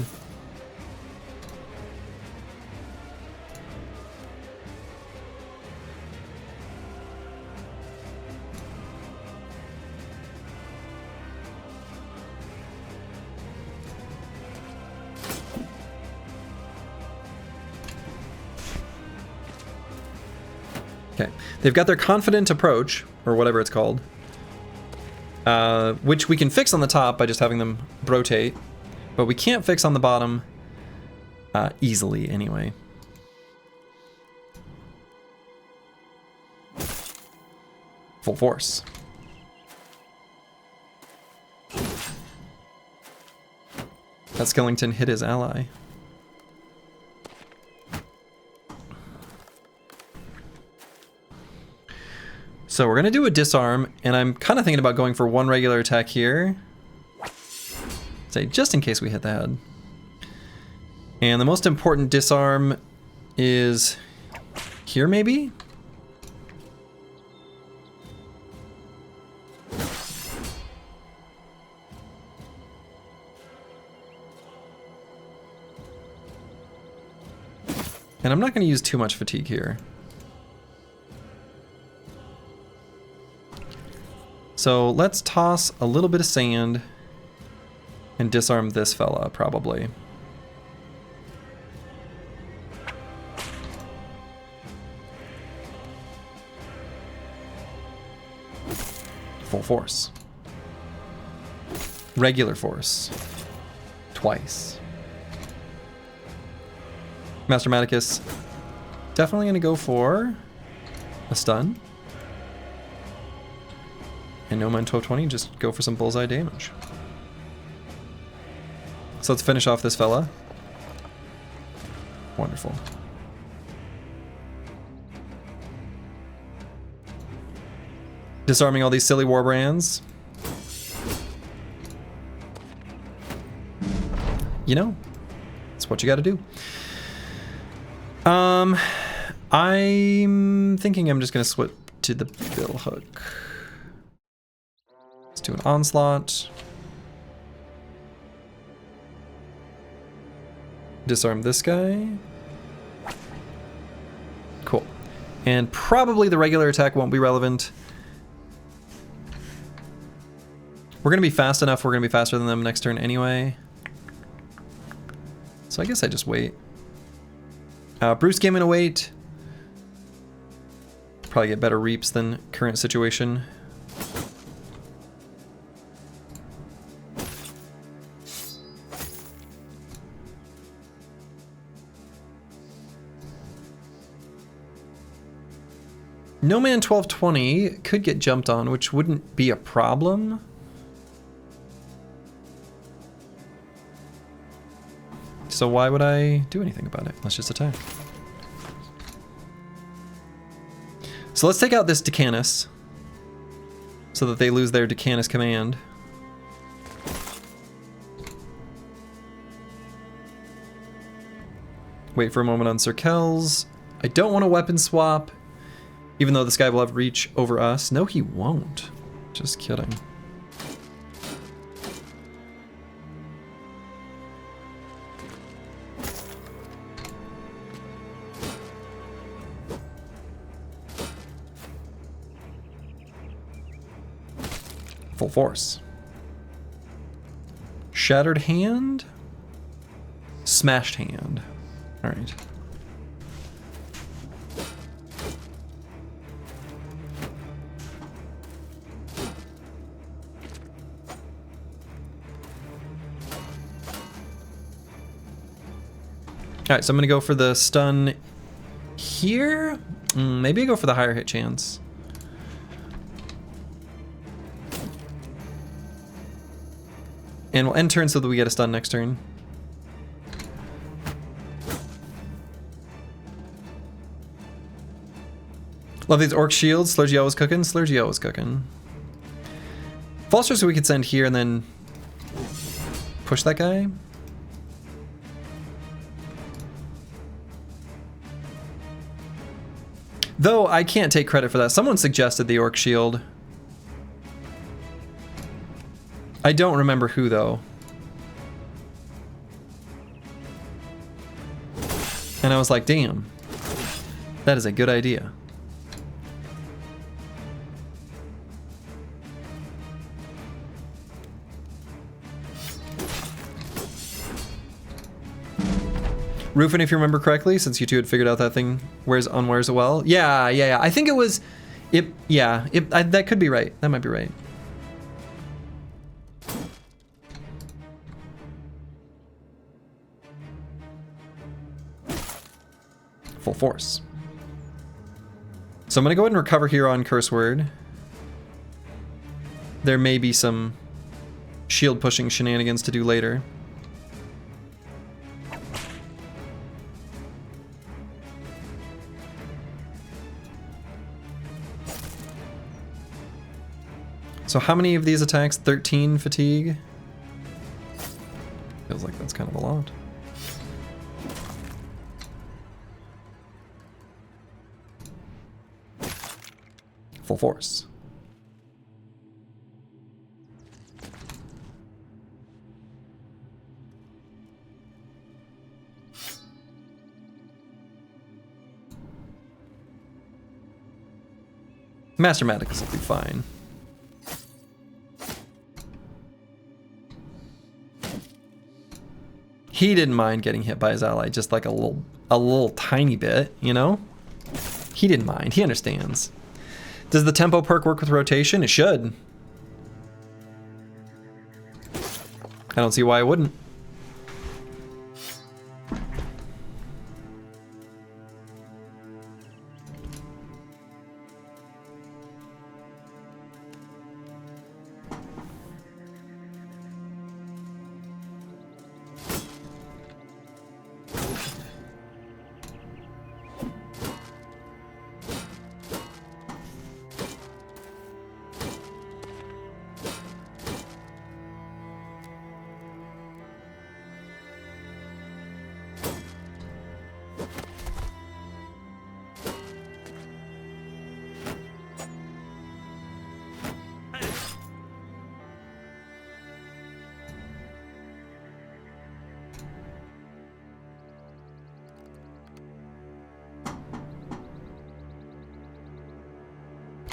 Okay, they've got their confident approach, or whatever it's called. Which we can fix on the top by just having them rotate, but we can't fix on the bottom easily anyway. Full force. That Skellington hit his ally. So we're gonna do a disarm, and I'm kind of thinking about going for one regular attack here. Say, just in case we hit the head. And the most important disarm is here, maybe? And I'm not going to use too much fatigue here. So let's toss a little bit of sand and disarm this fella, probably. Full force. Regular force. Twice. Master Maticus. Definitely going to go for a stun. And no mind 1220, just go for some bullseye damage. So let's finish off this fella. Wonderful. Disarming all these silly war brands. You know, it's what you gotta do. I'm thinking I'm just gonna switch to the bill hook. Let's do an onslaught. Disarm this guy. Cool. And probably the regular attack won't be relevant. We're gonna be fast enough, we're gonna be faster than them next turn anyway. So I guess I just wait. Bruce came in a wait. Probably get better reaps than current situation. No Man 1220 could get jumped on, which wouldn't be a problem. So why would I do anything about it? Let's just attack. So let's take out this Decanus so that they lose their Decanus command. Wait for a moment on Sir Kells. I don't want to weapon swap, even though this guy will have reach over us. No, he won't. Just kidding. Full force. Shattered hand? Smashed hand. All right. All right, so I'm gonna go for the stun here. Maybe I go for the higher hit chance. And we'll end turn so that we get a stun next turn. Love these orc shields. Slurgio was cooking. Slurgio was cooking. Falster so we could send here and then push that guy. Though I can't take credit for that. Someone suggested the orc shield. I don't remember who though. And I was like, damn, that is a good idea. Rufin, if you remember correctly, since you two had figured out that thing wears it well. Yeah. I think it was, that could be right. That might be right. Full force. So I'm gonna go ahead and recover here on Curse Word. There may be some shield pushing shenanigans to do later. So how many of these attacks? 13 fatigue? Feels like that's kind of a lot. Full force. Master Maticus will be fine. He didn't mind getting hit by his ally, just like a little tiny bit, you know? He didn't mind. He understands. Does the tempo perk work with rotation? It should. I don't see why it wouldn't.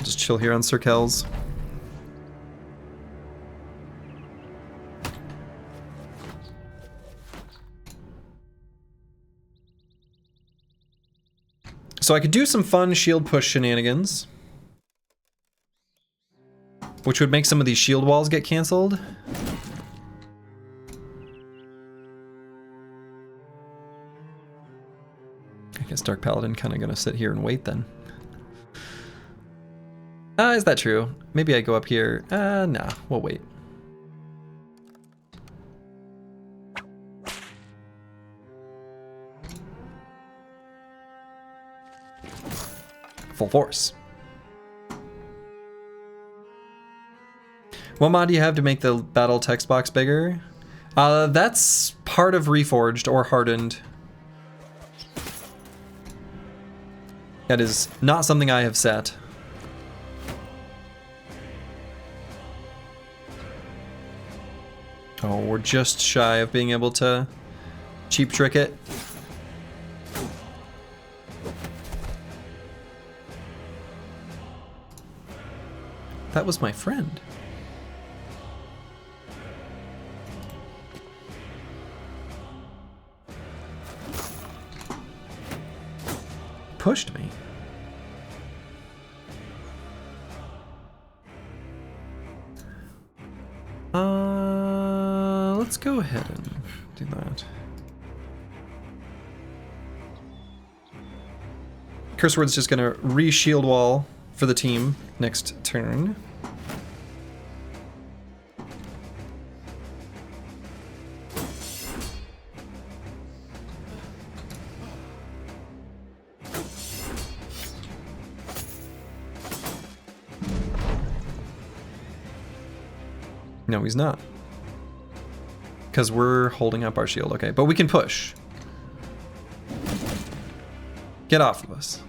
Just chill here on Sir Kells. So I could do some fun shield push shenanigans, which would make some of these shield walls get canceled. I guess Dark Paladin kind of gonna sit here and wait then. Is that true? Maybe I go up here. Nah, we'll wait. Full force. What mod do you have to make the battle text box bigger? That's part of Reforged or Hardened. That is not something I have set. Oh, we're just shy of being able to cheap trick it. That was my friend. Pushed me. Let's go ahead and do that. Curse Word's just gonna re-shield wall for the team next turn. No, he's not. Because we're holding up our shield, okay. But we can push. Get off of us.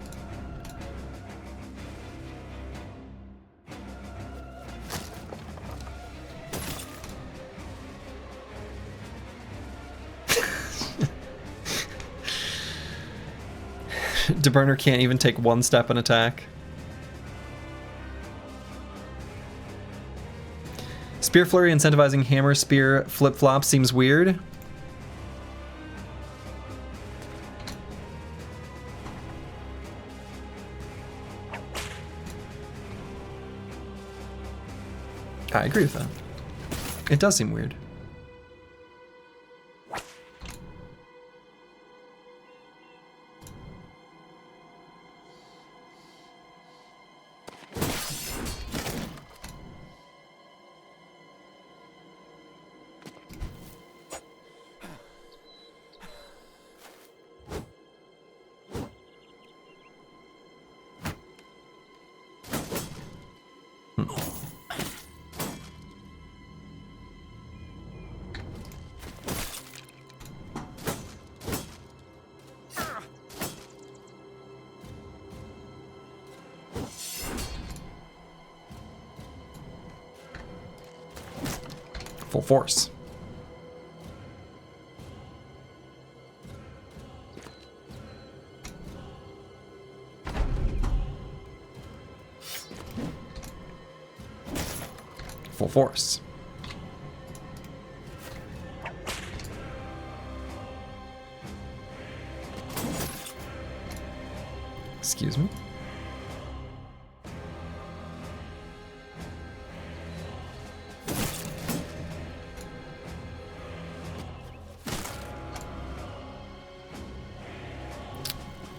DeBurner can't even take one step and attack. Spear Flurry incentivizing Hammer Spear flip-flop seems weird. I agree with that. It does seem weird. Full force. full force. Excuse me.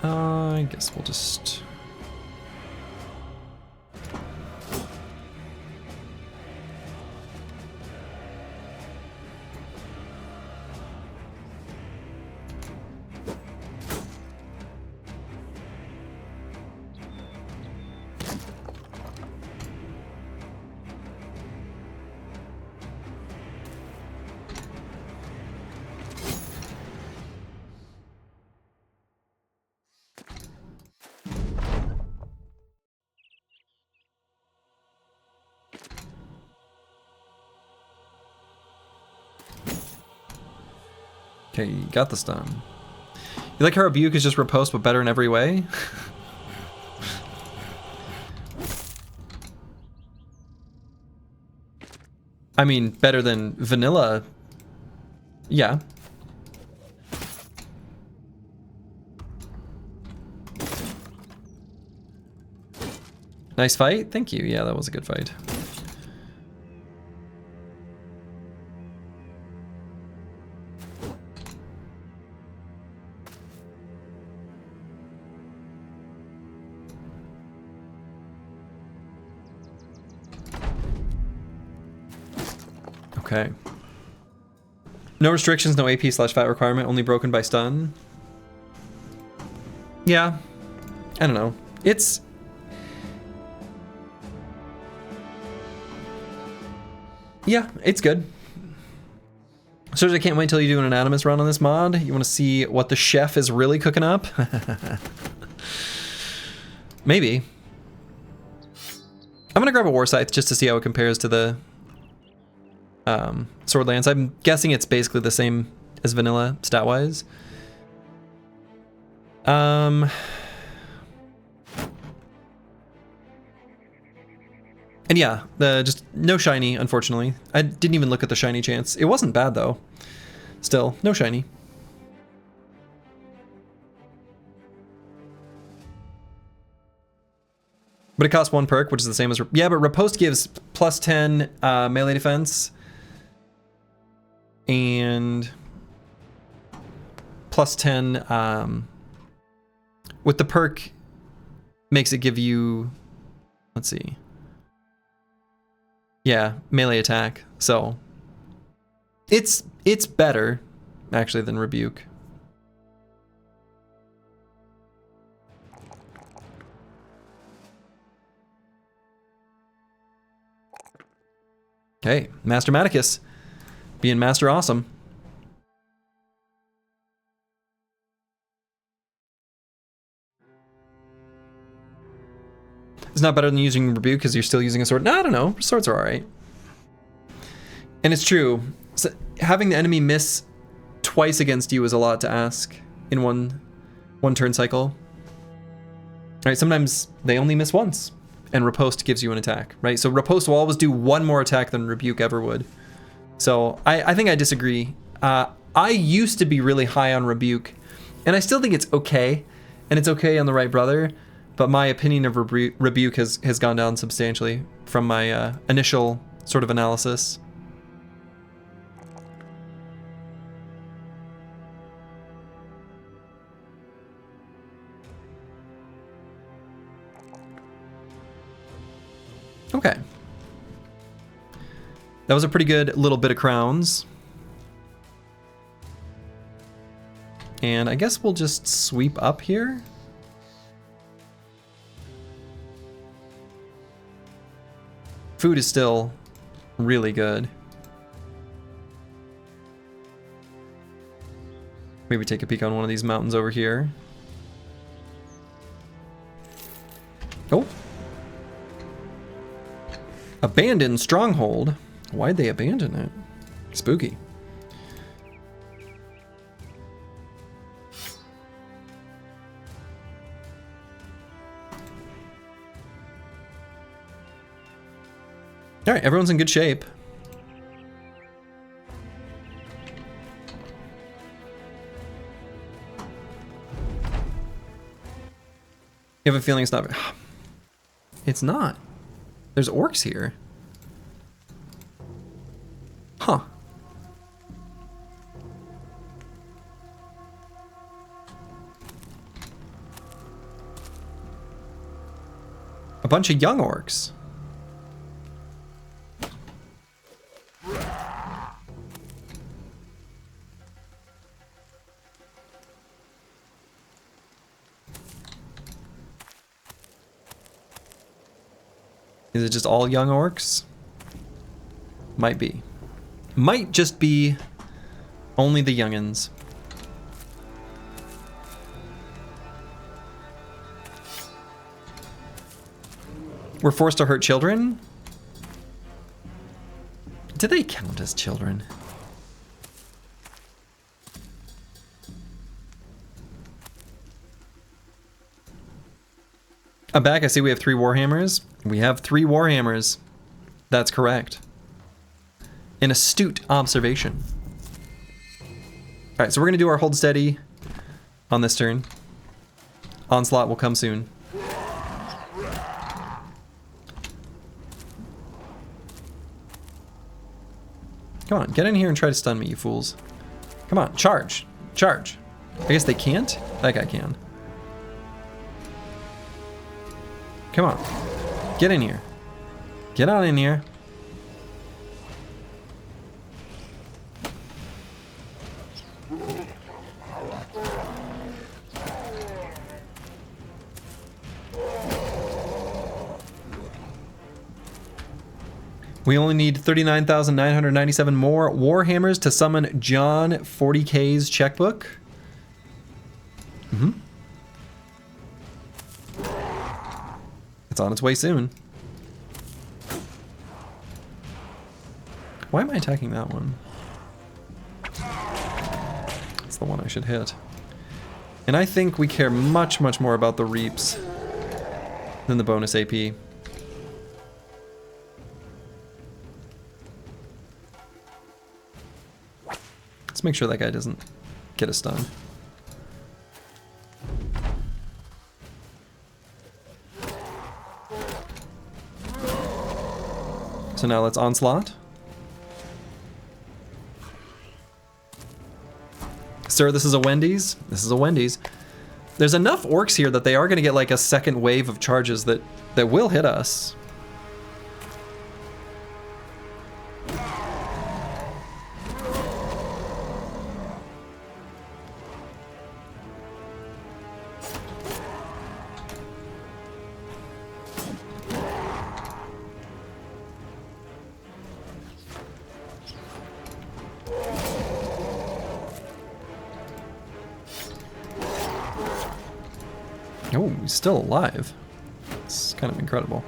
I guess we'll just... Okay, you got this done. You like how Rebuke is just riposte but better in every way? I mean, better than vanilla. Yeah. Nice fight. Thank you. Yeah, that was a good fight. Okay. No restrictions, no AP/fat requirement, only broken by stun. Yeah. I don't know. It's... yeah, it's good. So I can't wait till you do an Anonymous run on this mod. You want to see what the chef is really cooking up? Maybe. I'm gonna grab a War Scythe just to see how it compares to the Sword Lance. I'm guessing it's basically the same as vanilla stat-wise. And yeah, just no shiny, unfortunately. I didn't even look at the shiny chance. It wasn't bad though. Still, no shiny. But it costs 1 perk, which is the same as... yeah, but Riposte gives plus 10 melee defense. And plus 10 with the perk makes it give you, let's see, yeah, melee attack. So it's better actually than Rebuke. Okay, Master Maticus being Master Awesome. It's not better than using Rebuke because you're still using a sword. No, I don't know. Swords are alright. And it's true. So having the enemy miss twice against you is a lot to ask in one turn cycle. Right? Sometimes they only miss once, and Riposte gives you an attack. Right? So Riposte will always do one more attack than Rebuke ever would. So I think I disagree. I used to be really high on Rebuke, and I still think it's okay, and it's okay on the right brother, but my opinion of Rebuke has gone down substantially from my initial sort of analysis. Okay. That was a pretty good little bit of crowns. And I guess we'll just sweep up here. Food is still really good. Maybe take a peek on one of these mountains over here. Oh. Abandoned stronghold. Why'd they abandon it? Spooky. All right, everyone's in good shape. You have a feeling it's not... It's not. There's orcs here. Huh. A bunch of young orcs. Is it just all young orcs? Might be. Might just be only the youngins. We're forced to hurt children? Do they count as children? I'm back. I see we have 3 Warhammers. We have 3 Warhammers. That's correct. An astute observation. Alright, so we're going to do our hold steady on this turn. Onslaught will come soon. Come on, get in here and try to stun me, you fools. Come on, charge. Charge. I guess they can't? That guy can. Come on. Get in here. Get on in here. We only need 39,997 more Warhammers to summon John 40K's checkbook. It's on its way soon. Why am I attacking that one? It's the one I should hit. And I think we care much, much more about the Reaps than the bonus AP. Let's make sure that guy doesn't get a stun. So now let's onslaught. Sir, this is a Wendy's. This is a Wendy's. There's enough orcs here that they are going to get like a second wave of charges that will hit us. Oh, he's still alive. It's kind of incredible.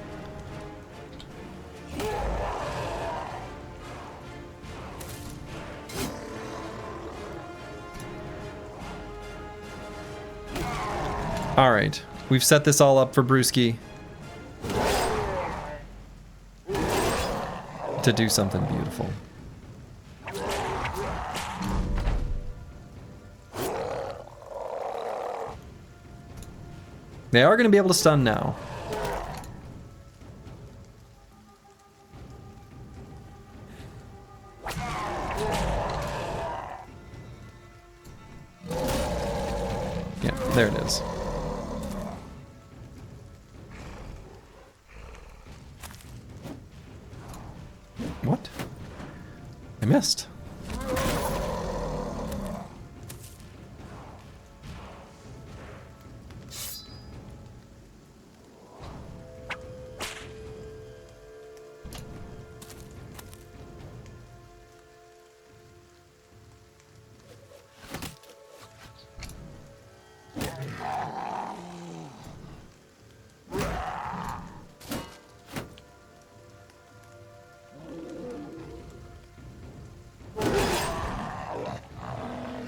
All right, we've set this all up for Brewski to do something beautiful. They are going to be able to stun now. Yeah, there it is. What? I missed.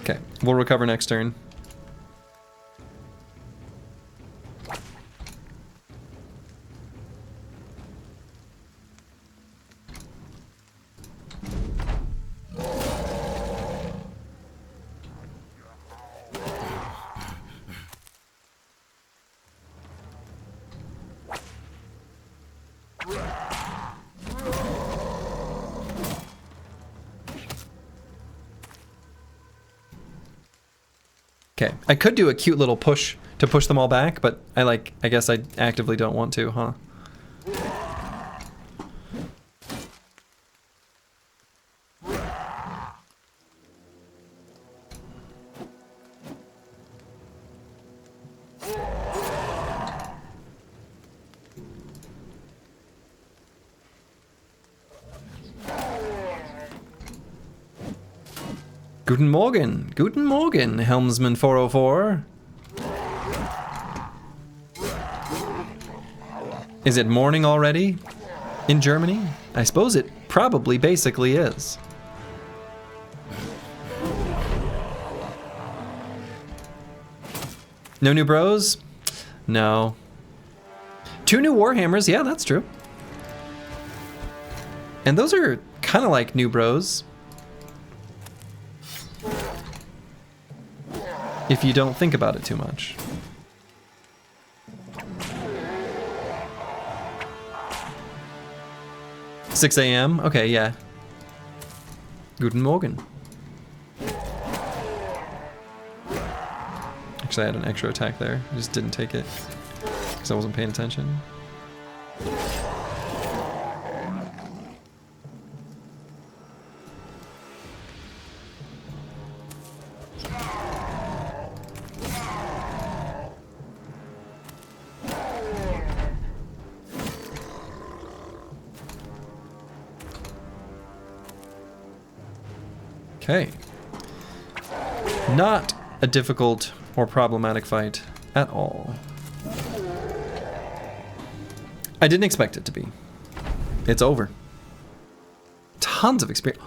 Okay, we'll recover next turn. Okay, I could do a cute little push to push them all back, but I guess I actively don't want to, huh? Guten Morgen, Guten Morgen, Helmsman 404. Is it morning already in Germany? I suppose it probably basically is. No new bros? No. 2 new Warhammers, yeah, that's true. And those are kind of like new bros. If you don't think about it too much. $6 a.m.? Okay, yeah. Guten Morgen. Actually, I had an extra attack there. I just didn't take it because I wasn't paying attention. Okay. Not a difficult or problematic fight at all. I didn't expect it to be. It's over. Tons of experience.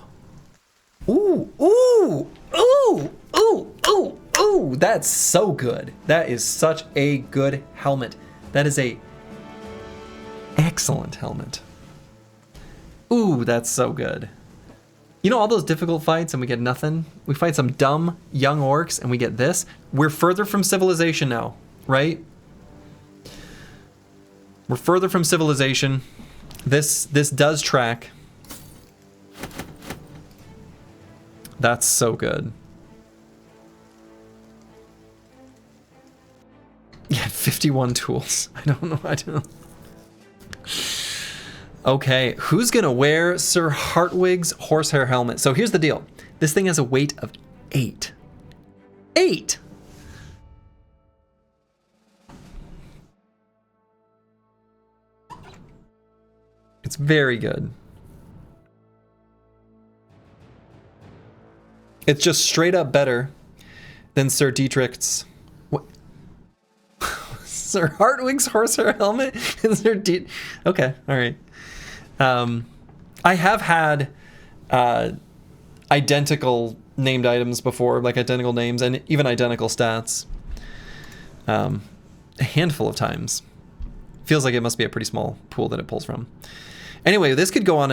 Ooh, ooh, ooh, ooh, ooh, ooh. That's so good. That is such a good helmet. That is a excellent helmet. Ooh, that's so good. You know all those difficult fights and we get nothing? We fight some dumb young orcs and we get this? We're further from civilization now, right? We're further from civilization. This does track. That's so good. Yeah, 51 tools. I don't know. Okay, who's gonna wear Sir Hartwig's horsehair helmet? So here's the deal. This thing has a weight of 8. 8! It's very good. It's just straight up better than Sir Dietrich's. What? Sir Hartwig's horsehair helmet? Okay, alright. I have had identical named items before, like identical names and even identical stats. A handful of times. Feels like it must be a pretty small pool that it pulls from. Anyway, this could go on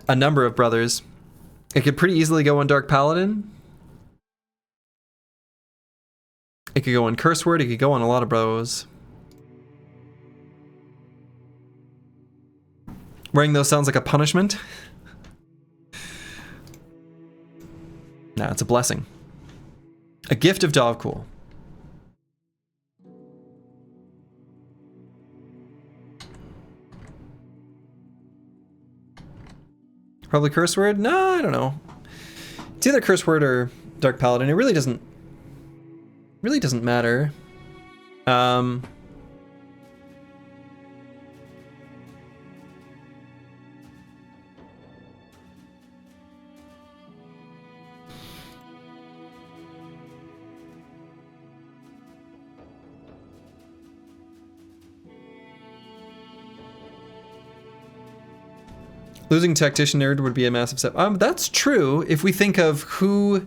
a number of brothers. It could pretty easily go on Dark Paladin. It could go on Curse Word. It could go on a lot of bros. Wearing those sounds like a punishment. Nah, it's a blessing. A gift of Dovcool. Probably Curse Word? No, I don't know. It's either Curse Word or Dark Paladin. It really doesn't matter. Losing Tactician Nerd would be a massive step. That's true. If we think of who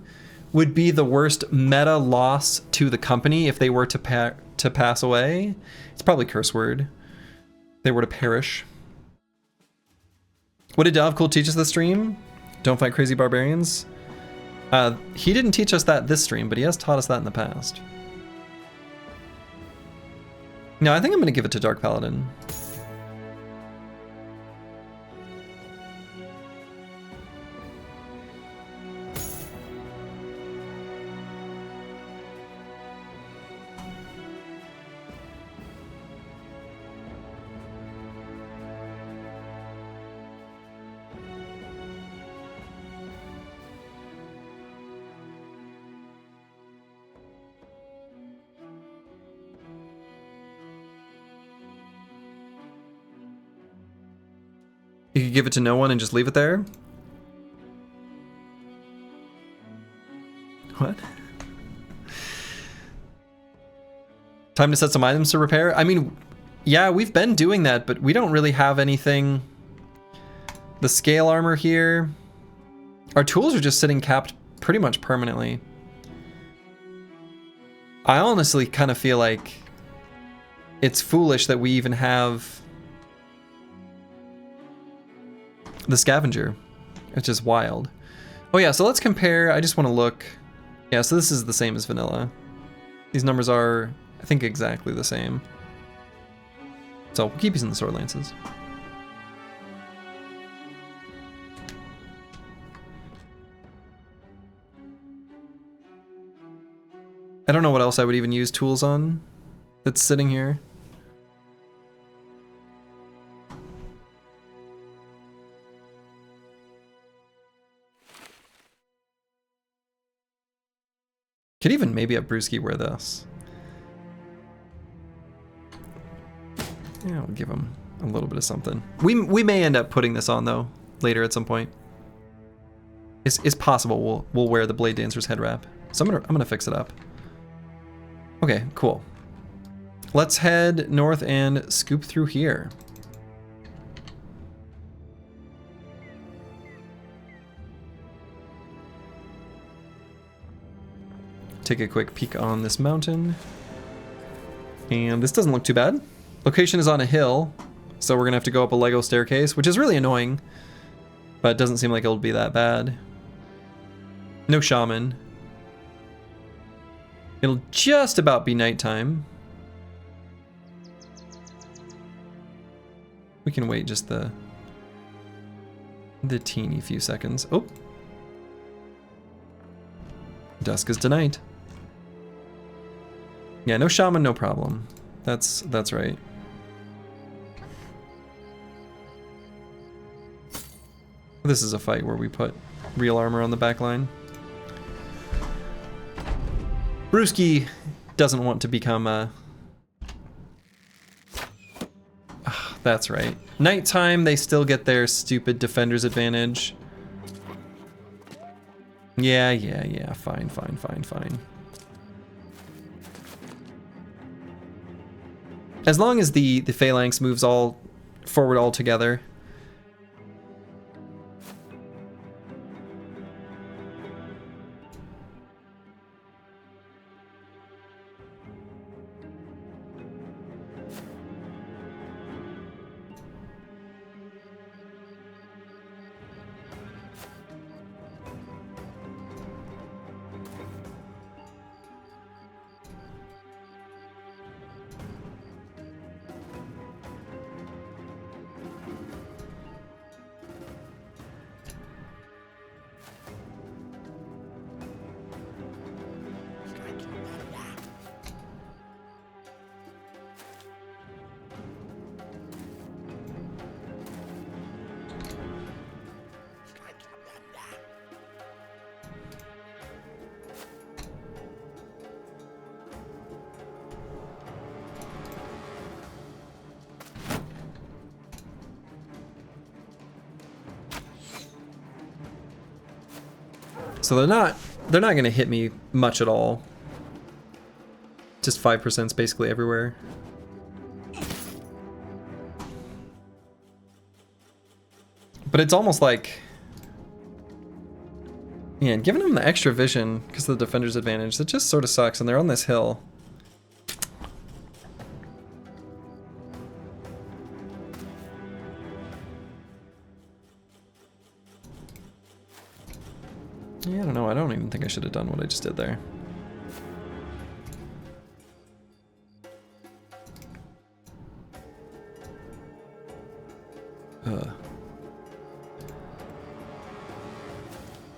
would be the worst meta loss to the company if they were to pass away, it's probably Curse Word. If they were to perish. What did Dovcool teach us this stream? Don't fight crazy barbarians. He didn't teach us that this stream, but he has taught us that in the past. No, I think I'm going to give it to Dark Paladin. You could give it to no one and just leave it there? What? Time to set some items to repair? I mean, yeah, we've been doing that, but we don't really have anything. The scale armor here. Our tools are just sitting capped pretty much permanently. I honestly kind of feel like it's foolish that we even have the scavenger. It's just wild. Oh yeah, so let's compare. I just want to look. Yeah, so this is the same as vanilla. These numbers are, I think, exactly the same. So we'll keep using the sword lances. I don't know what else I would even use tools on that's sitting here. Could even maybe have Brewski wear this. Yeah, I'll give him a little bit of something. We may end up putting this on though later at some point. It's possible we'll wear the Blade Dancer's head wrap. So I'm gonna fix it up. Okay, cool. Let's head north and scoop through here. Take a quick peek on this mountain. And this doesn't look too bad. Location is on a hill, so we're gonna have to go up a Lego staircase, which is really annoying, but it doesn't seem like it'll be that bad. No shaman. It'll just about be nighttime. We can wait just the teeny few seconds. Oh. Dusk is tonight. Yeah, no shaman, no problem. That's right. This is a fight where we put real armor on the back line. Brewski doesn't want to become a... that's right. Nighttime, they still get their stupid defender's advantage. Yeah. Fine. As long as the phalanx moves all forward all together. So they're not gonna hit me much at all. Just 5% basically everywhere. But it's almost like, yeah, and giving them the extra vision because of the defender's advantage, that just sort of sucks, and they're on this hill. Yeah, I don't know. I don't even think I should have done what I just did there.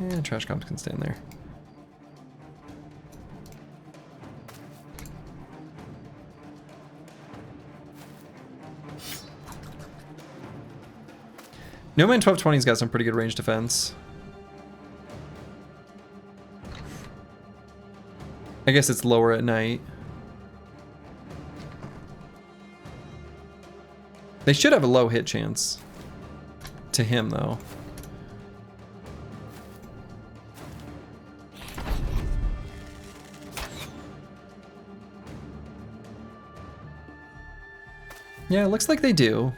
Yeah, trash comps can stand there. No Man 1220's got some pretty good range defense. I guess it's lower at night. They should have a low hit chance, to him, though. Yeah, it looks like they do.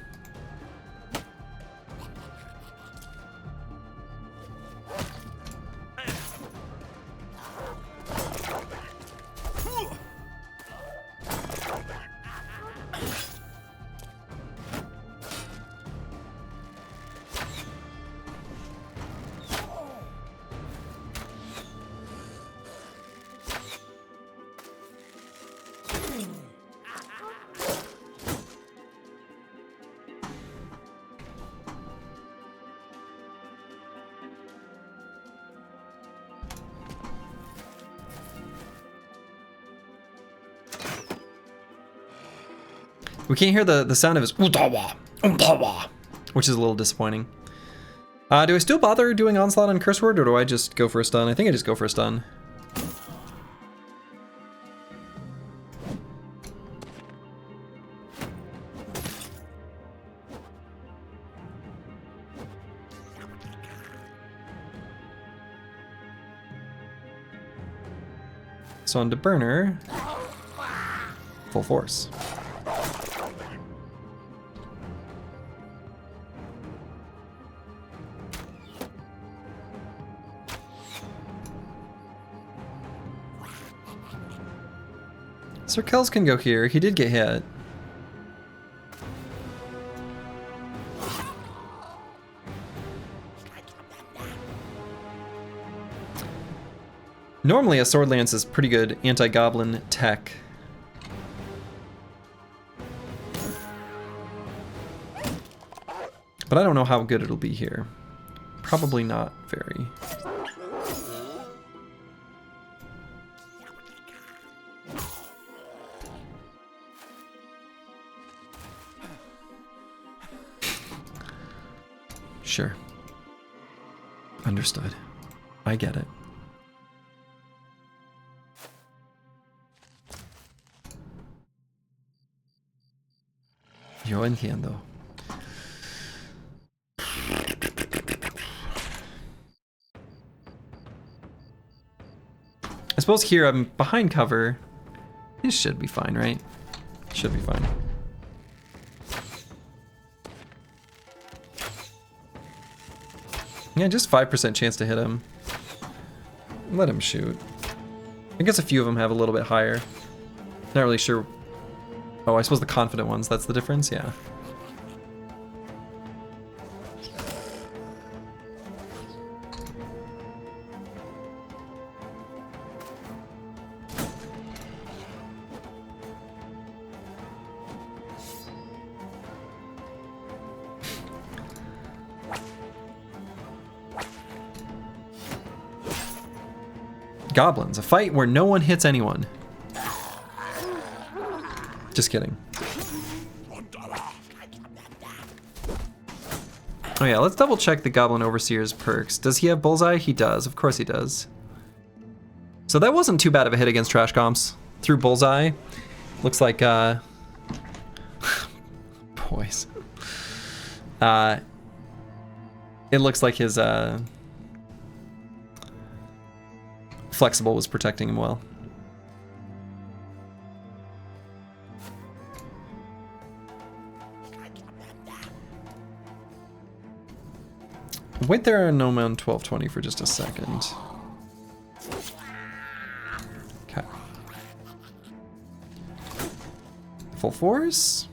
We can't hear the sound of his which is a little disappointing. Do I still bother doing Onslaught on Curse Word, or do I just go for a stun? I think I just go for a stun. So on to Burner, full force. Sir Kells can go here. He did get hit. Normally a Sword Lance is pretty good anti-goblin tech. But I don't know how good it'll be here. Probably not very. Sure. Understood. I get it. Yo entiendo. I suppose here I'm behind cover. This should be fine, right? Should be fine. Yeah, just 5% chance to hit him. Let him shoot. I guess a few of them have a little bit higher. Not really sure. Oh, I suppose the confident ones, that's the difference? Yeah. Goblins, a fight where no one hits anyone. Just kidding. Oh yeah, let's double check the Goblin Overseer's perks. Does he have Bullseye? He does, of course he does. So that wasn't too bad of a hit against Trash Comps. Through Bullseye. Looks like, boys. It looks like his, Flexible was protecting him well. Wait there on Gnome on 1220 for just a second. Okay. Full force?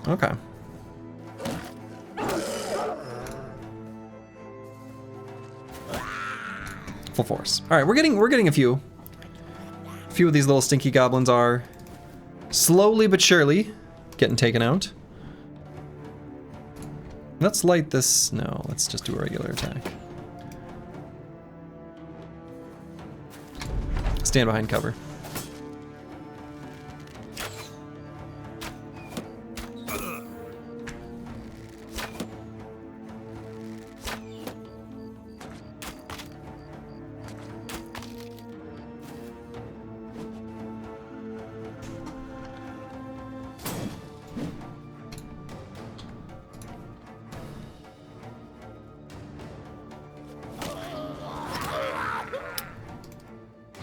Okay. Full force. All right, we're getting a few. A few of these little stinky goblins are slowly but surely getting taken out. Let's light this. No, let's just do a regular attack. Stand behind cover.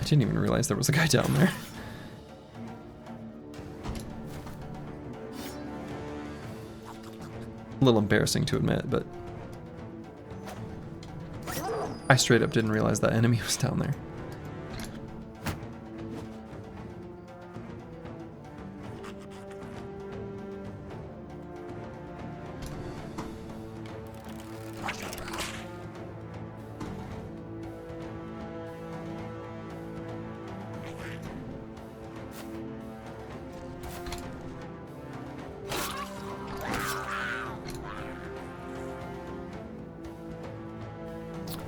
Didn't even realize there was a guy down there. A little embarrassing to admit, but I straight up didn't realize that enemy was down there.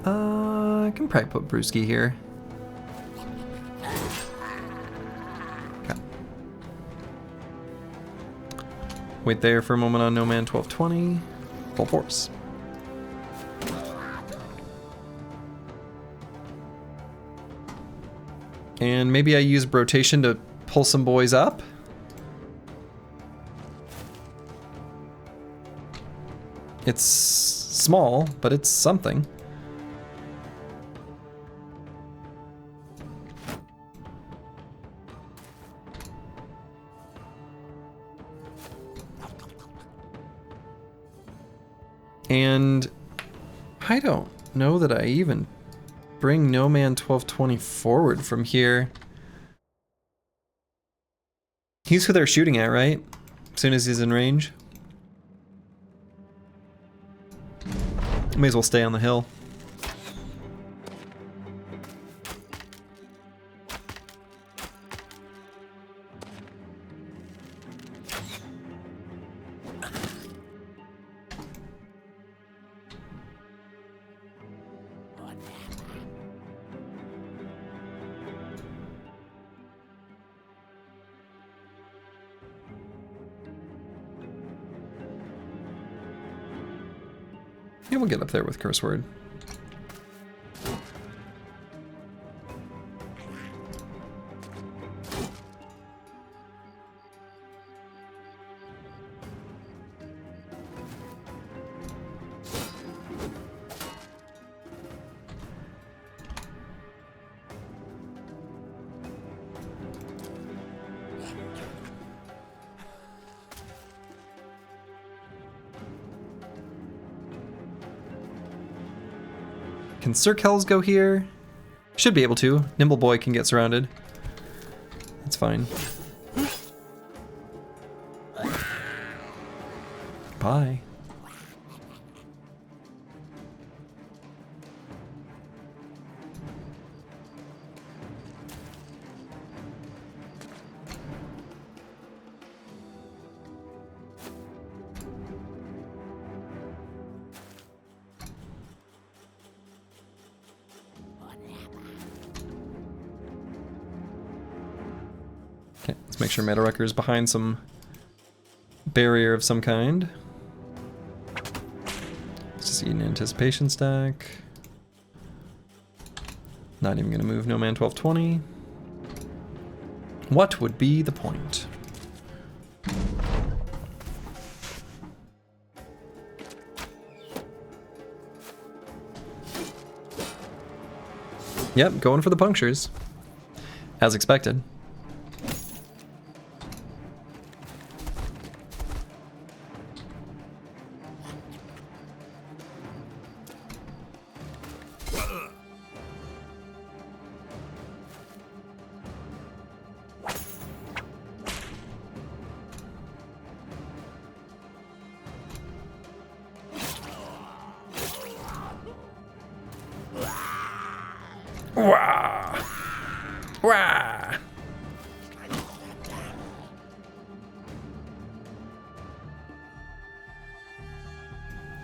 I can probably put Brewski here. Okay. Wait there for a moment on No Man 1220. Full force. And maybe I use rotation to pull some boys up. It's small, but it's something. And I don't know that I even bring No Man 1220 forward from here. He's who they're shooting at, right? As soon as he's in range. May as well stay on the hill. Yeah, we'll get up there with Curse Word. Can Sir Kells go here? Should be able to. Nimble Boy can get surrounded. That's fine. Bye. Okay, let's make sure Meta Wrecker is behind some barrier of some kind. Let's just eat an anticipation stack. Not even gonna move No Man 1220. What would be the point? Yep, going for the punctures. As expected. Wah! Wah!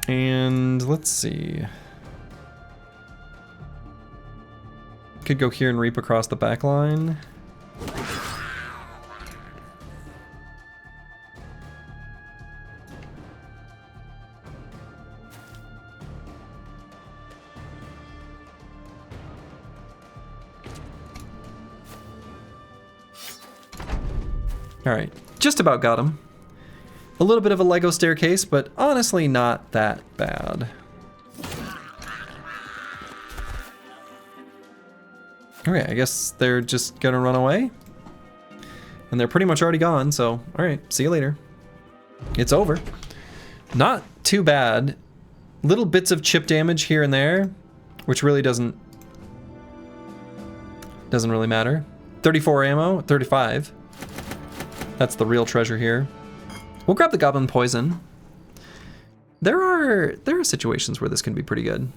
And let's see. Could go here and reap across the back line. Alright, just about got him. A little bit of a Lego staircase, but honestly not that bad. Okay, I guess they're just gonna run away. And they're pretty much already gone, so alright, see you later. It's over. Not too bad. Little bits of chip damage here and there, which really doesn't really matter. 34 ammo, 35. That's the real treasure here. We'll grab the goblin poison. There are situations where this can be pretty good.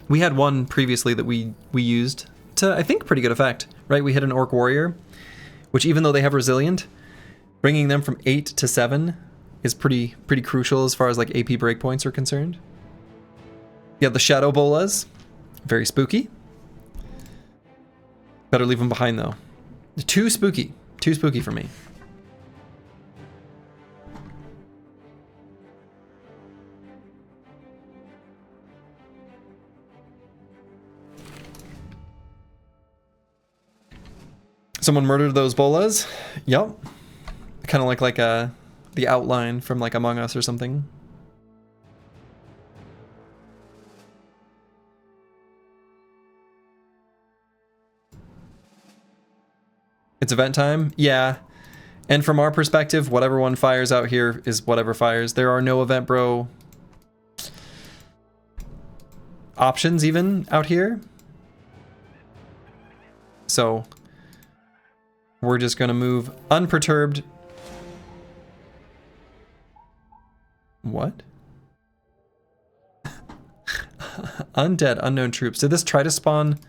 We had one previously that we used to, I think, pretty good effect, right? We hit an orc warrior, which even though they have resilient, bringing them from 8 to 7 is pretty crucial as far as like AP breakpoints are concerned. You have the shadow bolas, very spooky. Better leave them behind though. Too spooky for me. Someone murdered those bolas. Yep. Kind of like the outline from like Among Us or something. It's event time? Yeah. And from our perspective, whatever one fires out here is whatever fires. There are no event bro options even out here. So we're just gonna move unperturbed. What? Undead, unknown troops. Did this try to spawn?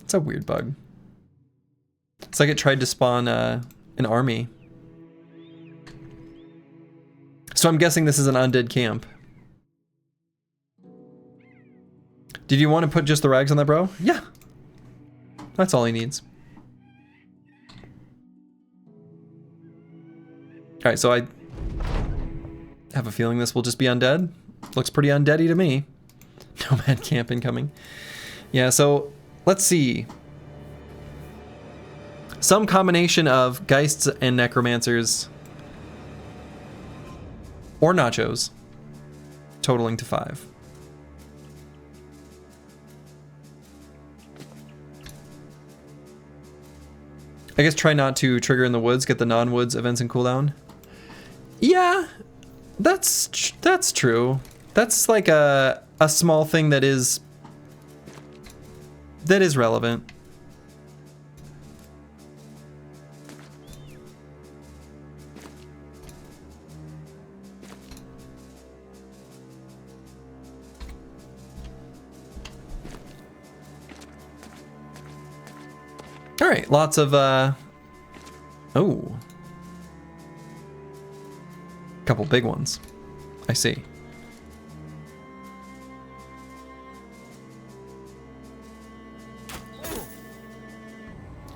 It's a weird bug. It's like it tried to spawn an army. So I'm guessing this is an undead camp. Did you want to put just the rags on that, bro? Yeah. That's all he needs. Alright, so I have a feeling this will just be undead. Looks pretty undeady to me. Nomad camp incoming. Yeah, so let's see. Some combination of Geists and Necromancers. Or Nachos. Totaling to 5. I guess try not to trigger in the woods, get the non-woods events and cooldown. Yeah, that's true. That's like a small thing that is relevant. All right, lots of oh, couple big ones. I see.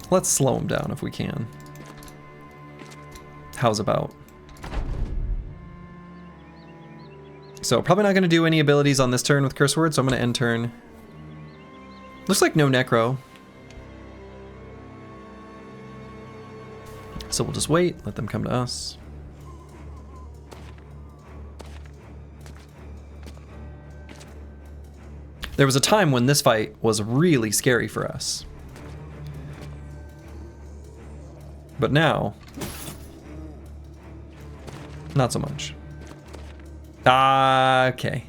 Let's slow him down if we can. How's about? So probably not going to do any abilities on this turn with Curse Word, so I'm going to end turn. Looks like no Necro. So we'll just wait, let them come to us. There was a time when this fight was really scary for us. But now, not so much. Ah, okay.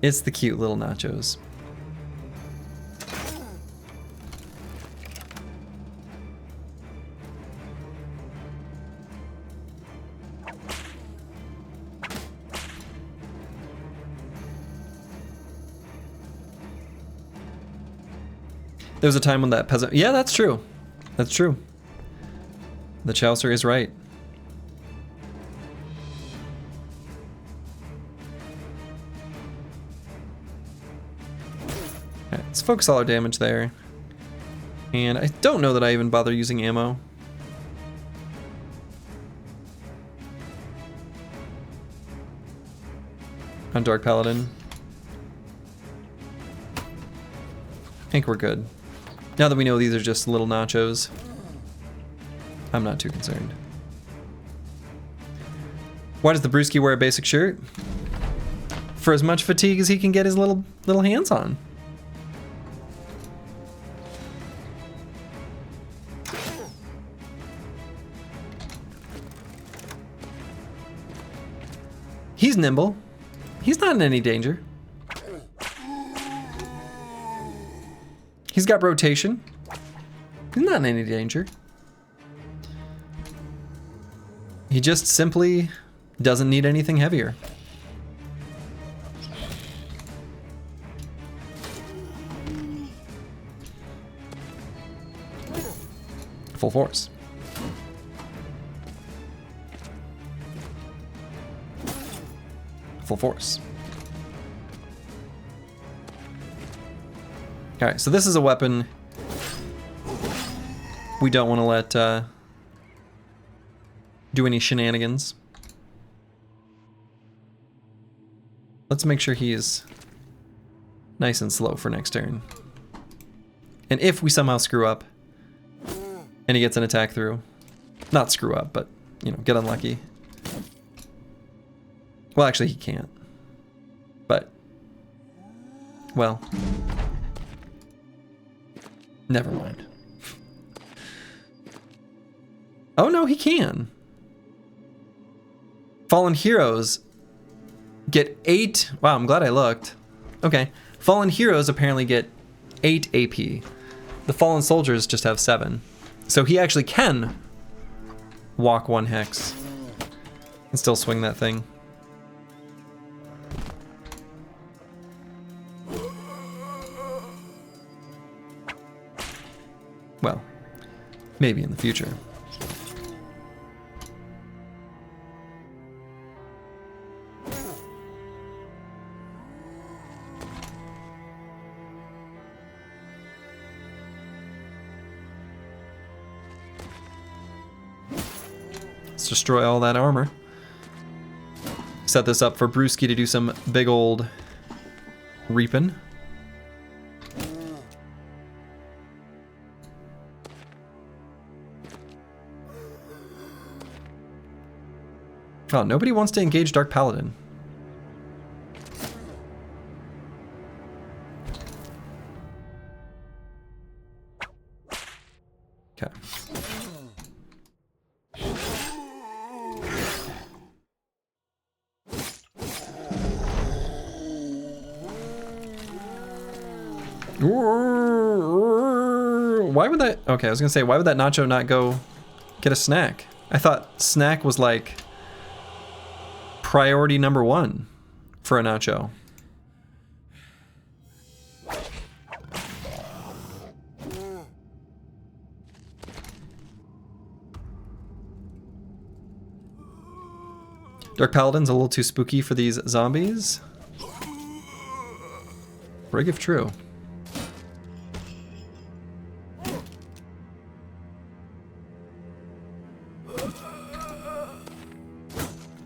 It's the cute little nachos. There was a time when that peasant... Yeah, that's true. That's true. The Chaucer is right. Alright, let's focus all our damage there. And I don't know that I even bother using ammo. On Dark Paladin. I think we're good. Now that we know these are just little nachos, I'm not too concerned. Why does the Brewski wear a basic shirt? for as much fatigue as he can get his little hands on. He's nimble. He's not in any danger. He's got rotation. He's not in any danger. He just simply doesn't need anything heavier. Full force. Full force. All right, so this is a weapon we don't want to let do any shenanigans. Let's make sure he's nice and slow for next turn. And if we somehow screw up and he gets an attack through, not screw up, but, you know, get unlucky. Well, actually, he can't. But, well, never mind. Oh, no, he can. Fallen heroes get 8. Wow, I'm glad I looked. Okay. Fallen heroes apparently get 8 AP. The fallen soldiers just have 7. So he actually can walk 1 hex and still swing that thing. Well, maybe in the future. Let's destroy all that armor. Set this up for Brewski to do some big old reaping. Oh, nobody wants to engage Dark Paladin. Okay. Why would that... Okay, I was gonna say, why would that nacho not go get a snack? I thought snack was like priority number 1 for a nacho. Dark Paladin's a little too spooky for these zombies. Rig if true.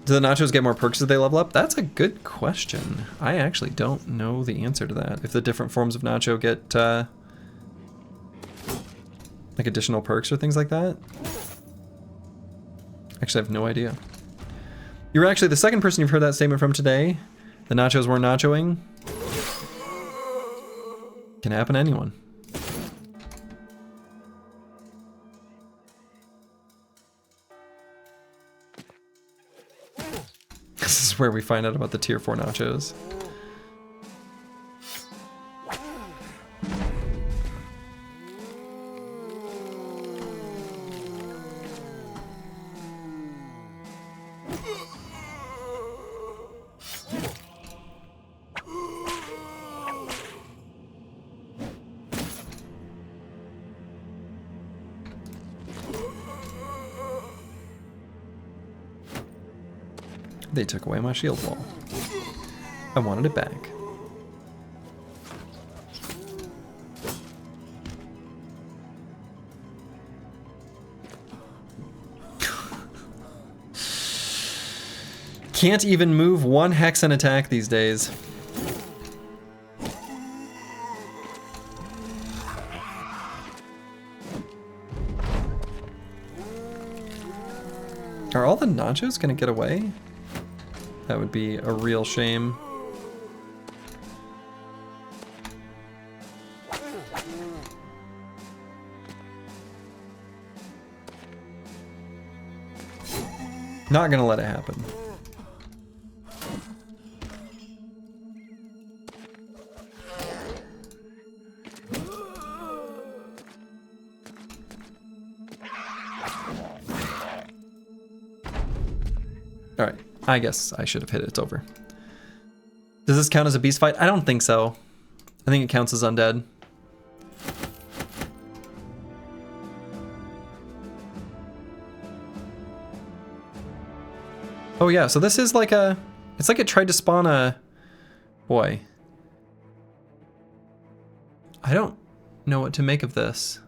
Do the nachos get more perks as they level up? That's a good question. I actually don't know the answer to that. If the different forms of nacho get like additional perks or things like that. Actually, I have no idea. You're actually the second person you've heard that statement from today. The nachos weren't nachoing. Can happen to anyone. This is where we find out about the tier 4 nachos. They took away my shield wall. I wanted it back. Can't even move 1 hex and attack these days. Are all the nachos gonna get away? That would be a real shame. Not gonna let it happen. Alright, I guess I should have hit it. It's over. Does this count as a beast fight? I don't think so. I think it counts as undead. Oh yeah, so this is like a... It's like it tried to spawn a... Boy. I don't know what to make of this.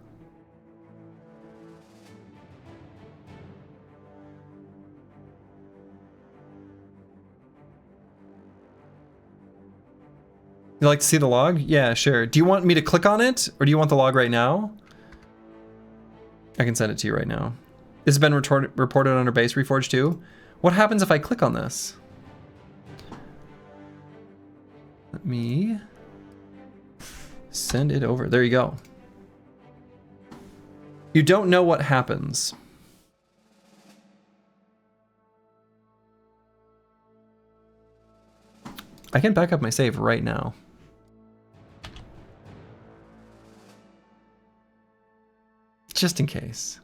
You like to see the log? Yeah, sure. Do you want me to click on it? Or do you want the log right now? I can send it to you right now. This has been reported on our base, Reforged 2. What happens if I click on this? Let me send it over. There you go. You don't know what happens. I can back up my save right now. Just in case.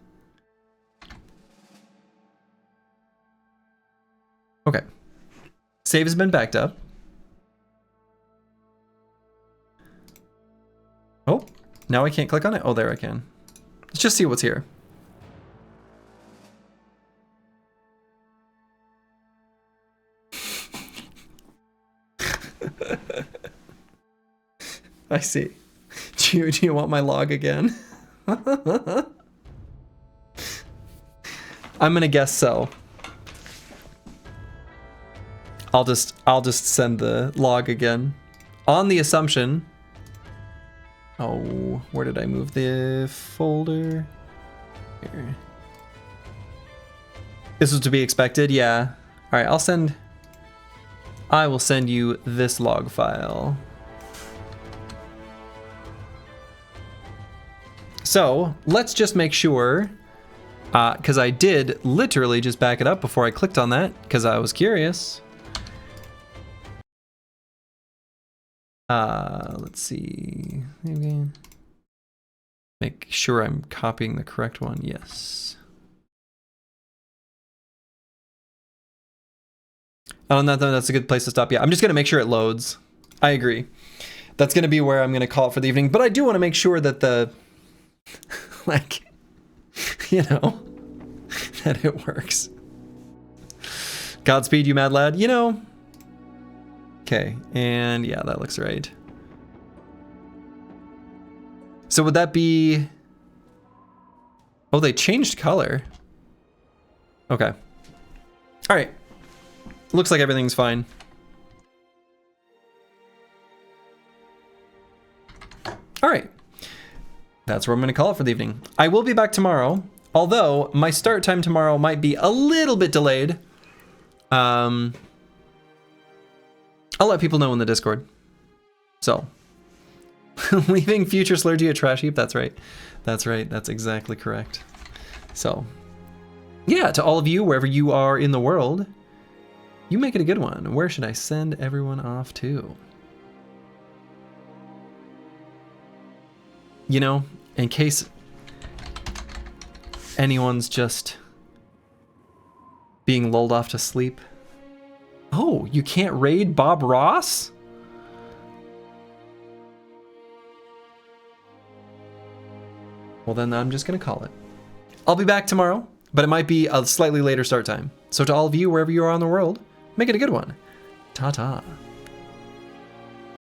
Okay. Save has been backed up. Oh, now I can't click on it? Oh, there I can. Let's just see what's here. I see. Do you want my log again? I'm gonna guess so. I'll just send the log again. On the assumption. Oh, where did I move the folder? Here. This was to be expected, yeah. Alright, I will send you this log file. So let's just make sure, because I did literally just back it up before I clicked on that, because I was curious. Let's see. Maybe make sure I'm copying the correct one. Yes. Oh, that's a good place to stop. Yeah, I'm just gonna make sure it loads. I agree. That's gonna be where I'm gonna call it for the evening. But I do want to make sure that the like, you know, that it works. Godspeed, you mad lad. You know. Okay, and yeah, that looks right. So would that be... Oh, they changed color. Okay. All right. Looks like everything's fine. All right. That's where I'm going to call it for the evening. I will be back tomorrow, although my start time tomorrow might be a little bit delayed. I'll let people know in the Discord. So, leaving future Slurgy a trash heap. That's right. That's right. That's exactly correct. So, yeah, to all of you, wherever you are in the world, you make it a good one. Where should I send everyone off to? You know, in case anyone's just being lulled off to sleep. Oh, you can't raid Bob Ross? Well, then I'm just going to call it. I'll be back tomorrow, but it might be a slightly later start time. So to all of you, wherever you are in the world, make it a good one. Ta-ta.